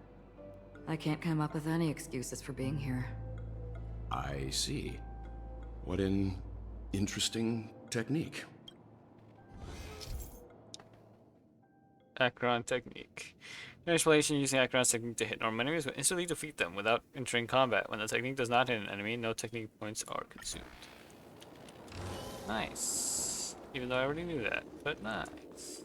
I can't come up with any excuses for being here. I see. What an interesting technique. Acheron technique. In explanation, using Acheron's technique to hit normal enemies will instantly defeat them without entering combat. When the technique does not hit an enemy, no technique points are consumed. Nice. Even though I already knew that, but nice.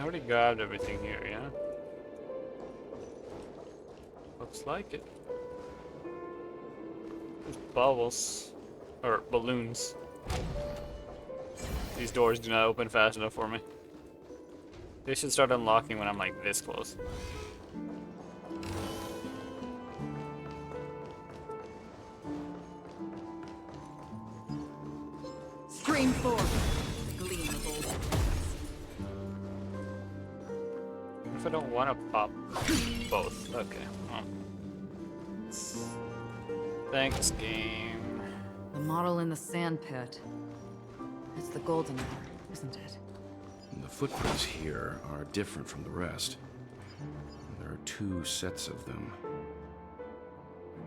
already grabbed everything here, yeah? Looks like it. There's bubbles. Or balloons. These doors do not open fast enough for me. They should start unlocking when I'm like this close. Stream 4. Gleam of old friends. What if I don't want to pop both? Okay. Well. Thanks, game. The model in the sand pit. It's the golden hour, isn't it? The footprints here are different from the rest. There are 2 sets of them.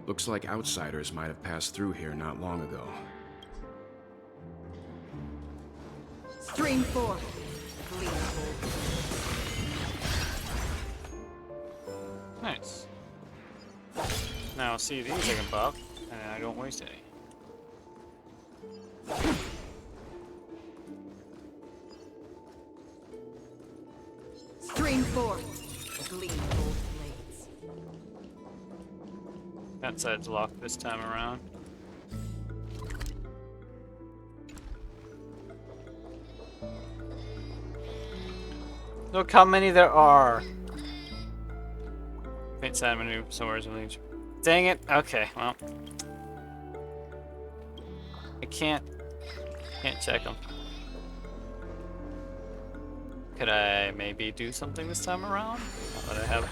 Looks like outsiders might have passed through here not long ago. Stream 4. Gleam of old. Nice. Now, see, these I can pop, and I don't waste any. Stream 4. Gleam of old blades. That side's locked this time around. Look how many there are. Faint side menu somewhere in the. Dang it. Okay, well. I can't check them. Could I maybe do something this time around? Now that I have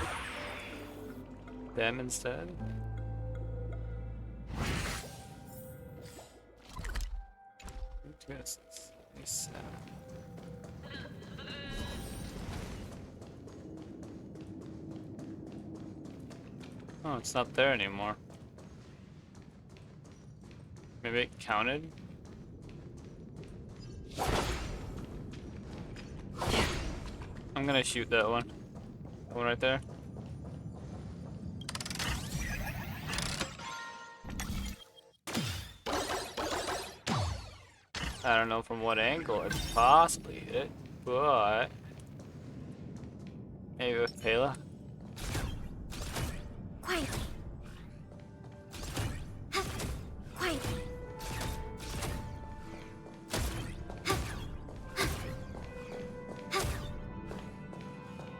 them instead? Oh, it's not there anymore. Maybe it counted? I'm gonna shoot that one. That one right there. I don't know from what angle I could possibly hit it, but maybe with Pela. Quietly. Quietly.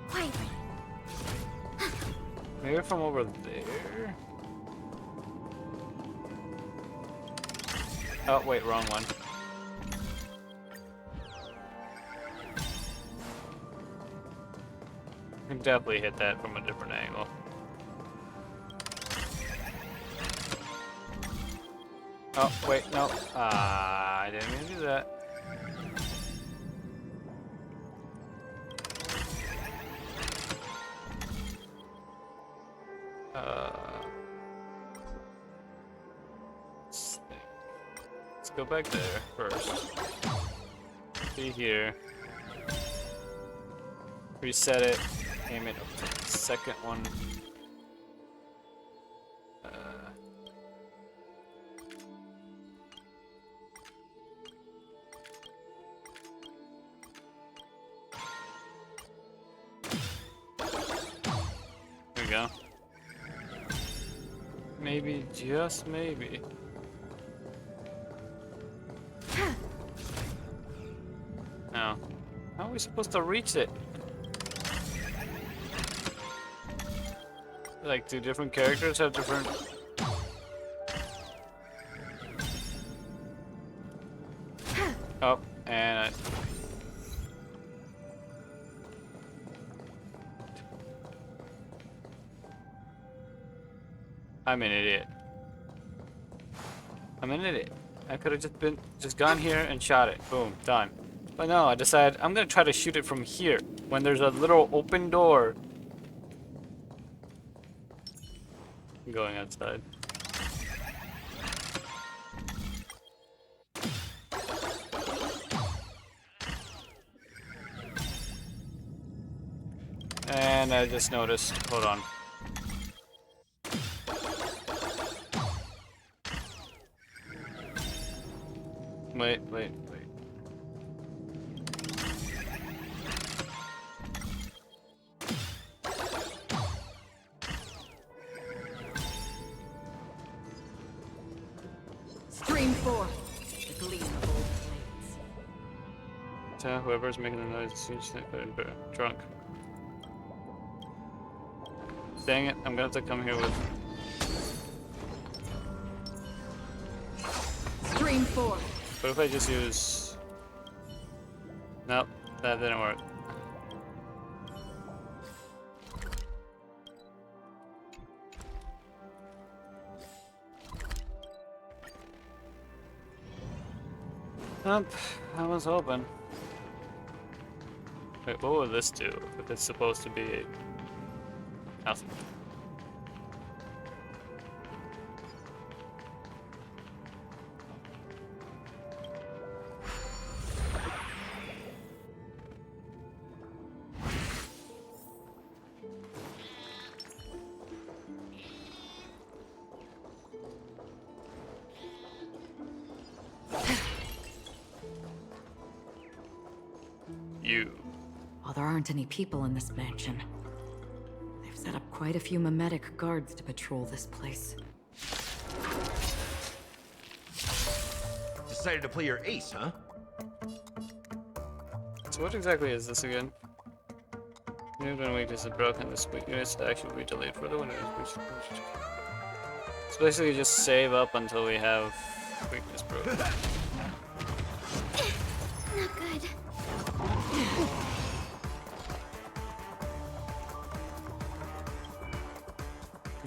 Quietly. Maybe from over there. Oh wait, wrong one. I can definitely hit that from a different angle. Oh, wait, no. I didn't mean to do that. Let's go back there first. Be here. Reset it. Aim it up to the second one. There we go. Maybe, just maybe. No. How are we supposed to reach it? Like, do different characters have different... Oh, and I'm an idiot. I'm an idiot. I could have just gone here and shot it. Boom, done. But no, I decided I'm gonna try to shoot it from here when there's a little open door. I'm going outside. And I just noticed, hold on. Wait. tell whoever's making the noise seems drunk. Dang it, I'm gonna have to come here with... Stream 4. What if I just use... Nope, that didn't work. Nope, that one's open. Wait, what will this do if it's supposed to be nothing? While there aren't any people in this mansion, they've set up quite a few mimetic guards to patrol this place. Decided to play your ace, huh? So what exactly is this again? New when weakness is broken, this weakness action will be delayed for the winner. It's basically just save up until we have weakness broken. Not good.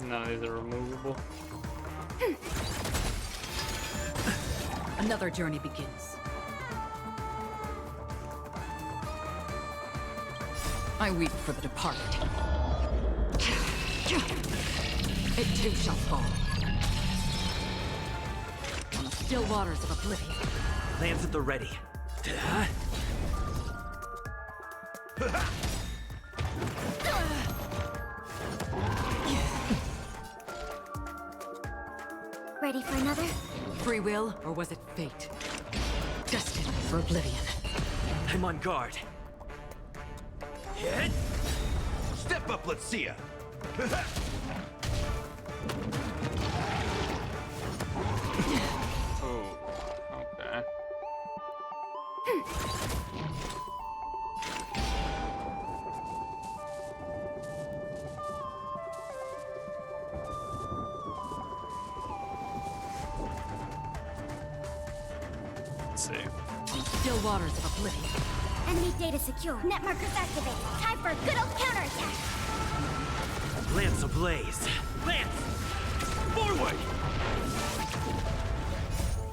None of these are removable. Another journey begins. I weep for the departed. It too shall fall. On the still waters of oblivion. Lance at the ready. Ready for another? Free will, or was it fate? Destined for oblivion. I'm on guard. Hit! Step up, let's see ya! Oh, okay. Let's see. Still waters of oblivion. Enemy data secure. Net markers activated. Time for a good old counterattack. Lance ablaze. Lance! Forward!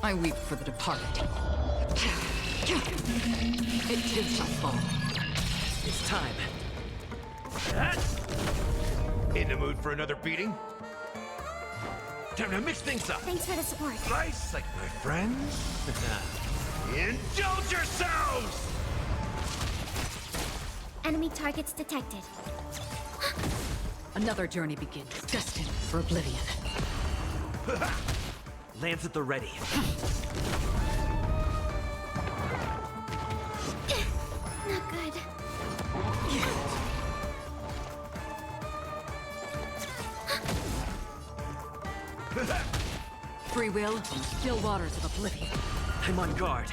I weep for the departed. It too shall fall. It's time. In the mood for another beating? Time to mix things up. Thanks for the support. Nice, like my friends. Indulge yourselves! Enemy targets detected. Another journey begins, destined for oblivion. Lance at the ready. Not good. Free will from still waters of oblivion. I'm on guard.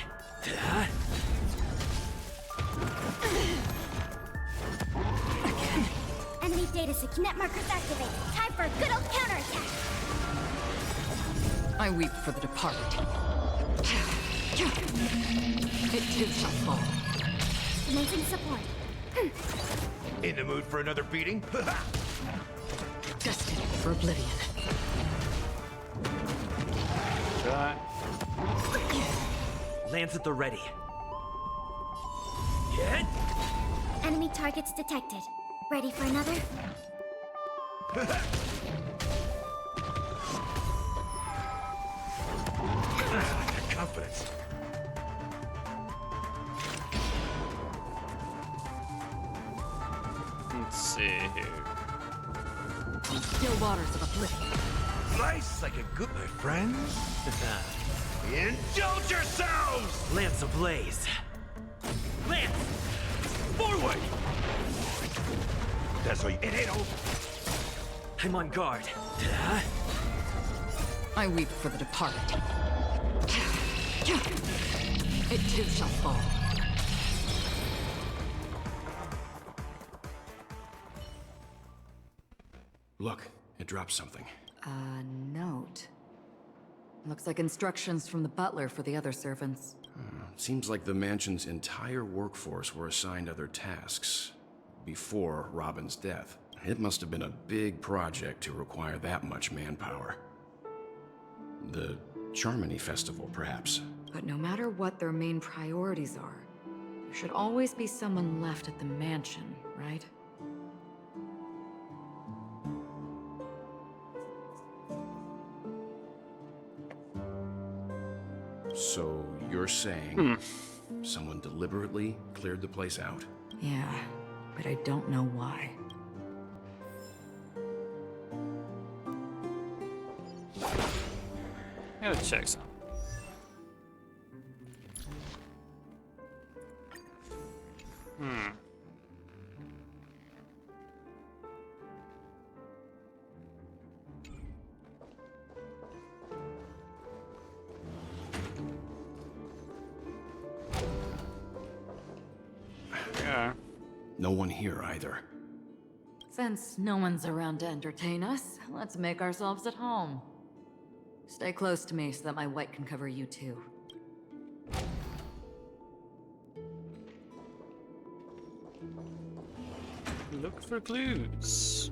Enemy data secure. Net markers activated. Time for a good old counterattack. I weep for the departed. It too shall fall. Commencing support. In the mood for another beating? Destined for oblivion. Try. Lance at the ready. Hit! Enemy targets detected. Ready for another? Confidence. Let's see here. Still waters of oblivion. Nice, like a good, my friends. Indulge yourselves! Lance ablaze. Lance! Forward! That's how you... It ain't over. I'm on guard. I weep for the departed. It too shall fall. Look, it dropped something. A note. Looks like instructions from the butler for the other servants. Seems like the mansion's entire workforce were assigned other tasks before Robin's death. It must have been a big project to require that much manpower. The Charmony Festival, perhaps. But no matter what their main priorities are, there should always be someone left at the mansion, right? So you're saying someone deliberately cleared the place out? Yeah, but I don't know why. I gotta check some. Yeah. No one here either. Since no one's around to entertain us, let's make ourselves at home. Stay close to me so that my white can cover you too. Look for clues.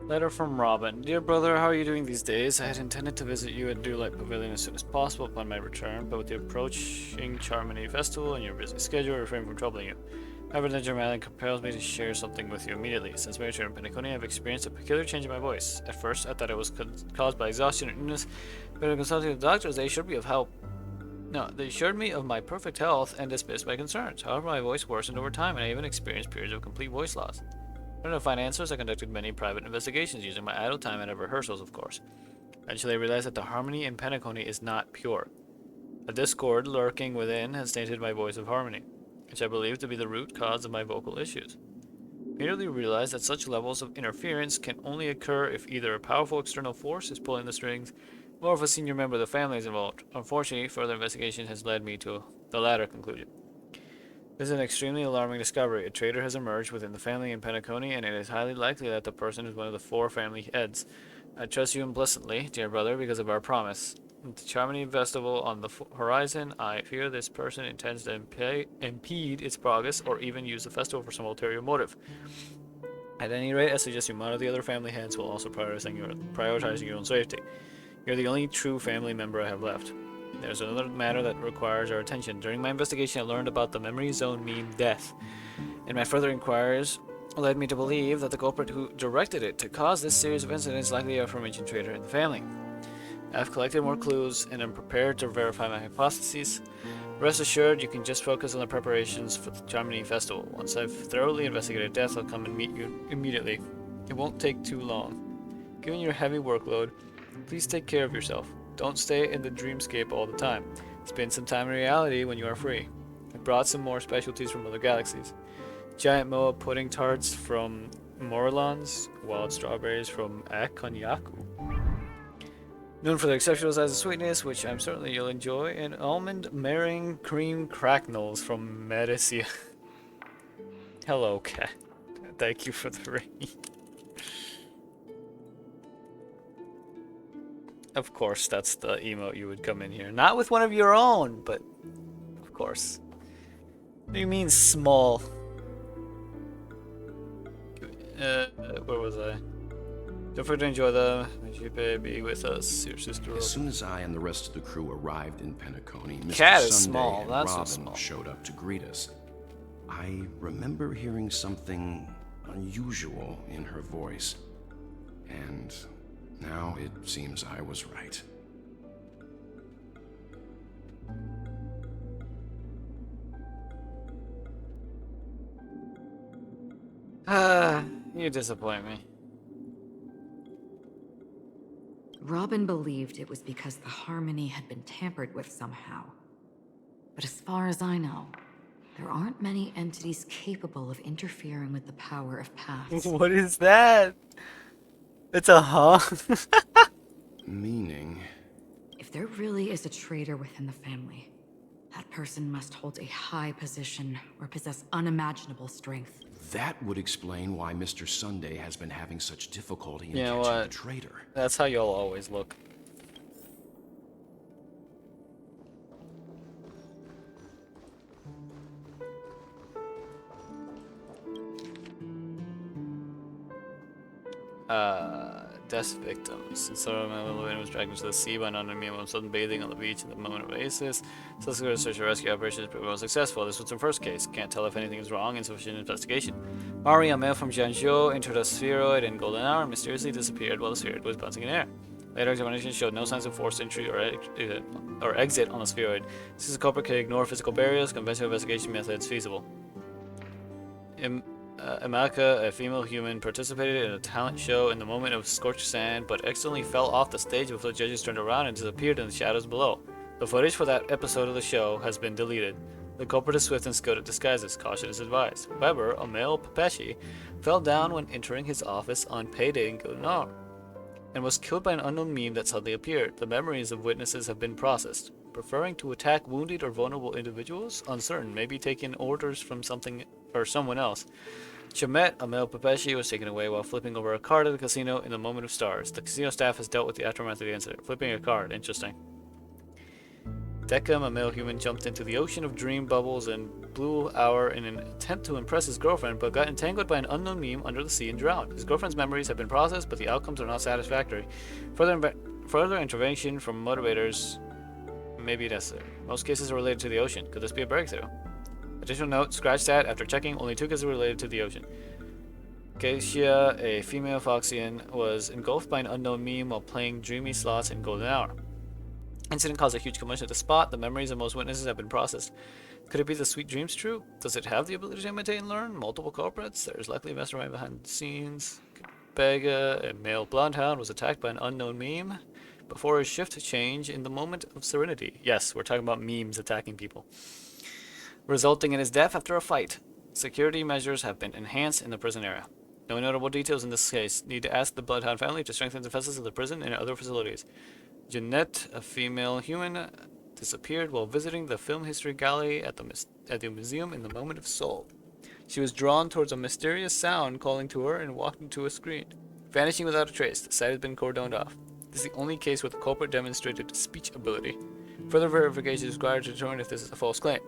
Letter from Robin. Dear brother, how are you doing these days? I had intended to visit you at Deerlight Pavilion as soon as possible upon my return, but with the approaching Charmony Festival and your busy schedule, I refrain from troubling you. However, the Germanic compels me to share something with you immediately. Since my return to Penacony, I have experienced a peculiar change in my voice. At first, I thought it was caused by exhaustion or illness, but in consulting the doctors, they assured me of how... No, they assured me of my perfect health and dismissed my concerns. However, my voice worsened over time, and I even experienced periods of complete voice loss. In order to find answers, I conducted many private investigations, using my idle time and at rehearsals, of course. Eventually, I realized that the harmony in Penacony is not pure. A discord lurking within has tainted my voice of harmony, which I believe to be the root cause of my vocal issues. I immediately realized that such levels of interference can only occur if either a powerful external force is pulling the strings, or if a senior member of the family is involved. Unfortunately, further investigation has led me to the latter conclusion. This is an extremely alarming discovery. A traitor has emerged within the family in Penacony, and it is highly likely that the person is one of the 4 family heads. I trust you implicitly, dear brother, because of our promise. With the Charmony Festival on the horizon, I fear this person intends to impede its progress or even use the festival for some ulterior motive. At any rate, I suggest you monitor the other family heads while also prioritizing your own safety. You're the only true family member I have left. There's another matter that requires our attention. During my investigation, I learned about the memory zone meme death, and my further inquiries led me to believe that the culprit who directed it to cause this series of incidents is likely a aforementioned traitor in the family. I've collected more clues, and I'm prepared to verify my hypotheses. Rest assured, you can just focus on the preparations for the Charmony Festival. Once I've thoroughly investigated death, I'll come and meet you immediately. It won't take too long. Given your heavy workload, please take care of yourself. Don't stay in the dreamscape all the time. Spend some time in reality when you are free. I brought some more specialties from other galaxies. Giant moa pudding tarts from Morlons, wild strawberries from Akonyaku. Known for their exceptional size and sweetness, which I'm certain you'll enjoy, and almond meringue cream cracknels from Medicia. Hello, cat. Thank you for the ring. Of course, that's the emote you would come in here. Not with one of your own, but of course. What do you mean small? Where was I? Don't forget to enjoy the baby with us, your sister. As soon as I and the rest of the crew arrived in Penacony, Mr. Cat is Sunday small. and That's so Robin small. showed up to greet us. I remember hearing something unusual in her voice, and now it seems I was right. You disappoint me. Robin believed it was because the harmony had been tampered with somehow. But as far as I know, there aren't many entities capable of interfering with the power of paths. What is that? It's a huh? Meaning? If there really is a traitor within the family, that person must hold a high position or possess unimaginable strength. That would explain why Mr. Sunday has been having such difficulty in You know catching what? the traitor. That's how y'all always look. Death victims. Instead of a was dragged into the sea by an unknown man sudden bathing on the beach at the moment of oasis. Subsequent search and rescue operations proved unsuccessful. This was the first case. Can't tell if anything is wrong. Insufficient investigation. Mari, a male from Jiangzhou, entered a spheroid in golden hour and mysteriously disappeared while the spheroid was bouncing in air. Later examination showed no signs of forced entry or exit on the spheroid. Since the culprit can ignore physical barriers, conventional investigation methods feasible. Amaka, a female human, participated in a talent show in the moment of scorched sand, but accidentally fell off the stage before the judges turned around and disappeared in the shadows below. The footage for that episode of the show has been deleted. The culprit is swift and skilled at disguises. Caution is advised. Weber, a male Papeshi, fell down when entering his office on payday in Goldenor, and was killed by an unknown meme that suddenly appeared. The memories of witnesses have been processed. Preferring to attack wounded or vulnerable individuals? Uncertain. Maybe taking orders from something or someone else. Chamet, a male Papeshi, was taken away while flipping over a card at the casino in the moment of stars. The casino staff has dealt with the aftermath of the incident. Flipping a card. Interesting. Deckham, a male human, jumped into the ocean of dream bubbles and Blue Hour in an attempt to impress his girlfriend, but got entangled by an unknown meme under the sea and drowned. His girlfriend's memories have been processed, but the outcomes are not satisfactory. Further intervention from motivators may be necessary. Most cases are related to the ocean. Could this be a breakthrough? Additional note, scratch that. After checking, only 2 cases are related to the ocean. Keisha, a female Foxian, was engulfed by an unknown meme while playing dreamy slots in Golden Hour. Incident caused a huge commotion at the spot. The memories of most witnesses have been processed. Could it be the sweet dreams true? Does it have the ability to imitate and learn? Multiple culprits? There's likely a mastermind behind the scenes. Bega, a male bloodhound, was attacked by an unknown meme before his shift change in the moment of serenity. Yes, we're talking about memes attacking people, resulting in his death after a fight. Security measures have been enhanced in the prison area. No notable details in this case. Need to ask the Bloodhound family to strengthen defenses of the prison and other facilities. Jeanette, a female human, disappeared while visiting the film history gallery at the museum in the moment of soul. She was drawn towards a mysterious sound calling to her and walked into a screen, vanishing without a trace. The site has been cordoned off. This is the only case where the culprit demonstrated speech ability. Further verification is required to determine if this is a false claim.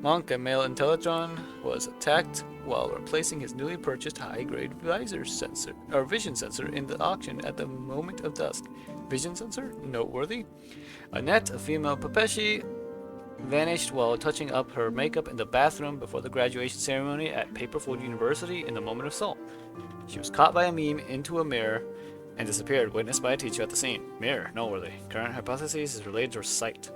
Monk, a male Intellatron, was attacked while replacing his newly purchased high-grade vision sensor in the auction at the moment of dusk. Vision sensor? Noteworthy. Annette, a female Papeshi, vanished while touching up her makeup in the bathroom before the graduation ceremony at Paperfold University in the moment of soul. She was caught by a meme into a mirror and disappeared, witnessed by a teacher at the scene. Mirror, noteworthy. Current hypothesis is related to sight.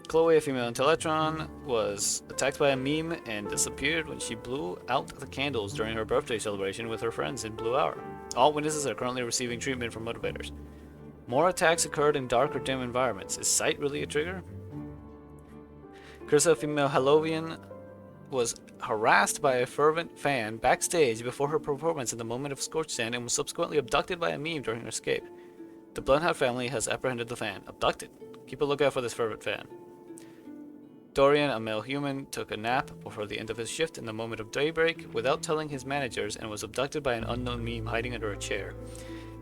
Chloe, a female Intellatron, was attacked by a meme and disappeared when she blew out the candles during her birthday celebration with her friends in Blue Hour. All witnesses are currently receiving treatment from motivators. More attacks occurred in dark or dim environments. Is sight really a trigger? Carissa, a female Hallovian, was harassed by a fervent fan backstage before her performance in the moment of scorched sand and was subsequently abducted by a meme during her escape. The Bloodhound family has apprehended the fan. Abducted. Keep a lookout for this fervent fan. Dorian, a male human, took a nap before the end of his shift in the moment of daybreak without telling his managers and was abducted by an unknown meme hiding under a chair.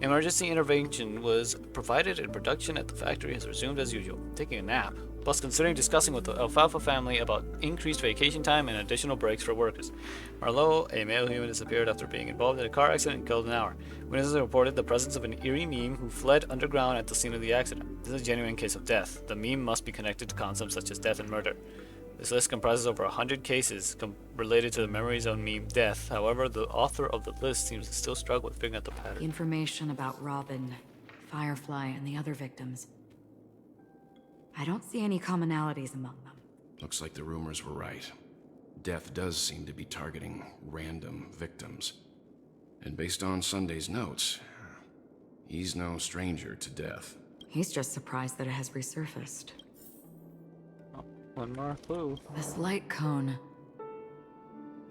Emergency intervention was provided and production at the factory has resumed as usual. Taking a nap, plus considering discussing with the Alfalfa family about increased vacation time and additional breaks for workers. Marlowe, a male human, disappeared after being involved in a car accident and killed an hour. Witnesses reported the presence of an eerie meme who fled underground at the scene of the accident. This is a genuine case of death. The meme must be connected to concepts such as death and murder. This list comprises over 100 cases related to the Memory Zone meme death. However, the author of the list seems to still struggle with figuring out the pattern. Information about Robin, Firefly, and the other victims. I don't see any commonalities among them. Looks like the rumors were right. Death does seem to be targeting random victims. And based on Sunday's notes, he's no stranger to death. He's just surprised that it has resurfaced. One more clue. This light cone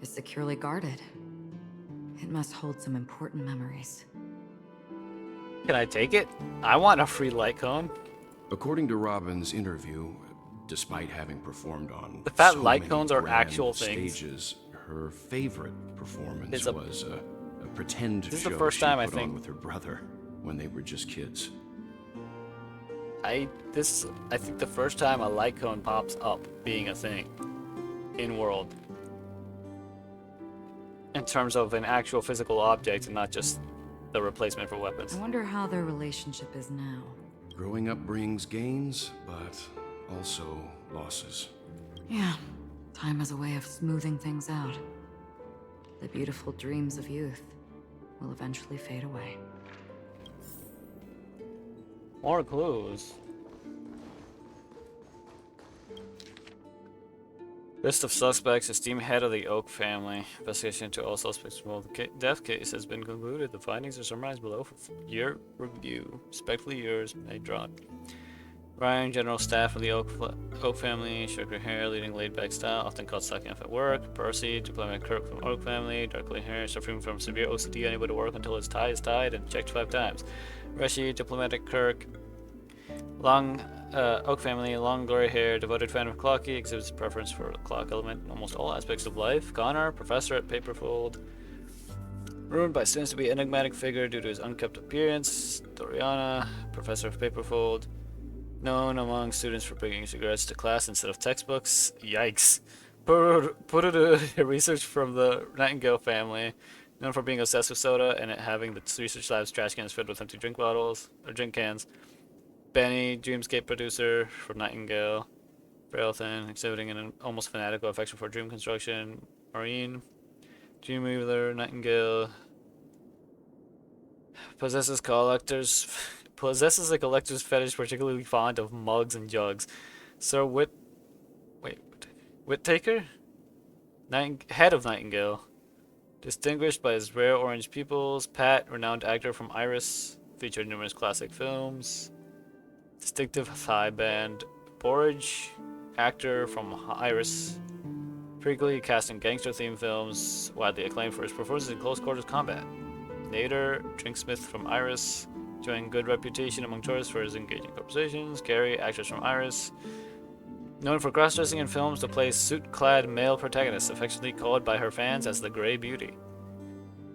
is securely guarded. It must hold some important memories. Can I take it? I want a free light cone. According to Robin's interview, Despite having performed on The fact so light many cones are grand actual things. stages, her favorite performance a- was a pretend This is show the first she time I put think- on with her brother when they were just kids. I think the first time a light cone pops up being a thing in world. In terms of an actual physical object and not just the replacement for weapons. I wonder how their relationship is now. Growing up brings gains, but also losses. Yeah, time has a way of smoothing things out. The beautiful dreams of youth will eventually fade away. More clues. List of suspects. Esteemed head of the Oak family. Investigation into all suspects involved. The death case has been concluded. The findings are summarized below for your review. Respectfully yours, Madron. Ryan, general staff of the Oak family. Sugar hair, leading laid-back style, often caught slacking off at work. Percy, diplomat Kirk from Oak family. Darkly hair, suffering from severe OCD, unable to work until his tie is tied and checked 5 times. Reshi, diplomatic Kirk. Long Oak family, long gray hair, devoted fan of Clocky, exhibits preference for the clock element in almost all aspects of life. Connor, professor at Paperfold, ruined by students to be an enigmatic figure due to his unkempt appearance. Doriana, professor of Paperfold, known among students for bringing cigarettes to class instead of textbooks. Yikes. Put it research from the Nightingale family, known for being obsessed with soda and having the research lab's trash cans filled with empty drink bottles or drink cans. Benny, Dreamscape producer for Nightingale. Frailton, exhibiting an almost fanatical affection for dream construction. Maureen, Dreamweaver, Nightingale. Possesses a collector's fetish, particularly fond of mugs and jugs. Sir Whittaker? Head of Nightingale. Distinguished by his rare orange pupils. Pat, renowned actor from Iris. Featured in numerous classic films. Distinctive thigh band. Borage, actor from Iris. Frequently cast in gangster-themed films, widely acclaimed for his performances in close quarters combat. Nader, drinksmith from Iris, enjoying good reputation among tourists for his engaging conversations. Carrie, actress from Iris, known for cross-dressing in films to play suit-clad male protagonists, affectionately called by her fans as the Grey Beauty.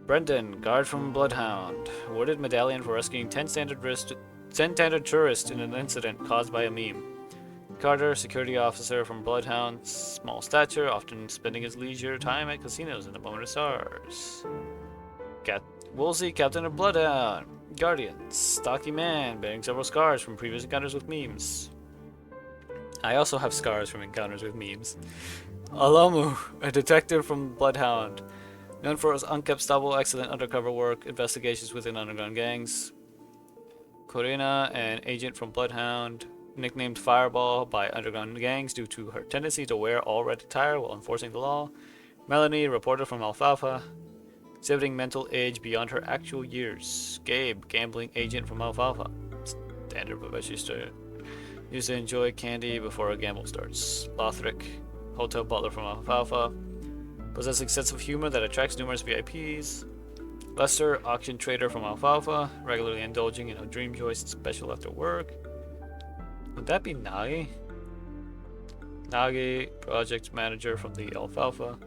Brendan, guard from Bloodhound, awarded medallion for rescuing 10 standard tourists in an incident caused by a meme. Carter, security officer from Bloodhound, small stature, often spending his leisure time at casinos in the Moment of Stars. Woolsey, captain of Bloodhound. Guardians, stocky man, bearing several scars from previous encounters with memes. I also have scars from encounters with memes. Alamu, a detective from Bloodhound, known for his unkept stubble, excellent undercover work, investigations within underground gangs. Corina, an agent from Bloodhound, nicknamed Fireball by underground gangs due to her tendency to wear all red attire while enforcing the law. Melanie, reporter from Alfalfa, exhibiting mental age beyond her actual years. Gabe, gambling agent from Alfalfa. Standard, but she used to enjoy candy before a gamble starts. Lothric, hotel butler from Alfalfa, possessing sense of humor that attracts numerous VIPs. Lester, auction trader from Alfalfa, regularly indulging in a dream joyce special after work. Would that be Nagi? Nagi, project manager from the Alfalfa.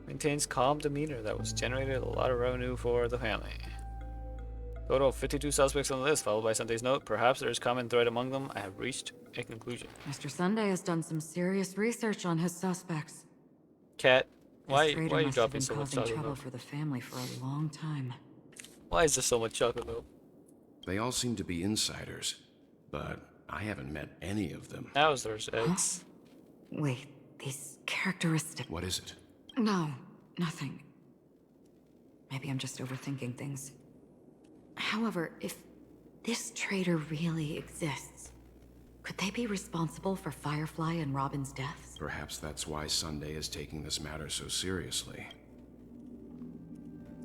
Maintains calm demeanor that was generated a lot of revenue for the family. Total of 52 suspects on the list, followed by Sunday's note. Perhaps there is common thread among them. I have reached a conclusion. Mr. Sunday has done some serious research on his suspects. Cat, why This are traitor you must have dropping been so much causing chocolate trouble milk? for the family for a long time. Why is there so much chocolate milk? They all seem to be insiders, but I haven't met any of them. Hauser's eggs. Wait, these characteristics. What is it? No, nothing. Maybe I'm just overthinking things. However, if this traitor really exists, could they be responsible for Firefly and Robin's deaths? Perhaps that's why Sunday is taking this matter so seriously.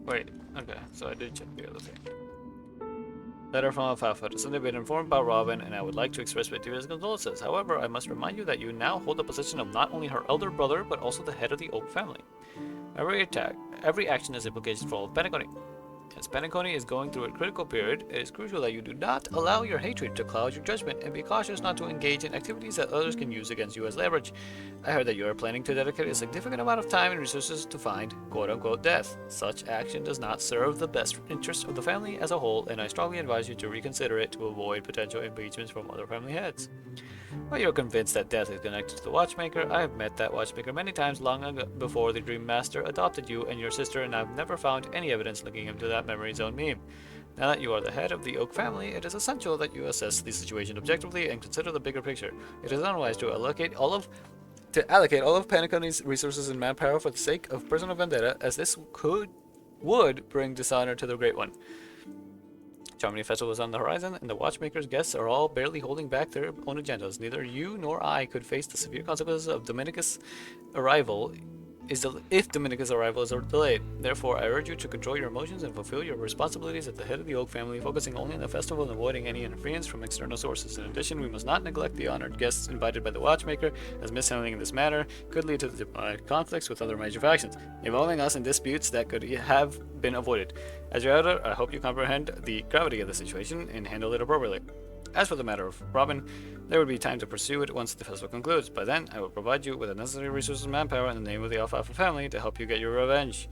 Wait, okay, so I did check the other thing. Letter from Alfalfa. To Sunday, been informed about Robin, and I would like to express my deepest condolences. However, I must remind you that you now hold the position of not only her elder brother, but also the head of the Oak family. Every action has implications for all of Pentagon. As Penacony is going through a critical period, it is crucial that you do not allow your hatred to cloud your judgment and be cautious not to engage in activities that others can use against you as leverage. I heard that you are planning to dedicate a significant amount of time and resources to find quote-unquote death. Such action does not serve the best interests of the family as a whole, and I strongly advise you to reconsider it to avoid potential impeachments from other family heads. While you're convinced that death is connected to the Watchmaker, I have met that Watchmaker many times long ago before the Dream Master adopted you and your sister, and I've never found any evidence linking him to that memory zone meme. Now that you are the head of the Oak family, it is essential that you assess the situation objectively and consider the bigger picture. It is unwise to allocate all of Penacony's resources and manpower for the sake of personal vendetta, as this would bring dishonor to the Great One. Charmony Festival is on the horizon, and the Watchmaker's guests are all barely holding back their own agendas. Neither you nor I could face the severe consequences of Dominica's arrival if Dominica's arrival is delayed. Therefore, I urge you to control your emotions and fulfill your responsibilities at the head of the Oak family, focusing only on the festival and avoiding any interference from external sources. In addition, we must not neglect the honored guests invited by the Watchmaker, as mishandling in this matter could lead to diplomatic conflicts with other major factions, involving us in disputes that could have been avoided. As your elder, I hope you comprehend the gravity of the situation and handle it appropriately. As for the matter of Robin, there would be time to pursue it once the festival concludes. By then, I will provide you with the necessary resources and manpower in the name of the Alfalfa family to help you get your revenge.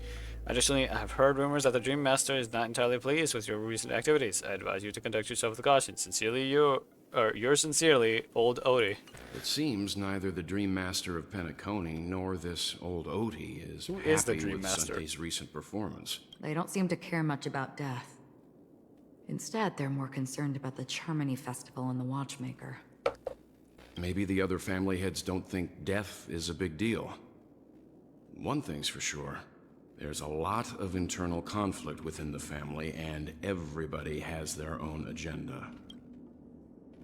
Additionally, I have heard rumors that the Dream Master is not entirely pleased with your recent activities. I advise you to conduct yourself with caution. Sincerely, yours sincerely, Old Odie. It seems neither the Dream Master of Penacony nor this Old Odie is the happy Dream with Master? Sunday's recent performance. They don't seem to care much about death. Instead, they're more concerned about the Charmony Festival and the Watchmaker. Maybe the other family heads don't think death is a big deal. One thing's for sure. There's a lot of internal conflict within the family, and everybody has their own agenda.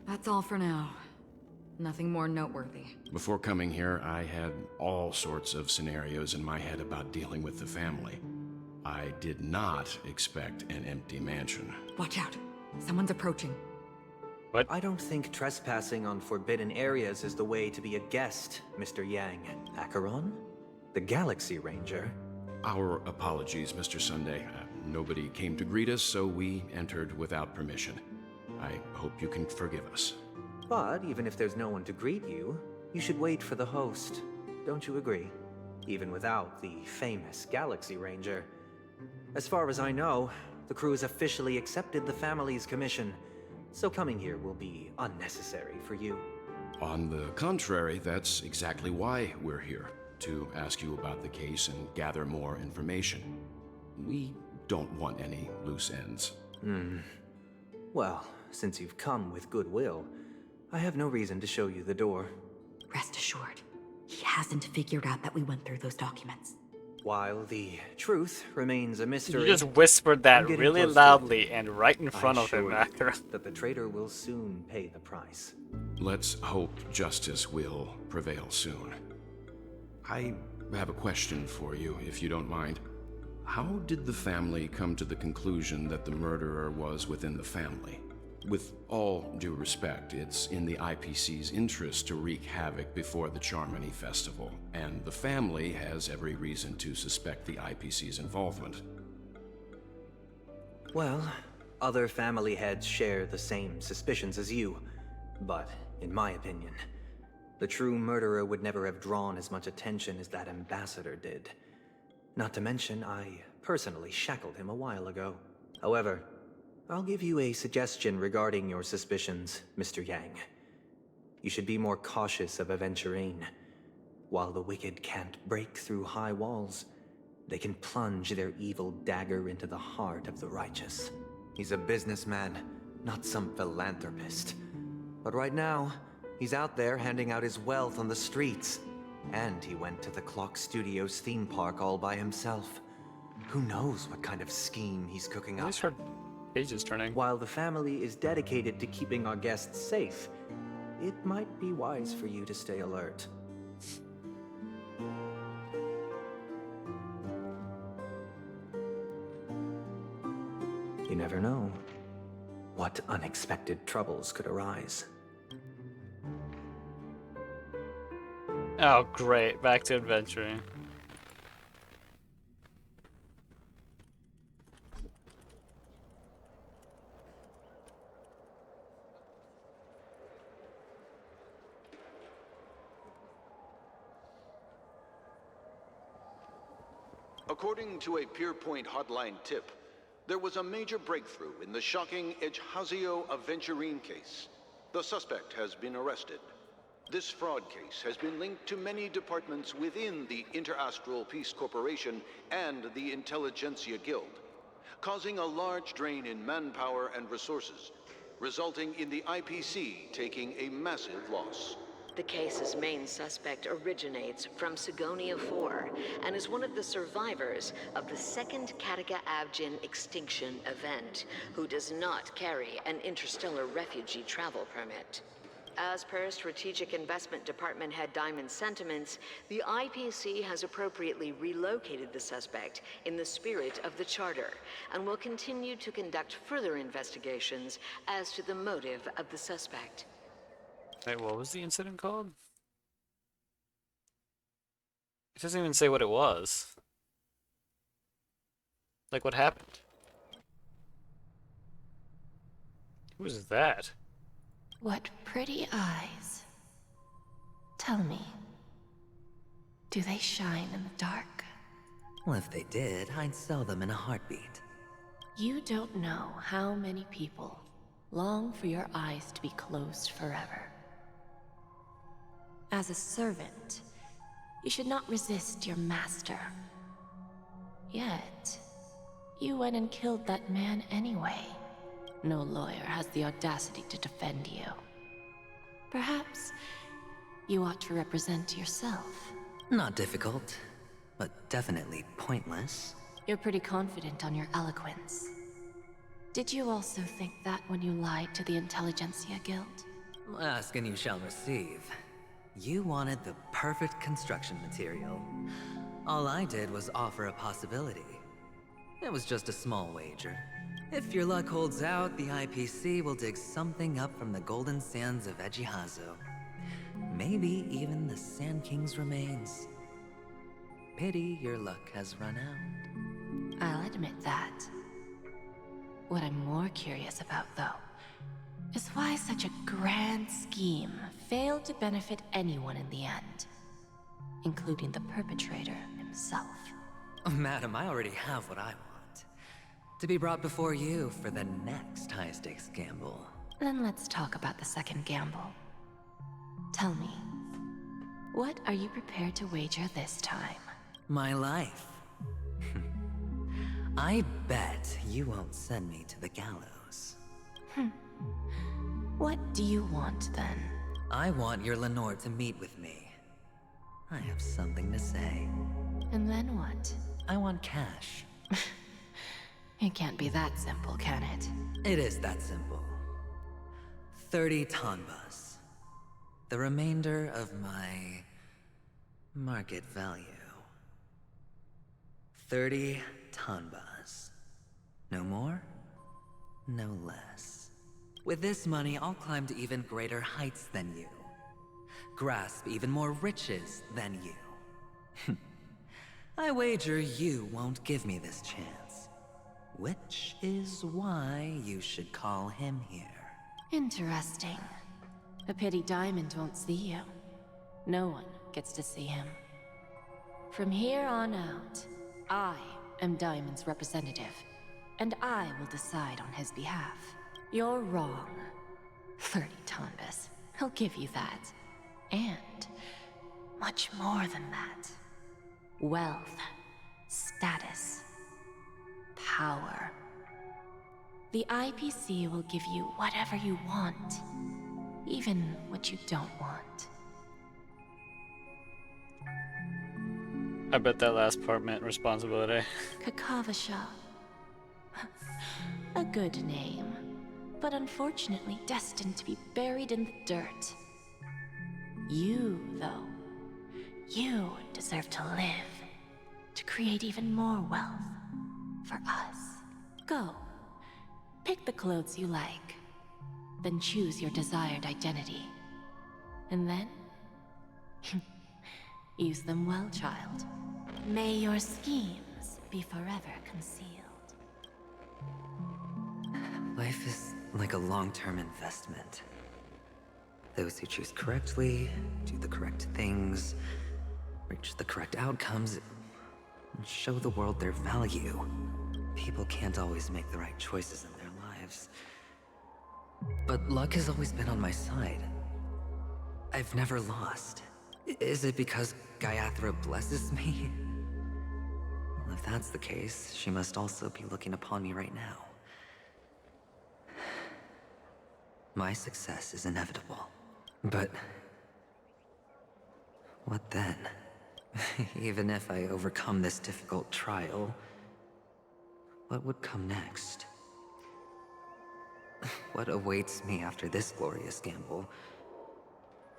That's all for now. Nothing more noteworthy. Before coming here, I had all sorts of scenarios in my head about dealing with the family. I did not expect an empty mansion. Watch out. Someone's approaching. What? I don't think trespassing on forbidden areas is the way to be a guest, Mr. Yang. Acheron? The Galaxy Ranger? Our apologies, Mr. Sunday. Nobody came to greet us, so we entered without permission. I hope you can forgive us. But even if there's no one to greet you, you should wait for the host. Don't you agree? Even without the famous Galaxy Ranger. As far as I know, the crew has officially accepted the family's commission, so coming here will be unnecessary for you. On the contrary, that's exactly why we're here, to ask you about the case and gather more information. We don't want any loose ends. Well, since you've come with goodwill, I have no reason to show you the door. Rest assured, he hasn't figured out that we went through those documents. While the truth remains a mystery... You just whispered that I'm getting really close to loudly it. and right in front I of him, assure you Acheron. that the traitor will soon pay the price. Let's hope justice will prevail soon. I have a question for you, if you don't mind. How did the family come to the conclusion that the murderer was within the family? With all due respect, it's in the IPC's interest to wreak havoc before the Charmony Festival, and the family has every reason to suspect the IPC's involvement. Well, other family heads share the same suspicions as you, but in my opinion, the true murderer would never have drawn as much attention as that ambassador did. Not to mention, I personally shackled him a while ago. However, I'll give you a suggestion regarding your suspicions, Mr. Yang. You should be more cautious of Aventurine. While the wicked can't break through high walls, they can plunge their evil dagger into the heart of the righteous. He's a businessman, not some philanthropist. But right now, he's out there handing out his wealth on the streets. And he went to the Clock Studios theme park all by himself. Who knows what kind of scheme he's cooking up? Pages turning. While the family is dedicated to keeping our guests safe, it might be wise for you to stay alert. You never know what unexpected troubles could arise. Oh, great. Back to adventuring. According to a Pierpoint hotline tip, there was a major breakthrough in the shocking HSR Aventurine case. The suspect has been arrested. This fraud case has been linked to many departments within the Interastral Peace Corporation and the Intelligentsia Guild, causing a large drain in manpower and resources, resulting in the IPC taking a massive loss. The case's main suspect originates from Sigonia 4 and is one of the survivors of the second Kataka Abjin extinction event, who does not carry an interstellar refugee travel permit. As per Strategic Investment Department Head Diamond's sentiments, the IPC has appropriately relocated the suspect in the spirit of the Charter and will continue to conduct further investigations as to the motive of the suspect. Wait, what was the incident called? It doesn't even say what it was. Like, what happened? Who was that? What pretty eyes. Tell me, do they shine in the dark? Well, if they did, I'd sell them in a heartbeat. You don't know how many people long for your eyes to be closed forever. As a servant, you should not resist your master. Yet, you went and killed that man anyway. No lawyer has the audacity to defend you. Perhaps you ought to represent yourself. Not difficult, but definitely pointless. You're pretty confident on your eloquence. Did you also think that when you lied to the Intelligentsia Guild? Ask and you shall receive. You wanted the perfect construction material. All I did was offer a possibility. It was just a small wager. If your luck holds out, the IPC will dig something up from the golden sands of Ejihazo. Maybe even the Sand King's remains. Pity your luck has run out. I'll admit that. What I'm more curious about, though, is why such a grand scheme failed to benefit anyone in the end, including the perpetrator himself. Oh, madam, I already have what I want. To be brought before you for the next high-stakes gamble. Then let's talk about the second gamble. Tell me, what are you prepared to wager this time? My life. I bet you won't send me to the gallows. What do you want, then? I want your Lenore to meet with me. I have something to say. And then what? I want cash. It can't be that simple, can it? It is that simple. 30 tanbas. The remainder of my market value. 30 tanbas. No more, no less. With this money, I'll climb to even greater heights than you. Grasp even more riches than you. I wager you won't give me this chance. Which is why you should call him here. Interesting. A pity Diamond won't see you. No one gets to see him. From here on out, I am Diamond's representative, and I will decide on his behalf. You're wrong. 30 tanbas. I'll give you that. And much more than that. Wealth, status, power. The IPC will give you whatever you want, even what you don't want. I bet that last part meant responsibility. Kakavasha. A good name, but unfortunately destined to be buried in the dirt. You, though, you deserve to live, to create even more wealth for us. Go, pick the clothes you like, then choose your desired identity. And then, use them well, child. May your schemes be forever concealed. Life is like a long-term investment. Those who choose correctly, do the correct things, reach the correct outcomes. and show the world their value. People can't always make the right choices in their lives. But luck has always been on my side. I've never lost. Is it because Gayathra blesses me? Well, if that's the case, she must also be looking upon me right now. My success is inevitable. But what then? Even if I overcome this difficult trial, what would come next? What awaits me after this glorious gamble?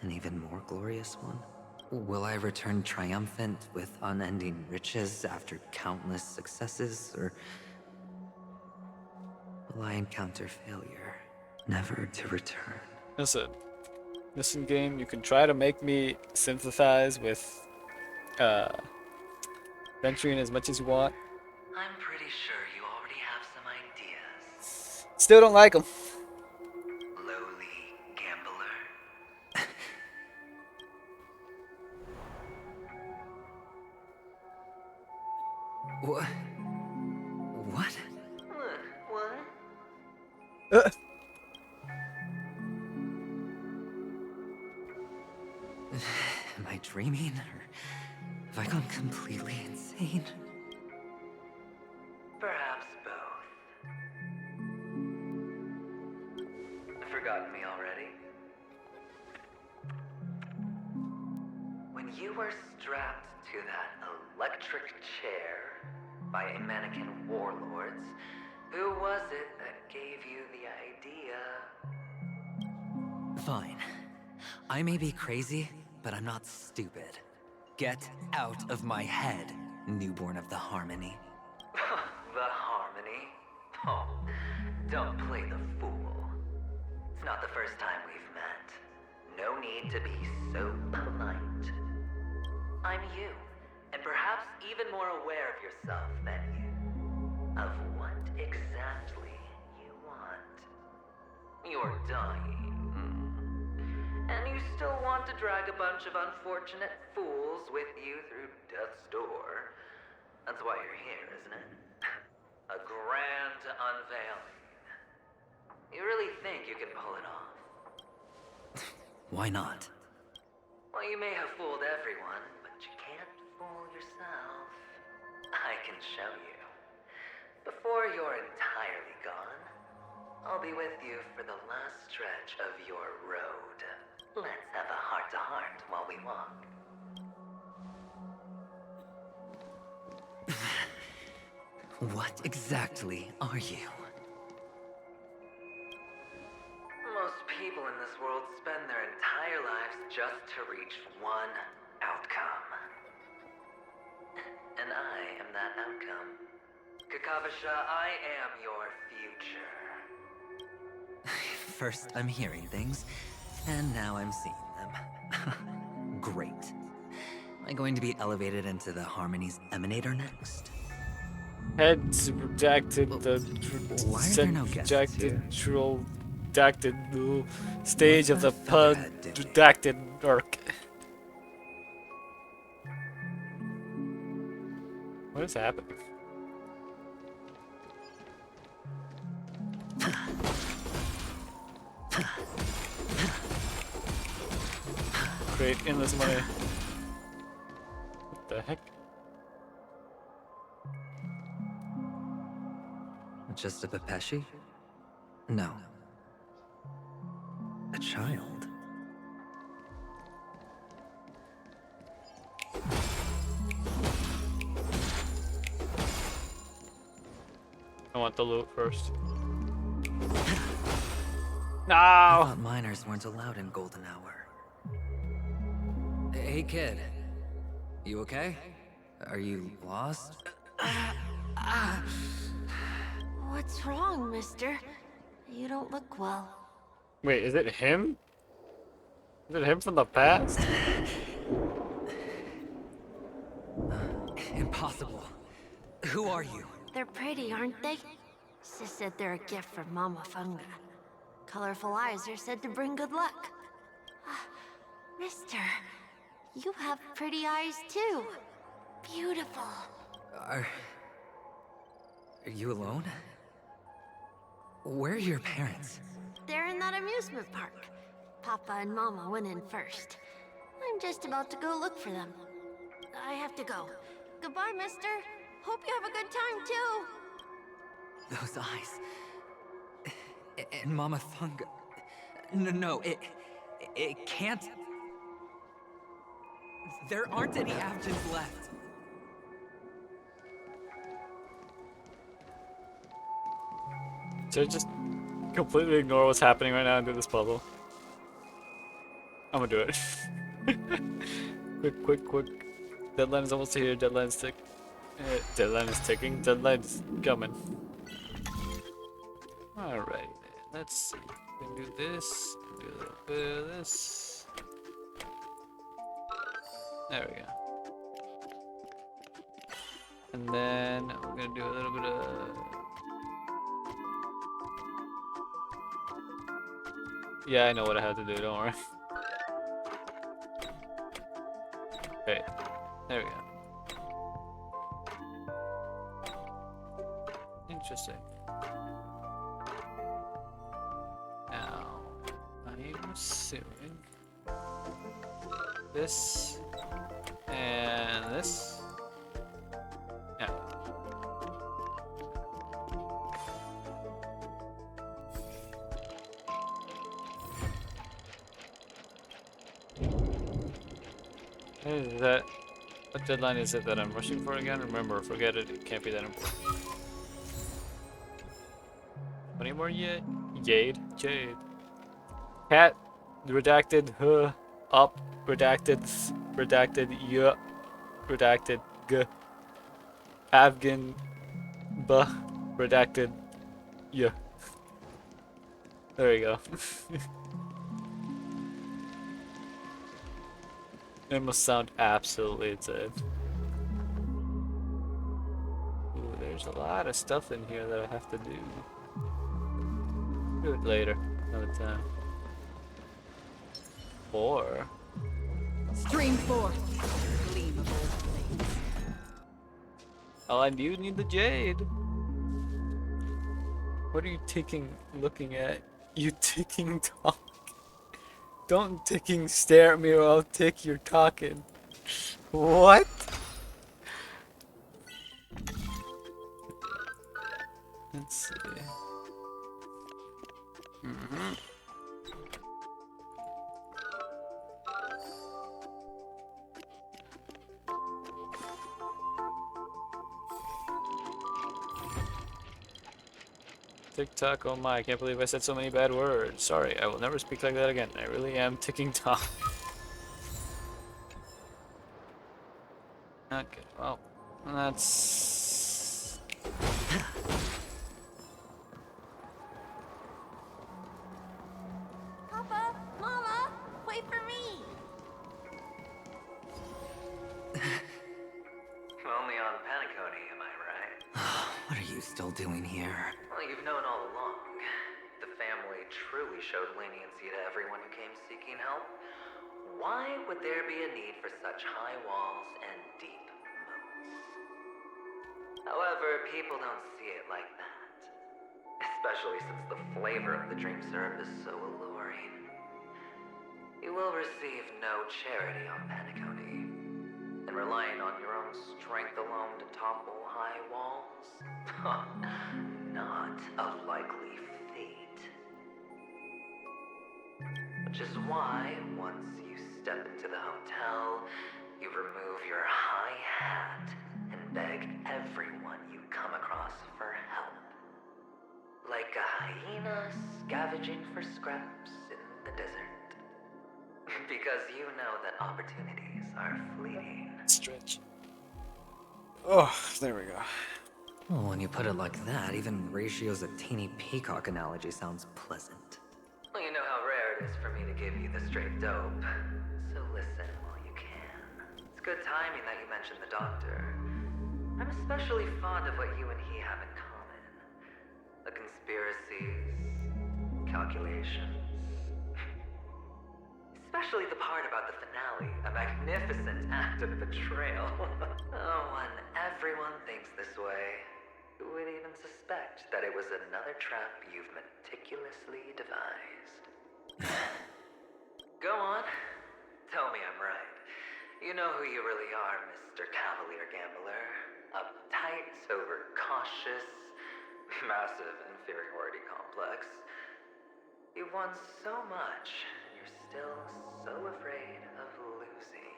An even more glorious one? Will I return triumphant with unending riches after countless successes, or will I encounter failure, never to return? Listen, game, you can try to make me sympathize with venturing as much as you want. I'm pretty sure you already have some ideas. Still don't like them. Lowly gambler. What? What? What? Am I dreaming, or have I gone completely insane? Perhaps both. Forgotten me already? When you were strapped to that electric chair by a mannequin warlords, who was it that gave you the idea? Fine. I may be crazy, but I'm not stupid. Get out of my head, newborn of the Harmony. The Harmony? Oh, don't play the fool. It's not the first time we've met. No need to be so polite. I'm you, and perhaps even more aware of yourself than you. Of what exactly you want. You're dying. And you still want to drag a bunch of unfortunate fools with you through death's door. That's why you're here, isn't it? A grand unveiling. You really think you can pull it off? Why not? Well, you may have fooled everyone, but you can't fool yourself. I can show you. Before you're entirely gone, I'll be with you for the last stretch of your road. Let's have a heart-to-heart while we walk. What exactly are you? Most people in this world spend their entire lives just to reach one outcome. And I am that outcome. Kakavasha, I am your future. First, I'm hearing things. And now I'm seeing them. Great. Am I going to be elevated into the Harmony's Emanator next? Heads redacted, Why are there no guests here? Redacted stage of the pud redacted arc. What is happening? Create endless money. What the heck? Just a Pepeshi? No. A child. I want the loot first. No! I thought miners weren't allowed in Golden Hour. Hey kid, you okay? Are you lost? What's wrong, mister? You don't look well. Wait, is it him? Is it him from the past? Impossible. Who are you? They're pretty, aren't they? Sis said they're a gift from Mama Funga. Colorful eyes are said to bring good luck. Mister, you have pretty eyes too. Beautiful. Are you alone? Where are your parents? They're in that amusement park. Papa and Mama went in first. I'm just about to go look for them. I have to go. Goodbye, mister. Hope you have a good time, too. Those eyes. And Mama Funga. No, it can't. There aren't any Avgens left. Should I just completely ignore what's happening right now and do this puzzle? I'm gonna do it. Quick. Deadline is almost here. Deadline is ticking. Deadline is coming. Alright, let's see. We can do this. Do a little bit of this. There we go. And then we're gonna do a little bit of. Yeah, I know what I have to do, don't worry. Okay, there we go. Interesting. Now, I'm assuming this and this. Yeah. Is that what deadline is it that I'm rushing for again? Remember, forget it. It can't be that important. Any more yet? Jade. Cat. Redacted. Up. Redacted. Redacted. Yeah. Redacted. G. Afghan. B. Redacted. Yeah. There we go. It must sound absolutely insane. Ooh, there's a lot of stuff in here that I have to do. Do it later, another time. Or Stream 4. Gleam of old flames. oh, I do need the jade. What are you looking at? You ticking talk. Don't ticking stare at me or I'll tick you're talking. What? Let's see. TikTok, oh my, I can't believe I said so many bad words. Sorry, I will never speak like that again. I really am ticking talk. Okay, well, that's... Papa, Mama, wait for me. Only on Paniconi, am I right? What are you still doing here? Well, you've known all along. The family truly showed leniency to everyone who came seeking help. Why would there be a need for such high walls and deep moats? However, people don't see it like that. Especially since the flavor of the dream syrup is so alluring. You will receive no charity on Paniconi. And relying on your own strength alone to topple high walls? Not a likely fate. Which is why, once you step into the hotel, you remove your high hat and beg everyone you come across for help. Like a hyena scavenging for scraps in the desert. Because you know that opportunities are fleeting. Stretch. Oh, there we go. Well, when you put it like that, even Ratio's a teeny peacock analogy sounds pleasant. Well, you know how rare it is for me to give you the straight dope. So listen while you can. It's good timing that you mentioned the doctor. I'm especially fond of what you and he have in common. The conspiracies, calculations. Especially the part about the finale, a magnificent act of betrayal. Oh, when everyone thinks this way, who would even suspect that it was another trap you've meticulously devised? Go on. Tell me I'm right. You know who you really are, Mr. Cavalier Gambler. Uptight, overcautious, massive inferiority complex. You've won so much, and you're still so afraid of losing.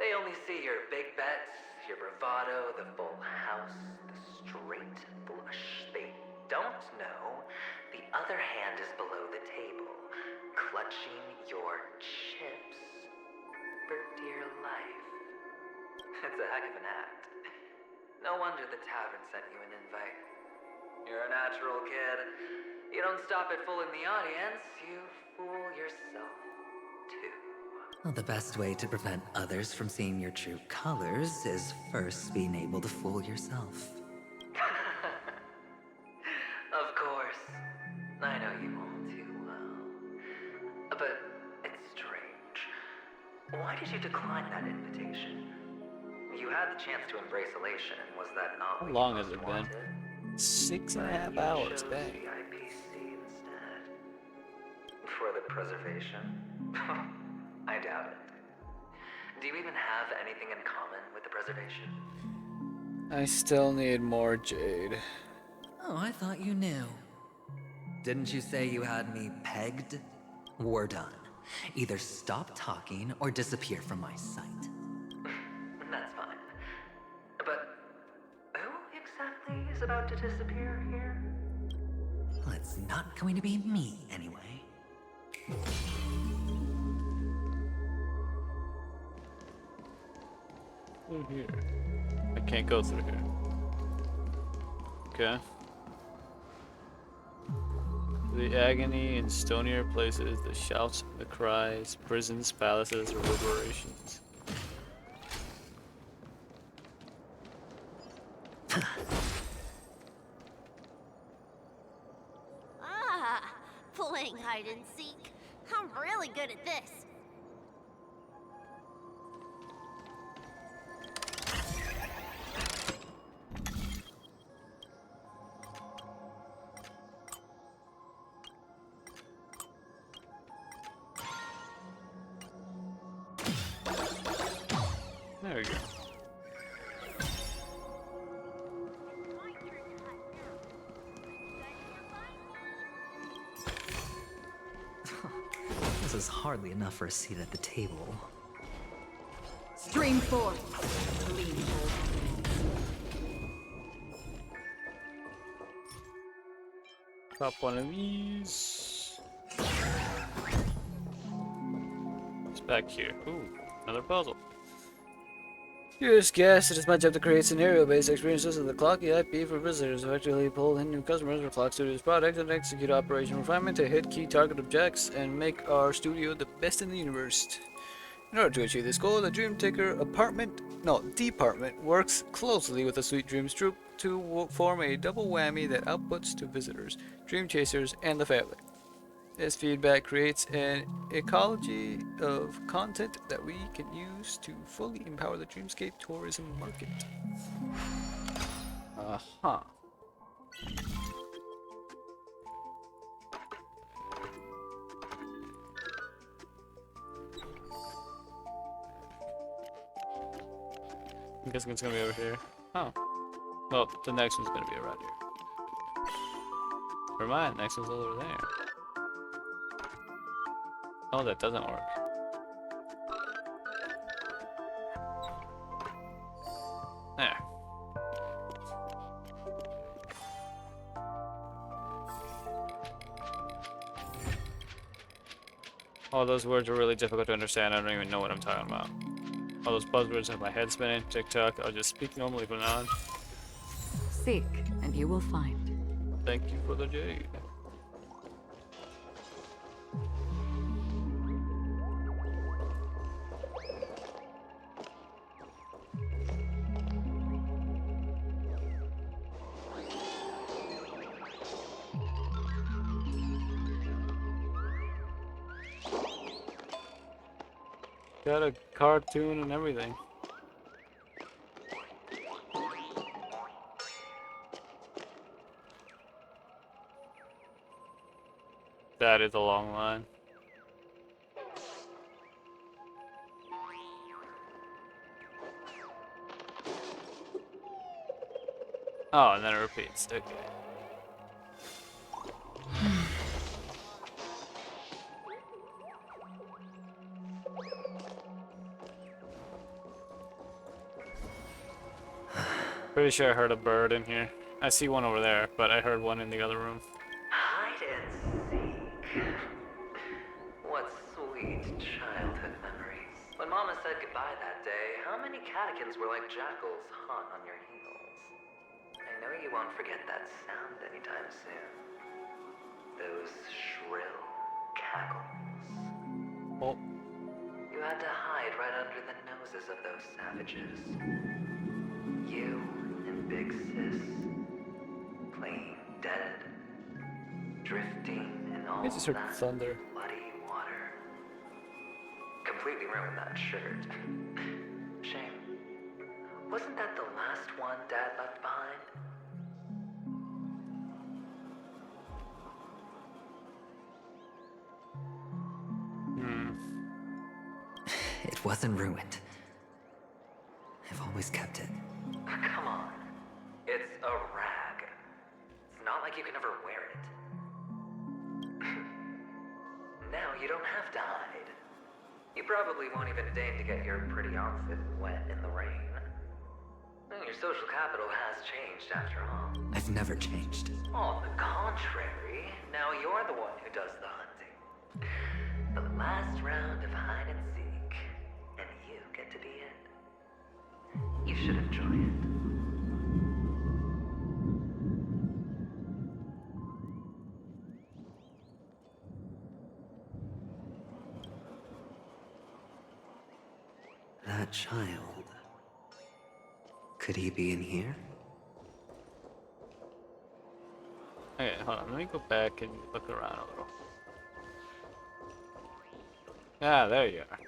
They only see your big bets, your bravado, the full house, the straight flush. They don't know the other hand is below the table, clutching your chips for dear life. It's a heck of an act. No wonder the tavern sent you an invite. You're a natural kid. You don't stop at fooling the audience, you fool yourself too. Well, the best way to prevent others from seeing your true colors is first being able to fool yourself. Of course. I know you all too well. But it's strange. Why did you decline that invitation? You had the chance to embrace elation, and was that not How what long you has most it been? wanted? 6.5 hours, dang. IPC instead. For the preservation? I doubt it. Do you even have anything in common with the preservation? I still need more jade. Oh, I thought you knew. Didn't you say you had me pegged? We're done. Either stop talking or disappear from my sight. That's fine. But who exactly is about to disappear here? Well, it's not going to be me, anyway. Through here. I can't go through here. Okay. The agony in stonier places, the shouts, the cries, prisons, palaces, reverberations. Ah, playing hide and seek. I'm really good at this. There we go. This is hardly enough for a seat at the table. Stream forth. Lean forth. Pop one of these. It's back here. Ooh, another puzzle. Curious guest, it is my job to create scenario-based experiences of the clocky IP for visitors, effectively pull in new customers for Clock Studios products, and execute operation refinement to hit key target objects and make our studio the best in the universe. In order to achieve this goal, the Dream Taker department works closely with the Sweet Dreams troupe to form a double whammy that outputs to visitors, dream chasers, and the family. This feedback creates an ecology of content that we can use to fully empower the Dreamscape tourism market. Uh-huh. I'm guessing it's gonna be over here. Oh. Well, the next one's gonna be around here. Never mind, next one's over there. Oh, that doesn't work. There. All those words are really difficult to understand. I don't even know what I'm talking about. All those buzzwords have my head spinning. TikTok. I'll just speak normally from now on. Seek, and you will find. Thank you for the jade. Got a cartoon and everything. That is a long line. Oh, and then it repeats. Okay. Pretty sure I heard a bird in here. I see one over there, but I heard one in the other room. Hide and seek. What sweet childhood memories. When Mama said goodbye that day, how many catechins were like jackals hot on your heels? I know you won't forget that sound anytime soon. Those shrill cackles. Oh. You had to hide right under the noses of those savages. You and Big Sis, playing dead, drifting in all I just heard that thunder. muddy water. Completely ruined that shirt. Shame. Wasn't that the last one Dad left behind? It wasn't ruined. I've always kept it. Come on. It's a rag. It's not like you can ever wear it. Now you don't have to hide. You probably won't even deign to get your pretty outfit wet in the rain. Your social capital has changed after all. I've never changed. On the contrary, now you're the one who does the hunting. The last round of hide and seek, and you get to be it. You should enjoy it. That child. Could he be in here? Okay, hold on. Let me go back and look around a little. Ah, there you are.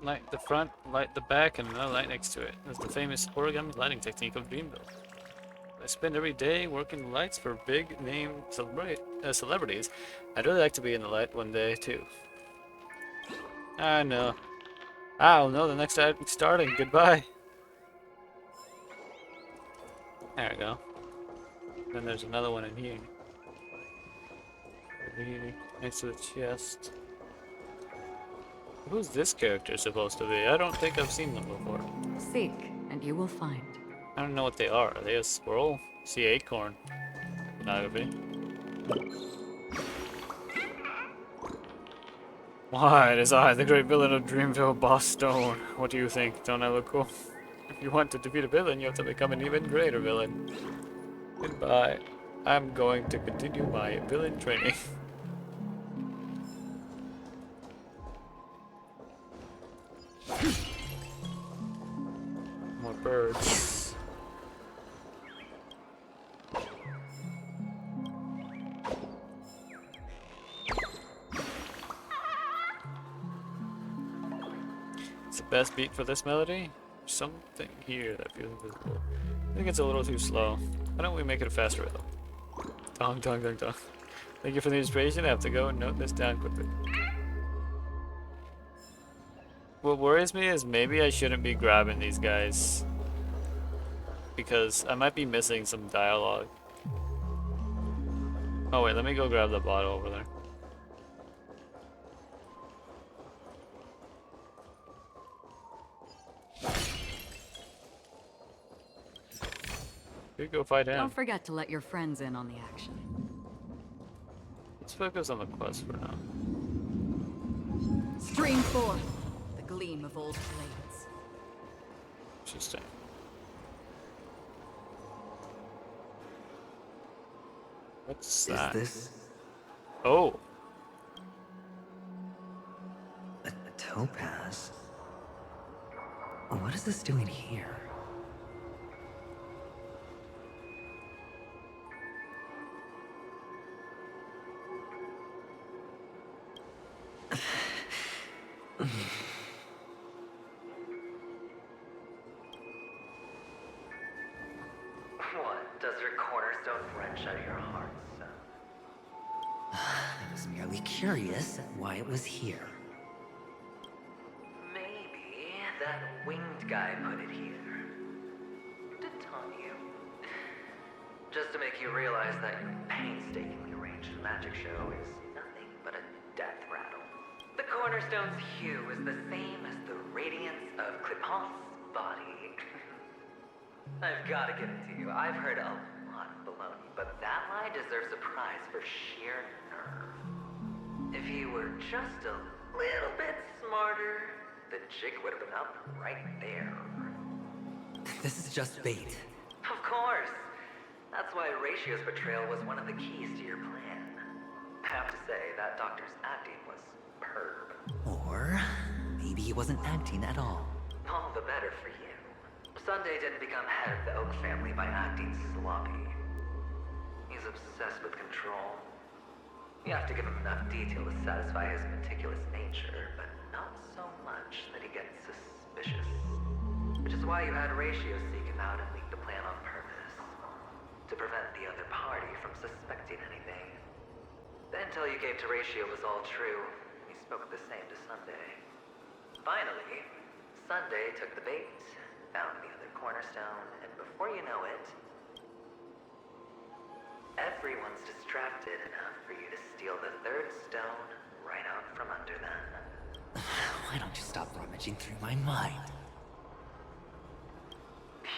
Light the front, light the back, and another light next to it. That's the famous origami lighting technique of Dreamville. I spend every day working lights for big name celebrities. I'd really like to be in the light one day too. I know. I'll know the next ad starting. Goodbye. There we go. Then there's another one in here. Next to the chest. Who's this character supposed to be? I don't think I've seen them before. Seek, and you will find. I don't know what they are. Are they a squirrel? See acorn. Photography. Why, it is I, the great villain of Dreamville, Boss Stone. What do you think? Don't I look cool? If you want to defeat a villain, you have to become an even greater villain. Goodbye. I'm going to continue my villain training. More birds. It's the best beat for this melody. Something here that feels invisible. I think it's a little too slow. Why don't we make it a faster rhythm? Dong, dong, dong, dong. Thank you for the inspiration. I have to go and note this down quickly. What worries me is maybe I shouldn't be grabbing these guys. Because I might be missing some dialogue. Oh wait, let me go grab the bottle over there. You go fight him. Don't forget to let your friends in on the action. Let's focus on the quest for now. Stream forth the gleam of old blades. Interesting. What's that? Is this Oh. a topaz? What is this doing here? What? Does your cornerstone wrench out your heart, son? I was merely curious at why it was here. Maybe that winged guy put it here. To taunt you. Just to make you realize that your painstakingly arranged magic show is nothing but a death rattle. The cornerstone's hue is the same as the radiance of Clipant's body. I've got to give it to you. I've heard a lot of baloney, but that lie deserves a prize for sheer nerve. If you were just a little bit smarter, the jig would have been up right there. This is just bait. Of course. That's why Ratio's betrayal was one of the keys to your plan. I have to say, that doctor's acting was superb. Or maybe he wasn't acting at all. All the better for you. Sunday didn't become head of the Oak family by acting sloppy. He's obsessed with control. You have to give him enough detail to satisfy his meticulous nature, but not so much that he gets suspicious. Which is why you had Ratio seek him out and leak the plan on purpose. To prevent the other party from suspecting anything. The intel you gave to Ratio was all true. He spoke the same to Sunday. Finally, Sunday took the bait, found the other cornerstone, and before you know it, everyone's distracted enough for you to steal the third stone right out from under them. Why don't you stop rummaging through my mind?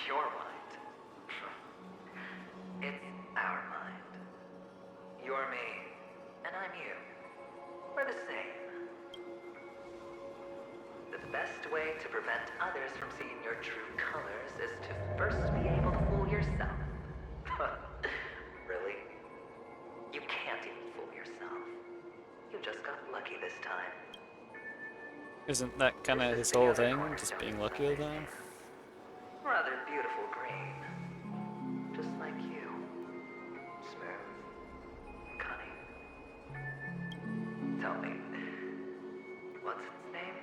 Your mind. It's our mind. You're me, and I'm you. We're the same. The best way to prevent others from seeing your true colors is to first be able to fool yourself. Really? You can't even fool yourself. You just got lucky this time. Isn't that kind of his whole thing? Just being lucky all the time? Rather beautiful green. Just like you. Smooth. Cunning. Tell me, what's its name?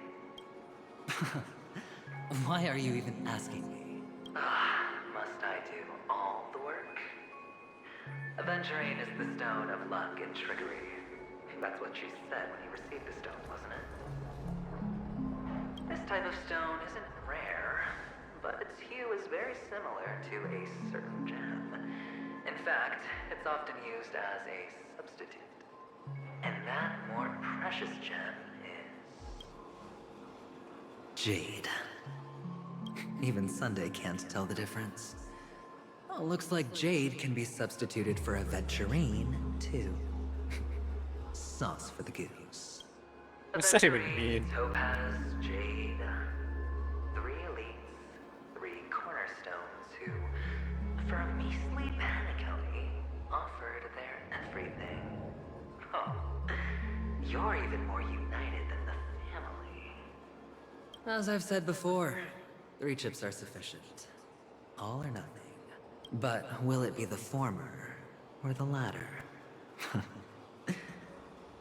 Why are you even asking me? Must I do all the work? Aventurine is the stone of luck and trickery. That's what she said when you received the stone, wasn't it? This type of stone isn't rare, but its hue is very similar to a certain gem. In fact, it's often used as a substitute. And that more precious gem is... Jade. Even Sunday can't tell the difference. Oh, looks like Jade can be substituted for aventurine, too. Sauce for the goose. What's that even mean? Topaz, Jade, 3 elites, 3 cornerstones who, for a measly penny, offered their everything. Oh, you're even more united than the family. As I've said before, 3 chips are sufficient. All or nothing. But will it be the former or the latter?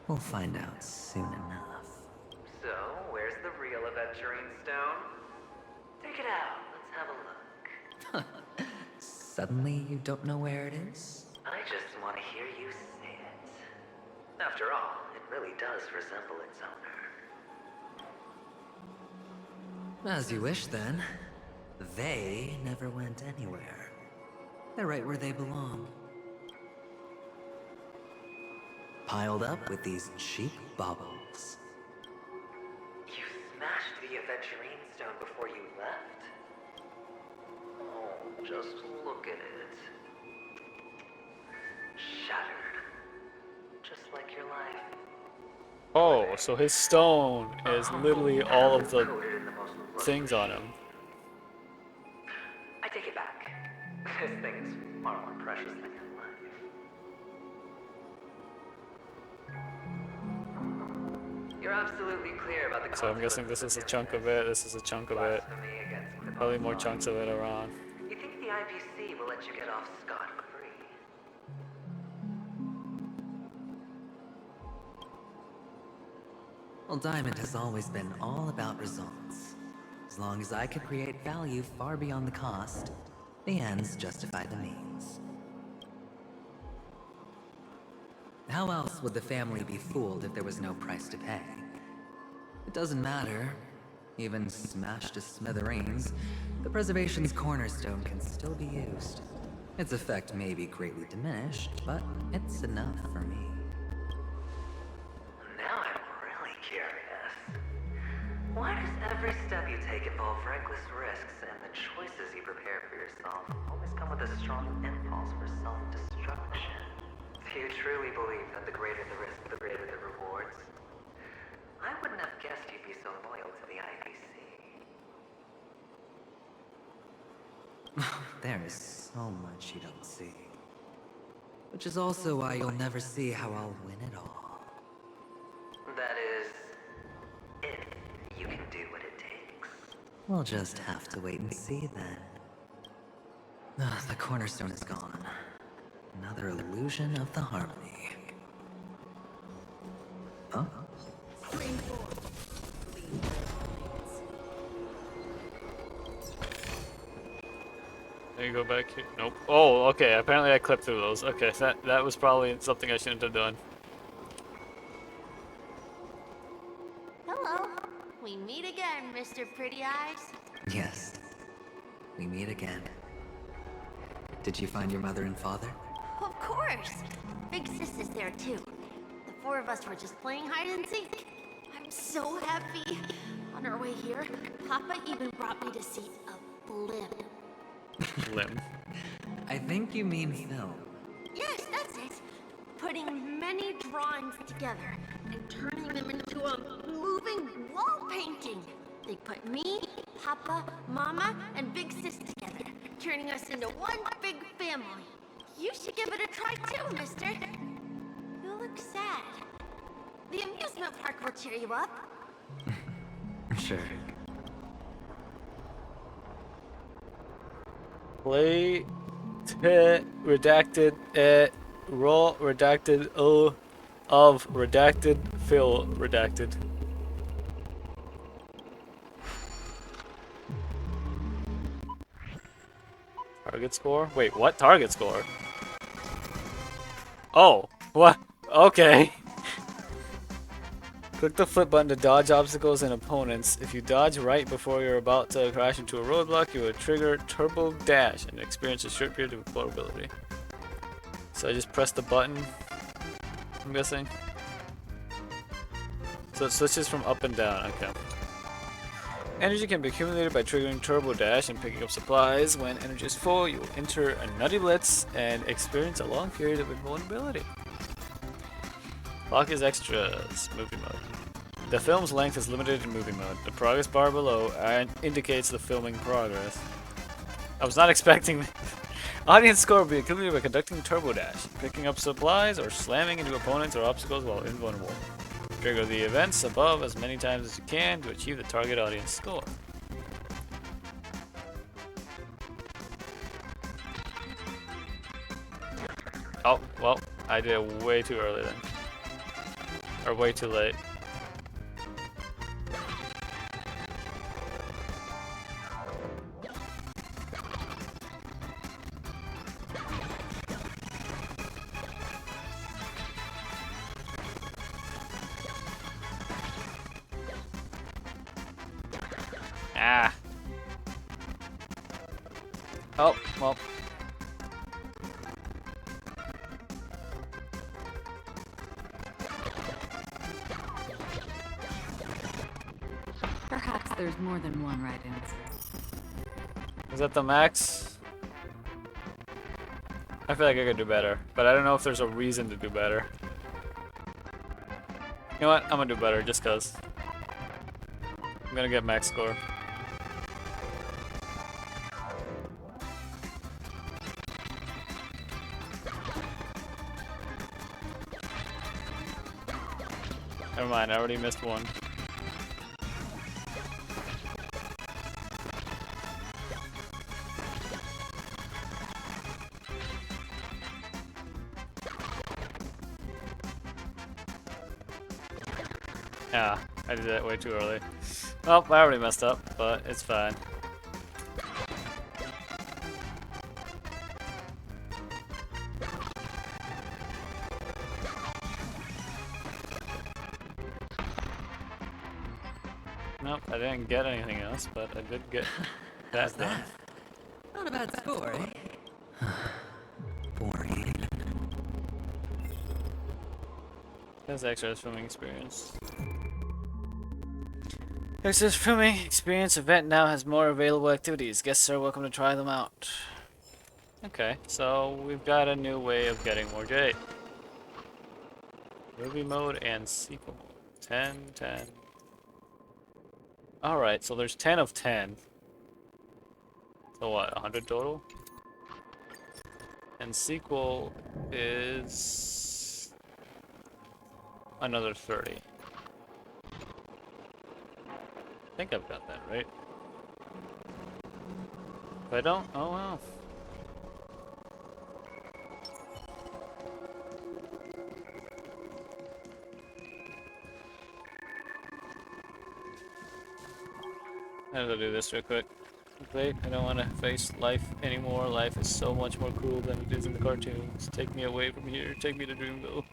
We'll find out soon enough. So, where's the real aventurine stone? Take it out, let's have a look. Suddenly you don't know where it is? I just want to hear you say it. After all, it really does resemble its owner. As you wish, then. They never went anywhere. They're right where they belong. Piled up with these cheap baubles. You smashed the aventurine stone before you left? Oh, just look at it. Shattered. Just like your life. Oh, so his stone is literally all of the things on him. I take it back. This thing's far more precious than your life. You're absolutely clear about the So I'm guessing this is a chunk of it, this is a chunk of it. Probably more chunks of it around. You think the IPC will let you get off scot-free? Well, Diamond has always been all about results. As long as I could create value far beyond the cost, the ends justify the means. How else would the family be fooled if there was no price to pay? It doesn't matter. Even smashed to smithereens, the preservation's cornerstone can still be used. Its effect may be greatly diminished, but it's enough for me. Now I'm really curious. Why does every step you take involve reckless risks, and the choices you prepare for yourself always come with a strong impulse for self-destruction? Do you truly believe that the greater the risk, the greater the rewards? I wouldn't have guessed you'd be so loyal to the IPC. There is so much you don't see. Which is also why you'll never see how I'll win it all. That is, if you can do what it takes. We'll just have to wait and see then. The cornerstone is gone. Another illusion of the harmony. Huh? There you go back here. Nope. Oh, okay. Apparently I clipped through those. Okay, that was probably something I shouldn't have done. Hello. We meet again, Mr. Pretty Eyes. Yes. We meet again. Did you find your mother and father? Of course. Big Sis is there too. The four of us were just playing hide and seek. I'm so happy. On our way here, Papa even brought me to see a blimp. Limb. I think you mean film. Yes, that's it. Putting many drawings together and turning them into a moving wall painting. They put me, Papa, Mama, and Big Sis together, turning us into one big family. You should give it a try too, mister. You look sad. The amusement park will cheer you up. Sure. Play redacted roll redacted o of redacted fill redacted. Target score? Wait, what? Target score? Oh, what? Okay. Click the flip button to dodge obstacles and opponents. If you dodge right before you're about to crash into a roadblock, you will trigger Turbo Dash and experience a short period of explorability. So I just press the button, I'm guessing. So it switches from up and down, okay. Energy can be accumulated by triggering Turbo Dash and picking up supplies. When energy is full, you will enter a Nutty Blitz and experience a long period of invulnerability. Clock is extras, movie mode. The film's length is limited in movie mode. The progress bar below indicates the filming progress. I was not expecting audience score will be accumulated by conducting Turbo Dash, picking up supplies, or slamming into opponents or obstacles while invulnerable. Trigger the events above as many times as you can to achieve the target audience score. Oh, well, I did it way too early then. Or way too late. Ah. Oh, well. Perhaps there's more than one right answer. Is that the max? I feel like I could do better, but I don't know if there's a reason to do better. You know what? I'm gonna do better just cause. I'm gonna get max score. Never mind, I already missed one. Yeah, I did that way too early. Well, I already messed up, but it's fine. Nope, I didn't get anything else, but I did get that done. Not a bad score, eh? Boring. That's extra swimming experience. Extra swimming experience event now has more available activities. Guests are welcome to try them out. Okay, so we've got a new way of getting more jade. Movie mode and sequel mode. 10, 10. Alright, so there's 10 of 10. So what, 100 total? And sequel is another 30. I think I've got that right. If I don't, oh well. I have to do this real quick. Wait, I don't want to face life anymore. Life is so much more cruel than it is in the cartoons. Take me away from here. Take me to Dreamville.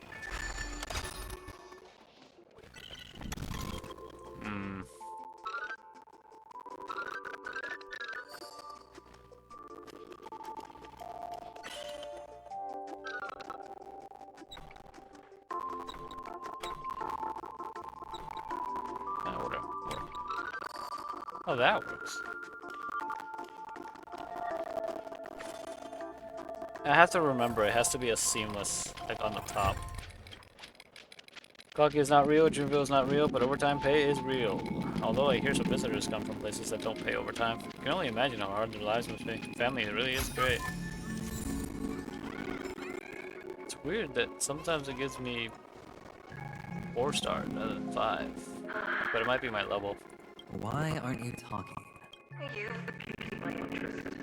Oh, that works. I have to remember, it has to be a seamless, like on the top. Clocky is not real, Dreamville is not real, but overtime pay is real. Although I hear some visitors come from places that don't pay overtime. I can only imagine how hard their lives must be. Family really is great. It's weird that sometimes it gives me 4 stars rather than 5. But it might be my level. Why aren't you talking? You've piqued my interest.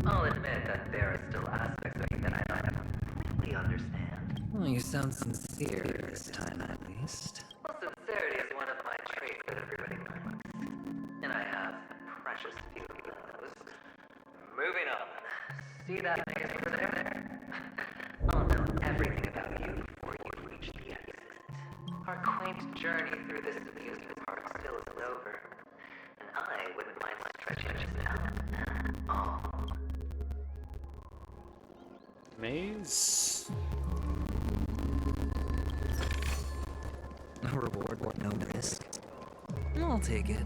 I'll admit that there are still aspects of me that I don't completely understand. Well, you sound sincere this time, at least. Well, sincerity is one of my traits that everybody likes. And I have a precious few of those. Moving on. See that maze over there? I'll know everything about you before you reach the exit. Our quaint journey through this amusement park still isn't over. And I wouldn't mind stretching this out. Oh. Maze? No reward, no risk. I'll take it.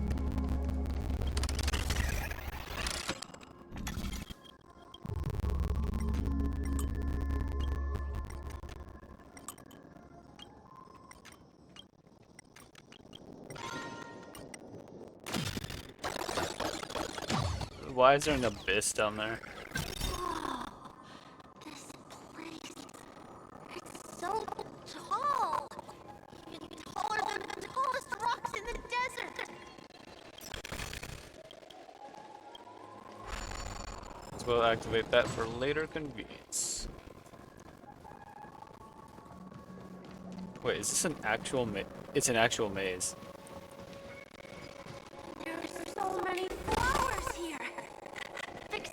Why is there an abyss down there? This place. It's so tall. It's taller than the tallest rocks in the desert. So we'll activate that for later convenience. Wait, is this an actual maze? It's an actual maze. There's so many flowers here.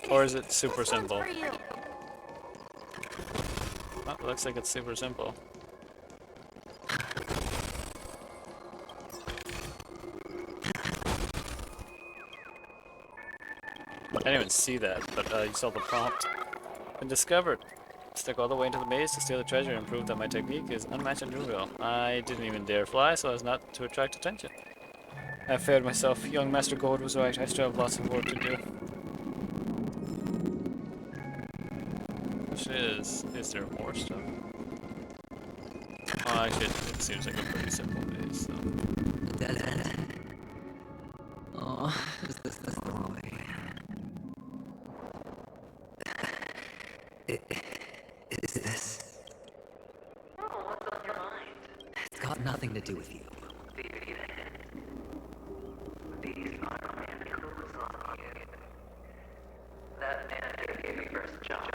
Or is it super simple? Oh, it looks like it's super simple. I didn't even see that, but you saw the prompt. Been discovered. Stick all the way into the maze to steal the treasure and prove that my technique is unmatched in Dreamville. I didn't even dare fly so as not to attract attention. I failed myself. Young Master Gold was right. I still have lots of work to do. Which is there more stuff? Oh, actually, it seems like a pretty simple maze, so. Dead end. Oh, is this the wrong way? Is this? Oh, what's on your mind? It's got nothing to do with you. These are my clues on you. That man who gave you first job.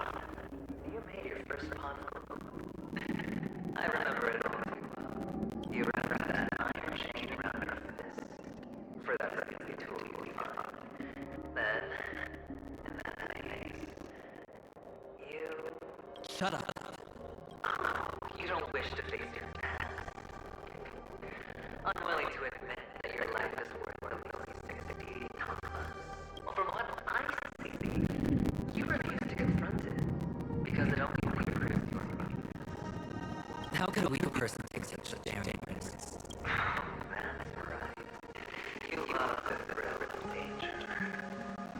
You made your first pawn clue. I remember it all too well. You wrapped that iron chain around her For that frequency tool you will find. Then, in that case, you... Shut up. You don't wish to face your past. Unwilling to admit that your life is worth only 60 commas. Well, from what I see, you refuse to confront it, because it only proves your weakness. How could a weak person take such a daring risk? That's right. You love the thrill of danger,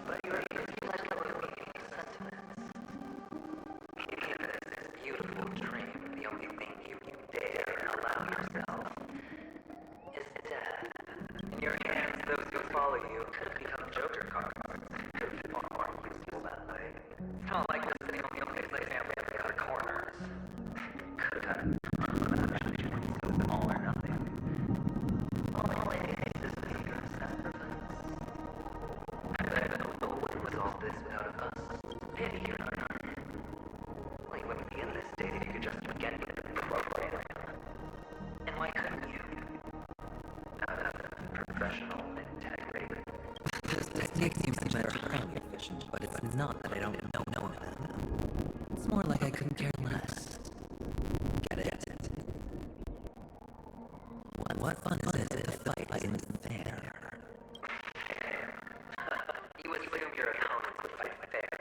but you refuse to let go of your sentiments. Even if this beautiful dream, the only thing you dare allow yourself is death. In your hands, those who follow you could have become Joker cards. Could have been more useful that way. It's not like this thing only plays family in the other corners. Could have had all or nothing. All it is to your sacrifice. And I don't know what would resolve this without a fuss. Pity or not. Well, you wouldn't be in this state if you could just get with the program. And why couldn't you? Out of professional integrity. This technique seems to matter highly efficient, but it's not that I don't know them. It's more like I couldn't care less. Get it? What fun is it if the fight isn't fair? You assume your opponents would fight fair.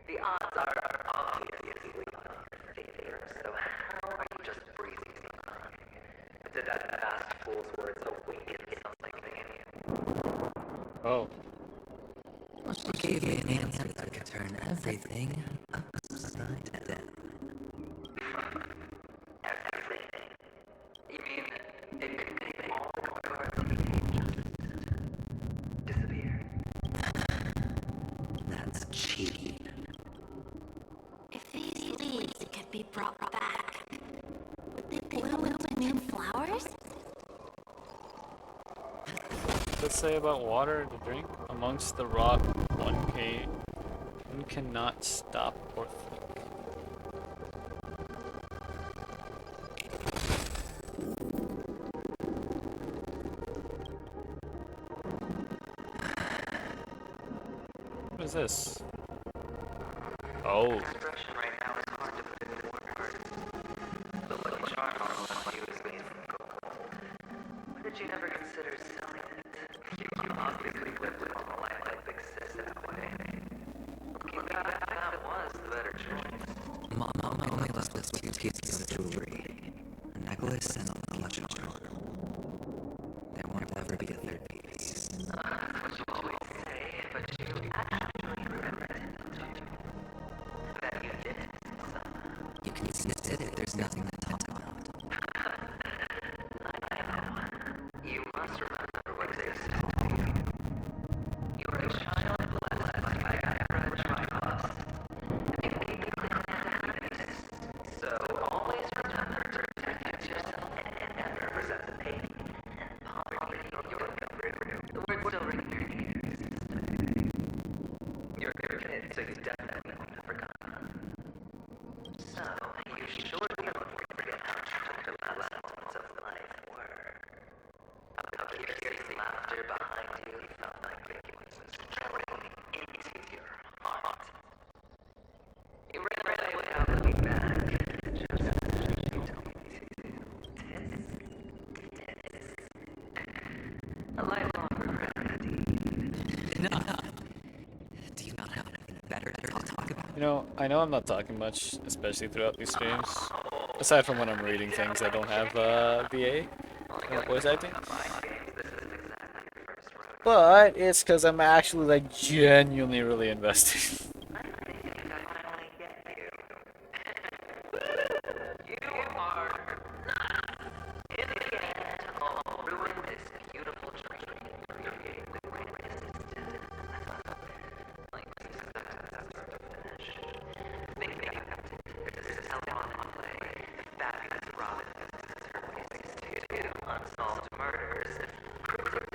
The odds are obviously on your favor, so how are you just breezing me by? Did that fast fool's words awaken something in you? Oh. Well, she gave me an answer that could turn everything upside down. Everything? You mean it could make all the cards you just disappear? That's cheating. If these leaves could be brought back, would they bloom into new flowers? Let's say about water to drink. Amongst the rock, one cannot stop or think. What is this? Oh. Expression right now is hard to put into words. The lucky charm on you is made from gold. Why did you never consider selling it? You obviously lived it on the life exists that way. Looking back, that was the better choice. Mama only left us with 2 pieces of jewelry. A necklace and a lucky charm. There won't ever be a third piece. That's what you always say, but you actually remember it, don't you? That you did it somehow. You can sniff it if there's nothing to talk about. I know. You must remember what exists to you. You were a child blessed by Niagara Tripods. And you gave me the happiness. So always remember to protect yourself and never resent the pain and poverty you're going through. The word still rings in your ears. You're a kid, so you definitely won't have forgotten. So, you surely won't forget how tragic the last moments of life were. How piercing laughter behind you felt like it was drilling into your heart. You ran away without looking back, just as you told me to. A lifelong regret indeed. Enough! Do you not have anything better to talk about? You know, I know I'm not talking much, especially throughout these streams. Aside from when I'm reading things I don't have VA voice acting. But it's because I'm actually like genuinely really invested.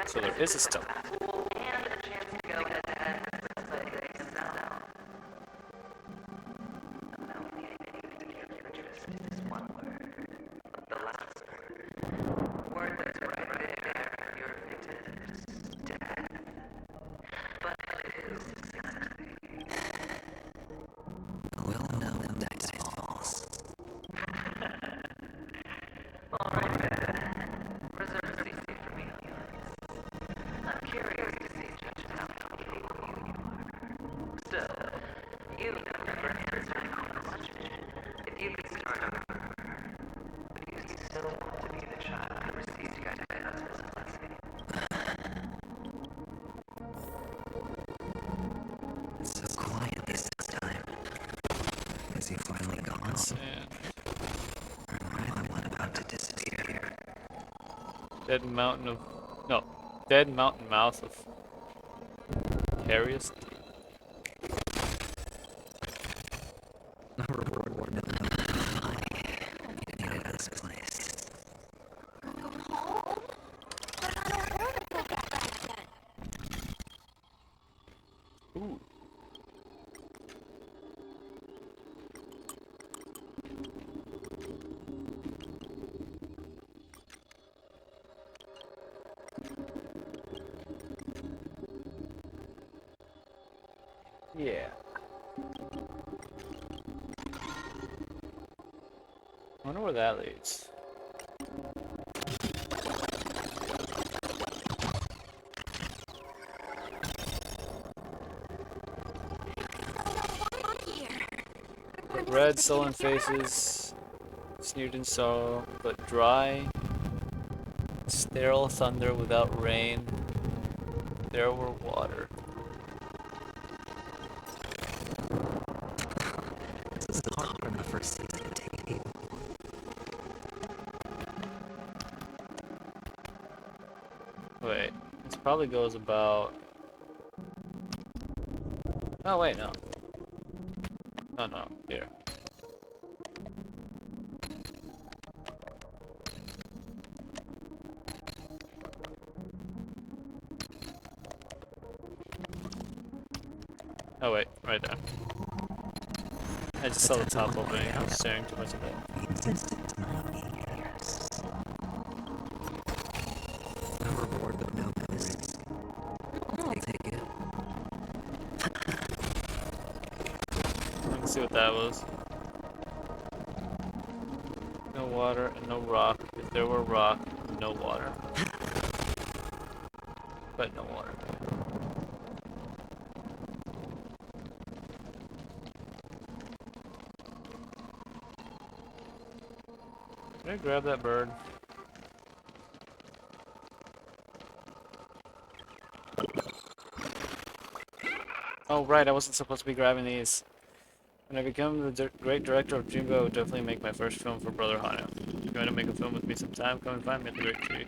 So there is a stone. And a chance to go head to head with somebody sell out. The only thing to give your interest is one word. The last word. Word that's right there. Your sand. Dead mountain of... No. Dead mountain mouth of... Carious? Ooh. Yeah. I wonder where that leads. Red sullen faces, sneered in sorrow, but dry, sterile thunder without rain. There were water. This is hard enough for a season to take people. Wait, this probably goes about... Oh wait, no. Oh no, here. Oh wait, right there. I just saw the top opening. I was staring too much at that. A reward with no risk. I'll take it. Let's see what that was. No water and no rock. If there were rock, no water. But no water. Can I grab that bird? Oh right, I wasn't supposed to be grabbing these. When I become the great director of Dreamboat, I would definitely make my first film for Brother Hano. If you want to make a film with me sometime, come and find me at the Great Tree.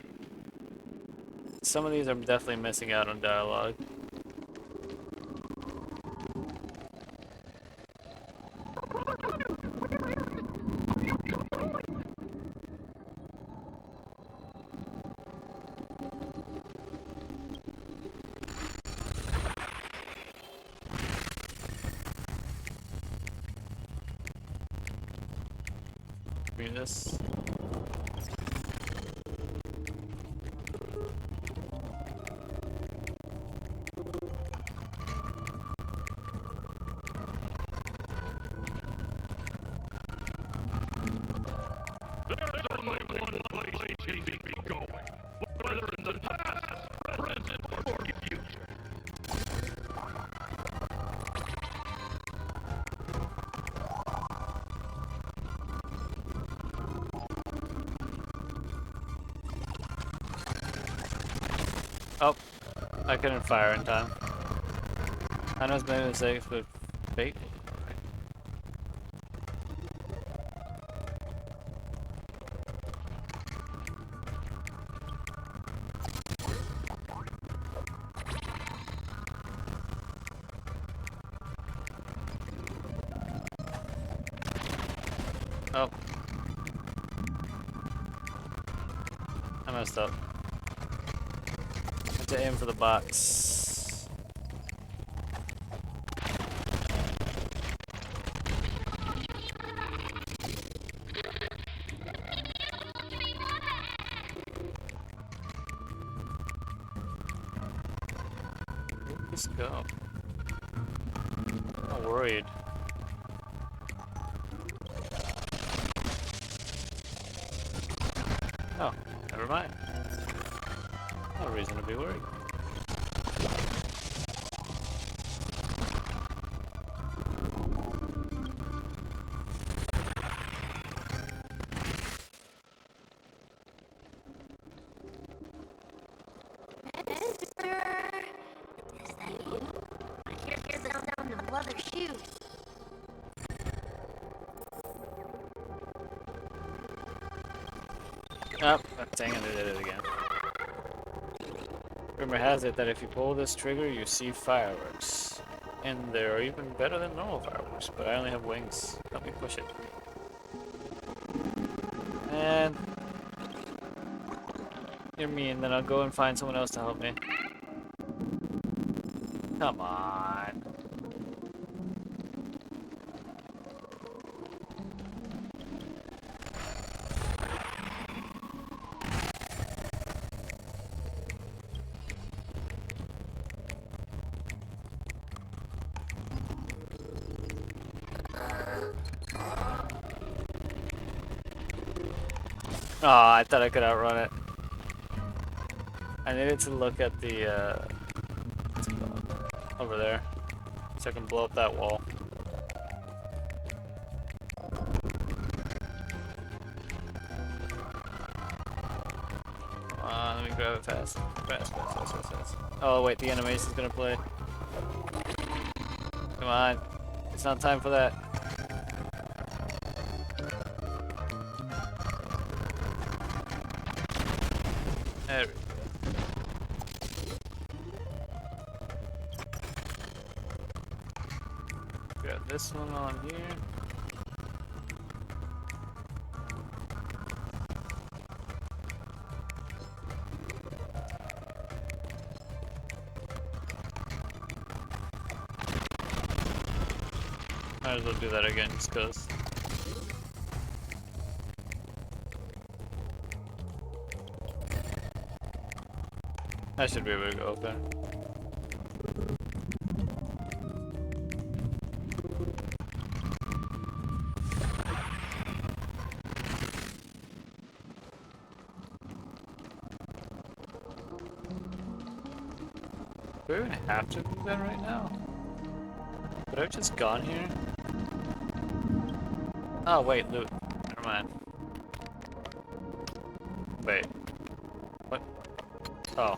Some of these are definitely missing out on dialogue. Read this. There's only one place you need to be going, whether in the past, present, or future. Oh, I couldn't fire in time. I know it's made mistakes, but fate. Oh. I messed up. I had to aim for the box. Where'd this go? I'm worried. Oh, never mind. No reason to be worried. Is that you? I hear the sound of leather shoes. Oh, dang it, I did it again. Rumor has it that if you pull this trigger, you see fireworks. And they're even better than normal fireworks, but I only have wings. Let me push it. And you're mean, then I'll go and find someone else to help me. Come on. Oh, I thought I could outrun it. I needed to look at the, what's it called? Over there, so I can blow up that wall. Come on, let me grab it fast. Fast. Oh wait, the animation's gonna play. Come on, it's not time for that. There we go. Grab this one on here. Might as well do that again, just cause. I should be able to go up there. Do I even have to do that right now? Could I have just gone here? Oh wait, loot. Never mind. Wait. What? Oh.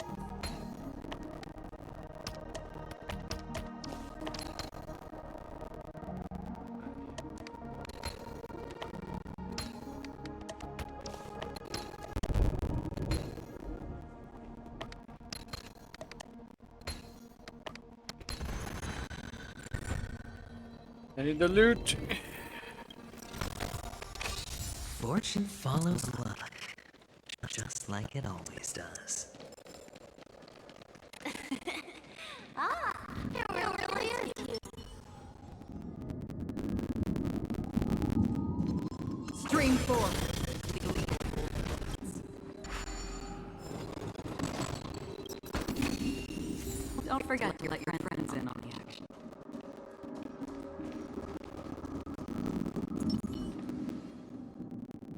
I need the loot. Fortune follows luck, just like it always does. Ah, it really is you. Stream 4. Don't forget to let your friends in on the action.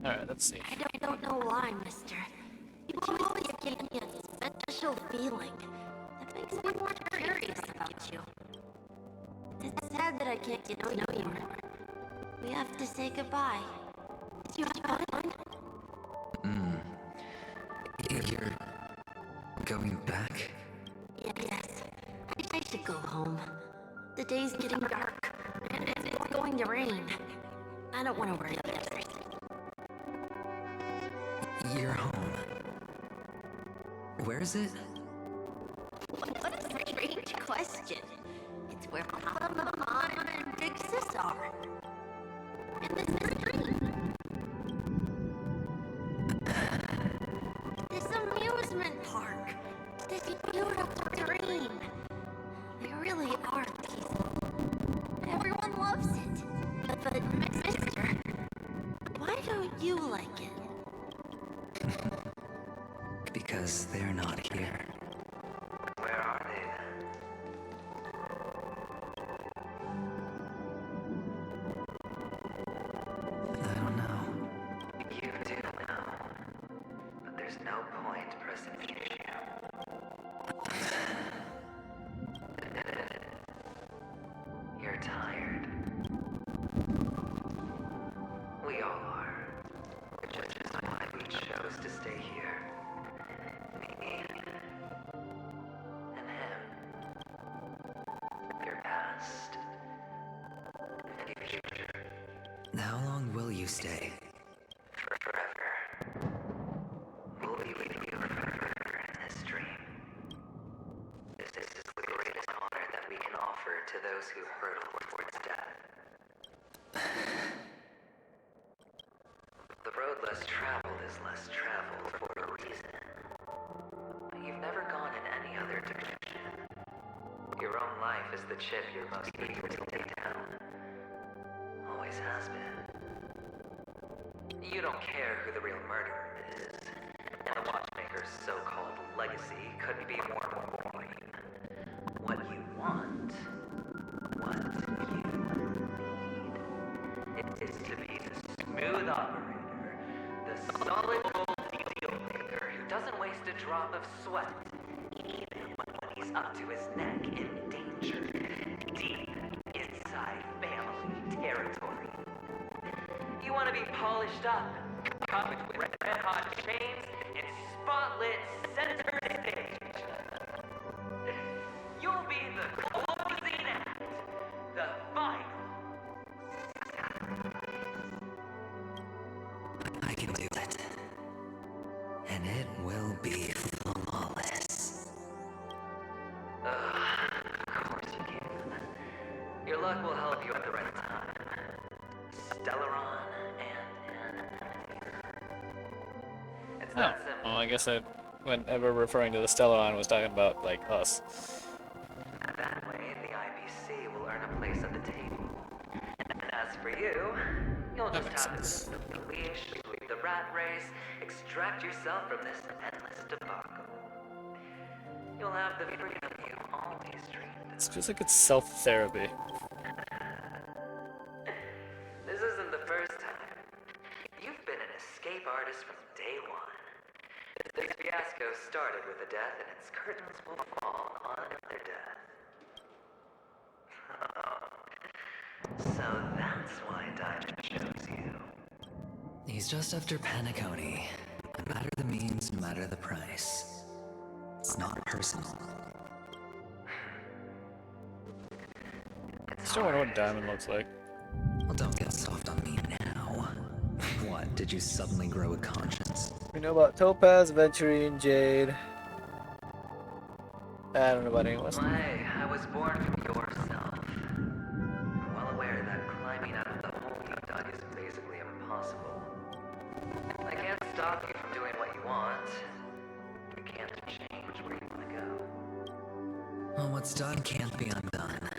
Alright, let's see. I don't know why, mister. You always give me a special feeling that makes me more curious about you. It's sad that I can't get to know you more. We have to say goodbye. Did you have fun? You're going back? Yes. I should go home. The day's getting dark, and it's going to rain. I don't want to worry the others. You're home. Where is it? What a strange question. It's where Papa, Mama, and Big Sis are. And this is dream. This amusement park. This beautiful dream. They really are peaceful. Everyone loves it. But mister, why don't you like it? Because they're not here. Where are they I don't know. then? You do know. But there's no point pressing the issue. You're tired. We all are. Which is why we chose to stay here. Me and him. Your past and future. How long will you stay? Forever. to those who hurtle towards death. The road less traveled is less traveled for a reason. You've never gone in any other direction. Your own life is the chip you're most eager to lay down. Always has been. You don't care who the real murderer is, and the watchmaker's so-called legacy couldn't be more boring. What you want, what you need, is to be the smooth operator, the solid gold deal maker who doesn't waste a drop of sweat, even when he's up to his neck in danger, deep inside family territory. You want to be polished up, covered with red-hot chains and spotlit center stage. You'll be the closing act, the final. I can do it. And it will be flawless. Of course you can. Your luck will help you at the right time. Stellaron and it's Oh, that simple. well, I guess whenever referring to the Stellaron was talking about, like, us. That way, the IBC will earn a place at the table. And as for you, you'll just have to slip the leash, leave the rat race, extract yourself from this endless debacle. You'll have the freedom you always dreamed. It feels like it's self-therapy. This isn't the first time. You've been an escape artist from day one. This fiasco started with a death, and its curtains will fall on another death. So that's why Diamond chose you. He's just after Paniconi. No matter the means, no matter the price. It's not personal. Still wonder what Diamond looks like. Well, don't get soft on me now. What, did you suddenly grow a conscience? We know about Topaz, Venturine, Jade. I don't know about anyone else. Why, I was born from yourself. I'm well aware that climbing out of the hole you dug is basically impossible. I can't stop you from doing what you want. You can't change where you want to go. Well, what's done can't be undone.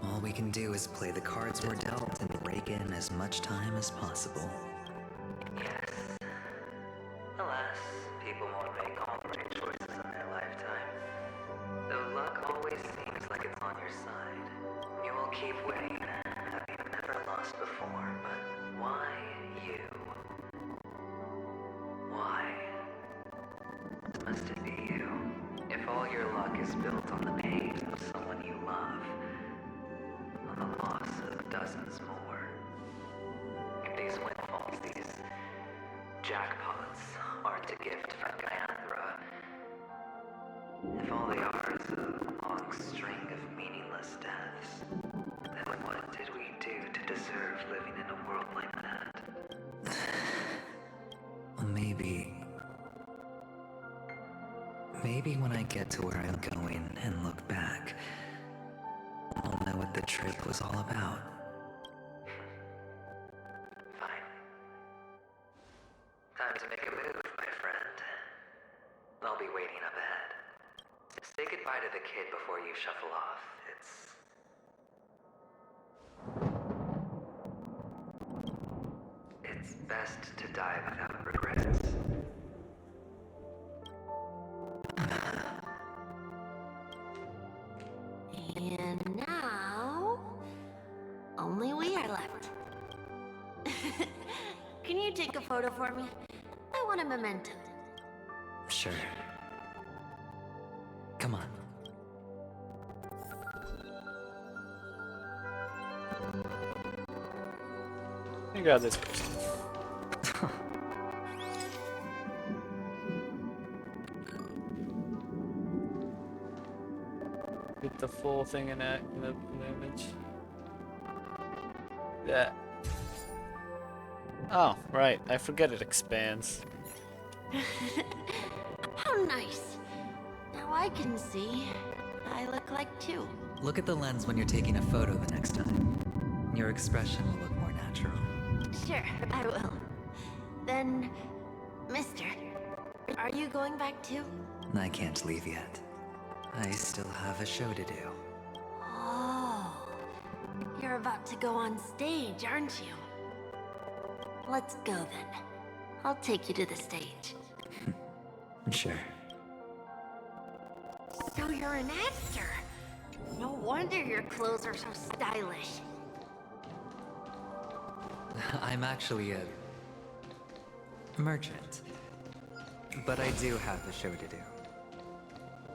All we can do is play the cards we're dealt and rake in as much time as possible. Yes. Alas, people won't make all the right choices in their lifetime. Though luck always seems like it's on your side. You will keep winning, having never lost before, but why you? Why? Must it be you? If all your luck is built on the pain of someone you love, on the loss of dozens more. If these windfalls, these jackpots, aren't a gift from Gaiandra, if all they are is a long string of meaningless deaths, then what did we do to deserve living in a world like that? Well, maybe when I get to where I'm going and look back, I'll know what the trick was all about. Fine. Time to make a move, my friend. I'll be waiting up ahead. Say goodbye to the kid before you shuffle off. It's best to die without regrets. And now, only we are left. Can you take a photo for me? I want a memento. Sure. Come on. You got this person. Get the full thing in the image. Yeah. Oh, right. I forget it expands. How nice. Now I can see. I look like two. Look at the lens when you're taking a photo the next time. Your expression will look more natural. Sure, I will. Then, mister, are you going back too? I can't leave yet. I still have a show to do. Oh, you're about to go on stage, aren't you? Let's go then. I'll take you to the stage. Sure. So you're an actor. No wonder your clothes are so stylish. I'm actually a merchant. But I do have a show to do.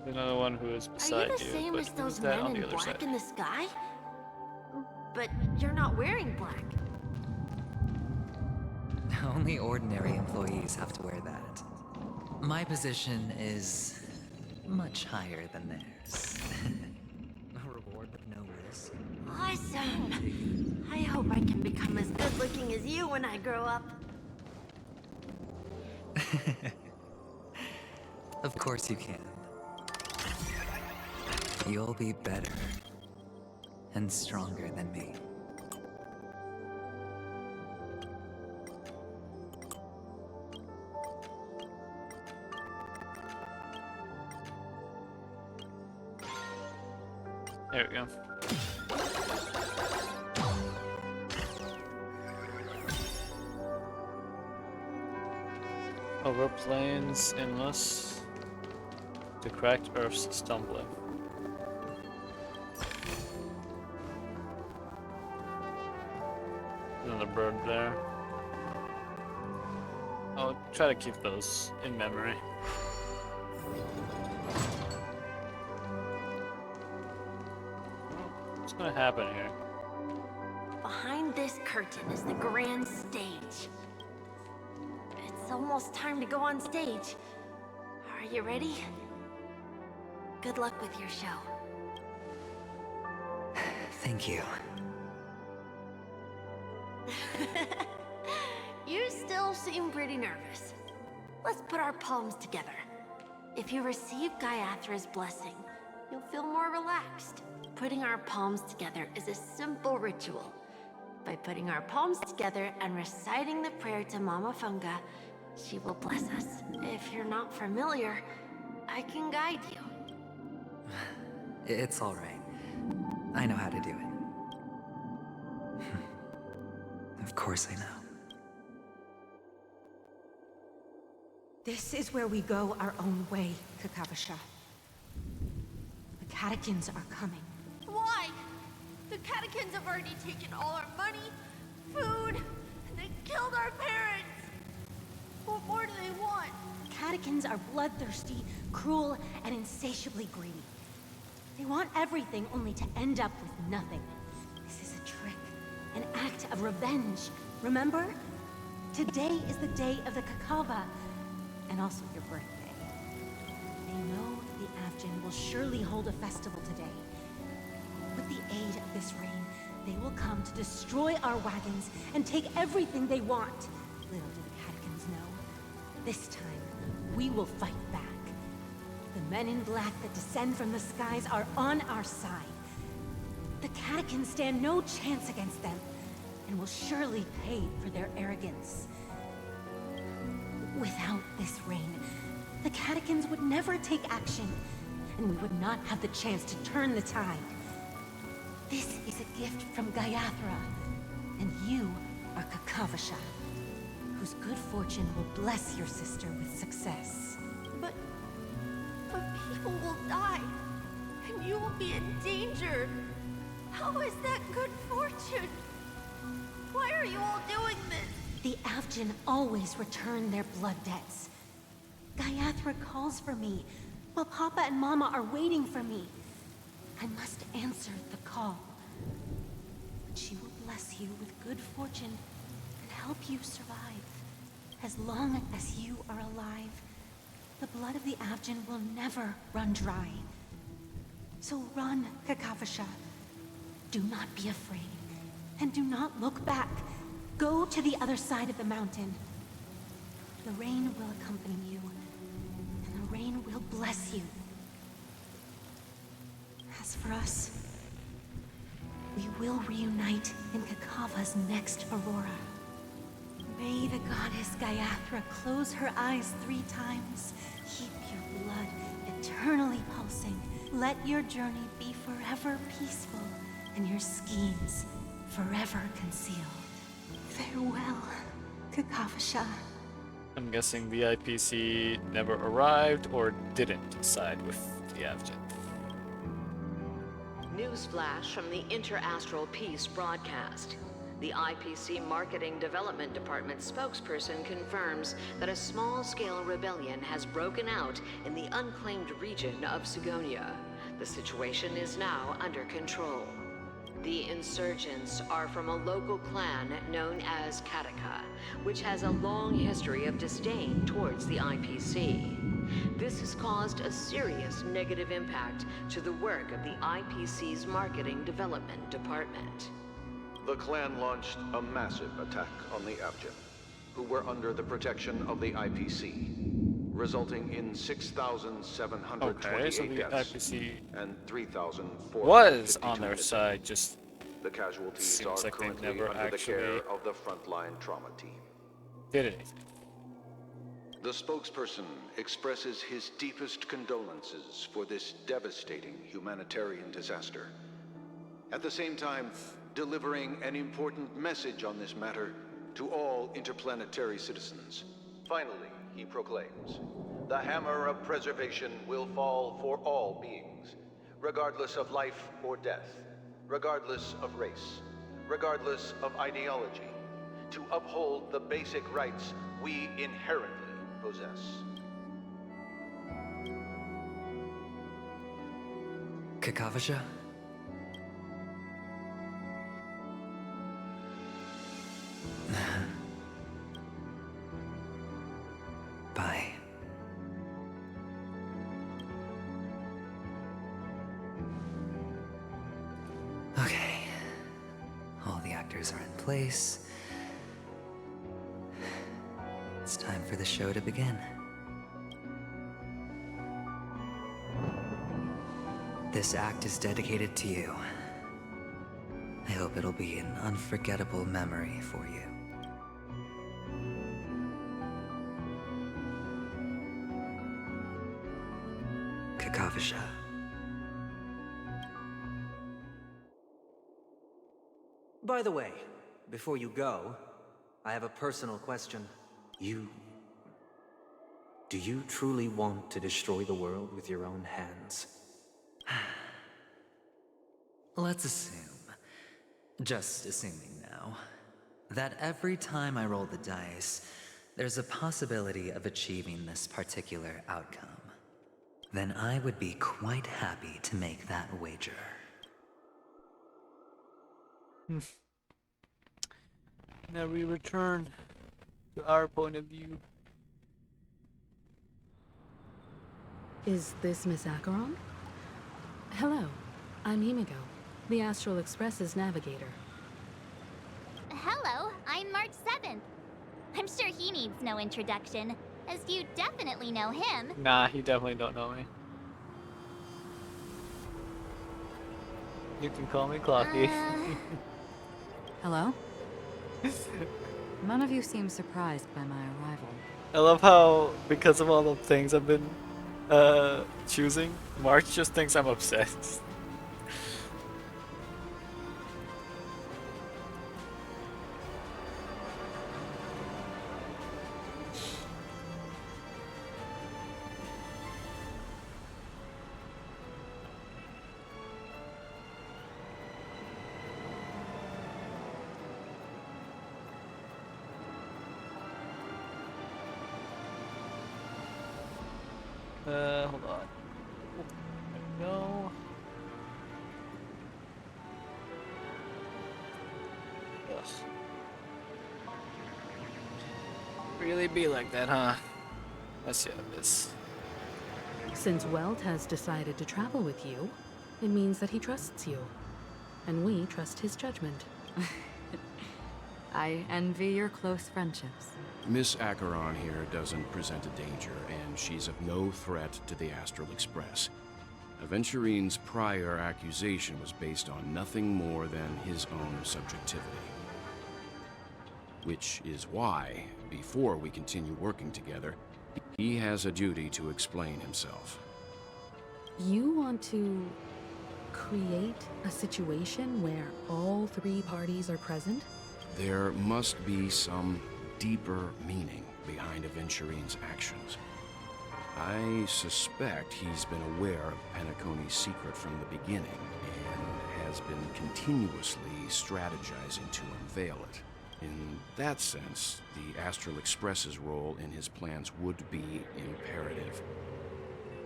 Another one who is Are beside you the same but as who's those that men on the in other black side? in the sky? But you're not wearing black. Only ordinary employees have to wear that. My position is much higher than theirs. A reward with no risk. Awesome! I hope I can become as good looking as you when I grow up. Of course you can. You'll be better and stronger than me. There we go. Over plains endless to cracked earth's stumbling. Another bird there. I'll try to keep those in memory. What's gonna happen here? Behind this curtain is the grand stage. It's almost time to go on stage. Are you ready? Good luck with your show. Thank you. You still seem pretty nervous. Let's put our palms together. If you receive Gaiathra's blessing, you'll feel more relaxed. Putting our palms together is a simple ritual. By putting our palms together and reciting the prayer to Mama Funga, she will bless us. If you're not familiar, I can guide you. It's all right. I know how to do it. Of course I know. This is where we go our own way, Kakavasha. The catechins are coming. Why? The catechins have already taken all our money, food, and they killed our parents. What more do they want? Catechins are bloodthirsty, cruel, and insatiably greedy. They want everything only to end up with nothing. This is a trick, an act of revenge. Remember? Today is the day of the Kakava, and also your birthday. They know the Avgin will surely hold a festival today. With the aid of this rain, they will come to destroy our wagons and take everything they want. Little do the catechins know. This time, we will fight back. The men in black that descend from the skies are on our side. The catechins stand no chance against them, and will surely pay for their arrogance. Without this rain, the catechins would never take action, and we would not have the chance to turn the tide. This is a gift from Gaiathra, and you are Kakavasha, whose good fortune will bless your sister with success. But people will die, and you will be in danger. How is that good fortune? Why are you all doing this? The Avgin always return their blood debts. Gaiathra calls for me, while Papa and Mama are waiting for me. I must answer the call. But she will bless you with good fortune and help you survive. As long as you are alive, the blood of the Avgin will never run dry. So run, Kakavasha. Do not be afraid, and do not look back. Go to the other side of the mountain. The rain will accompany you, and the rain will bless you. As for us, will reunite in Kakava's next aurora. May the goddess Gayathra close her eyes 3 times. Keep your blood eternally pulsing. Let your journey be forever peaceful, and your schemes forever concealed. Farewell, Kakavasha. I'm guessing the IPC never arrived or didn't side with the Avgin. Newsflash from the Interastral Peace broadcast. The IPC Marketing Development Department spokesperson confirms that a small-scale rebellion has broken out in the unclaimed region of Sigonia. The situation is now under control. The insurgents are from a local clan known as Kataka, which has a long history of disdain towards the IPC. This has caused a serious negative impact to the work of the IPC's Marketing Development Department. The clan launched a massive attack on the Avgin, who were under the protection of the IPC, resulting in 6,728 deaths and 3,400 was on their side, just the casualties seems are like they currently never under the actually care of the frontline trauma team. did anything. The spokesperson expresses his deepest condolences for this devastating humanitarian disaster. At the same time, delivering an important message on this matter to all interplanetary citizens. Finally, he proclaims, the hammer of preservation will fall for all beings, regardless of life or death, regardless of race, regardless of ideology, to uphold the basic rights we inherently possess. Kakavasha? Bye. Okay. All the actors are in place. It's time for the show to begin. This act is dedicated to you. I hope it'll be an unforgettable memory for you. Kakavasha. By the way, before you go, I have a personal question. Do you truly want to destroy the world with your own hands? Let's assume, just assuming now, that every time I roll the dice, there's a possibility of achieving this particular outcome. Then I would be quite happy to make that wager. Now we return to our point of view. Is this Miss Acheron? Hello, I'm Himigo, the Astral Express's navigator. Hello, I'm March 7th. I'm sure he needs no introduction, as you definitely know him. Nah, he definitely don't know me. You can call me Clocky. Hello? None of you seem surprised by my arrival. I love how, because of all the things I've been choosing, March just thinks I'm obsessed. Hold on. No. Ugh. Really be like that, huh? Let's see how this. Since Welt has decided to travel with you, it means that he trusts you. And we trust his judgment. I envy your close friendships. Miss Acheron here doesn't present a danger, and she's of no threat to the Astral Express. Aventurine's prior accusation was based on nothing more than his own subjectivity. Which is why, before we continue working together, he has a duty to explain himself. You want to create a situation where all three parties are present? There must be some deeper meaning behind Aventurine's actions. I suspect he's been aware of Penacony's secret from the beginning and has been continuously strategizing to unveil it. In that sense, the Astral Express's role in his plans would be imperative.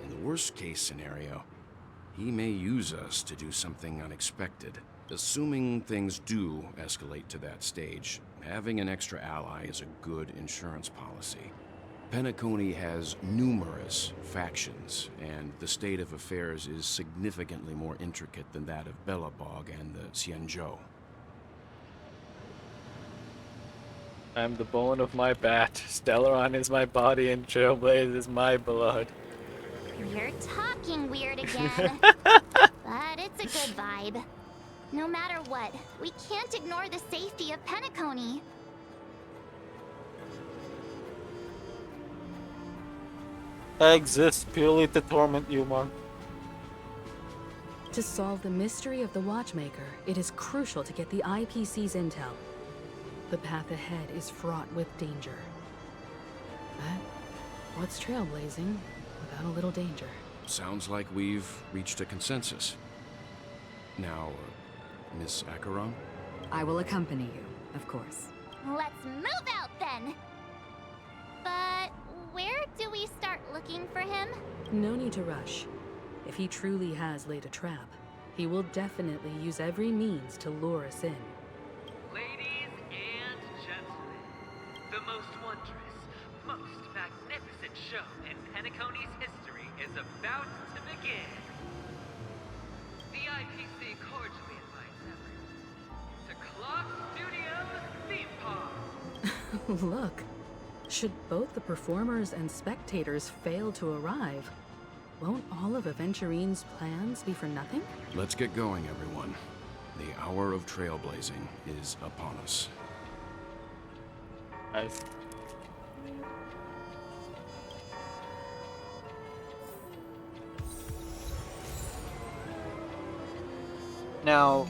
In the worst-case scenario, he may use us to do something unexpected. Assuming things do escalate to that stage, having an extra ally is a good insurance policy. Penacony has numerous factions, and the state of affairs is significantly more intricate than that of Belobog and the Xianzhou. I'm the bone of my bat. Stellaron is my body, and Trailblaze is my blood. You're talking weird again. But it's a good vibe. No matter what, we can't ignore the safety of Penacony. I exist purely to torment you, Mark. To solve the mystery of the Watchmaker, it is crucial to get the IPC's intel. The path ahead is fraught with danger. But what's trailblazing without a little danger? Sounds like we've reached a consensus. Now, Miss Acheron? I will accompany you, of course. Let's move out then! But where do we start looking for him? No need to rush. If he truly has laid a trap, he will definitely use every means to lure us in. Ladies and gentlemen, the most wondrous, most magnificent show in Penacony's history is about to begin. The IPC cordially invites everyone to Clock Studios Theme Park. Look, should both the performers and spectators fail to arrive, won't all of Aventurine's plans be for nothing? Let's get going, everyone. The hour of trailblazing is upon us. Nice. Now,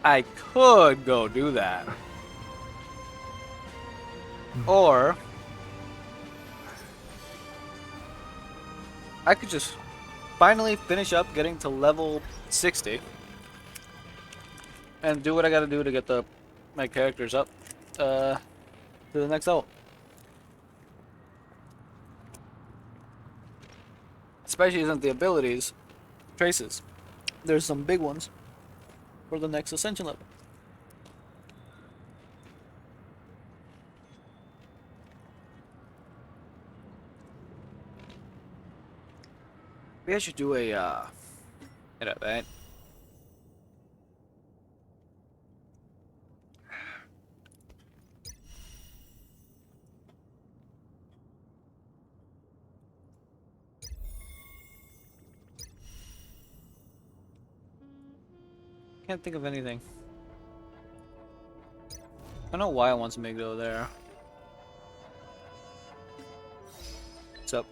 I could go do that. Or I could just finally finish up getting to level 60 and do what I gotta do to get my characters up to the next level. Especially isn't the abilities traces. There's some big ones for the next ascension level. Maybe I should do an event. Can't think of anything. I don't know why I want to make go there. What's up?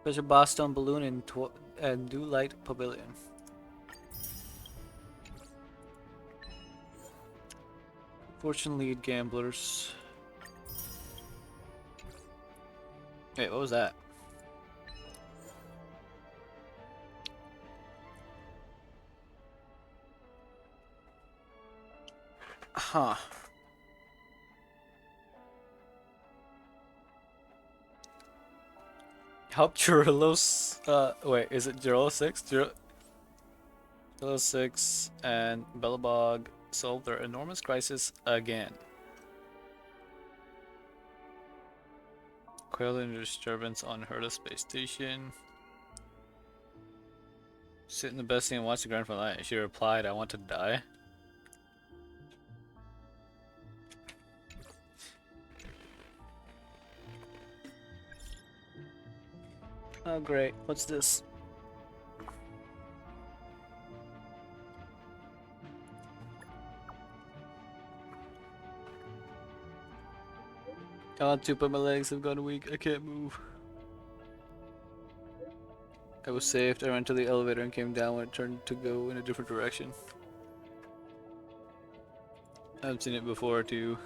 Special boss stone balloon and do light pavilion. Fortune lead gamblers. Wait, what was that? Huh. Help Jirolos, wait, is it Jirolo 6? Jirolo 6 and Belobog solve their enormous crisis again. Quail and disturbance on Herta space station. Sit in the best seat and watch the grand finale. She replied, I want to die. Oh great, what's this? God, too, but my legs have gone weak. I can't move. I was saved. I ran to the elevator and came down when it turned to go in a different direction. I've seen it before too.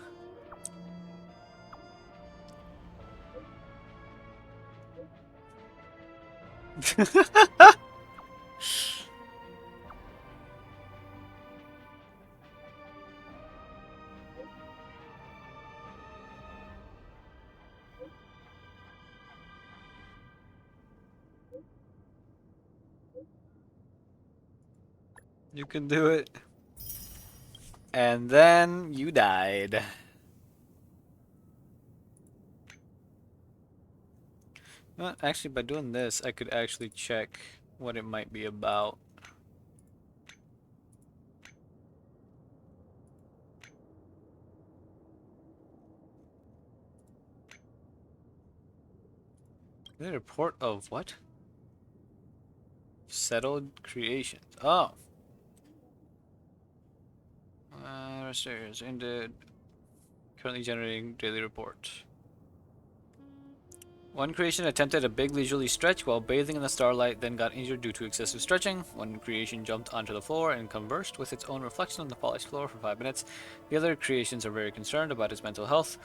You can do it. And then you died. Well, actually, by doing this, I could actually check what it might be about. The report of what? Settled creations. Oh. Register ended. Currently generating daily report. One creation attempted a big leisurely stretch while bathing in the starlight, then got injured due to excessive stretching. One creation jumped onto the floor and conversed with its own reflection on the polished floor for 5 minutes. The other creations are very concerned about its mental health.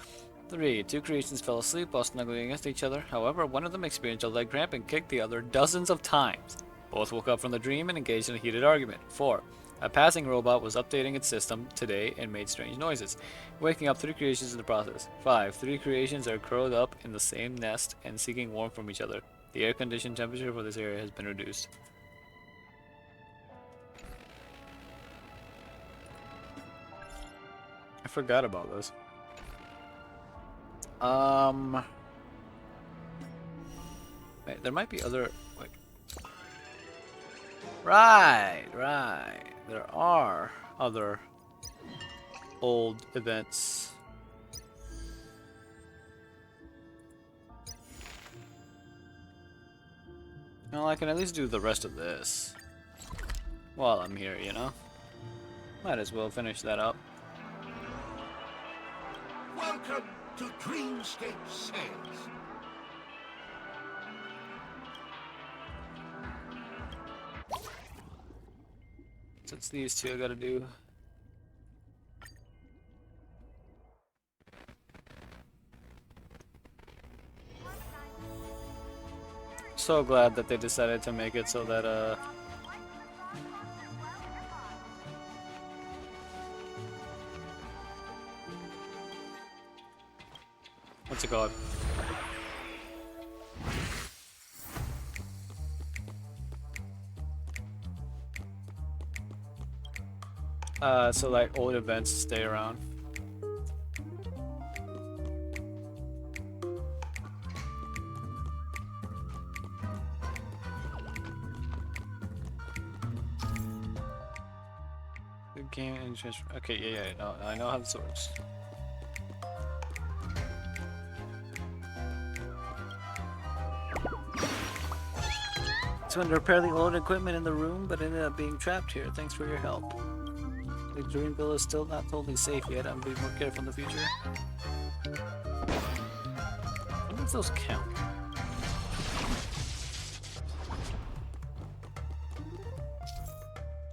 3. Two creations fell asleep while snuggling against each other. However, one of them experienced a leg cramp and kicked the other dozens of times. Both woke up from the dream and engaged in a heated argument. 4. A passing robot was updating its system today and made strange noises, waking up 3 creations in the process. 5. 3 creations are curled up in the same nest and seeking warmth from each other. The air conditioned temperature for this area has been reduced. I forgot about this. Wait, there might be other. Wait. Right. There are other old events. Well, I can at least do the rest of this while I'm here, you know? Might as well finish that up. Welcome to Dreamscape Sands. So it's these two I gotta do. So glad that they decided to make it so that what's it called? So like old events stay around. The game interest. Okay, yeah, no, I know how this works. It's to repair the old equipment in the room, but ended up being trapped here. Thanks for your help. The Dreamville is still not totally safe yet. I'm being more careful in the future. What does those count?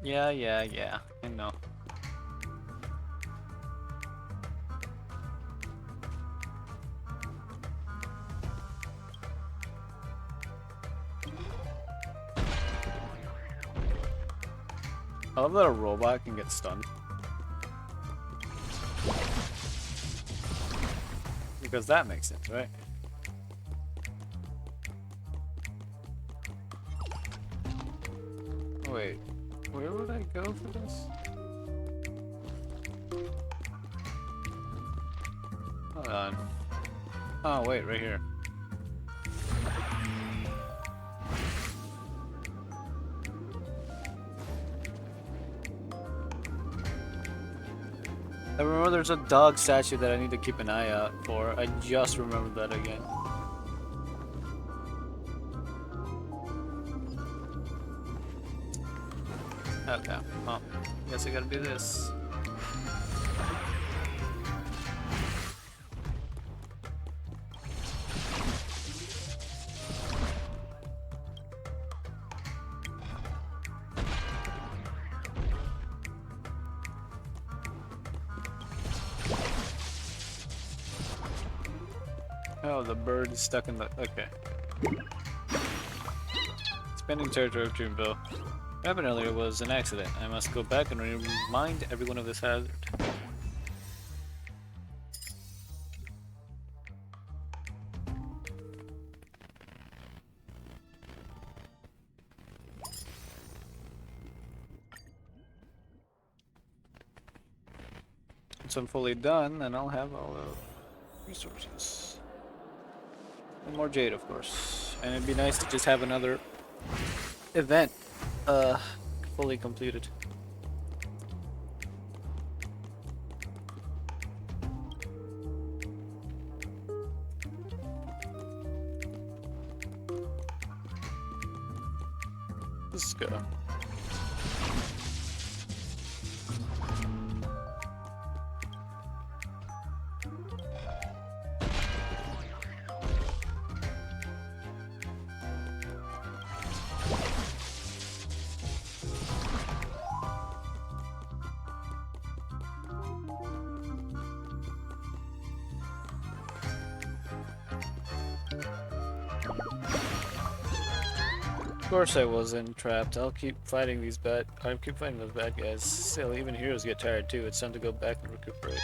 Yeah, I know. I love that a robot can get stunned. Because that makes sense, right? Wait, where would I go for this? Hold on. Oh, wait, right here. I remember there's a dog statue that I need to keep an eye out for. I just remembered that again. Okay, well, I guess I gotta do this. Oh, the bird is stuck in the... okay. Spending territory of Dreamville. What happened earlier was an accident. I must go back and remind everyone of this hazard. Once I'm fully done, then I'll have all the resources. And more jade, of course. And it'd be nice to just have another event fully completed. Let's go. Of course I wasn't trapped. I'll keep fighting those bad guys. Still, even heroes get tired too. It's time to go back and recuperate.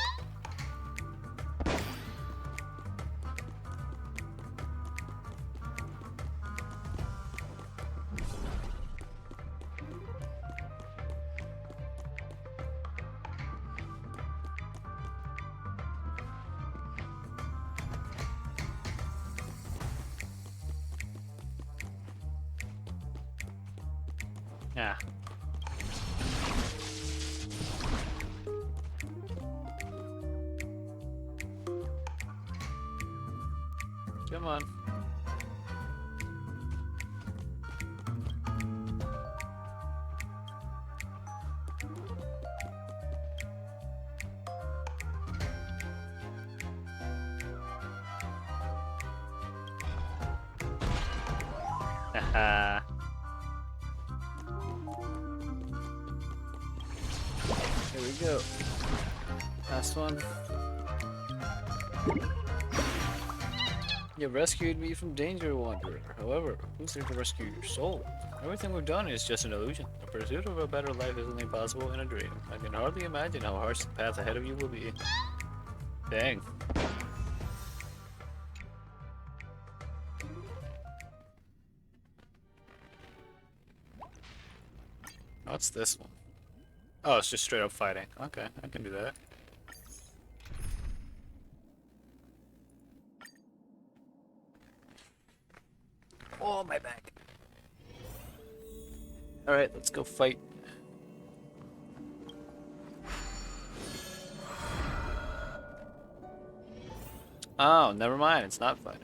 Yeah. Come on. Haha. Here we go. Last one. You rescued me from danger, Wanderer. However, who's there to rescue your soul? Everything we've done is just an illusion. The pursuit of a better life is only possible in a dream. I can hardly imagine how harsh the path ahead of you will be. Dang. What's this one? Oh, it's just straight up fighting. Okay, I can do that. Oh, my back. Alright, let's go fight. Oh, never mind, it's not fighting.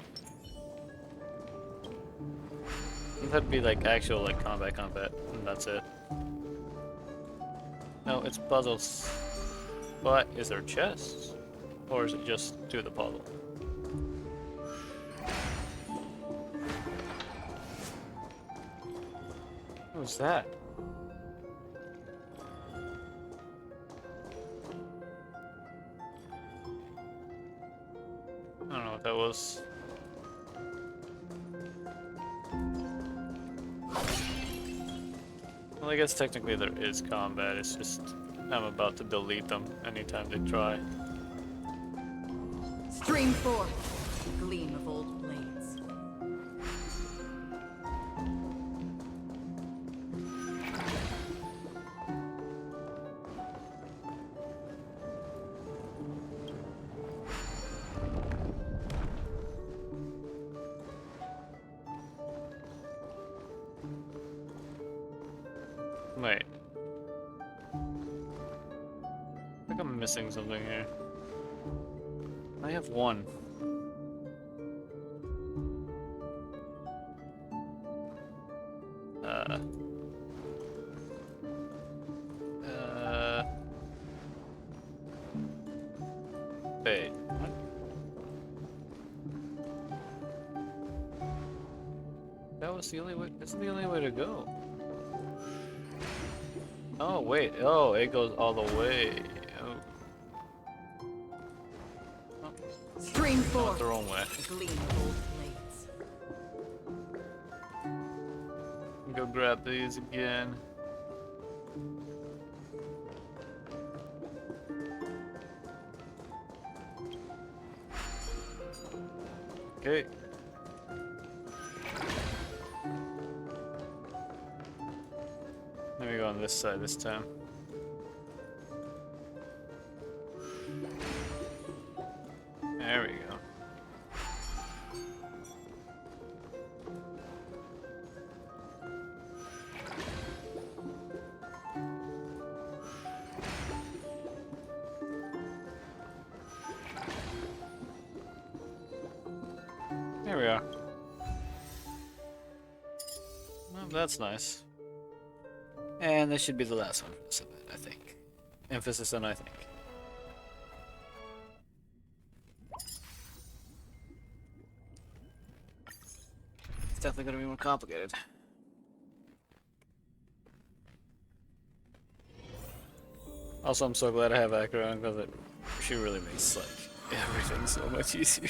That'd be like actual like combat, and that's it. No, it's puzzles. But is there chests? Or is it just do the puzzle? What was that? I don't know what that was. Well, I guess technically there is combat, it's just I'm about to delete them anytime they try. Stream forth, gleam of old blades. Wait. I think I'm missing something here. I have one. That was the only way. This is the only way to go. Oh wait. Oh, it goes all the way. Oh. Stream 4. Not the wrong way. Gleam old blades. Go grab these again. Okay. Let me go on this side this time. There we go. There we are. Well, that's nice. And this should be the last one for this event, I think. Emphasis on I think. It's definitely going to be more complicated. Also, I'm so glad I have Akira because she really makes like everything so much easier.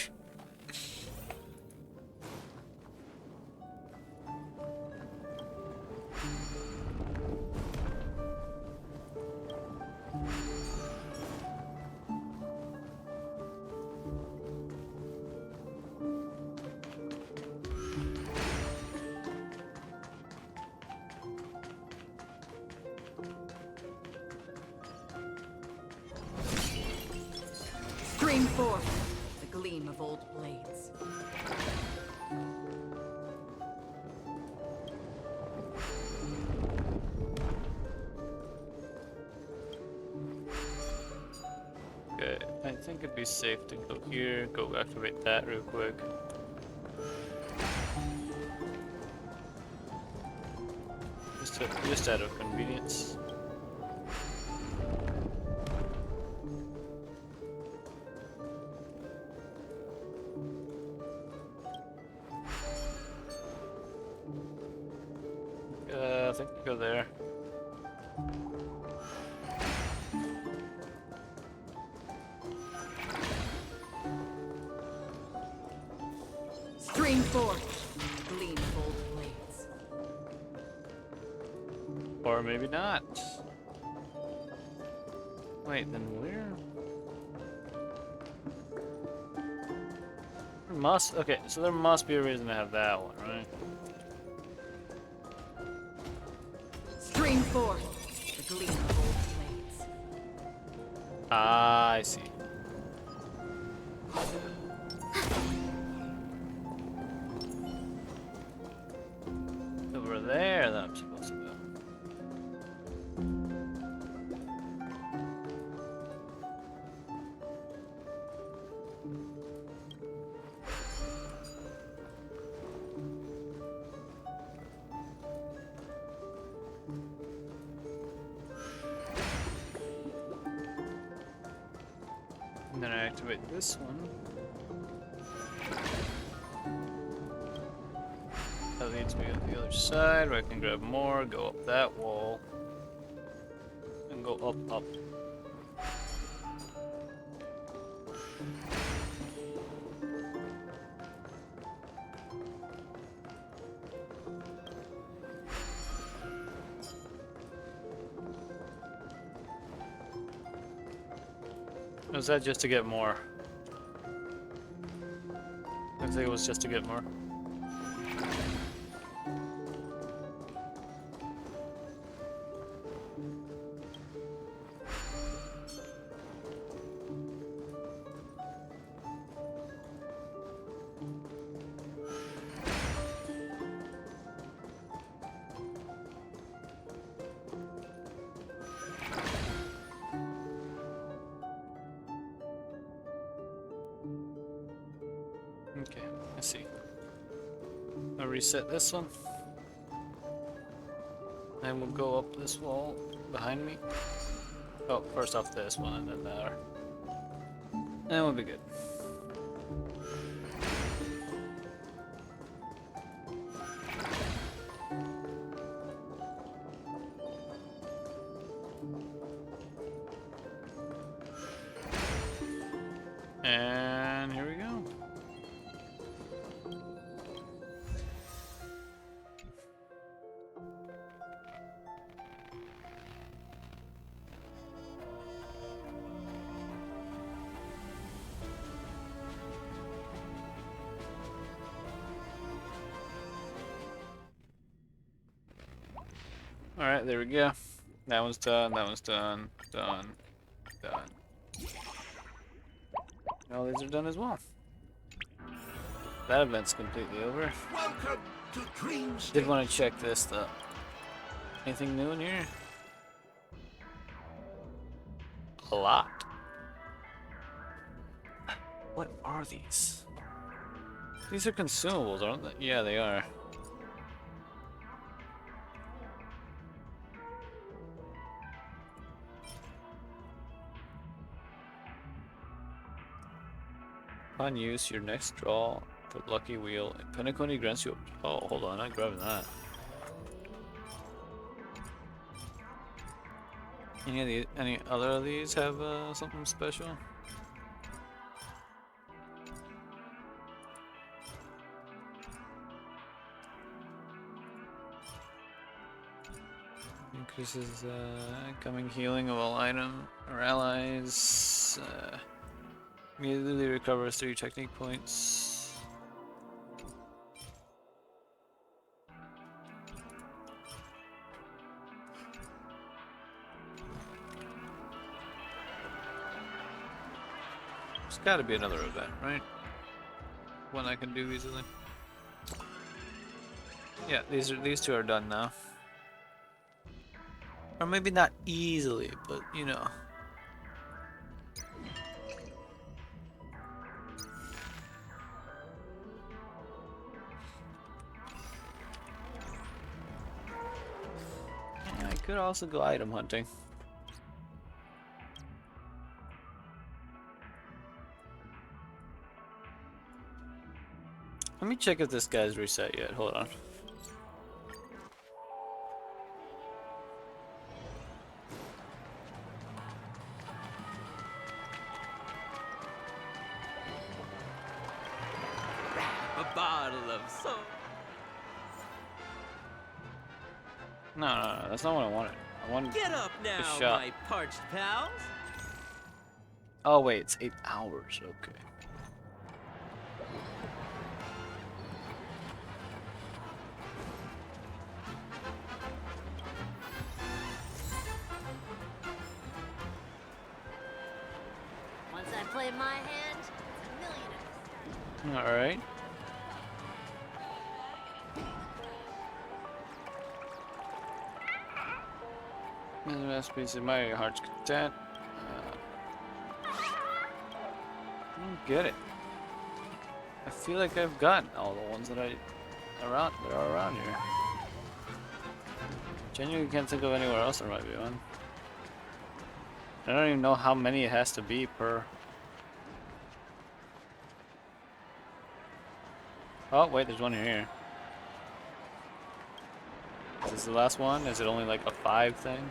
Stream 4. The gleam of old blades. Okay, I think it'd be safe to go here, go activate that real quick. Just out of convenience. I think we go there. Stream 4. Gleam of old blades. Or maybe not. Wait, then where? There must. Okay, so there must be a reason to have that one, right? Stream 4. The gleam of old blades. Ah, I see. Over there that I'm supposed to go. And then I activate this one. That leads me to the other side where I can grab more, go up that wall, and go up. Or was that just to get more? I think it was just to get more. Okay, I see. I'll reset this one. And we'll go up this wall behind me. Oh, first off this one and then the other. And we'll be good. Alright, there we go. That one's done, that one's done, done, done. All these are done as well. That event's completely over. Welcome to Dreamscape. Did want to check this though. Anything new in here? A lot. What are these? These are consumables, aren't they? Yeah, they are. Upon use, your next draw for Lucky Wheel. Penacony grants you. Oh, hold on, I'm grabbing that. Any other of these have something special? Increases incoming healing of all item or allies. Immediately recovers 3 technique points. There's got to be another event, right? One I can do easily. Yeah, these two are done now. Or maybe not easily, but you know. I could also go item hunting. Let me check if this guy's reset yet. Hold on. A bottle of soap. No, that's not what I wanted. I wanted Get up the now, shot. my parched pals. Oh wait, it's 8 hours. Okay. Once I play my hand, it's a million. All right. And the last piece of my heart's content. I don't get it. I feel like I've gotten all the ones that are around here. Genuinely can't think of anywhere else there might be one. I don't even know how many it has to be per. Oh wait, there's one here. Is this the last one? Is it only like a 5 thing?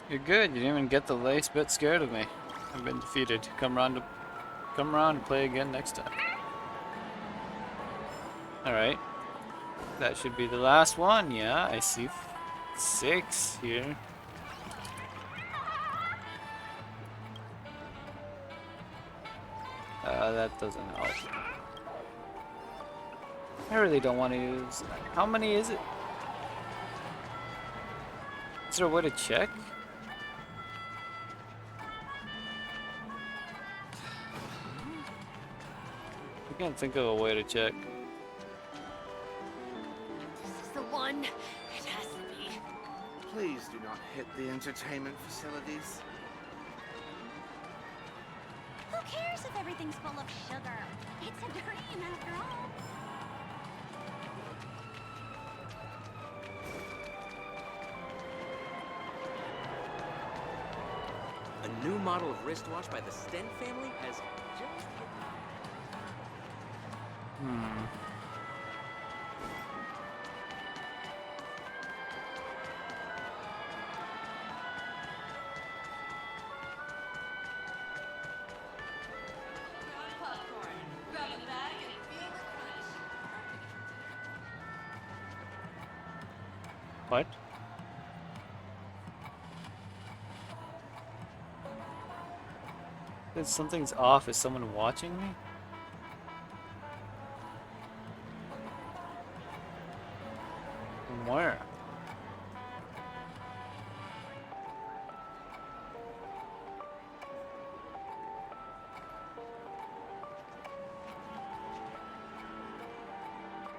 You're good. You didn't even get the least bit scared of me. I've been defeated. Come around and play again next time. All right. That should be the last one. Yeah, I see 6 here. That doesn't help. I really don't want to use. How many is it? Is there a way to check? I can't think of a way to check. This is the one. It has to be. Please do not hit the entertainment facilities. Who cares if everything's full of sugar? It's a dream after all. A new model of wristwatch by the Stent family has just hit. What? If something's off, is someone watching me?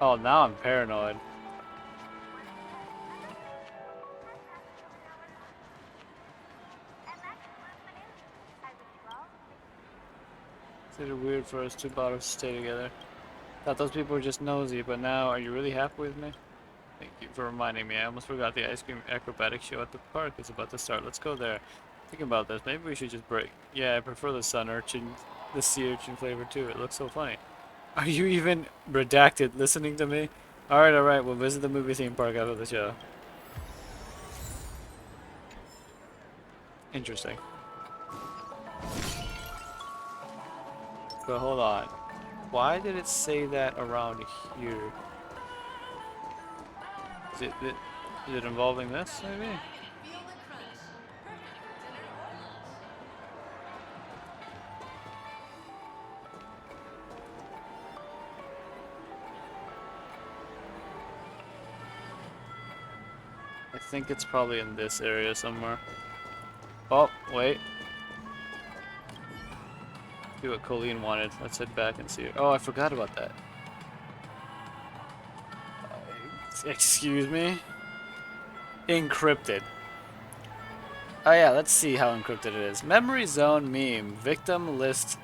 Oh, now I'm paranoid. Is it weird for us two bottles to stay together? Thought those people were just nosy, but now, are you really happy with me? Thank you for reminding me. I almost forgot the ice cream acrobatic show at the park is about to start. Let's go there. Think about this. Maybe we should just break. Yeah, I prefer the sun urchin, the sea urchin flavor too. It looks so funny. Are you even redacted listening to me? Alright, we'll visit the movie theme park after the show. Interesting. But hold on. Why did it say that around here? Is it involving this, maybe? I think it's probably in this area somewhere. Oh, wait. See what Colleen wanted. Let's head back and see her. Oh, I forgot about that. Excuse me? Encrypted. Oh yeah, let's see how encrypted it is. Memory zone meme. Victim list.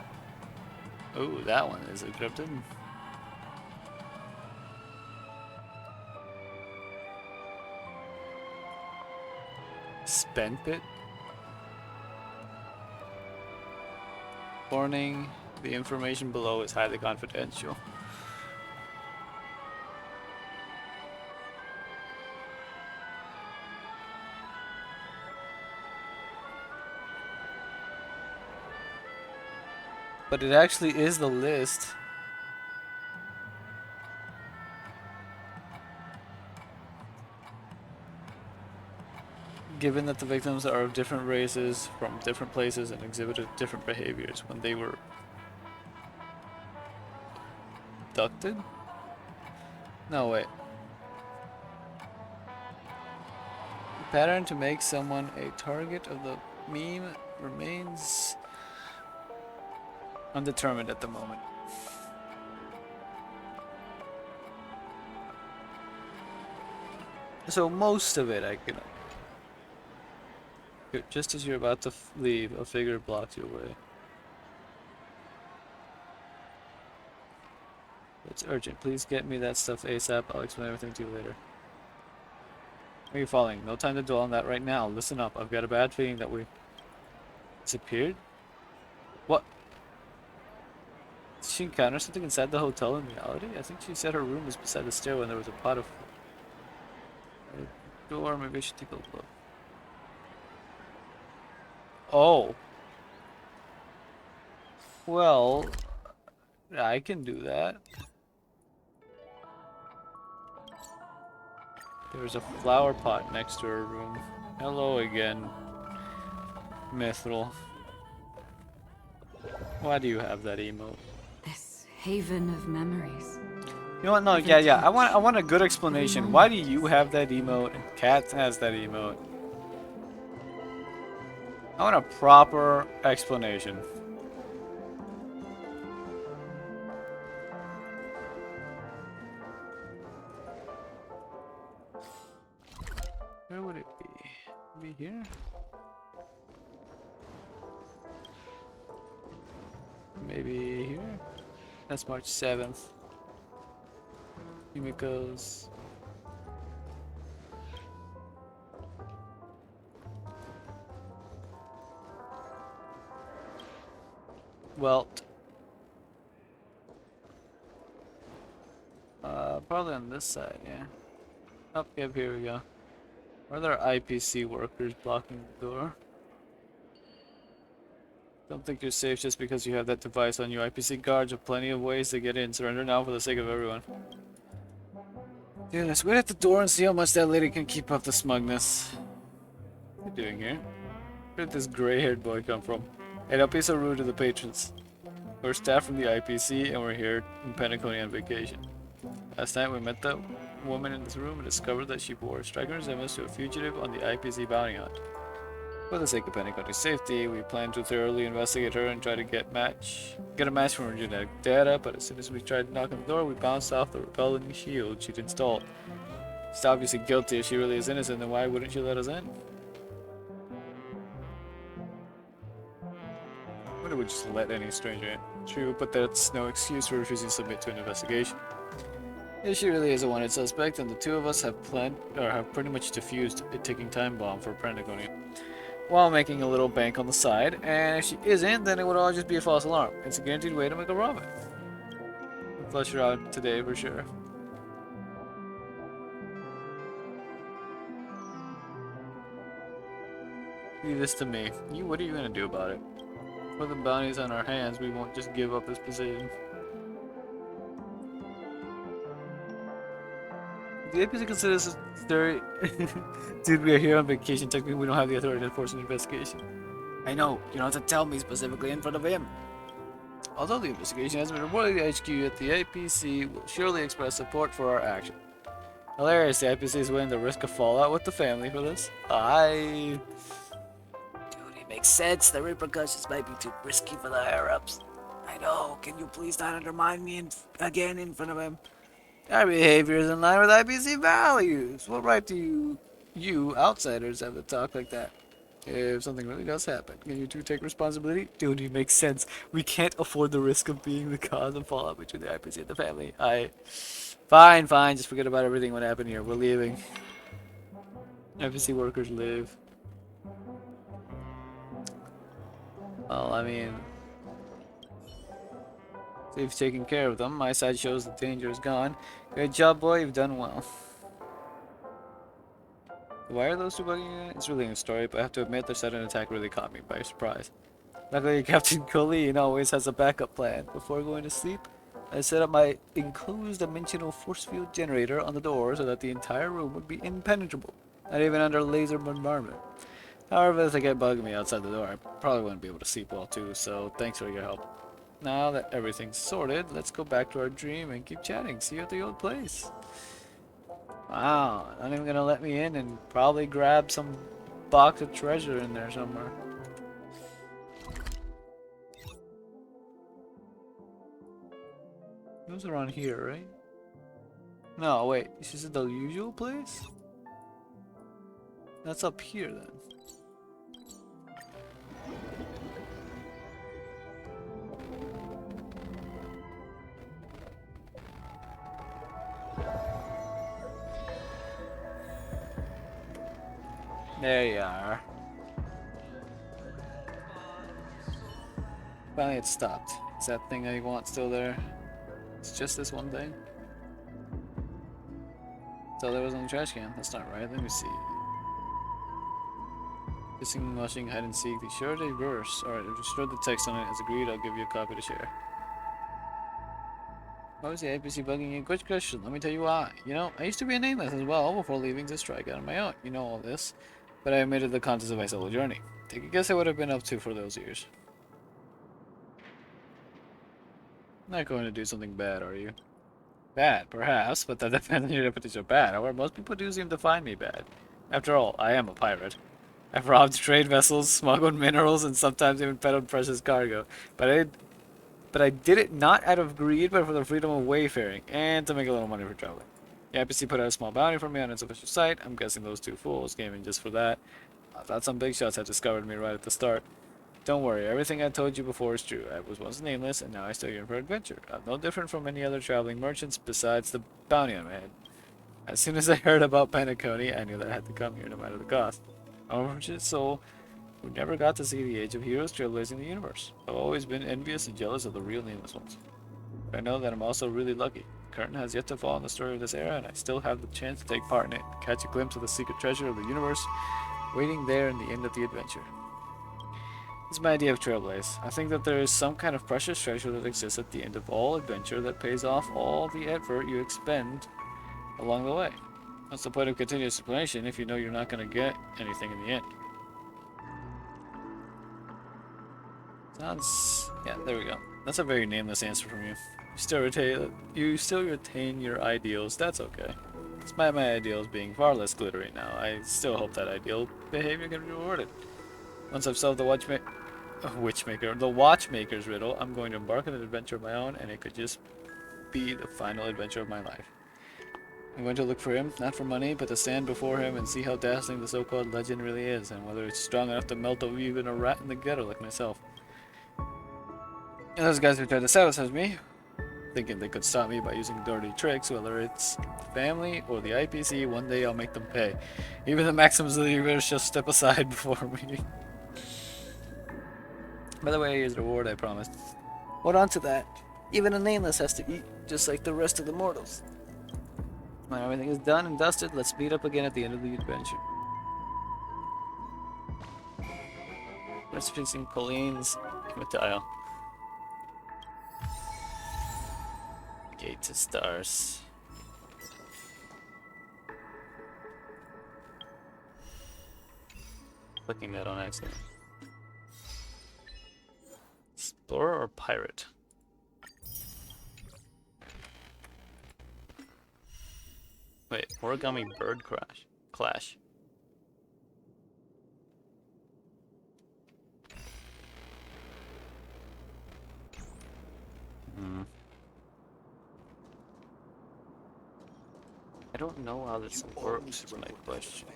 Ooh, that one is encrypted. Spent bit. Warning, the information below is highly confidential. But it actually is the list. Given that the victims are of different races, from different places, and exhibited different behaviors when they were abducted? No, wait. The pattern to make someone a target of the meme remains undetermined at the moment. So most of it I can... Just as you're about to leave, a figure blocks your way. It's urgent. Please get me that stuff ASAP. I'll explain everything to you later. Are you following? No time to dwell on that right now. Listen up. I've got a bad feeling that we disappeared. What? Did she encounter something inside the hotel in reality? I think she said her room was beside the stairwell and there was a pot of... door. Maybe I should take a look. Oh. Well, I can do that. There's a flower pot next to her room. Hello again, Mithril. Why do you have that emote? This haven of memories. You know what? No, yeah. I want a good explanation. Why do you have that emote and Kat has that emote? I want a proper explanation. Where would it be? Be here? Maybe here? That's March 7th. Yumiko's. Well, probably on this side, yeah. Oh, yep, here we go. Are there IPC workers blocking the door? Don't think you're safe just because you have that device on you. IPC guards have plenty of ways to get in. Surrender now for the sake of everyone. Dude, let's wait at the door and see how much that lady can keep up the smugness. What are you doing here? Where did this gray-haired boy come from? Hey, don't be so rude to the patrons. We're staff from the IPC and we're here in Penacony on vacation. Last night we met the woman in this room and discovered that she bore a striking resemblance to a fugitive on the IPC bounty hunt. For the sake of Pentecote's safety, we plan to thoroughly investigate her and try to get a match from her genetic data, but as soon as we tried to knock on the door, we bounced off the repelling shield she'd installed. She's obviously guilty. If she really is innocent, then why wouldn't she let us in? Why would we just let any stranger in? True, but that's no excuse for refusing to submit to an investigation. If she really is a wanted suspect, then the two of us have pretty much defused a ticking time bomb for Prendagonia, while making a little bank on the side, and if she isn't, then it would all just be a false alarm. It's a guaranteed way to make a profit. We'll flush her out today for sure. Leave this to me. What are you gonna do about it? For the bounties on our hands, we won't just give up this position. The APC considers this very... Dude, we are here on vacation. Technically, we don't have the authority to force an investigation. I know. You don't have to tell me specifically in front of him. Although the investigation has been reported to the HQ, yet the APC will surely express support for our action. Hilarious. The APC is willing to risk a fallout with the family for this. Dude, it makes sense. The repercussions might be too risky for the higher-ups. I know. Can you please not undermine me again in front of him? Our behavior is in line with IPC values. What right do you outsiders have to talk like that? If something really does happen, can you two take responsibility? Dude, it makes sense. We can't afford the risk of being the cause of fallout between the IPC and the family. Fine, just forget about everything what happened here. We're leaving. IPC workers live. Well, I mean... So you've taken care of them. My side shows the danger is gone. Great job, boy. You've done well. Why are those two bugging you? It's really a story, but I have to admit their sudden attack really caught me by surprise. Luckily, Captain Colleen always has a backup plan. Before going to sleep, I set up my enclosed dimensional force field generator on the door so that the entire room would be impenetrable, not even under laser bombardment. However, if they get bugging me outside the door, I probably wouldn't be able to sleep well too, so thanks for your help. Now that everything's sorted, let's go back to our dream and keep chatting. See you at the old place. Wow, not even gonna let me in and probably grab some box of treasure in there somewhere. It was around here, right? No, wait, this is the usual place? That's up here then. There you are. Finally it stopped. Is that thing that you want still there? It's just this one thing? So there was on the trash can. That's not right. Let me see. Kissing, washing, hide and seek. The short verse. Alright, I've just read the text on it. As agreed, I'll give you a copy to share. Why was the APC bugging you? Good question. Let me tell you why. You know, I used to be a nameless as well before leaving to strike out on my own. You know all this. But I admitted the contents of my solo journey. Take a guess at what I've been up to for those years. Not going to do something bad, are you? Bad, perhaps, but that depends on your definition of bad. However, most people do seem to find me bad. After all, I am a pirate. I've robbed trade vessels, smuggled minerals, and sometimes even peddled precious cargo. But I did it not out of greed, but for the freedom of wayfaring, and to make a little money for traveling. The IPC put out a small bounty for me on its official site. I'm guessing those two fools came in just for that. I thought some big shots had discovered me right at the start. Don't worry, everything I told you before is true. I was once nameless, and now I still yearn for adventure. I'm no different from any other traveling merchants besides the bounty on my head. As soon as I heard about Penacony, I knew that I had to come here no matter the cost. I'm a merchant soul who never got to see the age of heroes trailblazing the universe. I've always been envious and jealous of the real nameless ones. But I know that I'm also really lucky. The curtain has yet to fall on the story of this era, and I still have the chance to take part in it, catch a glimpse of the secret treasure of the universe, waiting there in the end of the adventure. This is my idea of Trailblaze. I think that there is some kind of precious treasure that exists at the end of all adventure that pays off all the effort you expend along the way. What's the point of continuous explanation if you know you're not going to get anything in the end? Sounds... yeah, there we go. That's a very nameless answer from you. You still retain your ideals. That's okay. Despite my ideals being far less glittery now, I still hope that ideal behavior can be rewarded. Once I've solved the the watchmaker's riddle, I'm going to embark on an adventure of my own, and it could just be the final adventure of my life. I'm going to look for him, not for money, but to stand before him and see how dazzling the so-called legend really is, and whether it's strong enough to melt even a rat in the ghetto like myself. And those guys who tried to sabotage me, thinking they could stop me by using dirty tricks, whether it's family or the IPC, one day I'll make them pay. Even the Maxims of the universe shall step aside before me. By the way, here's the reward I promised. Hold on to that. Even a nameless has to eat, just like the rest of the mortals. When everything is done and dusted, let's meet up again at the end of the adventure. Let's fixing Colleen's hematile. Gate to stars. Clicking that on accident. Explorer or pirate? Wait, origami bird clash. I don't know how this works, is my question.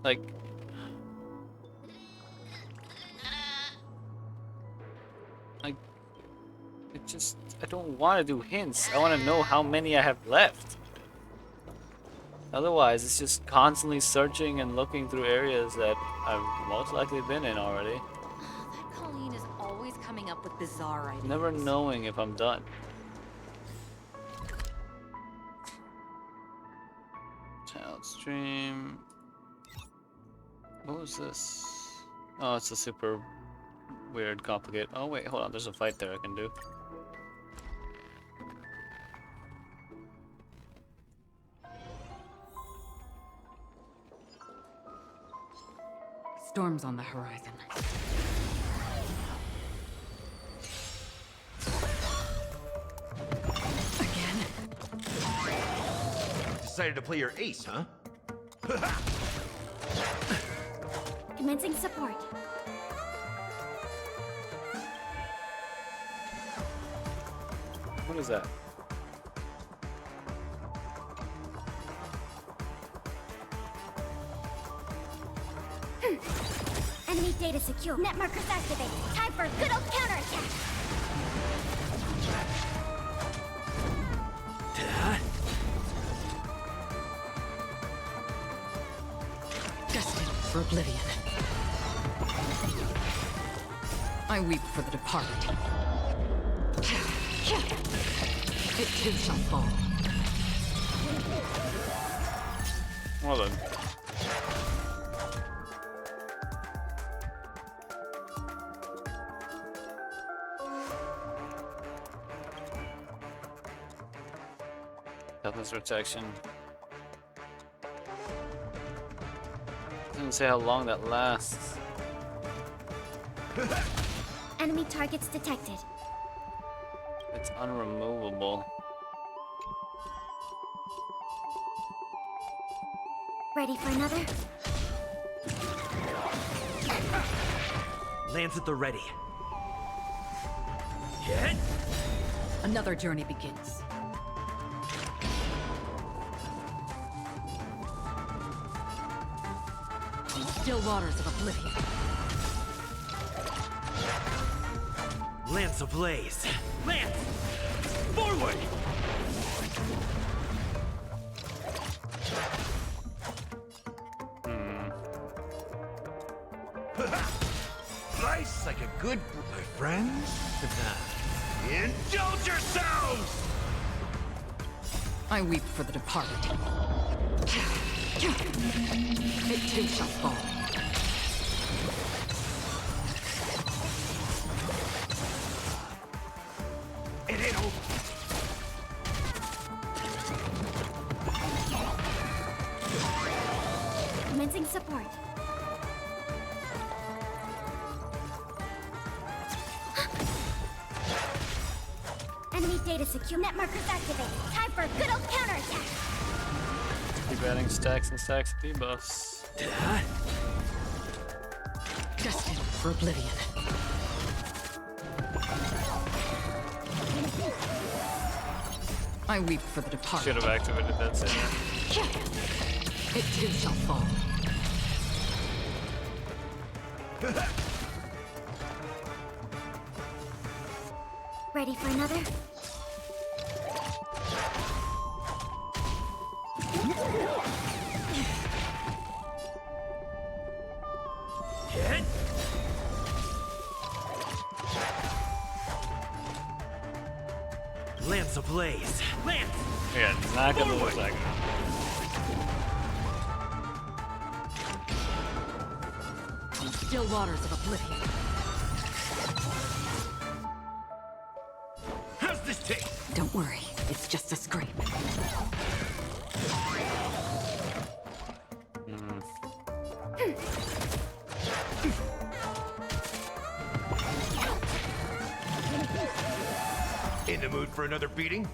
Like, I don't want to do hints. I want to know how many I have left. Otherwise, it's just constantly searching and looking through areas that I've most likely been in already. That Colleen is always coming up with bizarre ideas. Never knowing if I'm done. Child stream. What was this? Oh, it's a super weird, complicated. Oh wait, hold on. There's a fight there I can do. Storm's on the horizon. Decided to play your ace, huh? Commencing support. What is that? Enemy data secure. Net markers activated. Time for a good old counterattack. Destined for oblivion. I weep for the departed. It too shall fall. Well then. Toughness protection. Doesn't say how long that lasts. Enemy targets detected. It's unremovable. Ready for another? Lance at the ready. Hit! Another journey begins. Still waters of oblivion. Lance ablaze. Lance! Forward! Nice, like a good my friends. Indulge yourselves! I weep for the departed. It too shall fall. It ain't over. Commencing support. Enemy data secure. Net markers activated. Time for a good old counterattack. Keep adding stacks and stacks of debuffs. Destined for oblivion. I weep for the departed. Should have activated that sooner. It too shall fall. Ready for another? Hit! Lance ablaze! Lance! Yeah, it's not gonna look like it. Still waters of oblivion. How's this taste? Don't worry, it's just a scream. In the mood for another beating?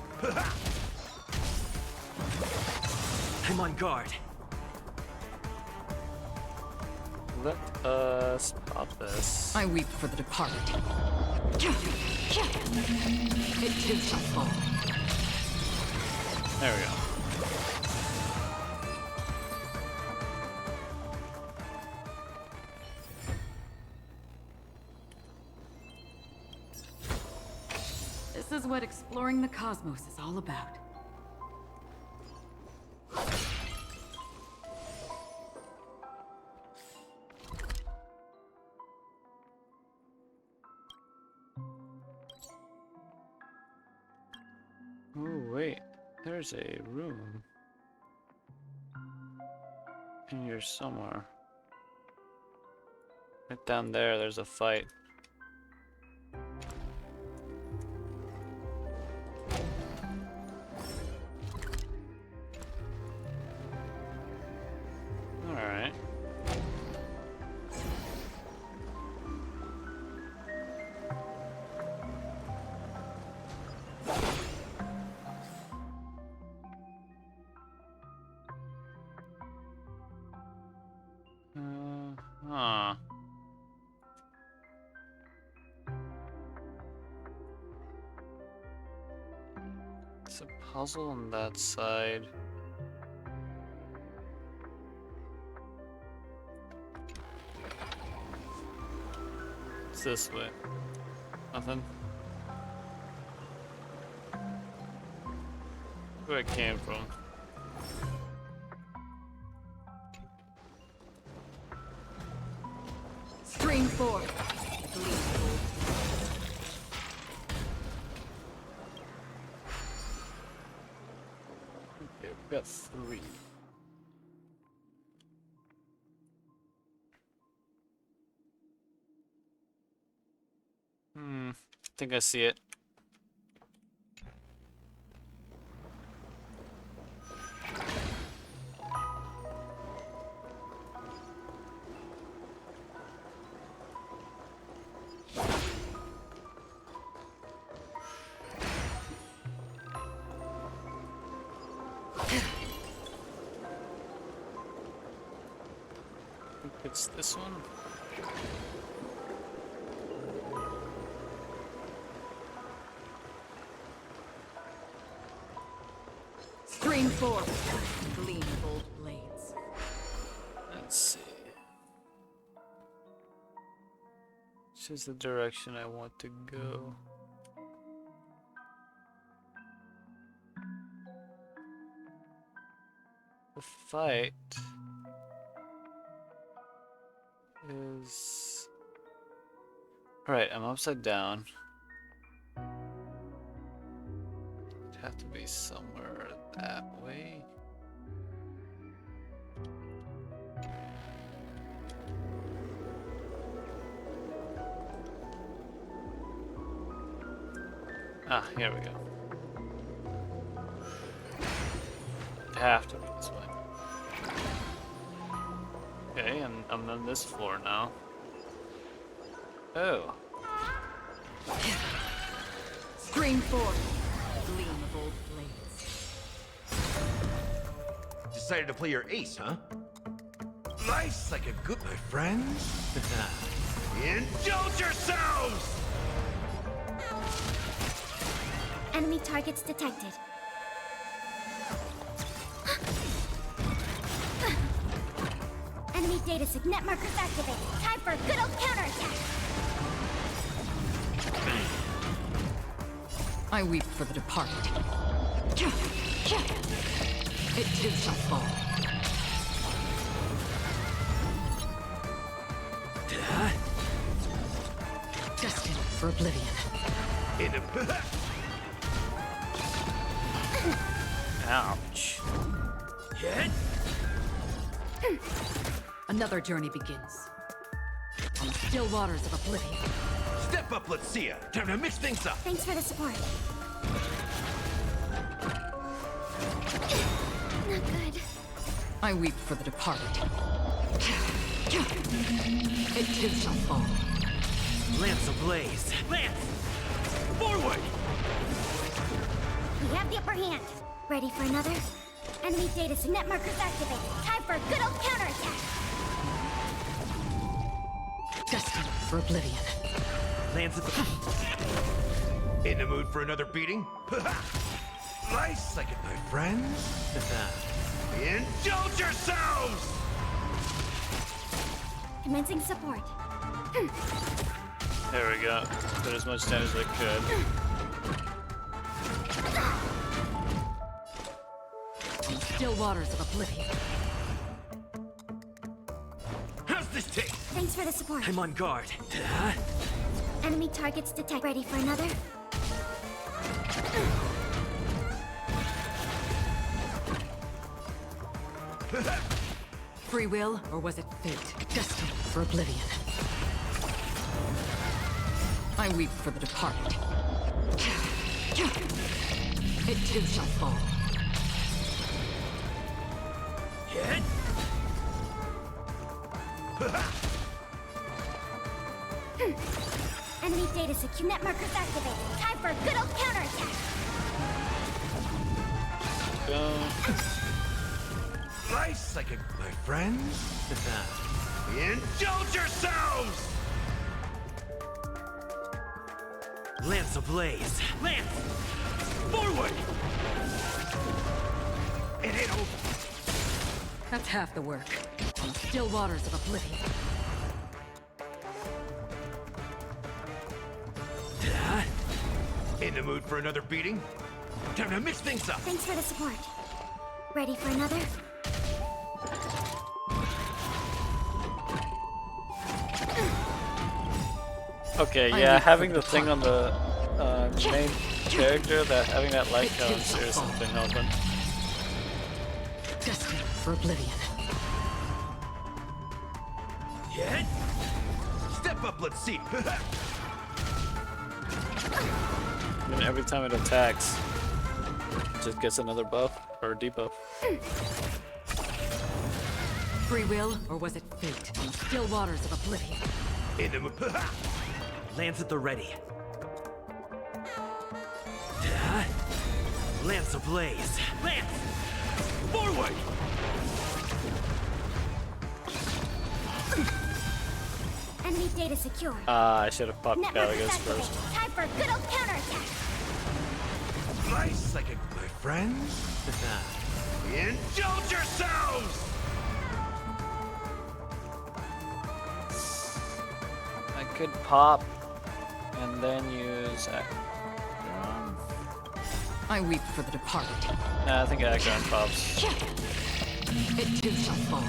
I'm on guard. Let us pop this. I weep for the departed. It too shall fall. There we go. This is what exploring the cosmos is all about. Oh wait, there's a room in here somewhere. Right down there, there's a fight. Alright. Huh. It's a puzzle on that side. It's this way. Nothing. Where it came from. Stream 4. Okay, we got 3. I think I see it. I think it's this one. Stream 4. Gleam bold blades. Let's see. Which is the direction I want to go. The fight is... Alright, I'm upside down. It'd have to be somewhere that way. Ah, here we go. It'd have to be this way. Okay, and I'm on this floor now. Oh. Stream 4. Gleam of old blades. decided to play your ace, huh? Life's like a good, my friends. Indulge yourselves! Enemy targets detected. Enemy data net markers activated. Time for a good old counterattack. I weep for the departed. It too shall fall. Destined for oblivion. Ouch. Hit. Another journey begins. On the still waters of oblivion. Step up, let's see ya. Time to mix things up. Thanks for the support. Not good. I weep for the departed. It too shall fall. Lance ablaze. Lance! Forward! We have the upper hand. Ready for another? Enemy data net markers activated. Time for a good old counterattack. Destined for oblivion. Lance at the... In the mood for another beating? Nice like it, my friends. Indulge yourselves! Commencing support. There we go. Did as much damage as I could. On the still waters of oblivion. How's this take? Thanks for the support. I'm on guard. Enemy targets detect. Ready for another? Free will, or was it fate? Destined for oblivion. I weep for the departed. It too shall fall. Hit. Enemy data net markers activated. Time for a good old counterattack. Go. Nice like it, my friends. Indulge yourselves! Lance ablaze. Lance! Forward! It ain't over. That's half the work. On the still waters of oblivion. In the mood for another beating? Time to mix things up. Thanks for the support. Ready for another? Okay, yeah, having the thing on the main character, having that light cone seriously has been helping. Destined for oblivion. Hit. Step up, let's see. I mean, every time it attacks, it just gets another buff or debuff. Free will, or was it fate? On the still waters of oblivion. In the mood. Lance at the ready. Lance ablaze. Lance! Forward! Enemy data secure. I should have popped Network Gallagher's activated. first. Time for a good old counterattack. Nice like it, my friends. Indulge yourselves! I could pop and then use. I weep for the departed. Nah, I think Aggron pops. It too shall fall.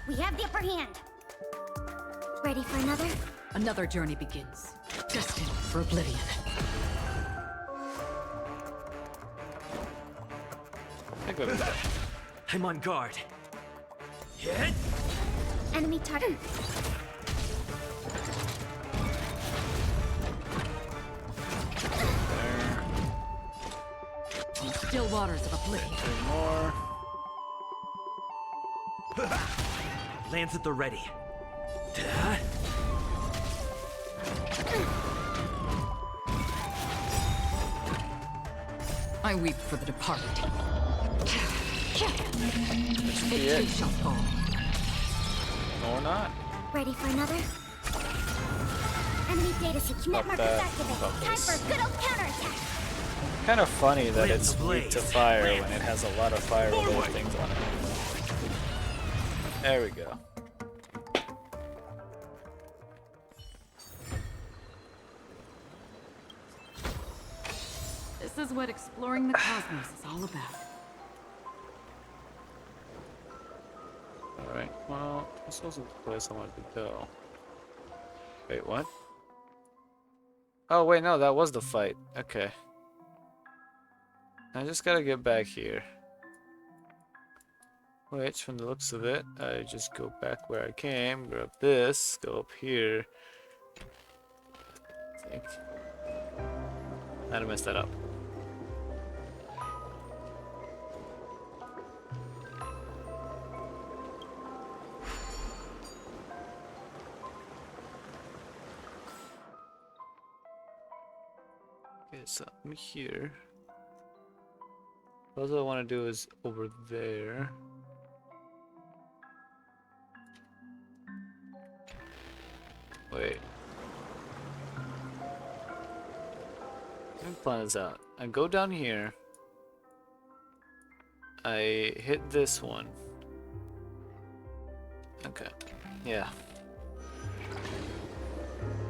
We have the upper hand. Ready for another? Another journey begins. Destined for oblivion. I think we've got it. I'm on guard. Hit. Enemy target. There. On the still waters of oblivion. 2 more. Lance at the ready. I weep for the departed. It It too shall fall. No, or not. Ready for another? Enemy data secure. Net Got markers that. activated. Got Time this. for a good old counterattack. Kind of funny that Lamp it's the weak to blaze. fire when it has a lot of fire-related Forward. things on it. There we go. This is what exploring the cosmos is all about. Alright, well, this wasn't the place I wanted to go. Wait, what? Oh, wait, no, that was the fight. Okay. I just gotta get back here. Which, from the looks of it, I just go back where I came, grab this, go up here. I think. Might have messed that up. Okay, so I'm here. What I want to do is over there. Wait. Let me plan this out. I go down here. I hit this one. Okay. Yeah.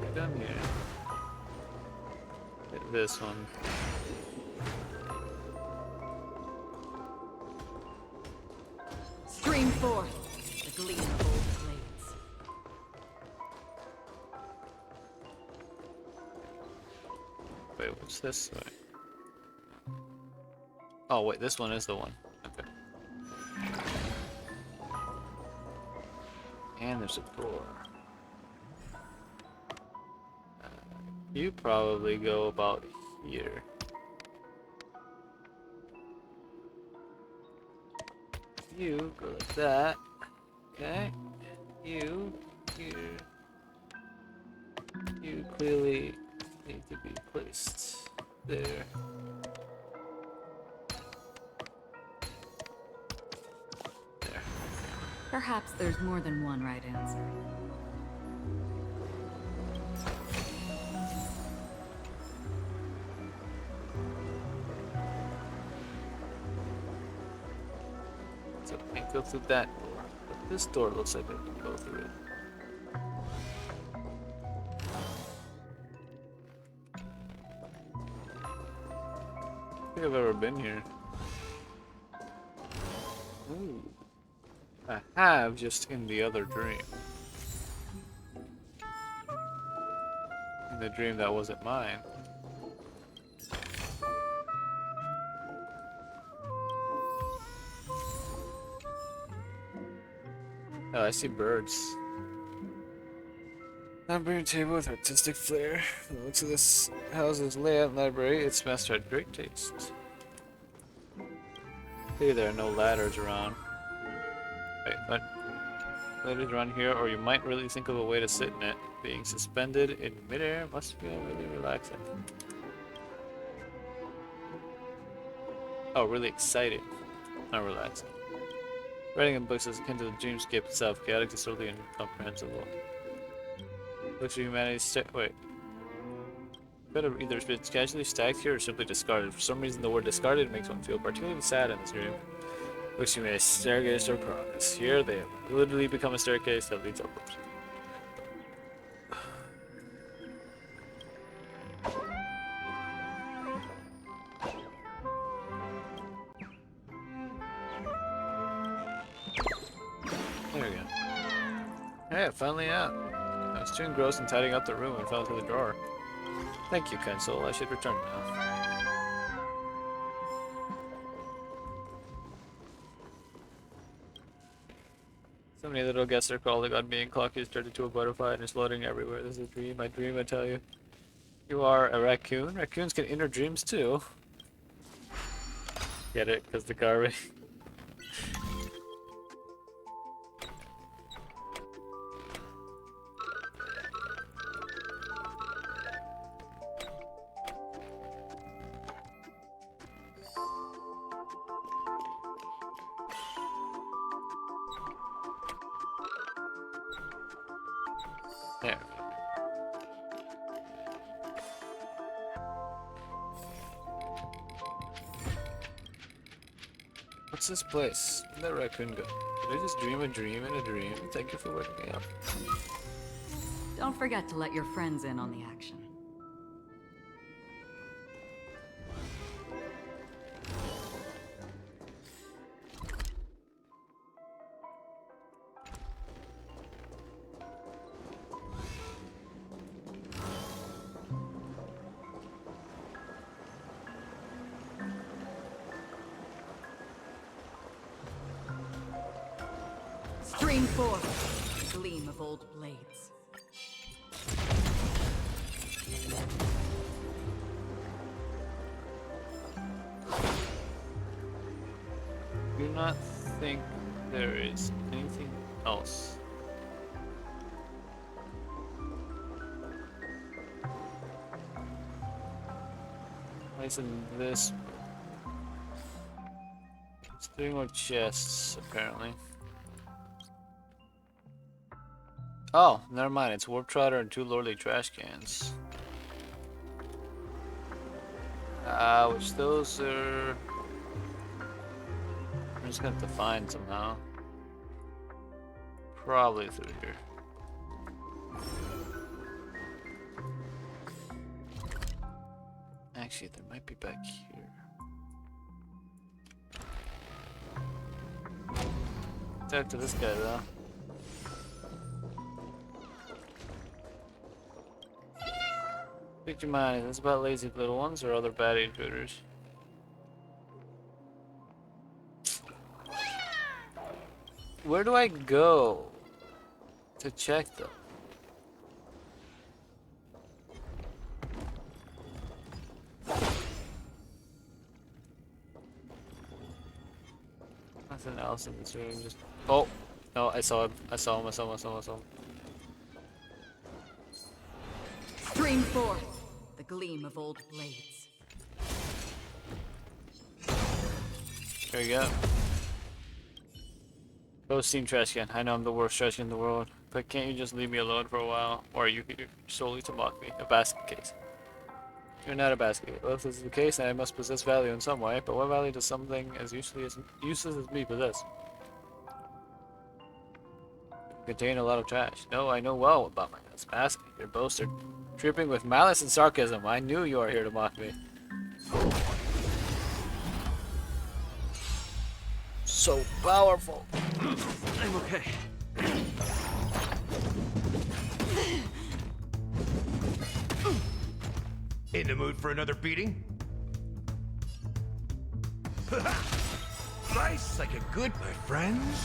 Go down here. Hit this one. Stream forth the gleam of old blades. Wait, what's this way? Oh, wait, this one is the one. Okay. And there's a door. You probably go about here. You go like that. Okay. You here. You clearly need to be placed there. There. Perhaps there's more than one right answer. So I can't go through that door. But this door looks like I can go through it. I don't think I've ever been here. Ooh. I have, just in the other dream. In the dream that wasn't mine. Oh, I see birds. Library table with artistic flair. From the looks of this house's layout and library, its master had great taste. Hey, there are no ladders around. Wait, what? Ladders around here, or you might really think of a way to sit in it. Being suspended in midair must feel really relaxing. Oh, really exciting. Not relaxing. Writing in books is akin to the dreamscape itself, chaotic, disorderly, and incomprehensible. Books of humanity wait. Could have either been casually stacked here or simply discarded. For some reason, the word discarded makes one feel particularly sad in this dream. Books of humanity staircase or progress. Here, they have literally become a staircase that leads upwards. There we go. Hey, finally out. I was too engrossed in tidying up the room and fell into the drawer. Thank you, kind soul. I should return now. So many little guests are crawling on me, and clock is turned into a butterfly and is floating everywhere. This is a dream. I dream, I tell you. You are a raccoon? Raccoons can enter dreams too. Get it? Because the garbage. There. What's this place? Where'd that raccoon go? Did I just dream a dream in a dream? Thank you for waking me up. Don't forget to let your friends in on the action. Stream forth, gleam of old blades. Do not think there is anything else. Place in this. It's 3 more chests, apparently. Oh, never mind. It's Warp Trotter and 2 Lordly trash cans. Which those are. I'm just gonna have to find somehow. Probably through here. Actually, there might be back here. Talk to this guy though. Speak your mind. Is this about lazy little ones or other bad intruders? Where do I go to check them? Nothing else in this room. Just oh no! I saw him. I saw him. I saw him. I saw him. I saw him. Stream forth, the gleam of old blades. There you go. Go steam trash can. I know I'm the worst trash can in the world, but can't you just leave me alone for a while? Or are you here solely to mock me? A basket case. You're not a basket. Well, if this is the case, then I must possess value in some way. But what value does something as useless as me possess? Contain a lot of trash. No, I know well about my basket. Your boasts are dripping with malice and sarcasm. I knew you are here to mock me. So powerful. I'm okay. In the mood for another beating? Nice like a good, my friends.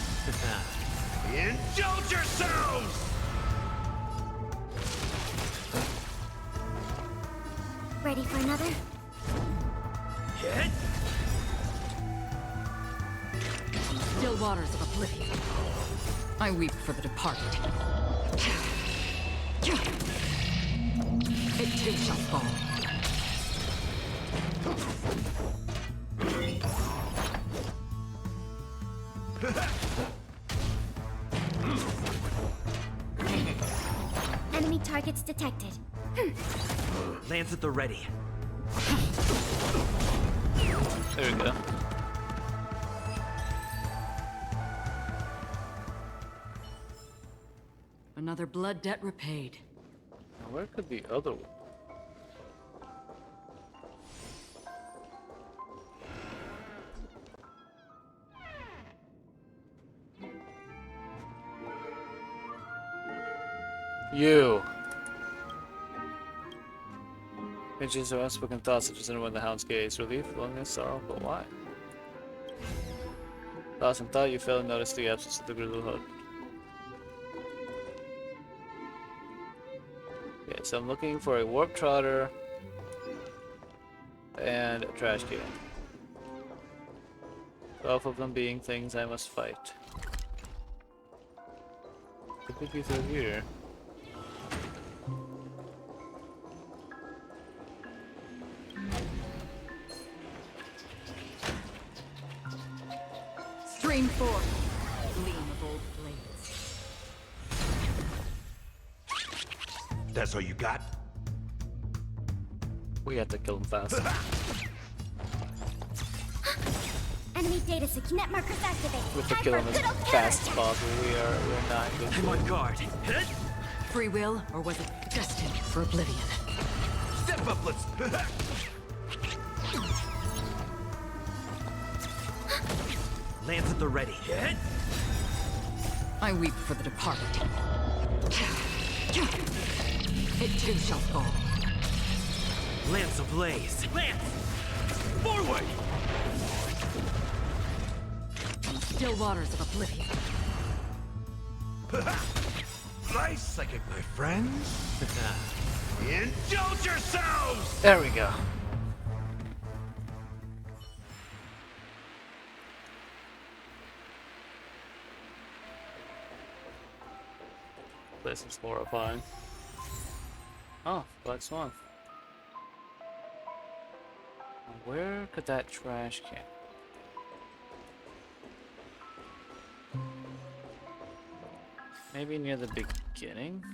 Indulge yourselves! Ready for another? Hit! Still waters of oblivion. I weep for the departed. It too shall fall. Enemy targets detected. Lance at the ready. There we go. Another blood debt repaid. Now where could the other one? You. Images of unspoken thoughts such as anyone the hound's gaze. Relief, loneliness, sorrow, but why? Lost in thought, you fail to notice the absence of the grizzled hood. Okay, so I'm looking for a warp trotter and a trash can. 12 of them being things I must fight. Could be through here. Stream forth, gleam of old blades. That's all you got? We have to kill him fast. Enemy data net markers activated. We have to kill him as fast as possible. We're not good. I'm on guard. Hit! Free will, or was it destined for oblivion? Step up, let's... Lance at the ready. Hit! I weep for the departed. It too shall fall. Lance ablaze. Lance! Forward! On the still waters of oblivion. Nice psychic, my friends. Indulge yourselves! There we go. This is horrifying. Oh, Black Swan. Where could that trash can? Maybe near the beginning?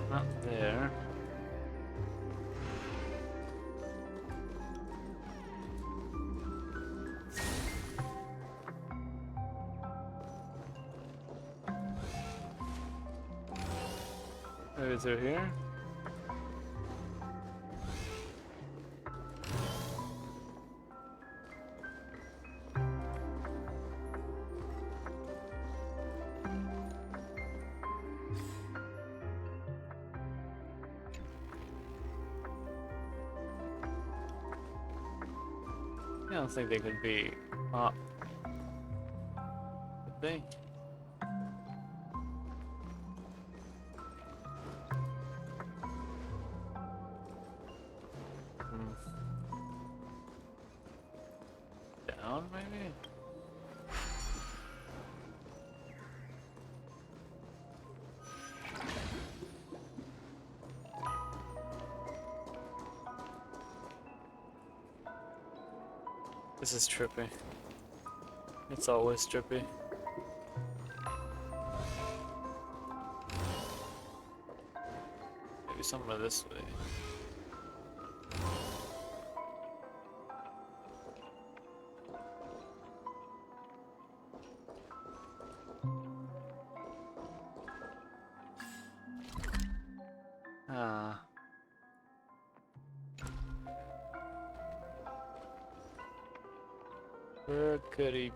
Not there. Maybe through here? I don't think they could be up. Could they? Down, maybe? This is trippy. It's always trippy. Maybe somewhere this way. Ah. Where could he be?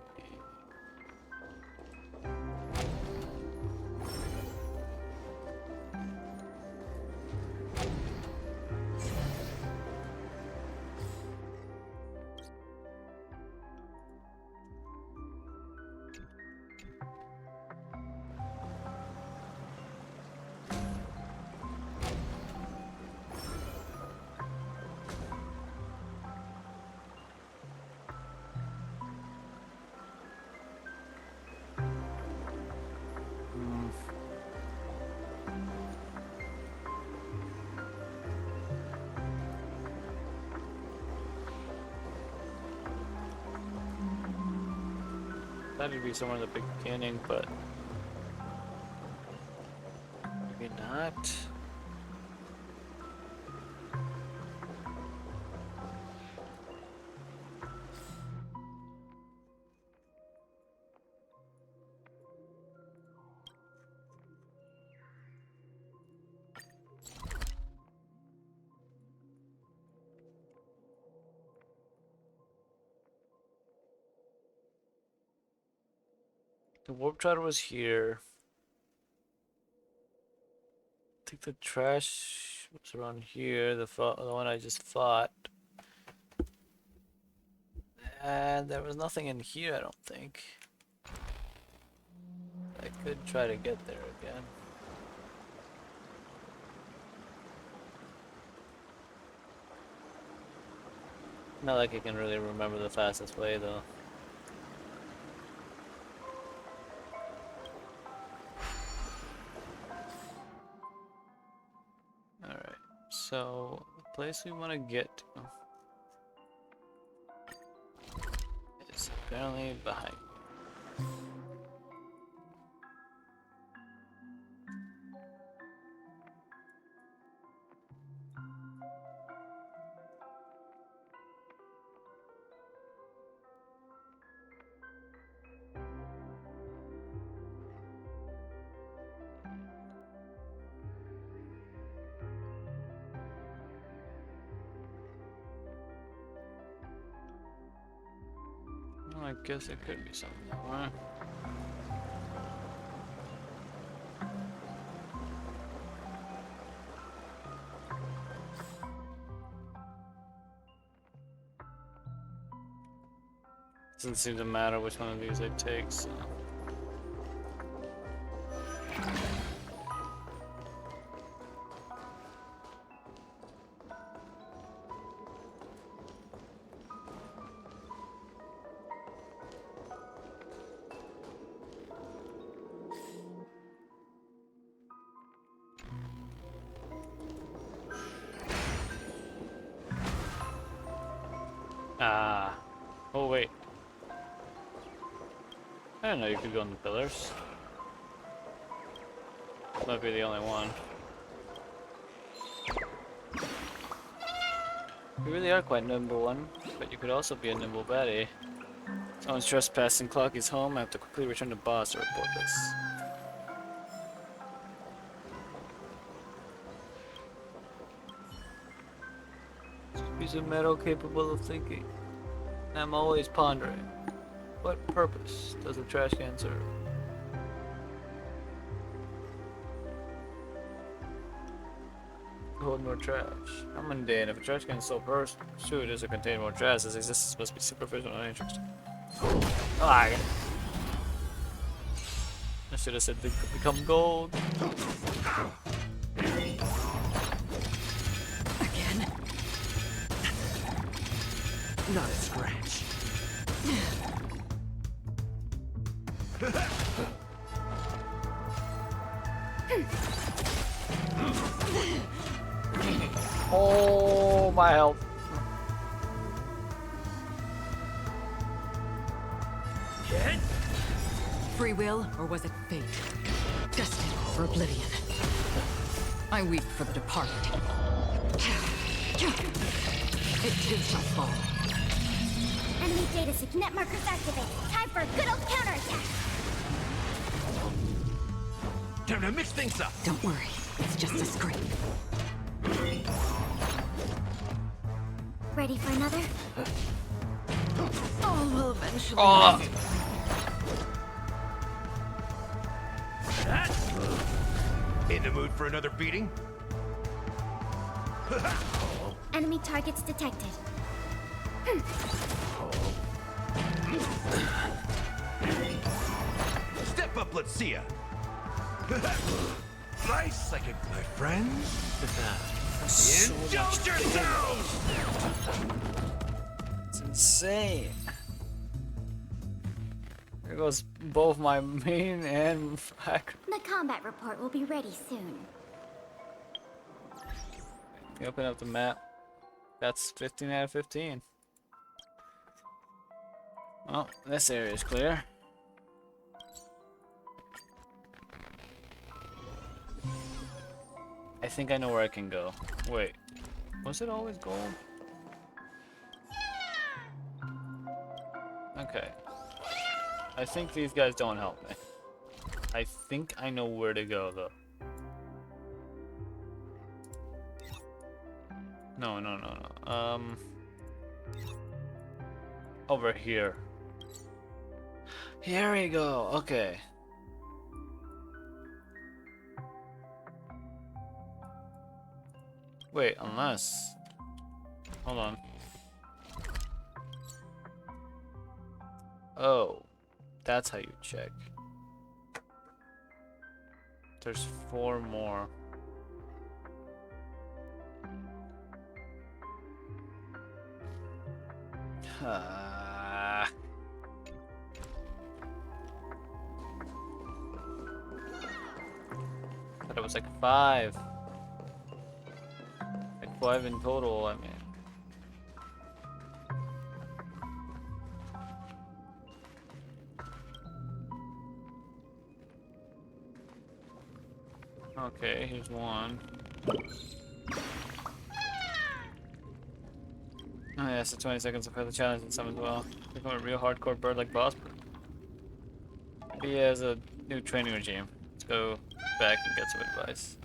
That'd be somewhere in the beginning, but maybe not. The warp drive was here. I think the trash was around here. The one I just fought. And there was nothing in here, I don't think. I could try to get there again. Not like I can really remember the fastest way though. So, the place we want to get to is apparently behind. Well, I guess it could be something, right? Doesn't seem to matter which one of these I take, so. Ah. Oh, wait. I didn't know you could go on the pillars. Might be the only one. You really are quite nimble one, but you could also be a nimble baddie. Someone's trespassing. Clocky's home. I have to quickly return to boss to report this. Piece of metal capable of thinking. I'm always pondering. What purpose does a trash can serve? Hold more trash. How mundane. If a trash can is so pursued as to contain more trash, its existence must be superficial and uninteresting. Ah, I should have said they could become gold. Again? Not a scratch. Oh, my health. Free will, or was it fate? Destined for oblivion. I weep for the departed. It too shall fall. Enemy data signet markers activated. Time for a good old counterattack. Time to mix things up. Don't worry, it's just a scrape. Ready for another? All will eventually. In the mood for another beating? Enemy targets detected. Step up, let's see ya. Nice, like my friends. Indulge yourselves! It's insane. There goes both my main and back. The combat report will be ready soon. You open up the map. That's 15 out of 15. Well, this area is clear. I think I know where I can go. Wait, was it always gold? Okay. I think these guys don't help me. I think I know where to go though. No. Over here. Here we go. Okay. Wait, unless... Hold on. Oh. That's how you check. There's 4 more. Thought it was like 5. I 5 in total, I mean. Okay, here's one. Oh yeah, so 20 seconds to fail the challenge and some as well. Become a real hardcore bird like boss. He has a new training regime. Let's go back and get some advice.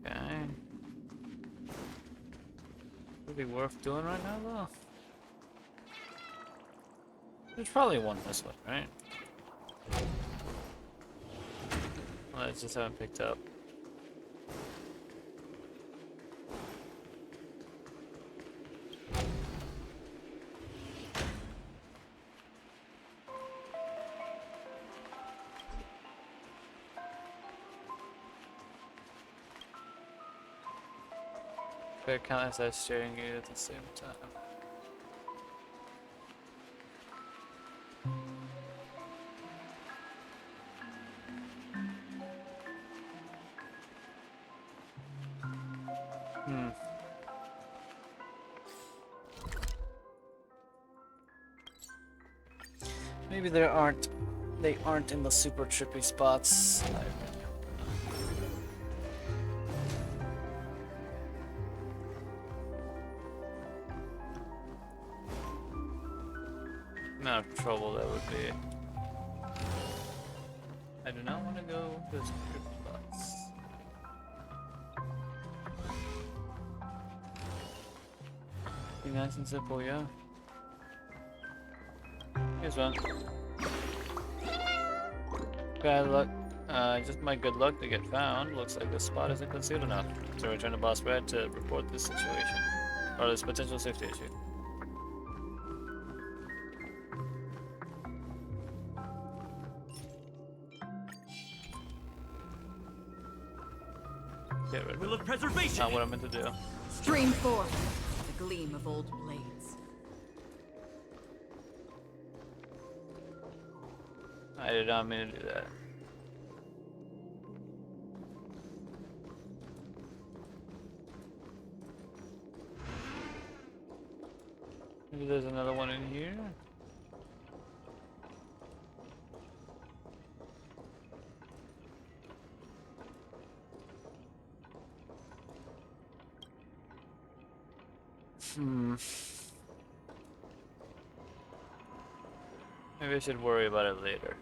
Okay. Would be worth doing right now though. There's probably one this way, right? Well, I just haven't picked up. Fair count as sharing it at the same time. Maybe they aren't in the super trippy spots. Amount of trouble that would be. I do not want to go to those trippy spots. Be nice and simple, yeah. Here's one. Bad luck. Just my good luck to get found. Looks like this spot isn't concealed enough. So return to Boss Red to report this situation. Or this potential safety issue. Get rid of it. Preservation. Not what I meant to do. Stream forth the gleam of old blades. I did not mean to do that. Maybe there's another one in here. Maybe I should worry about it later.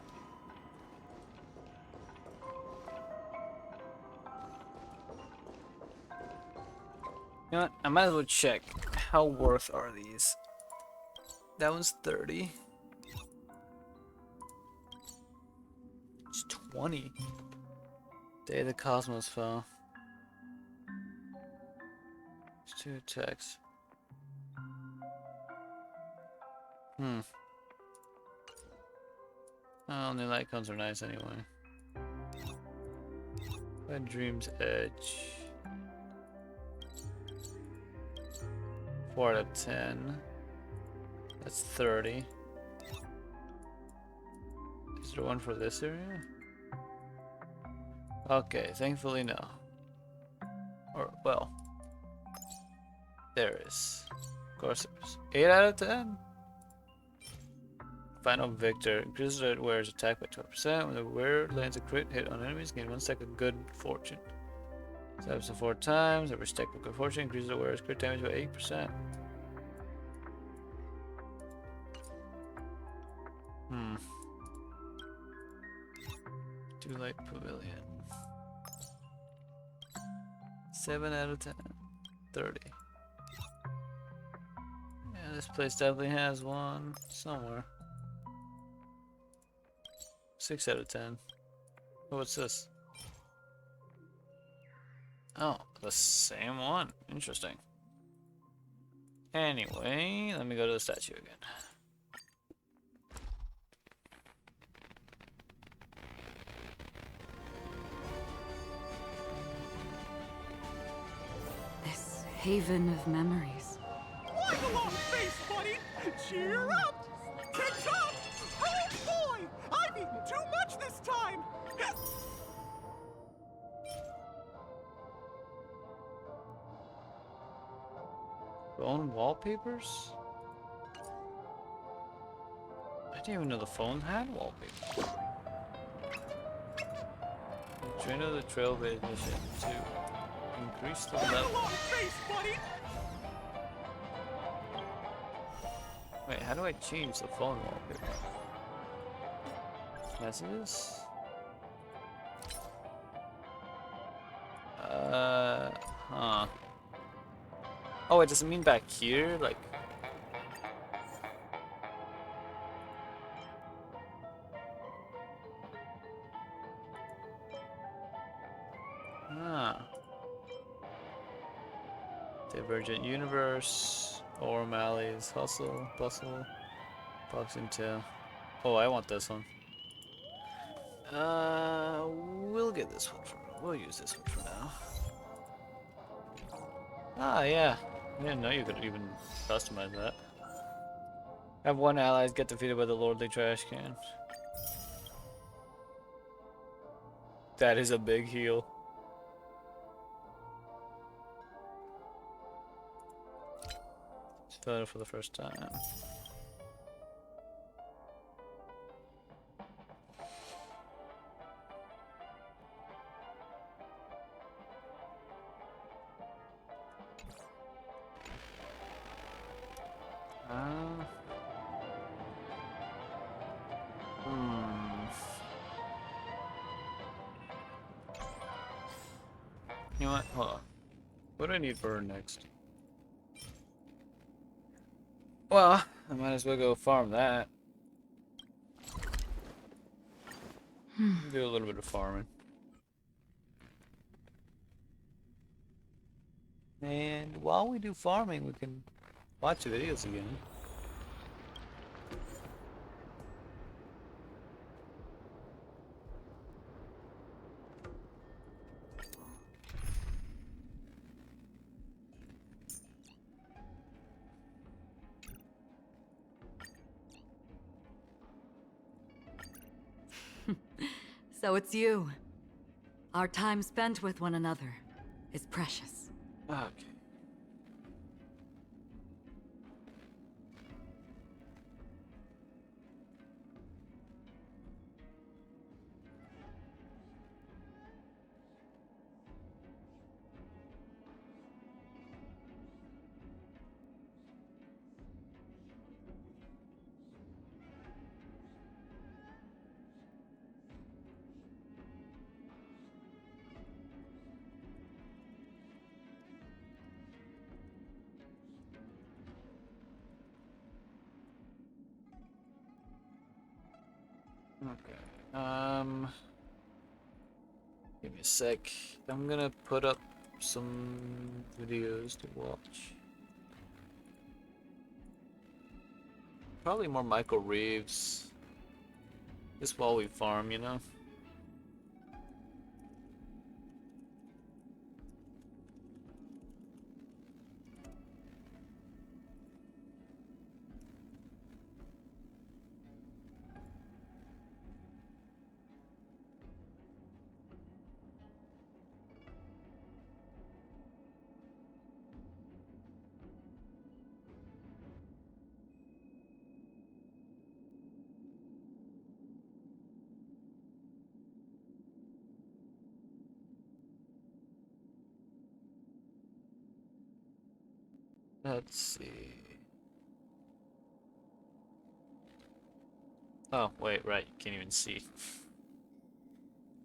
You know what? I might as well check. How worth are these? That one's 30. It's 20. Day the Cosmos fell. It's 2 attacks. Oh, the light cones are nice anyway. Red Dream's Edge. 4 out of 10. That's 30. Is there one for this area? Okay, thankfully no. Or, well. There is. Of course there's. 8 out of 10? Final Victor. Increases the wearer's attack by 12%. When the wearer lands a crit hit on enemies, gain 1 stack of good fortune. Stabs to 4 times. Every stack of good fortune increases the wearer's crit damage by 8%. Do Light Pavilion. 7 out of 10. 30. Yeah, this place definitely has one somewhere. 6 out of 10. Oh, what's this? Oh, the same one. Interesting. Anyway, let me go to the statue again. This haven of memories. Wipe along face, buddy! Cheer up! Catch up! Oh boy! I've eaten too much this time! Phone wallpapers? I didn't even know the phone had wallpapers. Train of the Trailblaze mission to increase the level. Wait, how do I change the phone wallpaper? Messages? Huh. Oh, it doesn't mean back here? Like... Ah. Divergent Universe, O'Malley's Hustle, Bustle, Boxing Tail. Oh, I want this one. We'll get this one we'll use this one for now. Ah, yeah. I didn't know you could even customize that. Have one allies get defeated by the Lordly Trash Can. That is a big heal. Photo for the first time. You know what? Hold on. What do I need for her next? Well, I might as well go farm that. Do a little bit of farming. And while we do farming, we can watch the videos again. So it's you. Our time spent with one another is precious. Okay. Okay. Give me a sec. I'm gonna put up some videos to watch. Probably more Michael Reeves. Just while we farm, you know? Let's see. Oh, wait, right, you can't even see.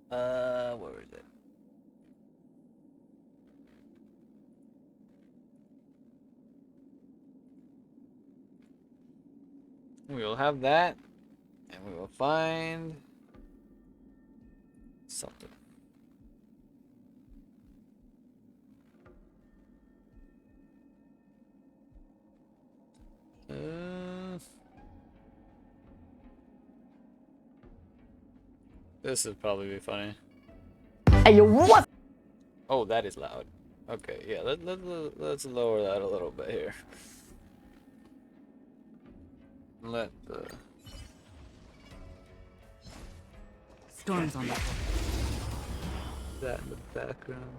Where is it? We will have that, and we will find something. This would probably be funny. Hey, you what? Oh, that is loud. Okay, yeah, let's lower that a little bit here. Let the... Storm's on the that in the background.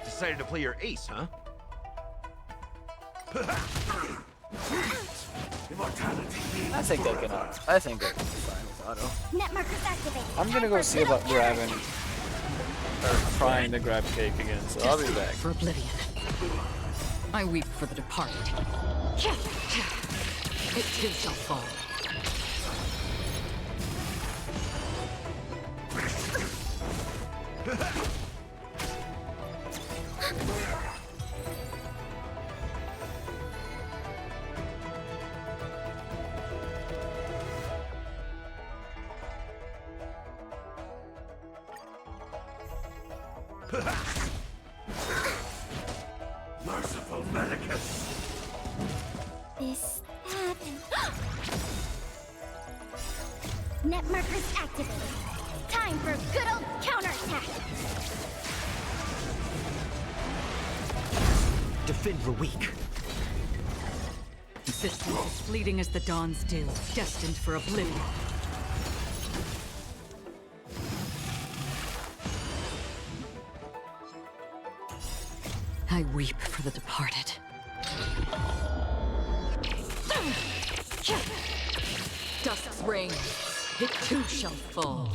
Decided to play your ace, huh? I think I can. I think I can be fine with auto. Net markers activated. I'm gonna go see about grabbing or trying to grab cake again. So I'll be back. For oblivion. I weep for the departed. It too shall fall. Merciful Medicus! This happened. Net markers activated. Time for a good old counterattack. Defend the weak. Existence is fleeting as the dawn's dew, destined for oblivion. I weep for the departed. Dusk's reign, it too shall fall.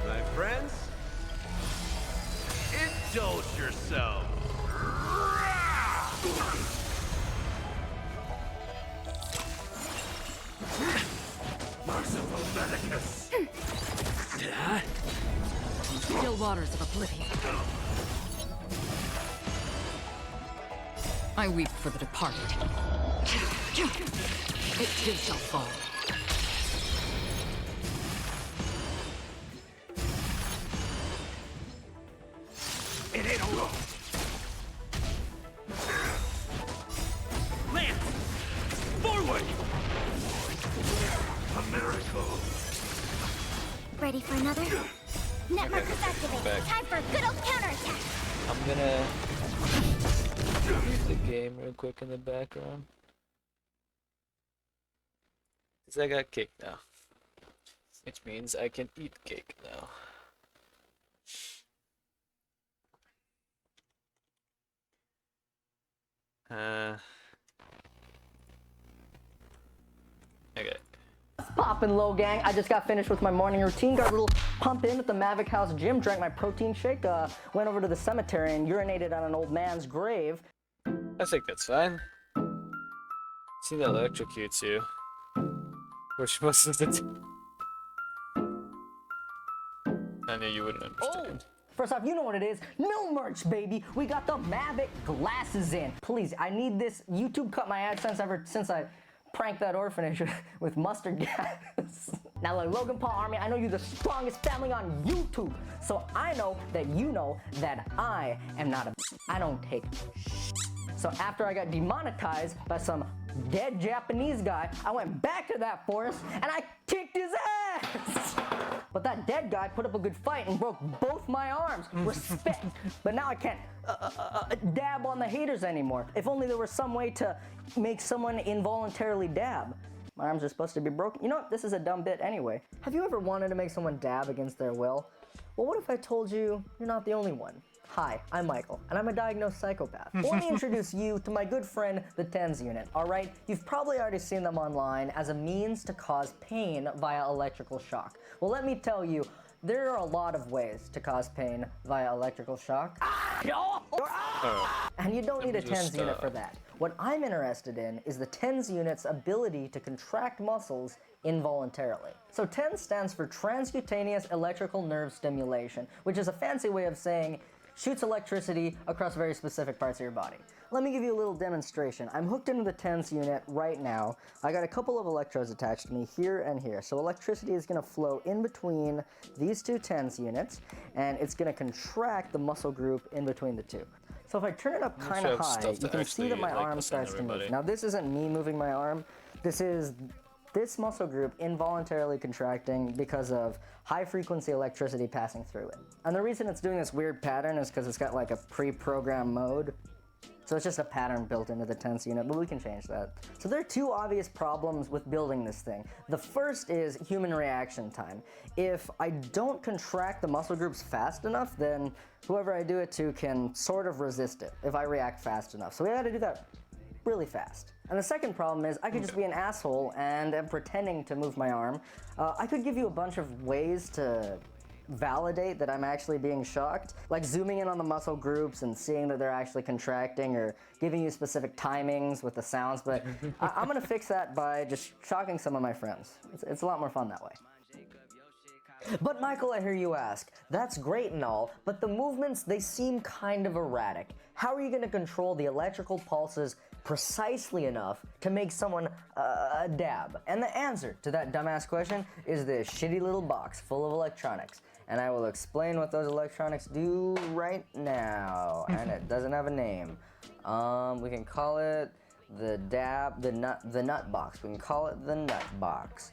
My friends, indulge yourself. Merciful Medicus. Still waters of oblivion. I weep for the departed. It too shall fall. It ain't over. Lance! Forward! A miracle! Ready for another? Net markers activated. Back. Time for a good old counterattack. I'm gonna mute the game real quick in the background. Cause I got cake now. Which means I can eat cake now. Okay. Poppin' low gang. I just got finished with my morning routine. Got a little pump in at the Mavic House gym. Drank my protein shake. Went over to the cemetery and urinated on an old man's grave. I think that's fine. See that electrocutes you. Which most of the I knew you wouldn't understand. First off, you know what it is. No merch, baby. We got the Mavic glasses in. Please, I need this. YouTube cut my AdSense ever since I pranked that orphanage with mustard gas. Now, like Logan Paul Army, I know you're the strongest family on YouTube. So I know that you know that I am not a I don't take So after I got demonetized by some dead Japanese guy, I went back to that forest and I kicked his ass. But that dead guy put up a good fight and broke both my arms. Respect. But now I can't dab on the haters anymore. If only there was some way to make someone involuntarily dab. My arms are supposed to be broken. You know what? This is a dumb bit anyway. Have you ever wanted to make someone dab against their will? Well, what if I told you you're not the only one? Hi, I'm Michael, and I'm a diagnosed psychopath. Let me introduce you to my good friend, the TENS unit, alright? You've probably already seen them online as a means to cause pain via electrical shock. Well, let me tell you, there are a lot of ways to cause pain via electrical shock. And you don't need a TENS unit for that. What I'm interested in is the TENS unit's ability to contract muscles involuntarily. So TENS stands for Transcutaneous Electrical Nerve Stimulation, which is a fancy way of saying shoots electricity across very specific parts of your body. Let me give you a little demonstration. I'm hooked into the TENS unit right now. I got a couple of electrodes attached to me here and here. So electricity is gonna flow in between these two TENS units, and it's gonna contract the muscle group in between the two. So if I turn it up kind of high, you can see that my arm starts to move. Now this isn't me moving my arm. This is this muscle group involuntarily contracting because of high frequency electricity passing through it. And the reason it's doing this weird pattern is because it's got like a pre-programmed mode. So it's just a pattern built into the TENS unit, but we can change that. So there are two obvious problems with building this thing. The first is human reaction time. If I don't contract the muscle groups fast enough, then whoever I do it to can sort of resist it if I react fast enough. So we gotta do that really fast. And the second problem is I could just be an asshole and am pretending to move my arm. I could give you a bunch of ways to validate that I'm actually being shocked, like zooming in on the muscle groups and seeing that they're actually contracting, or giving you specific timings with the sounds, but I'm gonna fix that by just shocking some of my friends. It's a lot more fun that way. But Michael, I hear you ask, that's great and all, but the movements, they seem kind of erratic. How are you gonna control the electrical pulses precisely enough to make someone dab? And the answer to that dumbass question is this shitty little box full of electronics. And I will explain what those electronics do right now. And it doesn't have a name. We can call it the nut box. We can call it the nut box.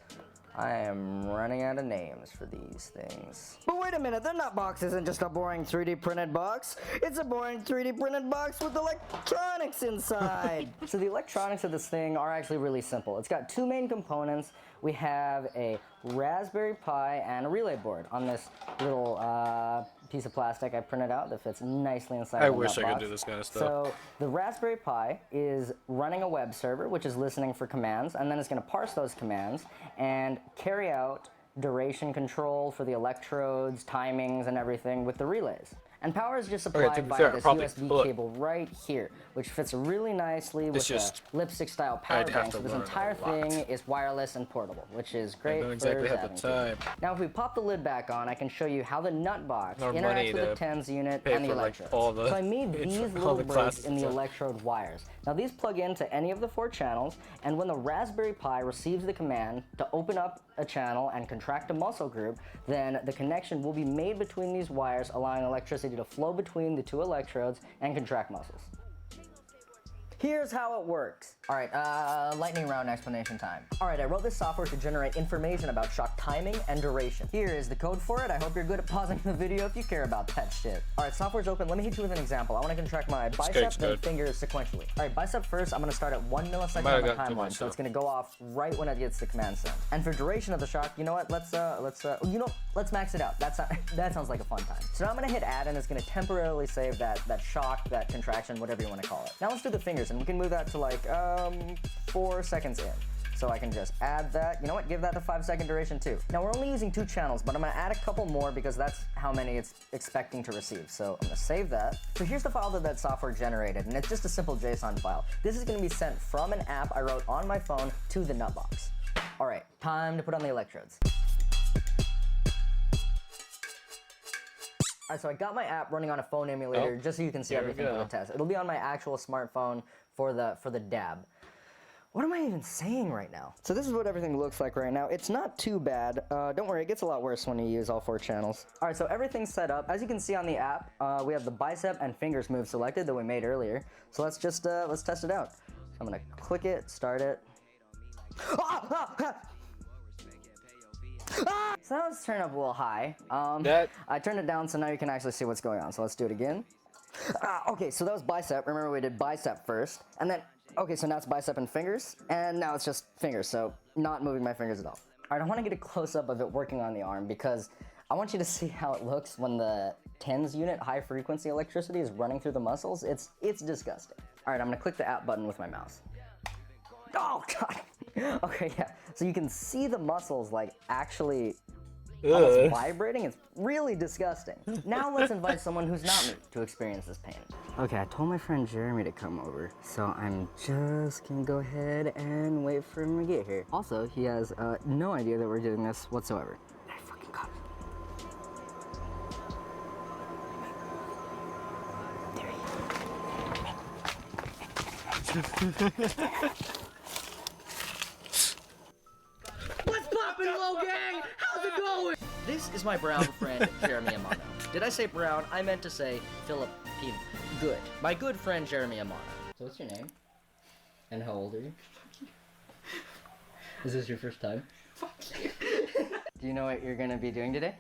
I am running out of names for these things. But wait a minute, the nut box isn't just a boring 3D printed box. It's a boring 3D printed box with electronics inside. So the electronics of this thing are actually really simple. It's got two main components. We have a Raspberry Pi and a relay board on this little piece of plastic I printed out that fits nicely inside I the wish nut I could box. do this kind of stuff. So the Raspberry Pi is running a web server, which is listening for commands, and then it's going to parse those commands and carry out duration control for the electrodes, timings, and everything with the relays. And power is just supplied to be by fair, this probably USB look. cable right here, which fits really nicely with just- a lipstick-style power I'd have bank. to So this learn a entire lot. thing is wireless and portable, which is great don't exactly for have the zapping. time. Now, if we pop the lid back on, I can show you how the nut box Nor interacts money with the to TENS unit pay and the for, like, electrodes. all the So I made intro- these all little the breaks classes in the and stuff. electrode wires. Now, these plug into any of the 4 channels, and when the Raspberry Pi receives the command to open up a channel and contract a muscle group, then the connection will be made between these wires, allowing electricity to flow between the 2 electrodes and contract muscles. Here's how it works. All right, lightning round explanation time. All right, I wrote this software to generate information about shock timing and duration. Here is the code for it. I hope you're good at pausing the video if you care about that shit. All right, software's open. Let me hit you with an example. I want to contract my bicep and fingers sequentially. All right, bicep first, I'm going to start at 1 millisecond on the timeline, so it's going to go off right when it gets the command sent. And for duration of the shock, you know what? Let's max it out. That sounds like a fun time. So now I'm going to hit add, and it's going to temporarily save that shock, that contraction, whatever you want to call it. Now let's do the fingers, and we can move that to like 4 seconds in. So I can just add that. You know what? Give that a 5-second duration too. Now we're only using 2 channels, but I'm gonna add a couple more because that's how many it's expecting to receive. So I'm gonna save that. So here's the file that software generated, and it's just a simple JSON file. This is gonna be sent from an app I wrote on my phone to the nutbox. All right, time to put on the electrodes. All right, so I got my app running on a phone emulator just so you can see Here we everything for go. the test. It'll be on my actual smartphone for the dab. What am I even saying right now? So this is what everything looks like right now. It's not too bad. Don't worry, it gets a lot worse when you use all 4 channels. All right, so everything's set up. As you can see on the app, we have the bicep and fingers move selected that we made earlier. So let's just let's test it out. So I'm gonna click it, start it. So that was turned up a little high. I turned it down so now you can actually see what's going on. So let's do it again. Okay, so that was bicep. Remember we did bicep first. And then, okay, so now it's bicep and fingers. And now it's just fingers, so not moving my fingers at all. All right, I want to get a close-up of it working on the arm because I want you to see how it looks when the TENS unit, high-frequency electricity, is running through the muscles. It's disgusting. All right, I'm gonna click the app button with my mouse. Oh, God. Okay, yeah. So you can see the muscles, like, actually almost vibrating. It's really disgusting. Now let's invite someone who's not me to experience this pain. Okay, I told my friend Jeremy to come over, so I'm just gonna go ahead and wait for him to get here. Also, he has no idea that we're doing this whatsoever. I fucking got it. What's poppin', Low Gang? How's it going? This is my brown friend, Jeremy Amano. Did I say brown? I meant to say Filipino. Good. My good friend, Jeremy Amano. So what's your name? And how old are you? Is this your first time? Fuck you. Do you know what you're gonna be doing today?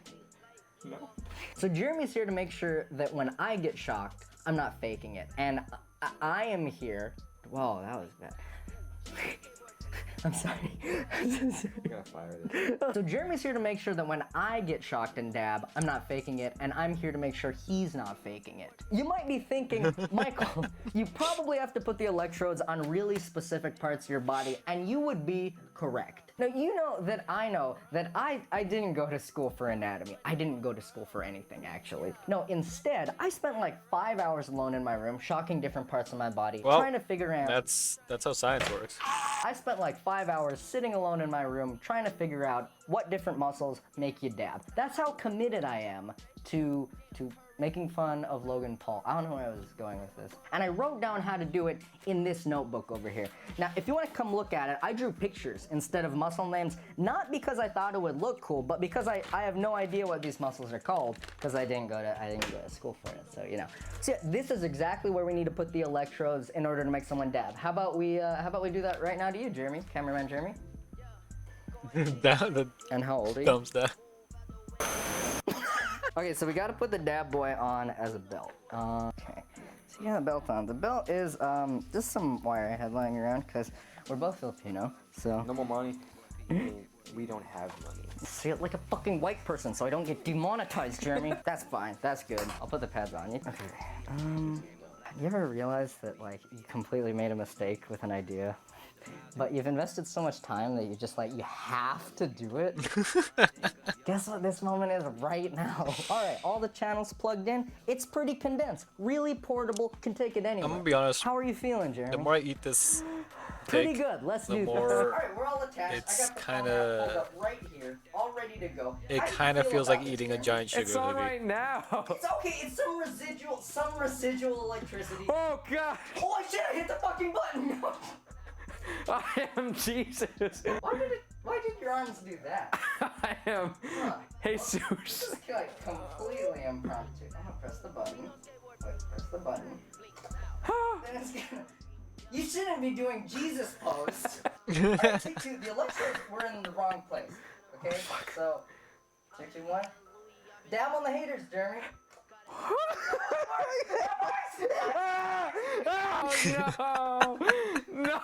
No. So Jeremy's here to make sure that when I get shocked, I'm not faking it. And I am here. Whoa, that was bad. I'm sorry. I'm so sorry. So Jeremy's here to make sure that when I get shocked and dab, I'm not faking it, and I'm here to make sure he's not faking it. You might be thinking, Michael, you probably have to put the electrodes on really specific parts of your body, and you would be correct. Now, you know that I didn't go to school for anatomy. I didn't go to school for anything, actually. No, instead, I spent like 5 hours alone in my room, shocking different parts of my body, trying to figure out... That's how science works. I spent like 5 hours sitting alone in my room trying to figure out what different muscles make you dab. That's how committed I am to making fun of Logan Paul. I don't know where I was going with this. And I wrote down how to do it in this notebook over here. Now, if you want to come look at it, I drew pictures instead of muscle names, not because I thought it would look cool, but because I have no idea what these muscles are called, because I didn't go to school for it, so you know. So yeah, this is exactly where we need to put the electrodes in order to make someone dab. How about we do that right now to you, Jeremy, cameraman Jeremy? And how old are you? Thumbs down. Okay, so we gotta put the dab boy on as a belt. Okay, so you got the belt on. The belt is just some wire I had lying around because we're both Filipino, so. No more money. We don't have money. Say it like a fucking white person so I don't get demonetized, Jeremy. That's fine, that's good. I'll put the pads on you. Okay, you ever realize that like you completely made a mistake with an idea? But you've invested so much time that you just like, you have to do it. Guess what this moment is right now. All right, all the channels plugged in. It's pretty condensed, really portable, can take it anywhere. I'm gonna be honest. How are you feeling, Jeremy? The more I eat this pretty cake, good. Let's the do more this. All right, we're all attached. it's I got the kind phone pulled of. up right here, all ready to go. It kind of feels like eating a giant sugar cookie. now. It's okay. It's some residual electricity. Oh god. Oh shit! I hit the fucking button. I am Jesus. Why did your arms do that? I am Jesus. This is like completely impromptu. I'm gonna press the button. Press the button. Then it's gonna. You shouldn't be doing Jesus pose. Alright, 3, 2, the electrodes were in the wrong place. Okay, so 3, 2, 1. Dab on the haters, Jeremy. Oh no! No!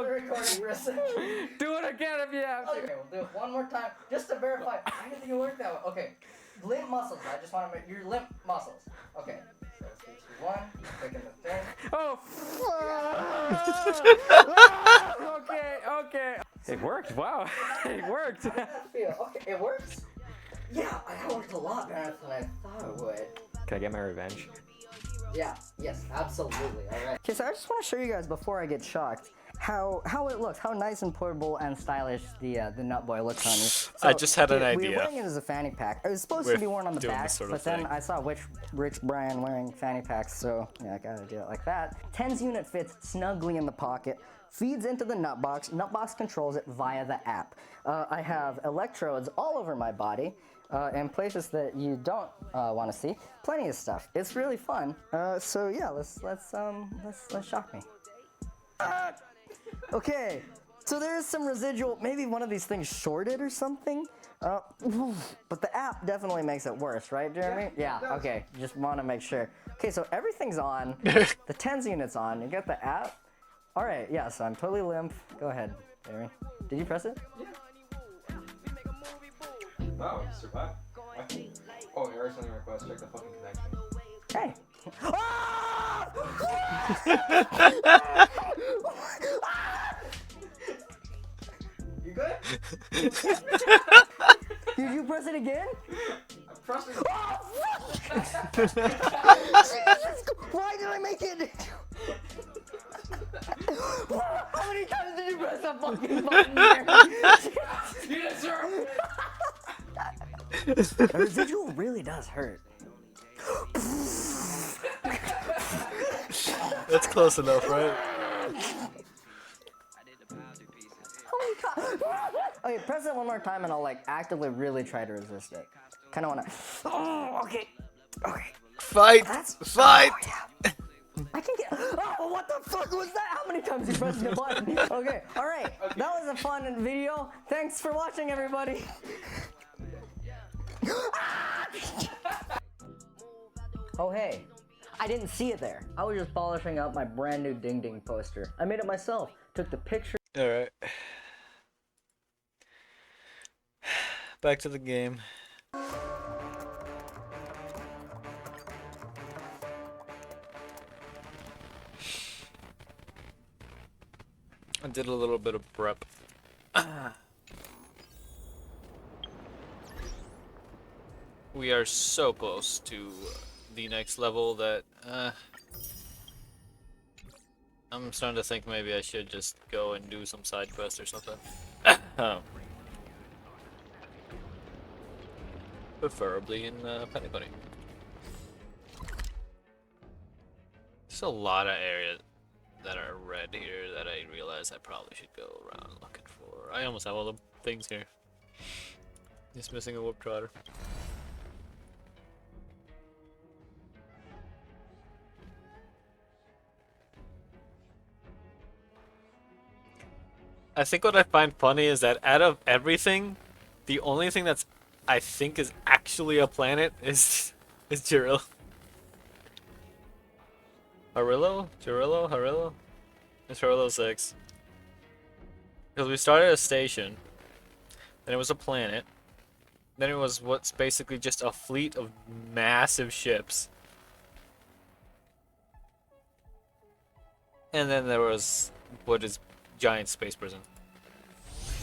Recording for a second. Do it again if you have to. Okay, we'll do it one more time just to verify. I didn't think it worked that way. Okay, limp muscles. I just want to make your limp muscles. Okay, so 3, 2, 1. Clicking the thing. Oh! Okay. It worked. Wow, it worked. How did that feel? Okay, it works. Yeah, that worked a lot better than I thought it would. Can I get my revenge? Yeah, yes, absolutely. All right. Okay, so I just want to show you guys before I get shocked how it looks, how nice and portable and stylish the Nut Boy looks on you. So, I just had an idea. We were wearing it as a fanny pack. It was supposed to be worn on the back, but then I saw Rich Brian wearing fanny packs, so yeah, I gotta do it like that. 10's unit fits snugly in the pocket. Feeds into the nut box. Nut box controls it via the app. I have electrodes all over my body. In places that you don't want to see, plenty of stuff. It's really fun. So yeah, let's shock me. Okay, so there is some residual. Maybe one of these things shorted or something. But the app definitely makes it worse, right, Jeremy? Yeah. Okay. Just want to make sure. Okay, so everything's on. The 10's unit's on. You got the app. All right. Yeah. So I'm totally limp. Go ahead, Jeremy. Did you press it? Yeah. Oh, you survived. Oh, error sending request. Check the fucking connection. Hey. You good? Did you press it again? I pressed it. Why did I make it? How many times did you press that fucking button there? You deserve it. The residual really does hurt. That's close enough, right? Okay, press it one more time and I'll like actively really try to resist it. Kind of want to. Oh, okay. Fight! Fight! Oh, yeah. I can get. Oh, what the fuck was that? How many times you pressed the button? Okay, all right. That was a fun video. Thanks for watching, everybody. Oh, hey. I didn't see it there. I was just polishing up my brand new Ding Ding poster. I made it myself. Took the picture. All right. Back to the game. I did a little bit of prep. We are so close to the next level that I'm starting to think maybe I should just go and do some side quest or something. Preferably in Penny Bunny. There's a lot of areas that are red here that I realize I probably should go around looking for. I almost have all the things here. Just missing a warp trotter. I think what I find funny is that out of everything, the only thing that's I think is actually a planet is Jiril. Harillo? Jirillo? Harillo? It's Harillo 6. Because we started a station, then it was a planet, then it was what's basically just a fleet of massive ships. And then there was what is giant space prison.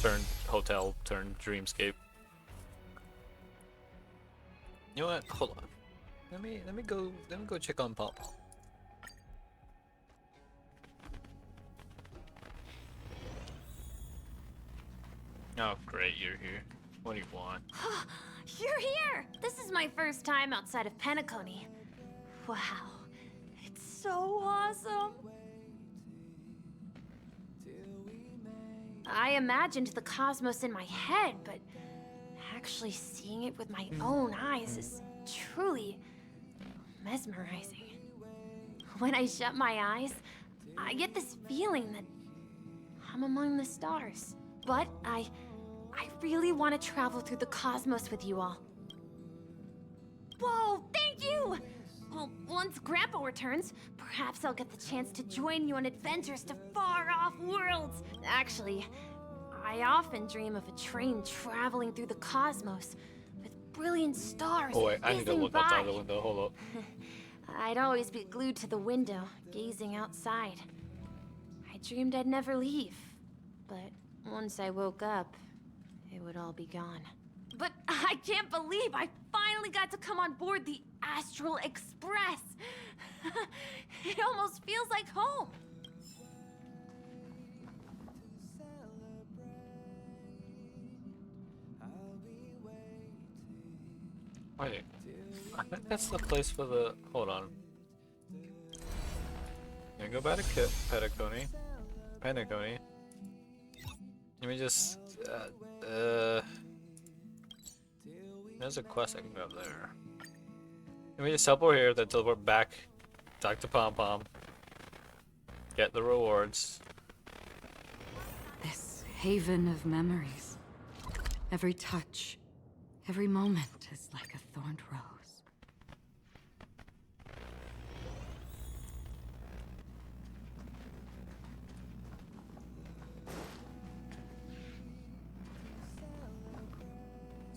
Turned hotel, turned dreamscape. You know what? Hold on. Let me go check on Pop. Oh great, you're here. What do you want? You're here! This is my first time outside of Penacony. Wow. It's so awesome! I imagined the cosmos in my head, but actually seeing it with my own eyes is truly mesmerizing. When I shut my eyes, I get this feeling that I'm among the stars. But I really want to travel through the cosmos with you all. Whoa, thank you! Well, once Grandpa returns, perhaps I'll get the chance to join you on adventures to far-off worlds. Actually, I often dream of a train traveling through the cosmos with brilliant stars. Oh wait, I need to whizzing look by. outside the window. Hold up. I'd always be glued to the window, gazing outside. I dreamed I'd never leave, but once I woke up, it would all be gone. But I can't believe I finally got to come on board the Astral Express. It almost feels like home. Wait, I think that's the place for the. Hold on. Yeah, go back to Penacony. Let me just. There's a quest I can grab there. Let me just teleport here, then teleport back. Talk to Pom Pom. Get the rewards. This haven of memories. Every touch, every moment is like a thorned rose.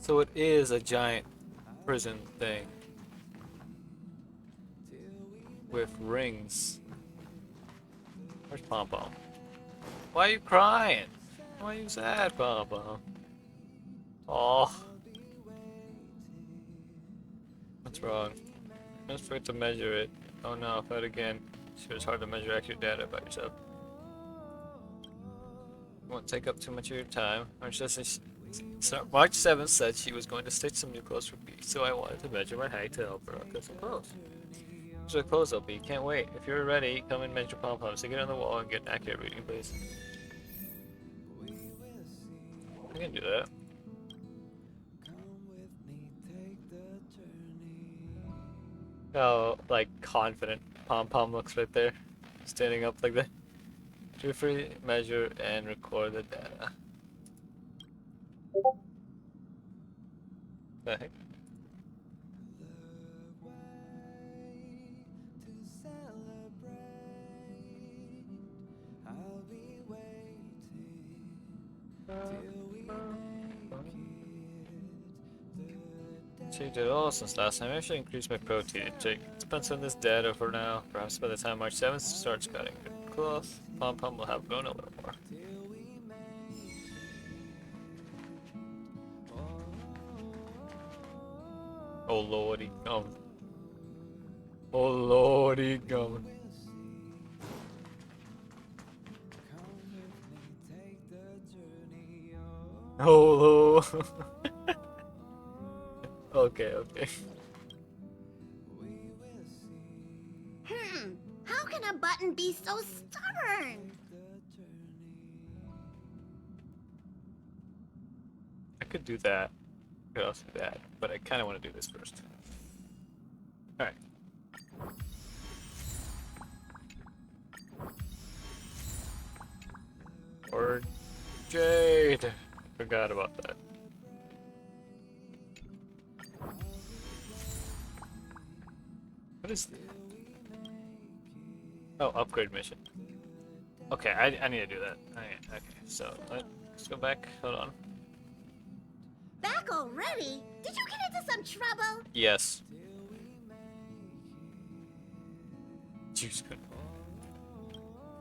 So it is a giant prison thing. With rings. Where's Pom Pom? Why are you crying? Why are you sad, Pom Pom? Oh. What's wrong? I just forgot to measure it. Oh no, fight again. Sure, it's hard to measure accurate data about yourself. Won't take up too much of your time. March 7th said she was going to stitch some new clothes for me, so I wanted to measure my height to help her get some clothes. So clothes will be. Can't wait. If you're ready, come and measure Pom Pom. So get on the wall and get an accurate reading, please. I can do that. How like confident Pom Pom looks right there, standing up like that. Truthfully measure and record the data. The heck? She did all since last time. I should increase my protein intake. Depends on this data for now. Perhaps by the time March 7th starts cutting good cloth, Pom Pom will have grown a little more. Oh lordy, gum. Oh lordy, gum. Oh, okay, okay. How can can a button be so stubborn? I could do that. I could also do that, but I kind of want to do this first. Alright. Or Jade. Forgot about that. What is this? Oh, upgrade mission. Okay, I need to do that. Okay, so let's go back. Hold on. Back already? Did you get into some trouble? Yes. Juice good.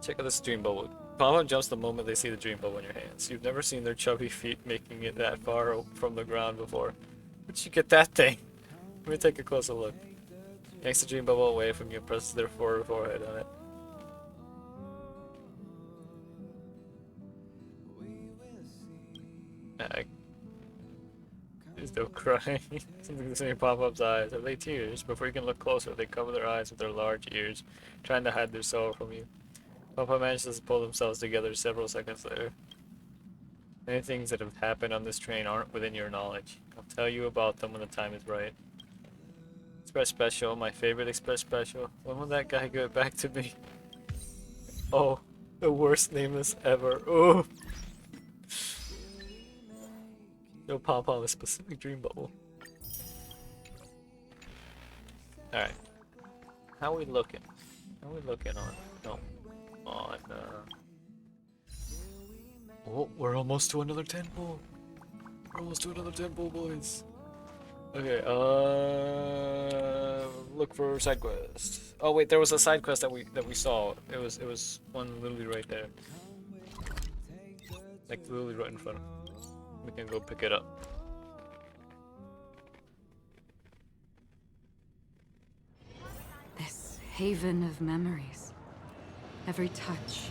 Check out this dream bubble. Mama jumps the moment they see the dream bubble in your hands. You've never seen their chubby feet making it that far from the ground before. Where'd you get that thing? Let me take a closer look. Yanks the dream bubble away from you and presses their forehead on it. There's no crying. Something the same pop-up's eyes. Are they tears? Before you can look closer, they cover their eyes with their large ears, trying to hide their sorrow from you. Papa manages to pull themselves together several seconds later. Many things that have happened on this train aren't within your knowledge. I'll tell you about them when the time is right. Express Special, my favorite Express Special. When will that guy get back to me? Oh, the worst nameless ever. Oh! No pom-pom, a specific dream bubble. Alright. How we looking? How we looking on... No. On, Oh, we're almost to another temple. We're almost to another temple, boys. Okay, look for side quest. Oh wait, there was a side quest that we saw. It was one literally right there. Like literally right in front. We can go pick it up. This haven of memories. Every touch,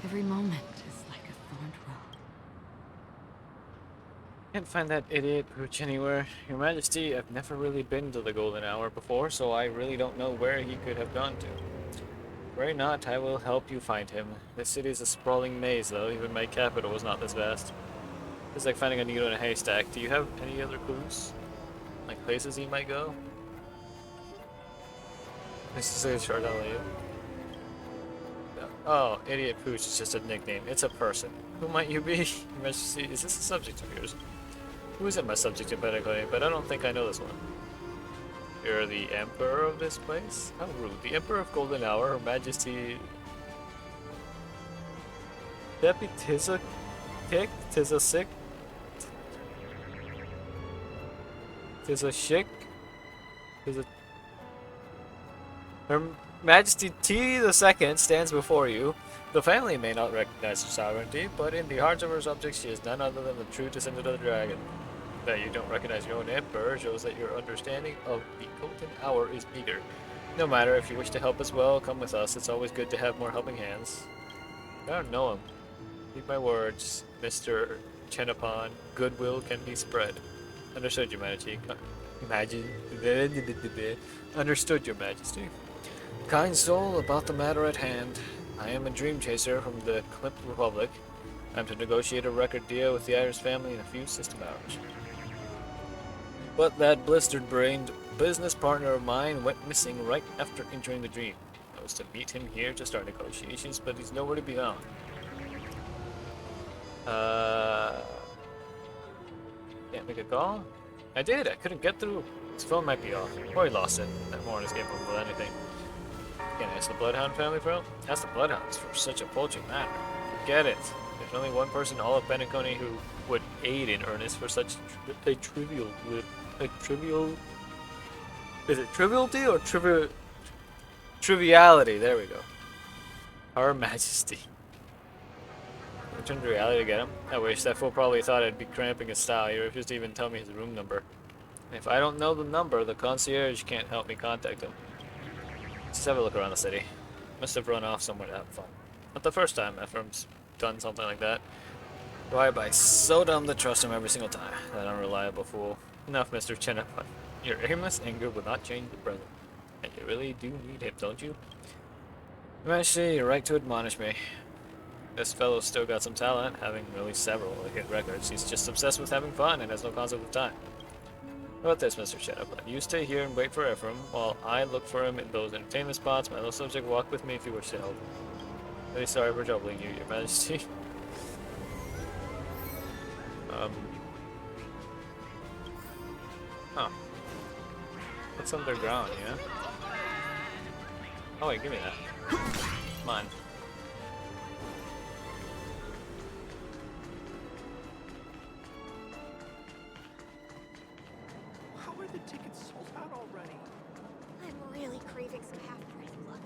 every moment is like a thorned road. Can't find that idiot Pooch anywhere. Your Majesty, I've never really been to the Golden Hour before, so I really don't know where he could have gone to. Worry not, I will help you find him. This city is a sprawling maze, though. Even my capital was not this vast. It's like finding a needle in a haystack. Do you have any other clues? Like places he might go? This is a short you. Oh, Idiot Pooch is just a nickname. It's a person. Who might you be? Your Majesty, is this a subject of yours? Who isn't my subject in Pentagon, but I don't think I know this one. You're the Emperor of this place? How rude. The Emperor of Golden Hour, Her Majesty... Deppy Tizza Kick? Tizza Sick? Tizza Shick? Tizza... Her Majesty T II stands before you. The family may not recognize her sovereignty, but in the hearts of her subjects she is none other than the true descendant of the dragon. That you don't recognize your own emperor shows that your understanding of the Golden Hour is meager. No matter, if you wish to help as well, come with us. It's always good to have more helping hands. I don't know him. Read my words, Mr. Chenapon. Goodwill can be spread. Understood, Your Majesty. Understood, Your Majesty. Kind soul, about the matter at hand. I am a dream chaser from the Clipped Republic. I'm to negotiate a record deal with the Iris family in a few system hours. But that blistered-brained business partner of mine went missing right after entering the dream. I was to meet him here to start negotiations, but he's nowhere to be found. Can't make a call? I did, I couldn't get through. His phone might be off, or he lost it. That Warren is capable of anything. Can I ask the Bloodhound family for help? Ask the Bloodhounds for such a bulging matter. Forget it. There's only one person in all of Penacony who would aid in earnest for such a trivial... Is it triviality or triviality? There we go. Her Majesty. Returned to reality to get him. I wish. That fool probably thought I'd be cramping his style. He refused to even tell me his room number. If I don't know the number, the concierge can't help me contact him. Let's have a look around the city. Must have run off somewhere to have fun. Not the first time Ephraim's done something like that. Why, by so dumb to trust him every single time. That unreliable fool. Enough, Mr. Chenapon. Your aimless anger will not change the present. And you really do need him, don't you? Eventually, you're right to admonish me. This fellow's still got some talent, having released several hit records. He's just obsessed with having fun and has no concept of time. How about this, Mr. Shadowblood? You stay here and wait for Ephraim, while I look for him in those entertainment spots. My little subject, walk with me if you wish to help. Very sorry for troubling you, Your Majesty. Huh. What's underground, yeah? Oh wait, give me that. Come on. How are the tickets sold out already? I'm really craving some half-price blood.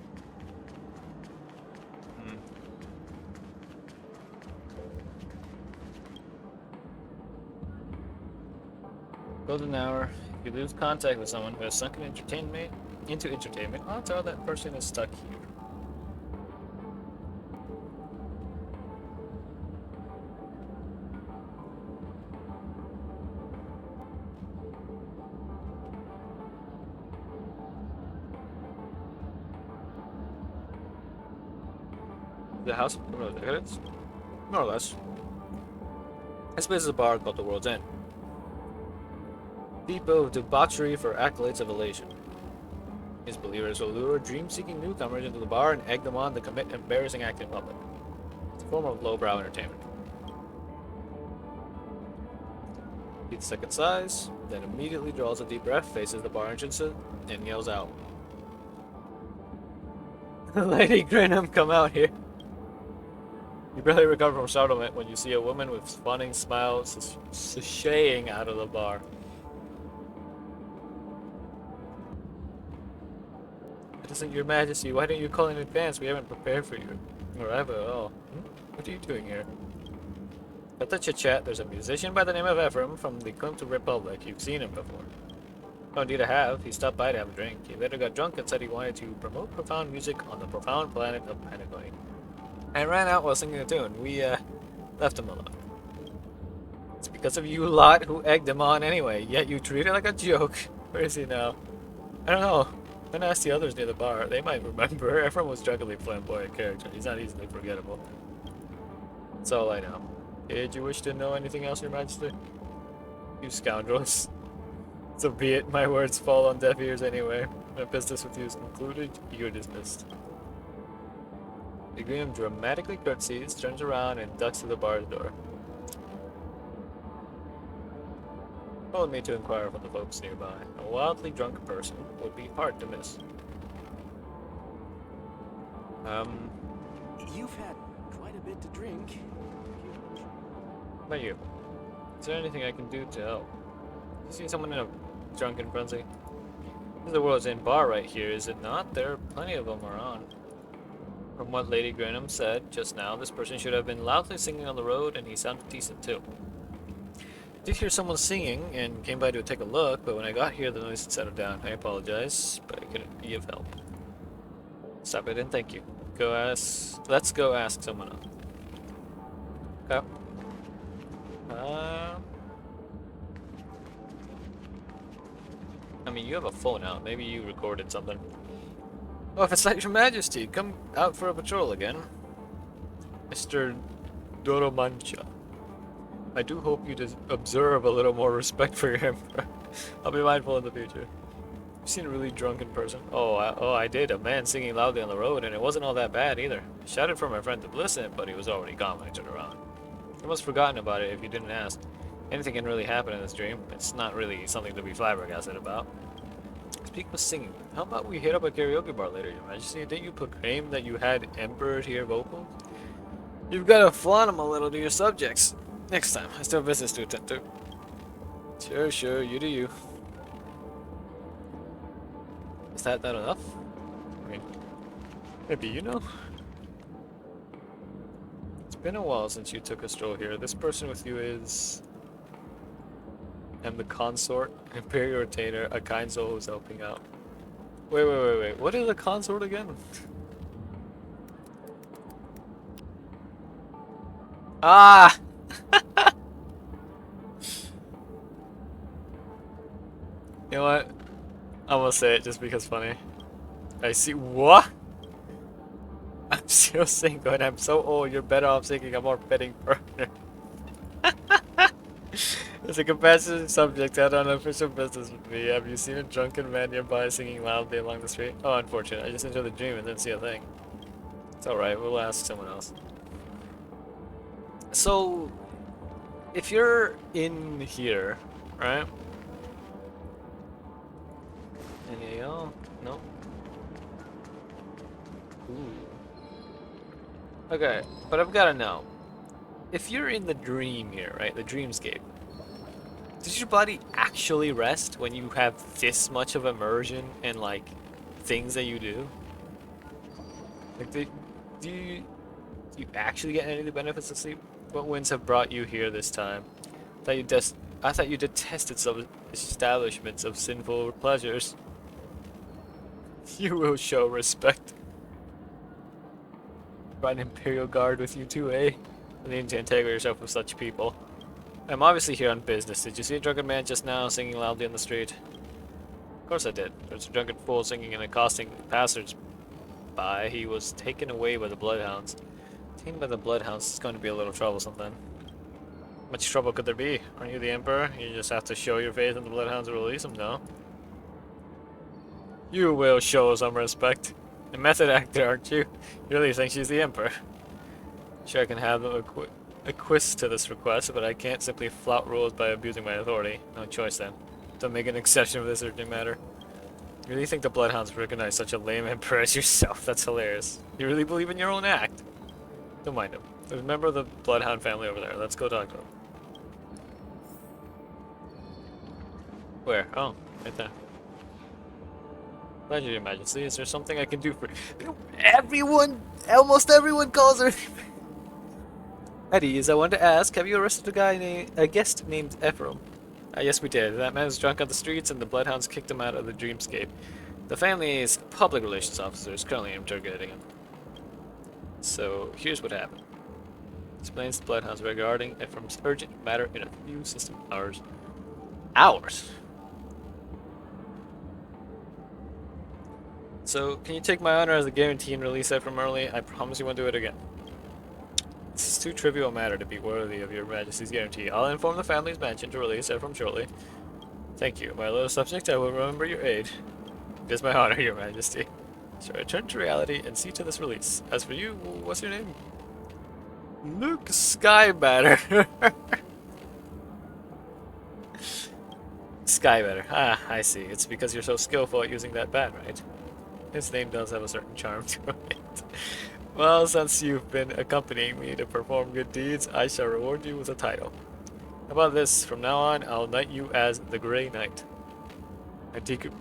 Golden hour. If you lose contact with someone who has sunk into entertainment, odds are that person is stuck here. The House of Criminal Decadence? More or less. This place is a bar called the World's End. Depot of debauchery for accolades of elation. His believers will lure dream-seeking newcomers into the bar and egg them on to commit embarrassing act in public. It's a form of lowbrow entertainment. Eats second sighs, then immediately draws a deep breath, faces the bar entrance, and yells out, "Lady Grinham, come out here!" You barely recover from startlement when you see a woman with fawning smile sashaying out of the bar. It isn't Your Majesty. Why don't you call in advance? We haven't prepared for you. Arrival at all. What are you doing here? At the chit-chat, there's a musician by the name of Ephraim from the Klimt Republic. You've seen him before. Oh, indeed I have. He stopped by to have a drink. He later got drunk and said he wanted to promote profound music on the profound planet of Panagonia. And ran out while singing a tune. We, left him alone. It's because of you lot who egged him on anyway, yet you treat it like a joke. Where is he now? I don't know. I'm gonna ask the others near the bar. They might remember. Ephraim was drunkenly flamboyant character. He's not easily forgettable. That's all I know. Did you wish to know anything else, Your Majesty? You scoundrels. So be it. My words fall on deaf ears anyway. My business with you is concluded. You're dismissed. The Graham dramatically curtsies, turns around, and ducks to the bar's door. Followed me to inquire from the folks nearby. A wildly drunk person would be hard to miss. You've had quite a bit to drink. How about you? Is there anything I can do to help? You see someone in a drunken frenzy? This is the World's End bar right here, is it not? There are plenty of them around. From what Lady Grinham said just now, this person should have been loudly singing on the road, and he sounded decent too. I did hear someone singing and came by to take a look, but when I got here the noise had settled down. I apologize, but I couldn't be of help. Stop it and thank you. Let's go ask someone else. Okay. I mean, you have a phone out. Maybe you recorded something. Oh, if it's not Your Majesty, come out for a patrol again. Mr. Doromancha. I do hope you observe a little more respect for your emperor. I'll be mindful in the future. You've seen a really drunken person. Oh, I did. A man singing loudly on the road, and it wasn't all that bad either. I shouted for my friend to listen, but he was already gone when I turned around. I must have forgotten about it if you didn't ask. Anything can really happen in this dream. It's not really something to be flabbergasted about. Speak of singing, how about we hit up a karaoke bar later, Your Majesty? Didn't you proclaim that you had Emperor tier vocals? You've got to flaunt them a little to your subjects. Next time, I still have business to attend to. Sure, you do you. Is that not enough? I mean, maybe you know? It's been a while since you took a stroll here. This person with you is... I'm the consort, an imperial retainer, a kind soul who's helping out. Wait. What is a consort again? Ah! You know what? I'm gonna say it just because funny. I see. What? still single and I'm so old, you're better off seeking a more fitting partner. As a compassionate subject had unofficial business with me. Have you seen a drunken man nearby singing loudly along the street? Oh, unfortunate. I just enjoyed the dream and didn't see a thing. It's alright, we'll ask someone else. So, if you're in here, right? Any of y'all? No? Ooh. Okay, but I've gotta know. If you're in the dream here, right? The dreamscape. Does your body actually rest when you have this much of immersion and like things that you do? Like, do you actually get any of the benefits of sleep? What winds have brought you here this time? I thought you detested some establishments of sinful pleasures. You will show respect. Brought an Imperial Guard with you too, eh? You need to integrate yourself with such people. I'm obviously here on business. Did you see a drunken man just now singing loudly on the street? Of course I did. There's a drunken fool singing and accosting passers-by. He was taken away by the Bloodhounds. Taken by the Bloodhounds is going to be a little troublesome then. Much trouble could there be? Aren't you the Emperor? You just have to show your faith in the Bloodhounds to release him, no? You will show some respect. A method actor, aren't you? You really think she's the Emperor? Sure, I can have them acquiesce to this request, but I can't simply flout rules by abusing my authority. No choice then. Don't make an exception for this urgent matter. You really think the Bloodhounds recognize such a lame Emperor as yourself? That's hilarious. You really believe in your own act? Don't mind him. There's a member of the Bloodhound family over there. Let's go talk to him. Where? Oh, right there. Pleasure, Your Majesty. Is there something I can do for almost everyone calls her. Eddie, I wanted to ask, have you arrested a guest named Ephraim? Yes, we did. That man was drunk on the streets and the Bloodhounds kicked him out of the dreamscape. The family's public relations officer is currently interrogating him. So, here's what happened. Explains the Bloodhounds regarding Ephraim's urgent matter in a few system hours. Hours? So, can you take my honor as a guarantee and release Ephraim early? I promise you won't do it again. This is too trivial a matter to be worthy of your Majesty's guarantee. I'll inform the family's mansion to release Ephraim shortly. Thank you, my little subject. I will remember your aid. It is my honor, Your Majesty. So return to reality and see to this release. As for you, what's your name? Luke Skybatter. Skybatter. Ah, I see. It's because you're so skillful at using that bat, right? His name does have a certain charm to it. Well, since you've been accompanying me to perform good deeds, I shall reward you with a title. How about this? From now on, I'll knight you as the Grey Knight.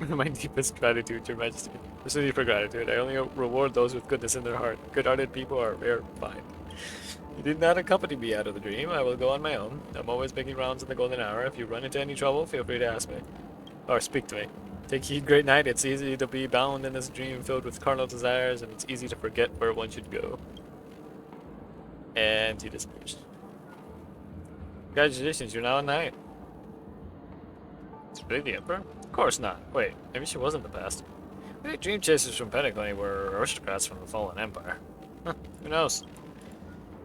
My deepest gratitude, Your Majesty. Proceed for gratitude. I only reward those with goodness in their heart. Good-hearted people are rare to find. You did not accompany me out of the dream. I will go on my own. I'm always making rounds in the golden hour. If you run into any trouble, feel free to ask me. Or speak to me. Take heed, Great Knight. It's easy to be bound in this dream filled with carnal desires, and it's easy to forget where one should go. And he disappears. Congratulations, you're now a knight. Is really the Emperor? Of course not. Wait, maybe she was in the past. Maybe dream chasers from Pentaclane were aristocrats from the fallen empire. Huh, who knows?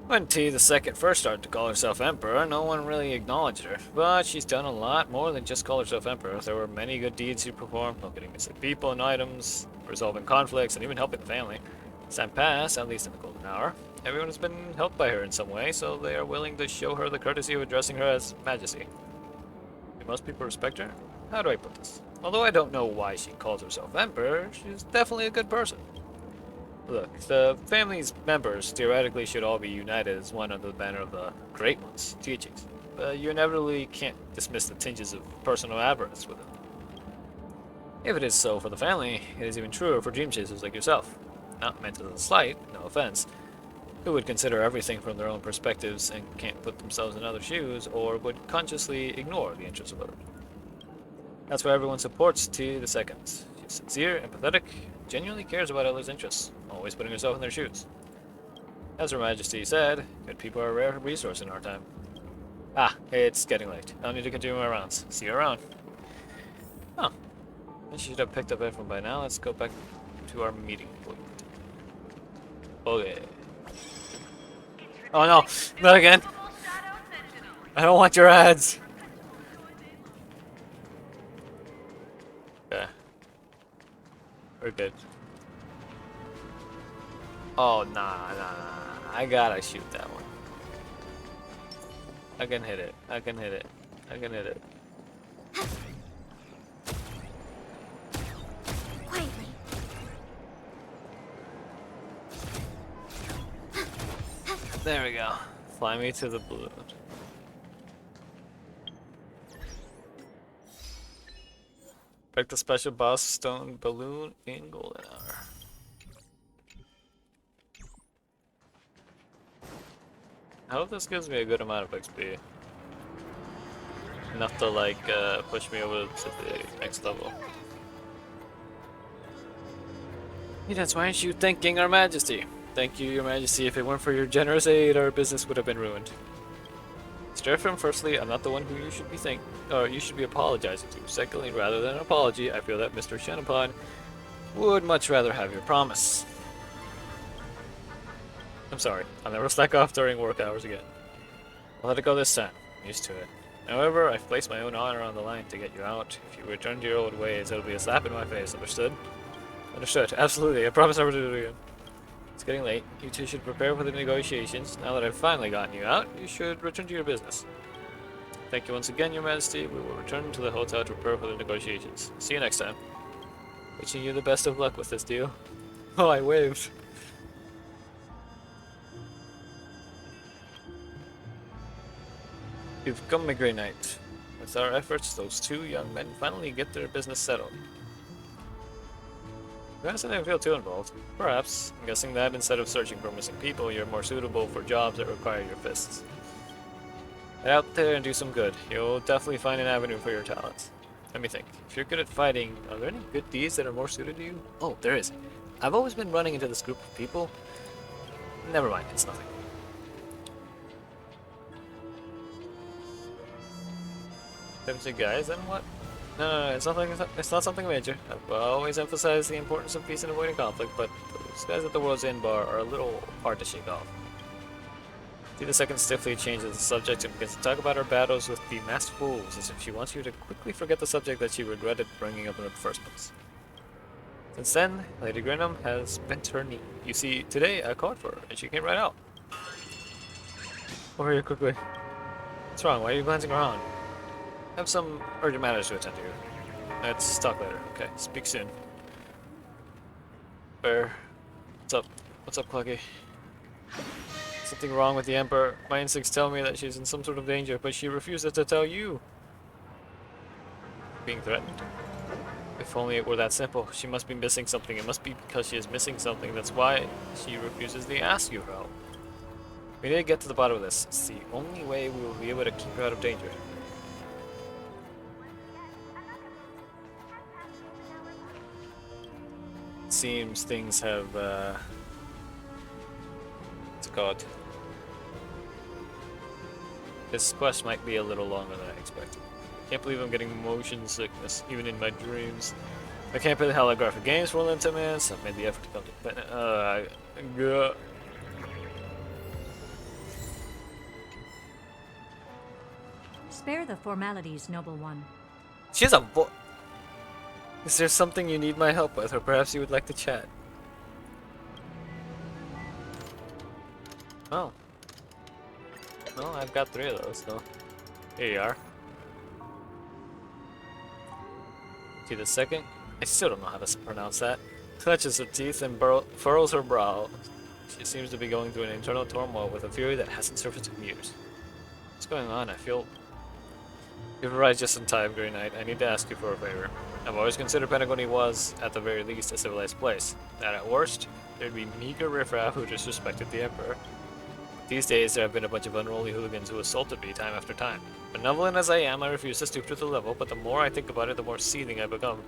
When T the Second first started to call herself Emperor, no one really acknowledged her. But she's done a lot more than just call herself Emperor. There were many good deeds she performed, locating missing people and items, resolving conflicts, and even helping the family. As time passed, at least in the golden hour, everyone has been helped by her in some way, so they are willing to show her the courtesy of addressing her as Majesty. Do most people respect her? How do I put this? Although I don't know why she calls herself Emperor, she's definitely a good person. Look, the family's members theoretically should all be united as one under the banner of the Great One's teachings, but you inevitably can't dismiss the tinges of personal avarice with them. If it is so for the family, it is even truer for dream chasers like yourself. Not meant as a slight, no offense, who would consider everything from their own perspectives and can't put themselves in other shoes, or would consciously ignore the interests of others. That's why everyone supports T the Second. She's sincere, empathetic, genuinely cares about others' interests, always putting herself in their shoes. As Her Majesty said, good people are a rare resource in our time. Ah, it's getting late. I'll need to continue my rounds. See you around. Oh, I should have picked up everyone by now. Let's go back to our meeting point. Okay. Oh no, not again. I don't want your ads. Okay. We're good. Oh, nah. I gotta shoot that one. I can hit it. I can hit it. Quietly. There we go. Fly me to the balloon. Pick the special boss stone balloon in golden hour. I hope this gives me a good amount of XP. Enough to like push me over to the next level. Hey, that's why aren't you thanking our majesty? Thank you, your majesty. If it weren't for your generous aid, our business would have been ruined. Strafrim, firstly, I'm not the one who you should be apologizing to. Secondly, rather than an apology, I feel that Mr. Shenapod would much rather have your promise. I'm sorry. I'll never slack off during work hours again. I'll let it go this time. I'm used to it. However, I've placed my own honor on the line to get you out. If you return to your old ways, it'll be a slap in my face. Understood? Understood. Absolutely. I promise never to do it again. It's getting late. You two should prepare for the negotiations. Now that I've finally gotten you out, you should return to your business. Thank you once again, your majesty. We will return to the hotel to prepare for the negotiations. See you next time. Wishing you the best of luck with this deal. Oh, I waved. You've come a great night. With our efforts, those two young men finally get their business settled. Perhaps I didn't feel too involved. Perhaps. I'm guessing that instead of searching for missing people, you're more suitable for jobs that require your fists. Get out there and do some good. You'll definitely find an avenue for your talents. Let me think. If you're good at fighting, are there any good deeds that are more suited to you? Oh, there is. I've always been running into this group of people. Never mind, it's nothing. 70 guys, then what? No, it's not something major. I've always emphasized the importance of peace and avoiding conflict, but those guys at the World's End bar are a little hard to shake off. See, the second stiffly changes the subject and begins to talk about her battles with the masked fools, as if she wants you to quickly forget the subject that she regretted bringing up in the first place. Since then, Lady Grinham has bent her knee. You see, today I called for her, and she came right out. Over here quickly. What's wrong? Why are you glancing around? I have some urgent matters to attend to. Let's talk later. Okay, speak soon. Bear. What's up? What's up, Clucky? Something wrong with the Emperor. My instincts tell me that she's in some sort of danger, but she refuses to tell you. Being threatened? If only it were that simple. She must be missing something. It must be because she is missing something. That's why she refuses to ask you for help. We need to get to the bottom of this. It's the only way we will be able to keep her out of danger. Seems things have, what's it called? This quest might be a little longer than I expected. Can't believe I'm getting motion sickness, even in my dreams. I can't play the holographic games for more than 10 minutes. I've made the effort to come to Spare the formalities, noble one. She has a voice. Is there something you need my help with, or perhaps you would like to chat? Oh. Well, I've got 3 of those, so here you are. See the second? I still don't know how to pronounce that. Clenches her teeth and furrows her brow. She seems to be going through an internal turmoil with a fury that hasn't surfaced in years. What's going on? I feel... You've arrived just in time, Grey Knight. I need to ask you for a favor. I've always considered Pentagon was, at the very least, a civilized place. That at worst, there'd be meager riffraff who disrespected the Emperor. These days, there have been a bunch of unruly hooligans who assaulted me time after time. Benevolent as I am, I refuse to stoop to the level, but the more I think about it, the more seething I become.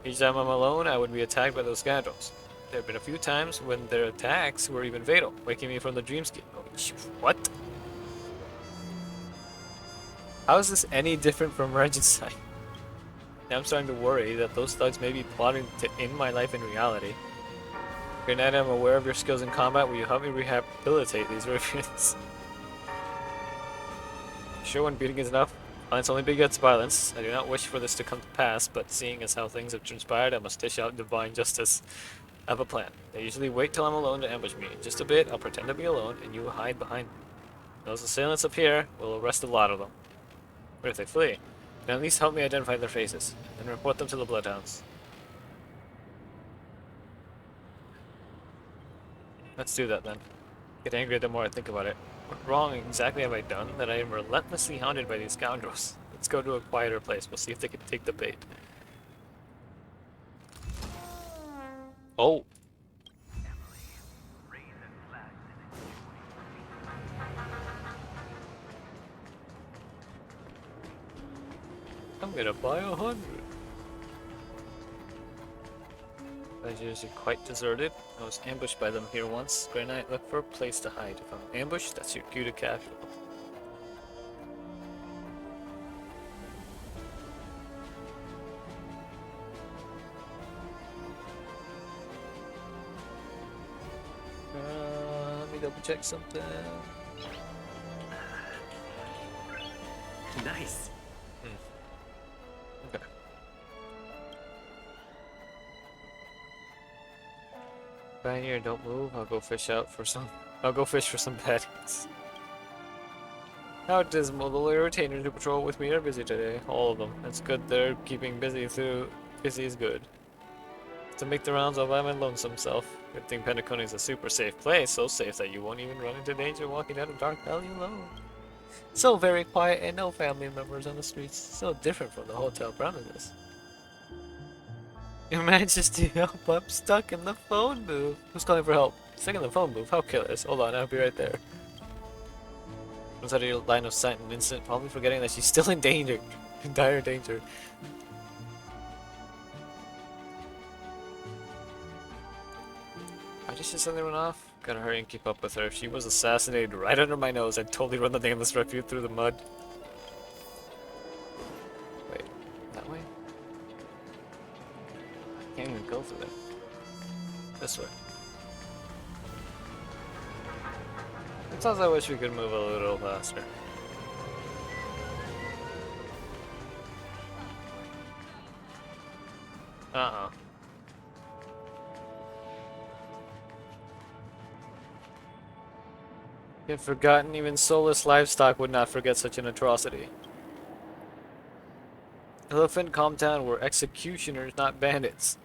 Each time I'm alone, I would be attacked by those scoundrels. There have been a few times when their attacks were even fatal, waking me from the dreamscape. Oh, what? How is this any different from Regicide? Now I'm starting to worry that those thugs may be plotting to end my life in reality. Great Knight, I'm aware of your skills in combat. Will you help me rehabilitate these ruffians? Sure, when beating is enough, violence only begets violence. I do not wish for this to come to pass, but seeing as how things have transpired, I must dish out divine justice. I have a plan. They usually wait till I'm alone to ambush me. In just a bit, I'll pretend to be alone, and you will hide behind me. Those assailants up here will arrest a lot of them. But if they flee, then at least help me identify their faces, and report them to the Bloodhounds. Let's do that then. Get angry the more I think about it. What wrong exactly have I done that I am relentlessly hounded by these scoundrels? Let's go to a quieter place. We'll see if they can take the bait. Oh. I'm gonna buy 100. Villagers are quite deserted. I was ambushed by them here once. Grey Knight, look for a place to hide. If I'm ambushed, that's your cue to capture them. Let me double check something. Nice. Okay. Right here, don't move. I'll go fish for some baddies. How dismal. The loyal retainers who patrol with me are busy today. All of them. It's good they're keeping busy through. Busy is good. To make the rounds all by my lonesome self. Good thing Penacony is a super safe place. So safe that you won't even run into danger walking down a dark alley alone. So very quiet and no family members on the streets. So different from the hotel premises. Your Majesty, help! I'm stuck in the phone booth. Who's calling for help? Stuck in the phone booth? How killers? Hold on, I'll be right there. Was out of your line of sight in an instant, probably forgetting that she's still in danger. In dire danger. Why did she suddenly run off? Gotta hurry and keep up with her. If she was assassinated right under my nose, I'd totally run the nameless refuge through the mud. Wait, that way? I can't even go through there. This way. Sometimes I wish we could move a little faster. Uh-oh. If forgotten, even soulless livestock would not forget such an atrocity. Elephant calm down, we're executioners, not bandits.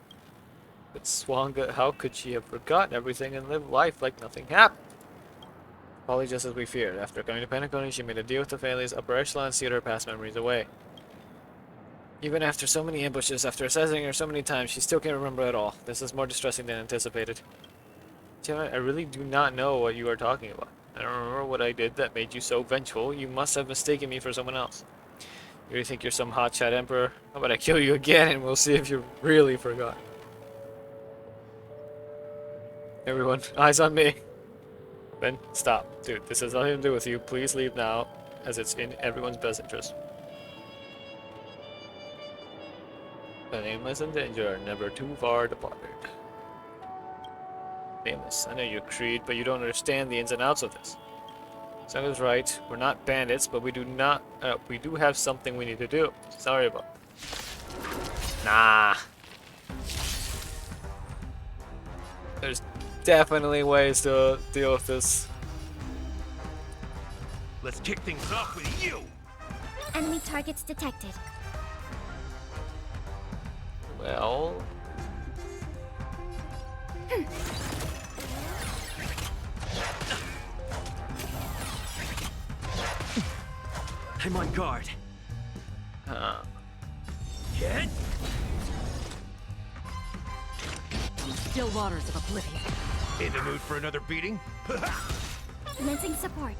But Swanga, how could she have forgotten everything and lived life like nothing happened? Probably just as we feared. After coming to Penacony, she made a deal with the family's upper echelon to see her past memories away. Even after so many ambushes, after assassinating her so many times, she still can't remember at all. This is more distressing than anticipated. Tiamat, I really do not know what you are talking about. I don't remember what I did that made you so vengeful. You must have mistaken me for someone else. You really think you're some hotshot emperor? How about I kill you again and we'll see if you really forgot. Everyone, eyes on me. Ben, stop. Dude, this has nothing to do with you. Please leave now, as it's in everyone's best interest. The nameless and danger are never too far departed. Nameless, I know your creed, but you don't understand the ins and outs of this. Sanga's right. We're not bandits, but we do have something we need to do. Sorry about that. Nah. There's definitely ways to deal with this. Let's kick things off with you. Enemy targets detected. Well. I'm on guard. Hit. Still waters of oblivion. In the mood for another beating? Commencing support.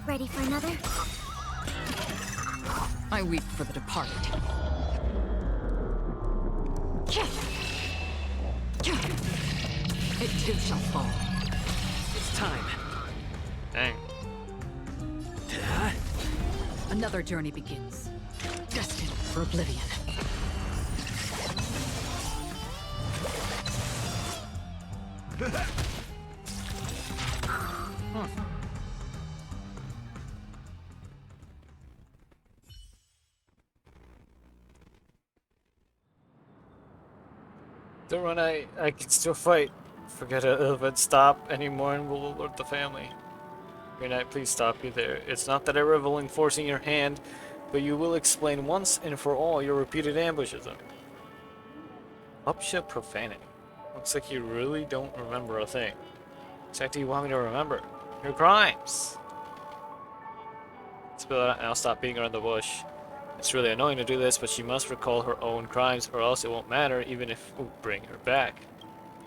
Ready for another? I weep for the departed. It too shall fall. It's time. Dang. Another journey begins. Destined for oblivion. Don't run, I can still fight. Forget it, Ilvid. Stop anymore and we'll alert the family. Green Knight, please stop you there. It's not that I revel in forcing your hand, but you will explain once and for all your repeated ambushes of me. Upship profanity. Looks like you really don't remember a thing. What do you want me to remember? Your crimes! Spill it out and I'll stop beating around the bush. It's really annoying to do this, but she must recall her own crimes, or else it won't matter, even if we bring her back.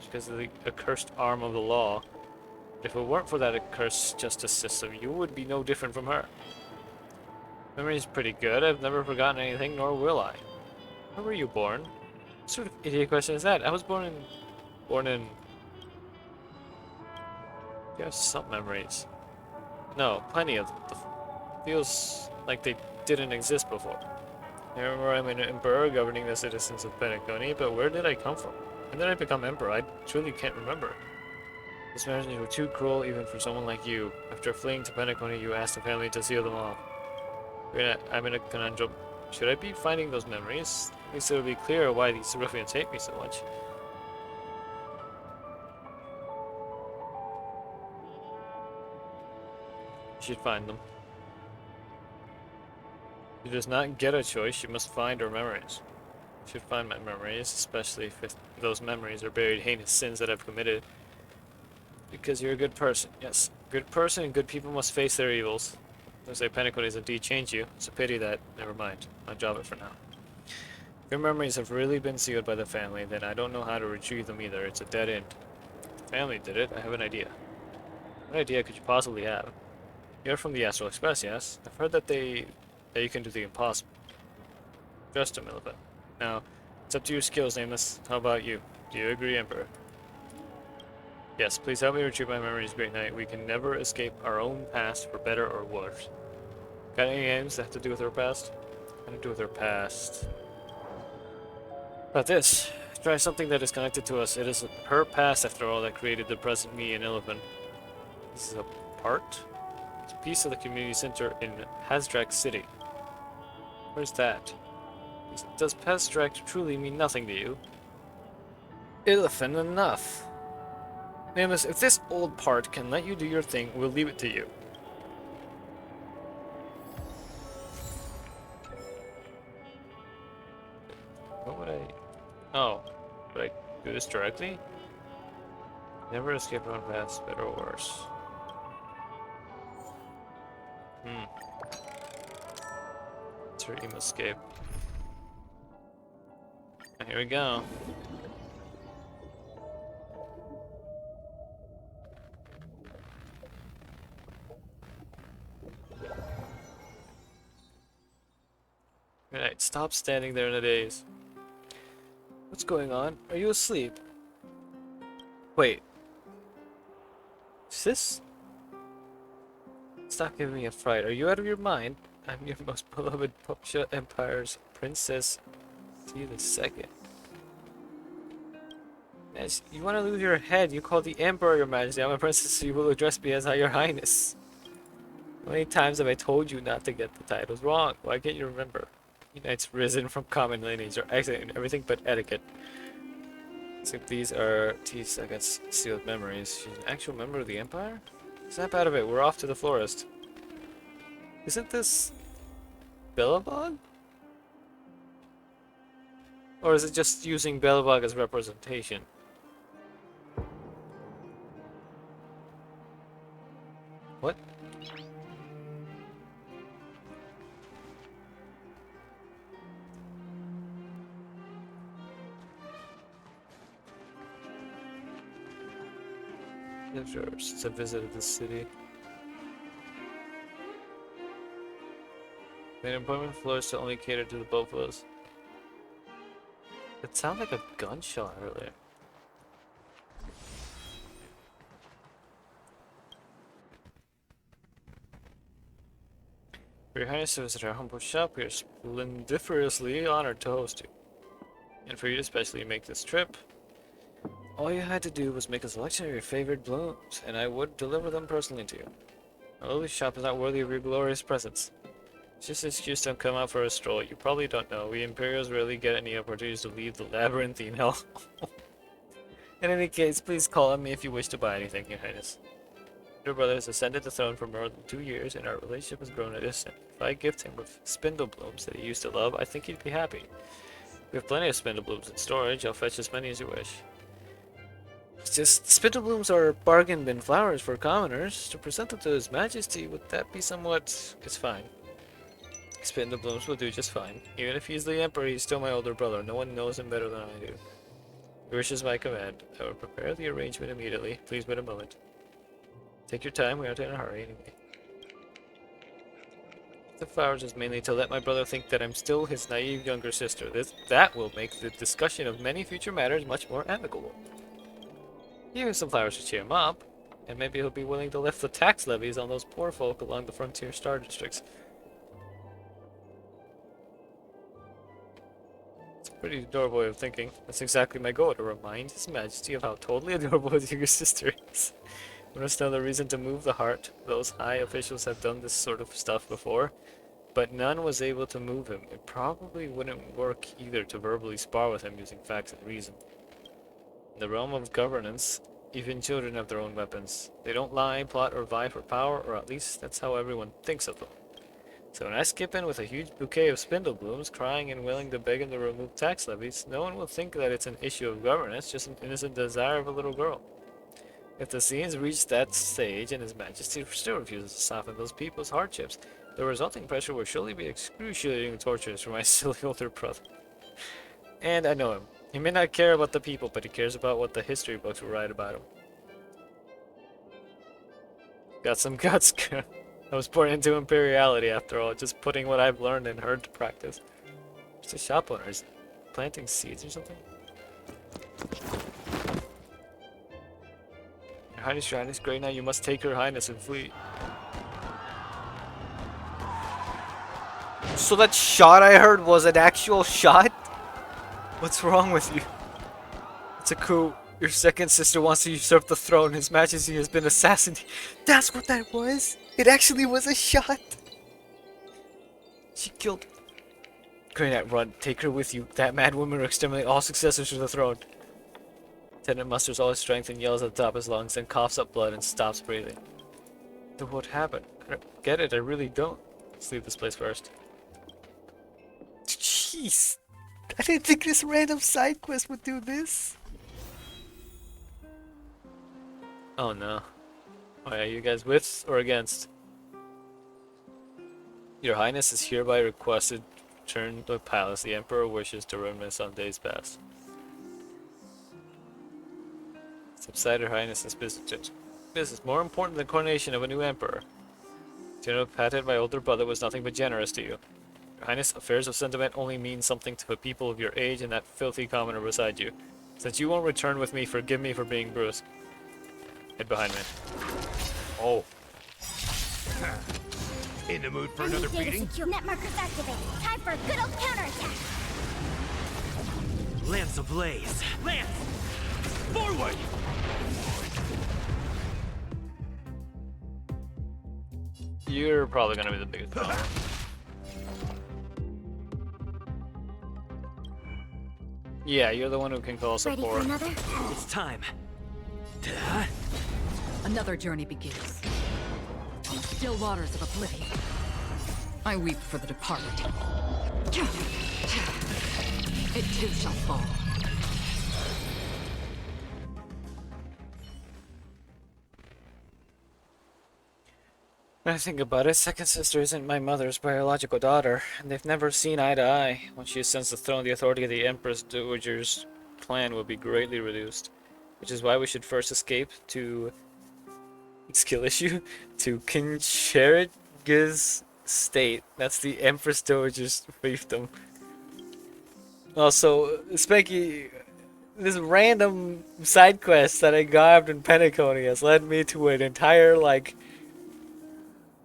Because of the accursed arm of the law. If it weren't for that accursed justice system, you would be no different from her. Memory is pretty good. I've never forgotten anything, nor will I. Where were you born? What sort of idiot question is that? I was born in... You have some memories. No, plenty of them. Feels like they didn't exist before. I remember I'm an emperor governing the citizens of Penacony, but where did I come from? When did I become emperor? I truly can't remember. These memories were too cruel even for someone like you. After fleeing to Penacony, you asked the family to seal them off. I'm in a conundrum. Should I be finding those memories? At least it would be clear why these ruffians hate me so much. You should find them. She does not get a choice, she must find her memories. I should find my memories, especially if those memories are buried heinous sins that I've committed. Because you're a good person, yes. Good person and good people must face their evils. Those say Penacony has indeed changed you. It's a pity that, never mind. I'll drop it for now. If your memories have really been sealed by the family, then I don't know how to retrieve them either. It's a dead end. If the family did it, I have an idea. What idea could you possibly have? You're from the Astral Express, yes? I've heard that you can do the impossible. Just a little bit. Now, it's up to your skills, Amos. How about you? Do you agree, Emperor? Yes, please help me retrieve my memories, Great Knight. We can never escape our own past, for better or worse. Got any aims that have to do with our past? Nothing to do with our past. About this. Try something that is connected to us. It is her past, after all, that created the present me and Eleven. This is a part? It's a piece of the community center in Hasdrak City. Where's that? Does Hasdrak truly mean nothing to you? Elephant enough. Amos, if this old part can let you do your thing, we'll leave it to you. What would I... Oh. Would I do this directly? Never escape our own past, better or worse. It's her emo escape. Here we go. Right, stop standing there in a daze. What's going on? Are you asleep? Wait. Is this? Stop giving me a fright. Are you out of your mind? I'm your most beloved Popsha Empire's Princess C the Second. Yes, you want to lose your head? You call the Emperor your Majesty. I'm a princess, so you will address me as Your Highness. How many times have I told you not to get the titles wrong? Why can't you remember? Knights risen from common lineage are excellent in everything but etiquette. Except these are T-Seconds sealed memories. She's an actual member of the Empire? Snap out of it, we're off to the florist. Isn't this... Bellabog? Or is it just using Bellabog as representation? What? It's a visit of the city. Made an appointment floors to only cater to the both of us. It sounded like a gunshot earlier. For your Highness to visit our humble shop, we are splendiferously honored to host you. And for you to especially make this trip, All you had to do was make a selection of your favorite blooms, and I would deliver them personally to you. My lily shop is not worthy of your glorious presence. It's just an excuse to come out for a stroll. You probably don't know, we Imperials rarely get any opportunities to leave the labyrinthine hell. In any case, please call on me if you wish to buy anything, Your Highness. Your brother has ascended the throne for more than 2 years, and our relationship has grown distant. If I gift him with spindle blooms that he used to love, I think he'd be happy. We have plenty of spindle blooms in storage. I'll fetch as many as you wish. It's just, spindle blooms are bargain bin flowers for commoners. To present them to His Majesty, would that be somewhat... It's fine. Spindle blooms will do just fine. Even if he's the Emperor, he's still my older brother. No one knows him better than I do. Your wish is my command. I will prepare the arrangement immediately. Please wait a moment. Take your time, we aren't in a hurry anyway. The flowers is mainly to let my brother think that I'm still his naive younger sister. That will make the discussion of many future matters much more amicable. Give him some flowers to cheer him up, and maybe he'll be willing to lift the tax levies on those poor folk along the frontier star districts. It's a pretty adorable way of thinking. That's exactly my goal, to remind His Majesty of how totally adorable his younger sister is. You must know the reason to move the heart. Those high officials have done this sort of stuff before, but none was able to move him. It probably wouldn't work either to verbally spar with him using facts and reason. In the realm of governance, even children have their own weapons. They don't lie, plot, or vie for power, or at least that's how everyone thinks of them. So when I skip in with a huge bouquet of spindle blooms, crying and willing to beg him to remove tax levies, no one will think that it's an issue of governance, just an innocent desire of a little girl. If the scenes reach that stage and His Majesty still refuses to soften those people's hardships, the resulting pressure will surely be excruciating tortures for my silly older brother. And I know him. He may not care about the people, but he cares about what the history books will write about him. Got some guts. I was born into imperiality after all, just putting what I've learned and heard to practice. Just a shop owner. Is planting seeds or something? Your Highness, great now. You must take Her Highness and flee. So that shot I heard was an actual shot? What's wrong with you? It's a coup. Your second sister wants to usurp the throne. His Majesty has been assassinated. That's what that was? It actually was a shot. She killed... Granite, run. Take her with you. That mad woman will exterminate all successors to the throne. Lieutenant musters all his strength and yells at the top of his lungs, then coughs up blood and stops breathing. Then what happened? I don't get it, I really don't. Let's leave this place first. Jeez! I didn't think this random side quest would do this. Oh no. Oh yeah, you guys with or against? Your Highness is hereby requested to return to the palace. The Emperor wishes to reminisce on days past. Subside Her Highness's business. Business more important than the coronation of a new emperor. General Patton, my older brother, was nothing but generous to you. Your Highness, affairs of sentiment only mean something to the people of your age and that filthy commoner beside you. Since you won't return with me, forgive me for being brusque. Head behind me. Oh. In the mood for another beating? Net markers activated. Time for a good old counterattack. Lance ablaze. Lance! Forward! You're probably gonna be the biggest problem. Yeah, you're the one who can call support. Ready for another? It's time. Another journey begins. On the still waters of oblivion. I weep for the departed. It too shall fall. When I think about it, second sister isn't my mother's biological daughter, and they've never seen eye to eye. When she ascends the throne, the authority of the Empress Dowager's clan will be greatly reduced. Which is why we should first escape to... skill issue? To Kincherig's state. That's the Empress Dowager's fiefdom. Also, Spanky, this random side quest that I grabbed in Penacony has led me to an entire, like...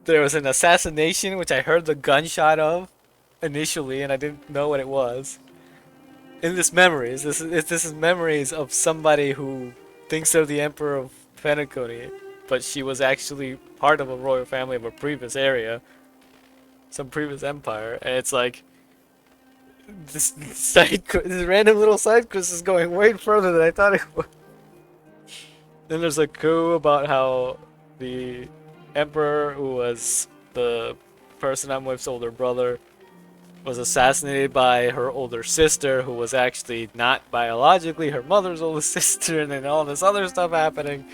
There was an assassination, which I heard the gunshot of initially, and I didn't know what it was. in this memories. This is memories of somebody who thinks they're the Emperor of Penacony, but she was actually part of a royal family of a previous area, some previous empire, and it's like this random little side quest is going way further than I thought it would. Then there's a coup about how the Emperor, who was the person I'm with's older brother, was assassinated by her older sister, who was actually not biologically her mother's older sister, and then all this other stuff happening.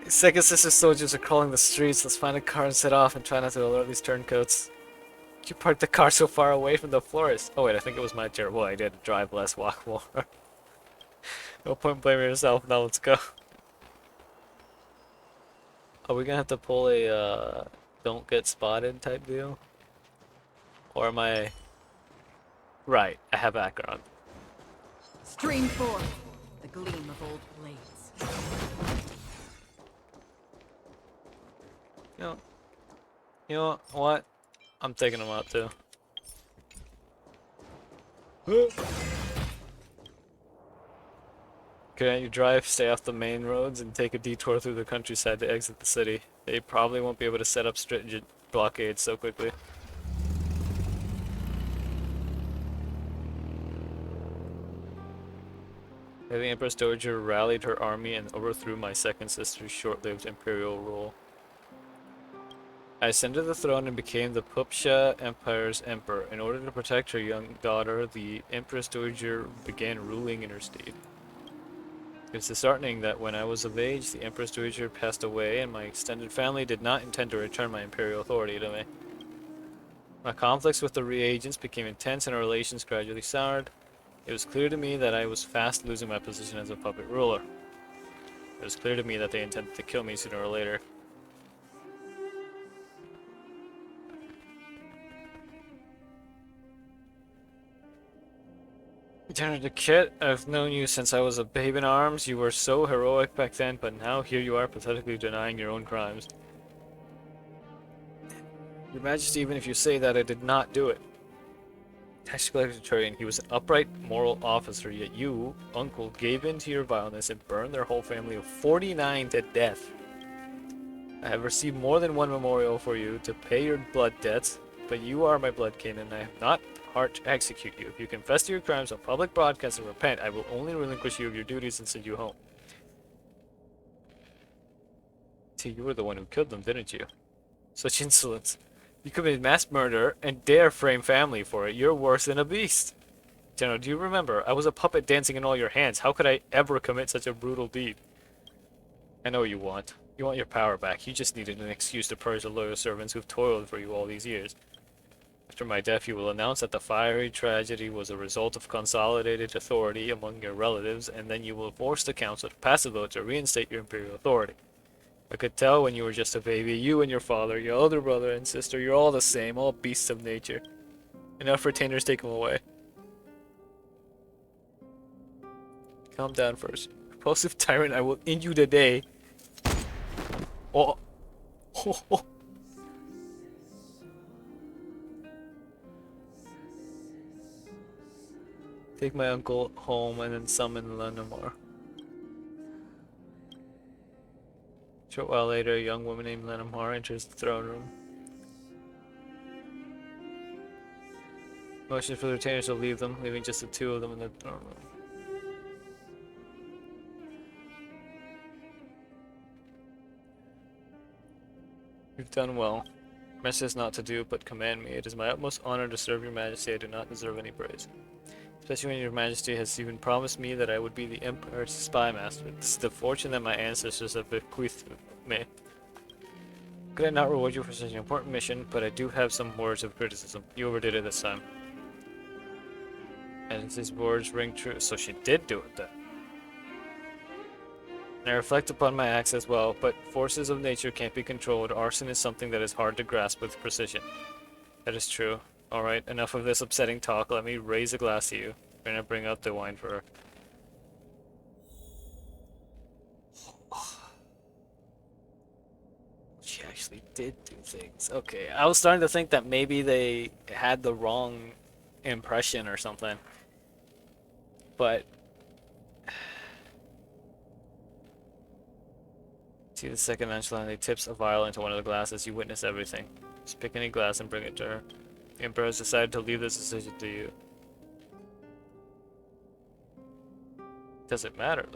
Second sister soldiers are crawling the streets. Let's find a car and set off and try not to alert these turncoats. You parked the car so far away from the florist. Oh wait, I think it was my terrible idea to drive less, walk more. No point blaming yourself. Now let's go. Are we gonna have to pull a don't get spotted type deal? Or am I... Right, I have background. Stream forth the gleam of old blades. You know what? I'm taking them out too. Okay, you drive, stay off the main roads, and take a detour through the countryside to exit the city. They probably won't be able to set up stringent blockades so quickly. The Empress Dowager rallied her army and overthrew my second sister's short-lived imperial rule. I ascended the throne and became the Pupsha Empire's emperor. In order to protect her young daughter, the Empress Dowager began ruling in her stead. It's disheartening that when I was of age, the Empress Dowager passed away, and my extended family did not intend to return my imperial authority to me. My conflicts with the reagents became intense and our relations gradually soured. It was clear to me that I was fast losing my position as a puppet ruler. It was clear to me that they intended to kill me sooner or later. Lieutenant Duquette, I've known you since I was a babe in arms. You were so heroic back then, but now here you are pathetically denying your own crimes. Your Majesty, even if you say that I did not do it. Tax collector, he was an upright, moral officer, yet you, uncle, gave in to your vileness and burned their whole family of 49 to death. I have received more than one memorial for you to pay your blood debts, but you are my blood kin, and I have not heart to execute you. If you confess to your crimes on public broadcast and repent, I will only relinquish you of your duties and send you home. See, you were the one who killed them, didn't you? Such insolence. You committed mass murder and dare frame family for it. You're worse than a beast. General, do you remember? I was a puppet dancing in all your hands. How could I ever commit such a brutal deed? I know what you want. You want your power back. You just needed an excuse to purge the loyal servants who've toiled for you all these years. After my death, you will announce that the fiery tragedy was a result of consolidated authority among your relatives, and then you will force the council to pass a vote to reinstate your imperial authority. I could tell when you were just a baby, you and your father, your older brother and sister, you're all the same, all beasts of nature. Enough retainers, take them away. Calm down first. Repulsive tyrant, I will end you today. Oh. Take my uncle home and then summon Lenamar. A short while later, a young woman named Lenamar enters the throne room. Motion for the retainers to leave them, leaving just the two of them in the throne room. You've done well. Message is not to do, but command me. It is my utmost honor to serve your majesty. I do not deserve any praise. Especially when your majesty has even promised me that I would be the emperor's spy master. This is the fortune that my ancestors have bequeathed me. Could I not reward you for such an important mission, but I do have some words of criticism. You overdid it this time. And his words ring true, so she did do it then. And I reflect upon my acts as well, but forces of nature can't be controlled. Arson is something that is hard to grasp with precision. That is true. Alright, enough of this upsetting talk. Let me raise a glass to you. I'm gonna bring out the wine for her. She actually did do things. Okay, I was starting to think that maybe they had the wrong impression or something. But see the second nonchalantly tips a vial into one of the glasses. You witness everything. Just pick any glass and bring it to her. The Emperor has decided to leave this decision to you. Does it matter?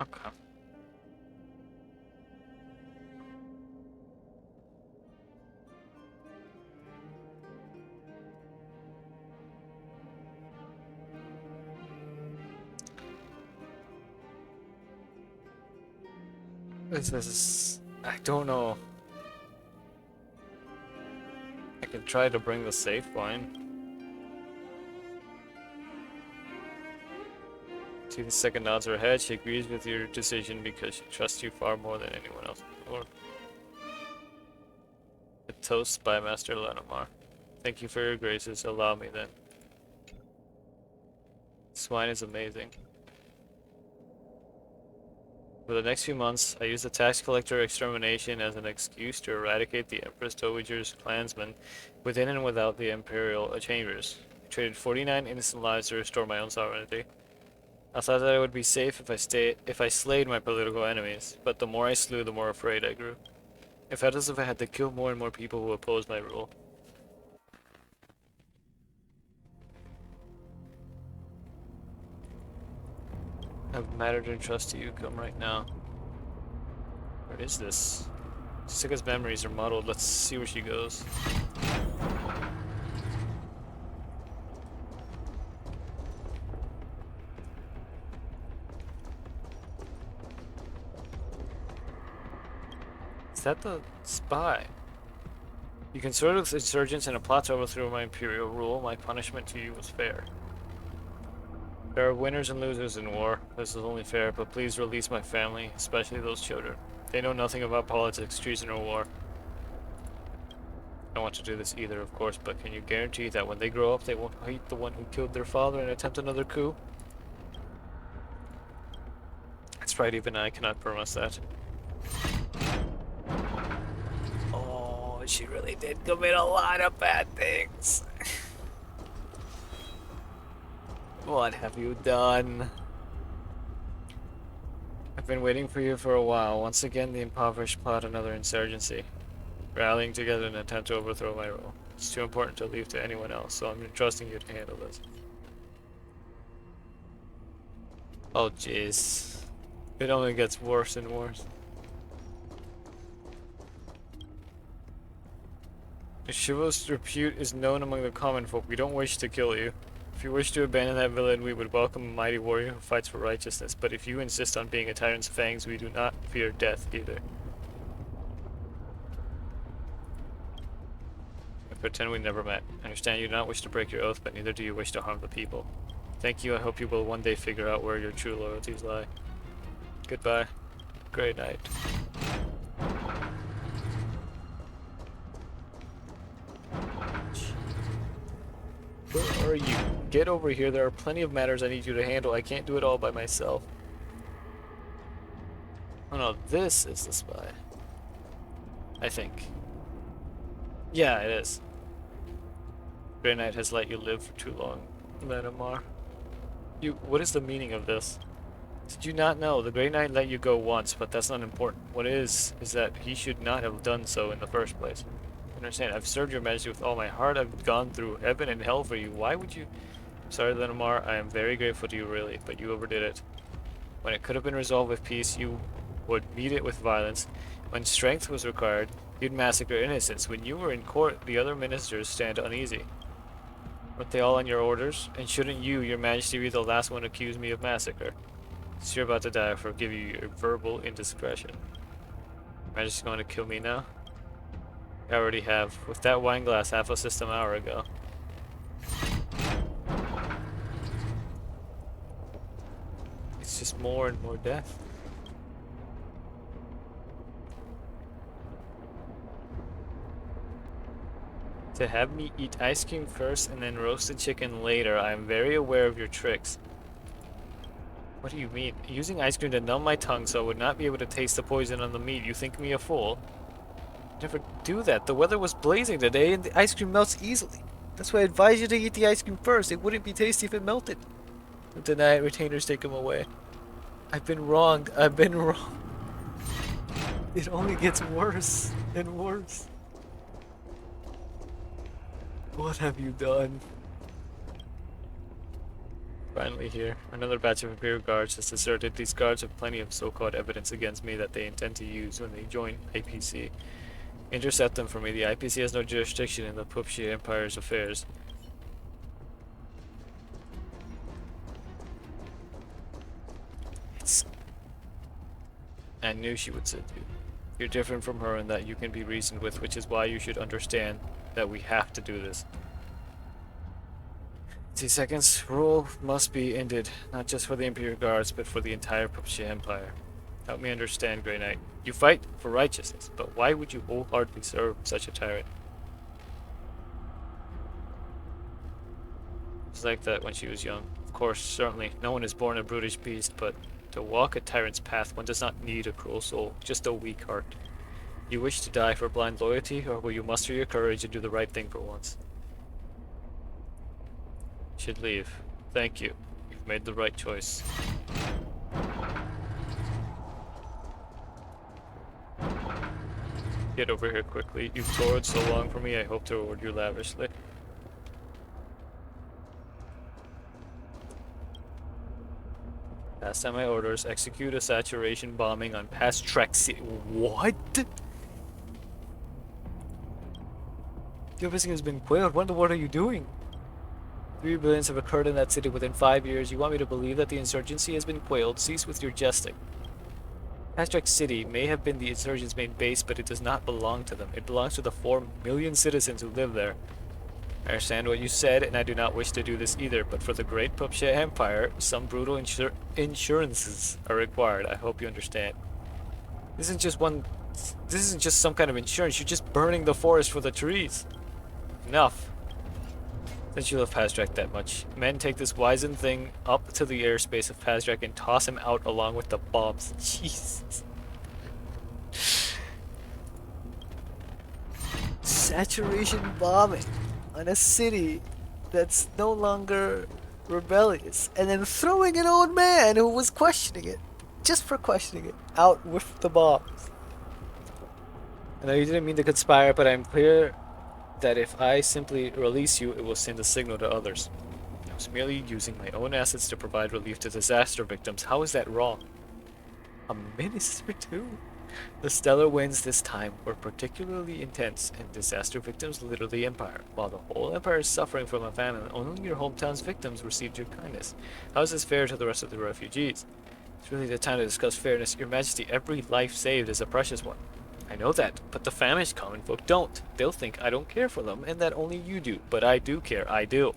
Okay. This is... I don't know. I could try to bring the safe line. See the second nods her head. She agrees with your decision because she trusts you far more than anyone else before. A toast by Master Lenamar. Thank you for your graces. Allow me then. This wine is amazing. For the next few months, I used the tax collector extermination as an excuse to eradicate the Empress Dowager's clansmen within and without the Imperial chambers. I traded 49 innocent lives to restore my own sovereignty. I thought that I would be safe if I slayed my political enemies, but the more I slew, the more afraid I grew. I felt as if I had to kill more and more people who opposed my rule. I've mattered and trust to you. Come right now. Where is this? Sika's memories are muddled. Let's see where she goes. Is that the spy? You consorted with insurgents in a plot to overthrow my imperial rule. My punishment to you was fair. There are winners and losers in war. This is only fair, but please release my family, especially those children. They know nothing about politics, treason, or war. I don't want to do this either, of course, but can you guarantee that when they grow up, they won't hate the one who killed their father and attempt another coup? That's right, even I cannot promise that. Oh, she really did commit a lot of bad things. What have you done? I've been waiting for you for a while. Once again, the impoverished plot another insurgency, rallying together in an attempt to overthrow my rule. It's too important to leave to anyone else, so I'm entrusting you to handle this. Oh, jeez. It only gets worse and worse. Shiva's repute is known among the common folk. We don't wish to kill you. If you wish to abandon that villain, we would welcome a mighty warrior who fights for righteousness. But if you insist on being a tyrant's fangs, we do not fear death either. I pretend we never met. I understand you do not wish to break your oath, but neither do you wish to harm the people. Thank you. I hope you will one day figure out where your true loyalties lie. Goodbye. Great night. Where are you? Get over here. There are plenty of matters I need you to handle. I can't do it all by myself. Oh no, this is the spy. I think. Yeah, it is. Grey Knight has let you live for too long, Lenamar. What is the meaning of this? Did you not know? The Grey Knight let you go once, but that's not important. What is that he should not have done so in the first place. Understand, I've served your majesty with all my heart. I've gone through heaven and hell for you. Why would you... Sorry, Lenamar, I am very grateful to you, really, but you overdid it. When it could have been resolved with peace, you would meet it with violence. When strength was required, you'd massacre innocents. When you were in court, the other ministers stand uneasy. Weren't they all on your orders? And shouldn't you, your majesty, be the last one to accuse me of massacre? Since you're about to die, I forgive you your verbal indiscretion. Majesty's going to kill me now? I already have. With that wine glass half a system hour ago. It's just more and more death. To have me eat ice cream first and then roasted chicken later, I am very aware of your tricks. What do you mean? Using ice cream to numb my tongue so I would not be able to taste the poison on the meat. You think me a fool? Never do that. The weather was blazing today and the ice cream melts easily. That's why I advise you to eat the ice cream first. It wouldn't be tasty if it melted. Don't deny it. Retainers take them away. I've been wronged. I've been wrong. It only gets worse and worse. What have you done? Finally here. Another batch of Imperial guards has deserted. These guards have plenty of so-called evidence against me that they intend to use when they join IPC. Intercept them for me. The IPC has no jurisdiction in the Pupshi Empire's affairs. I knew she would sit you. You're different from her in that you can be reasoned with, which is why you should understand that we have to do this. 2 seconds. Rule must be ended, not just for the Imperial Guards, but for the entire Pupshi Empire. Help me understand, Grey Knight. You fight for righteousness, but why would you wholeheartedly serve such a tyrant? It's like that when she was young. Of course, certainly, no one is born a brutish beast, but to walk a tyrant's path, one does not need a cruel soul, just a weak heart. You wish to die for blind loyalty, or will you muster your courage and do the right thing for once? Should leave. Thank you. You've made the right choice. Get over here quickly. You've toured so long for me, I hope to reward you lavishly. Last time my orders, execute a saturation bombing on past Trek City. What? Your business has been quailed. What in the world are you doing? 3 rebellions have occurred in that city within 5 years. You want me to believe that the insurgency has been quailed? Cease with your jesting. Pastrack City may have been the insurgents' main base, but it does not belong to them. It belongs to the 4 million citizens who live there. I understand what you said, and I do not wish to do this either, but for the great Pupshi Empire, some brutal insurances are required. I hope you understand. This isn't just some kind of insurance. You're just burning the forest for the trees. Enough. Since you love Pastrack that much, men take this wizened thing up to the airspace of Pastrack and toss him out along with the bombs. Jesus. Saturation bombing on a city that's no longer rebellious, and then throwing an old man who was questioning it, just for questioning it, out with the bombs. I know you didn't mean to conspire, but I'm clear that if I simply release you, it will send a signal to others. I was merely using my own assets to provide relief to disaster victims. How is that wrong? A minister too? The stellar winds this time were particularly intense, and disaster victims littered the Empire. While the whole Empire is suffering from a famine, only your hometown's victims received your kindness. How is this fair to the rest of the refugees? It's really the time to discuss fairness. Your Majesty, every life saved is a precious one. I know that, but the famished common folk don't. They'll think I don't care for them, and that only you do. But I do care, I do.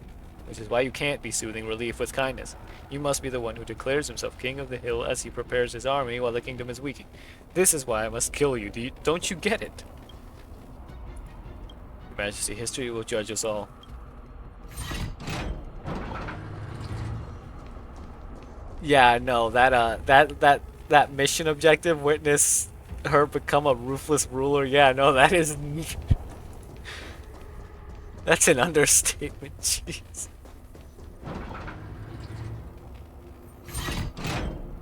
Which is why you can't be soothing relief with kindness. You must be the one who declares himself king of the hill as he prepares his army while the kingdom is weakening. This is why I must kill you. Don't you get it? Your Majesty, history will judge us all. Yeah, no, that mission objective, witness her become a ruthless ruler. Yeah, no, that is that's an understatement. Jeez.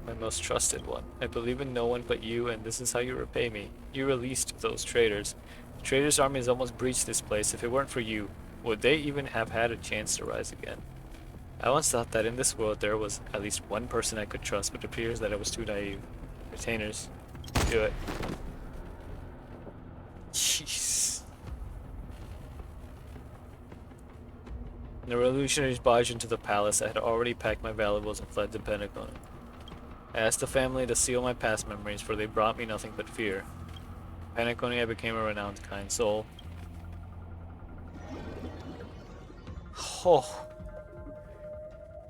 My most trusted one. I believe in no one but you, and this is how you repay me. You released those traitors. The traitors' army has almost breached this place. If it weren't for you, would they even have had a chance to rise again? I once thought that in this world there was at least one person I could trust, but it appears that I was too naive. Retainers, do it. Jeez. When the revolutionaries barged into the palace, I had already packed my valuables and fled to Penacony. I asked the family to seal my past memories, for they brought me nothing but fear. In Penacony, I became a renowned kind soul. Oh,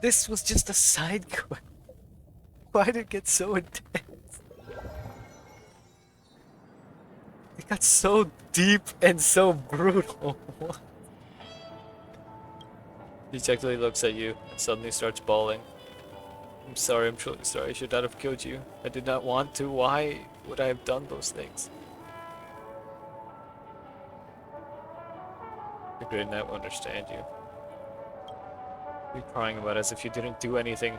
this was just a side quest. Why did it get so intense? It got so deep and so brutal. He gently looks at you and suddenly starts bawling. I'm sorry, I'm truly sorry. I should not have killed you. I did not want to. Why would I have done those things? The Great Knight will understand you. You're crying about it as if you didn't do anything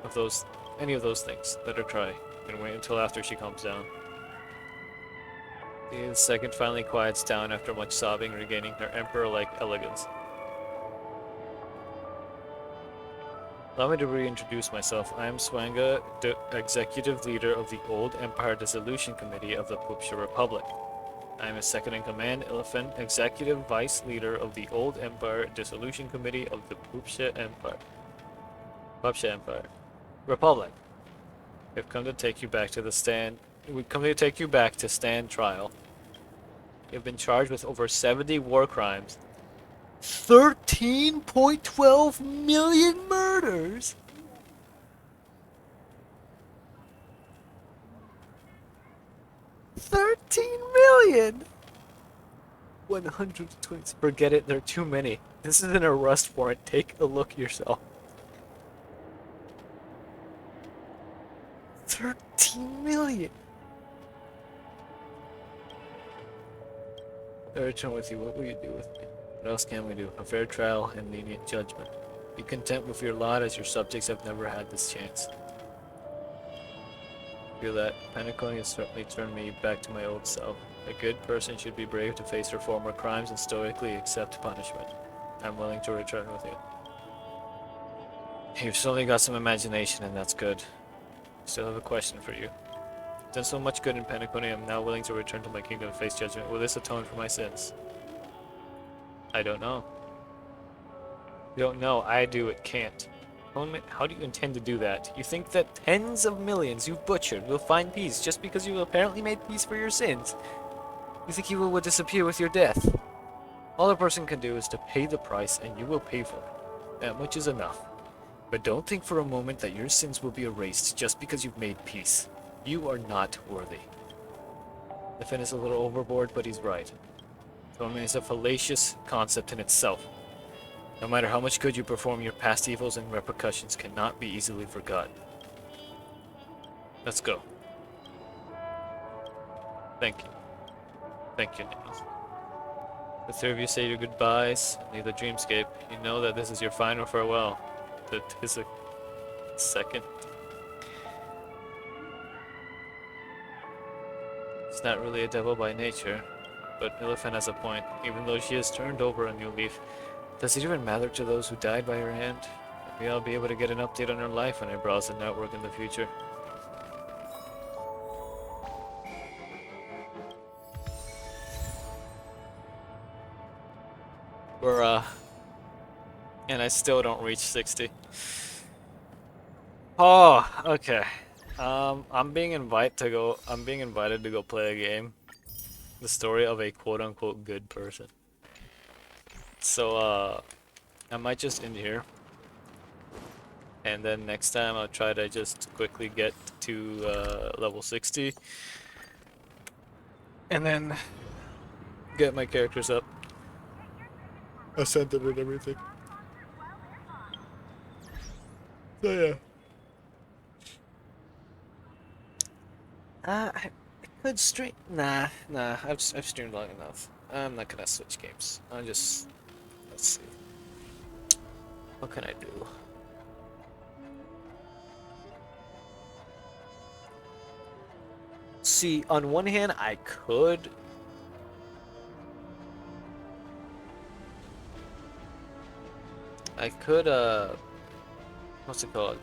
of those, any of those things. Let her cry, and wait until after she calms down. The second finally quiets down after much sobbing, regaining her emperor-like elegance. Allow me to reintroduce myself. I am Swanga, the executive leader of the Old Empire Dissolution Committee of the Pupsha Republic. I am a second-in-command Elephant, executive vice leader of the Old Empire Dissolution Committee of the Pupsha Empire. Republic. We've come to take you back to the stand. We've come to take you back to stand trial. You've been charged with over 70 war crimes. 13.12 million murders! $13 million! 120. Forget it, there are too many. This is an arrest warrant. Take a look yourself. 13 million! I return with you. What will you do with me? What else can we do? A fair trial and lenient judgment. Be content with your lot, as your subjects have never had this chance. Feel that Penacony has certainly turned me back to my old self. A good person should be brave to face her former crimes and stoically accept punishment. I'm willing to return with you. You've certainly got some imagination, and that's good. Still have a question for you. Done so much good in Penacony, I'm now willing to return to my kingdom and face judgment. Will this atone for my sins? I don't know. You don't know. I do. It can't. How do you intend to do that? You think that tens of millions you've butchered will find peace just because you apparently made peace for your sins? You think evil will disappear with your death? All a person can do is to pay the price, and you will pay for it. That much is enough. But don't think for a moment that your sins will be erased just because you've made peace. You are not worthy. The Finn is a little overboard, but he's right. Atonement is a fallacious concept in itself. No matter how much good you perform, your past evils and repercussions cannot be easily forgotten. Let's go. Thank you. Thank you, Nicholas. The three of you say your goodbyes and leave the dreamscape. You know that this is your final farewell. That is a second. She's not really a devil by nature, but Elephant has a point. Even though she has turned over a new leaf, does it even matter to those who died by her hand? Maybe I'll be able to get an update on her life when I browse the network in the future. And I still don't reach 60. Oh, okay. I'm being invited to go play a game. The story of a quote-unquote good person. So, I might just end here. And then next time I'll try to just quickly get to level 60. And then get my characters up. Ascended and everything. So yeah. I could stream. Nah. I've streamed long enough. I'm not gonna switch games. Let's see. What can I do? See, on one hand, I could. What's it called?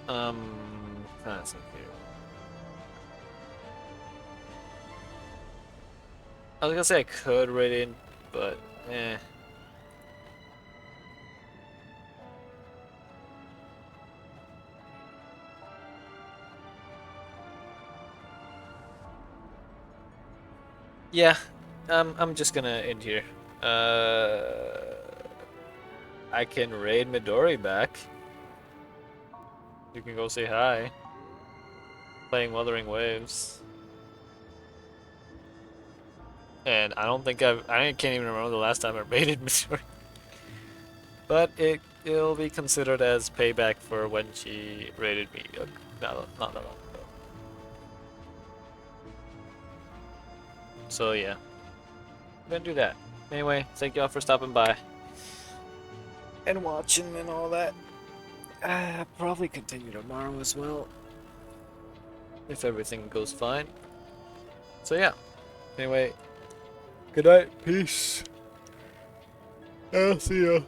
Trying to think here. I was gonna say I could raid in, but yeah, I'm just gonna end here. I can raid Midori back. You can go say hi. Playing Wuthering Waves. And I don't think I can't even remember the last time I raided Midori. But it'll be considered as payback for when she raided me. Not that long ago. So yeah. I'm gonna do that. Anyway, thank y'all for stopping by. And watching and all that. I'll probably continue tomorrow as well. If everything goes fine. So yeah. Anyway, good night. Peace. I'll see ya.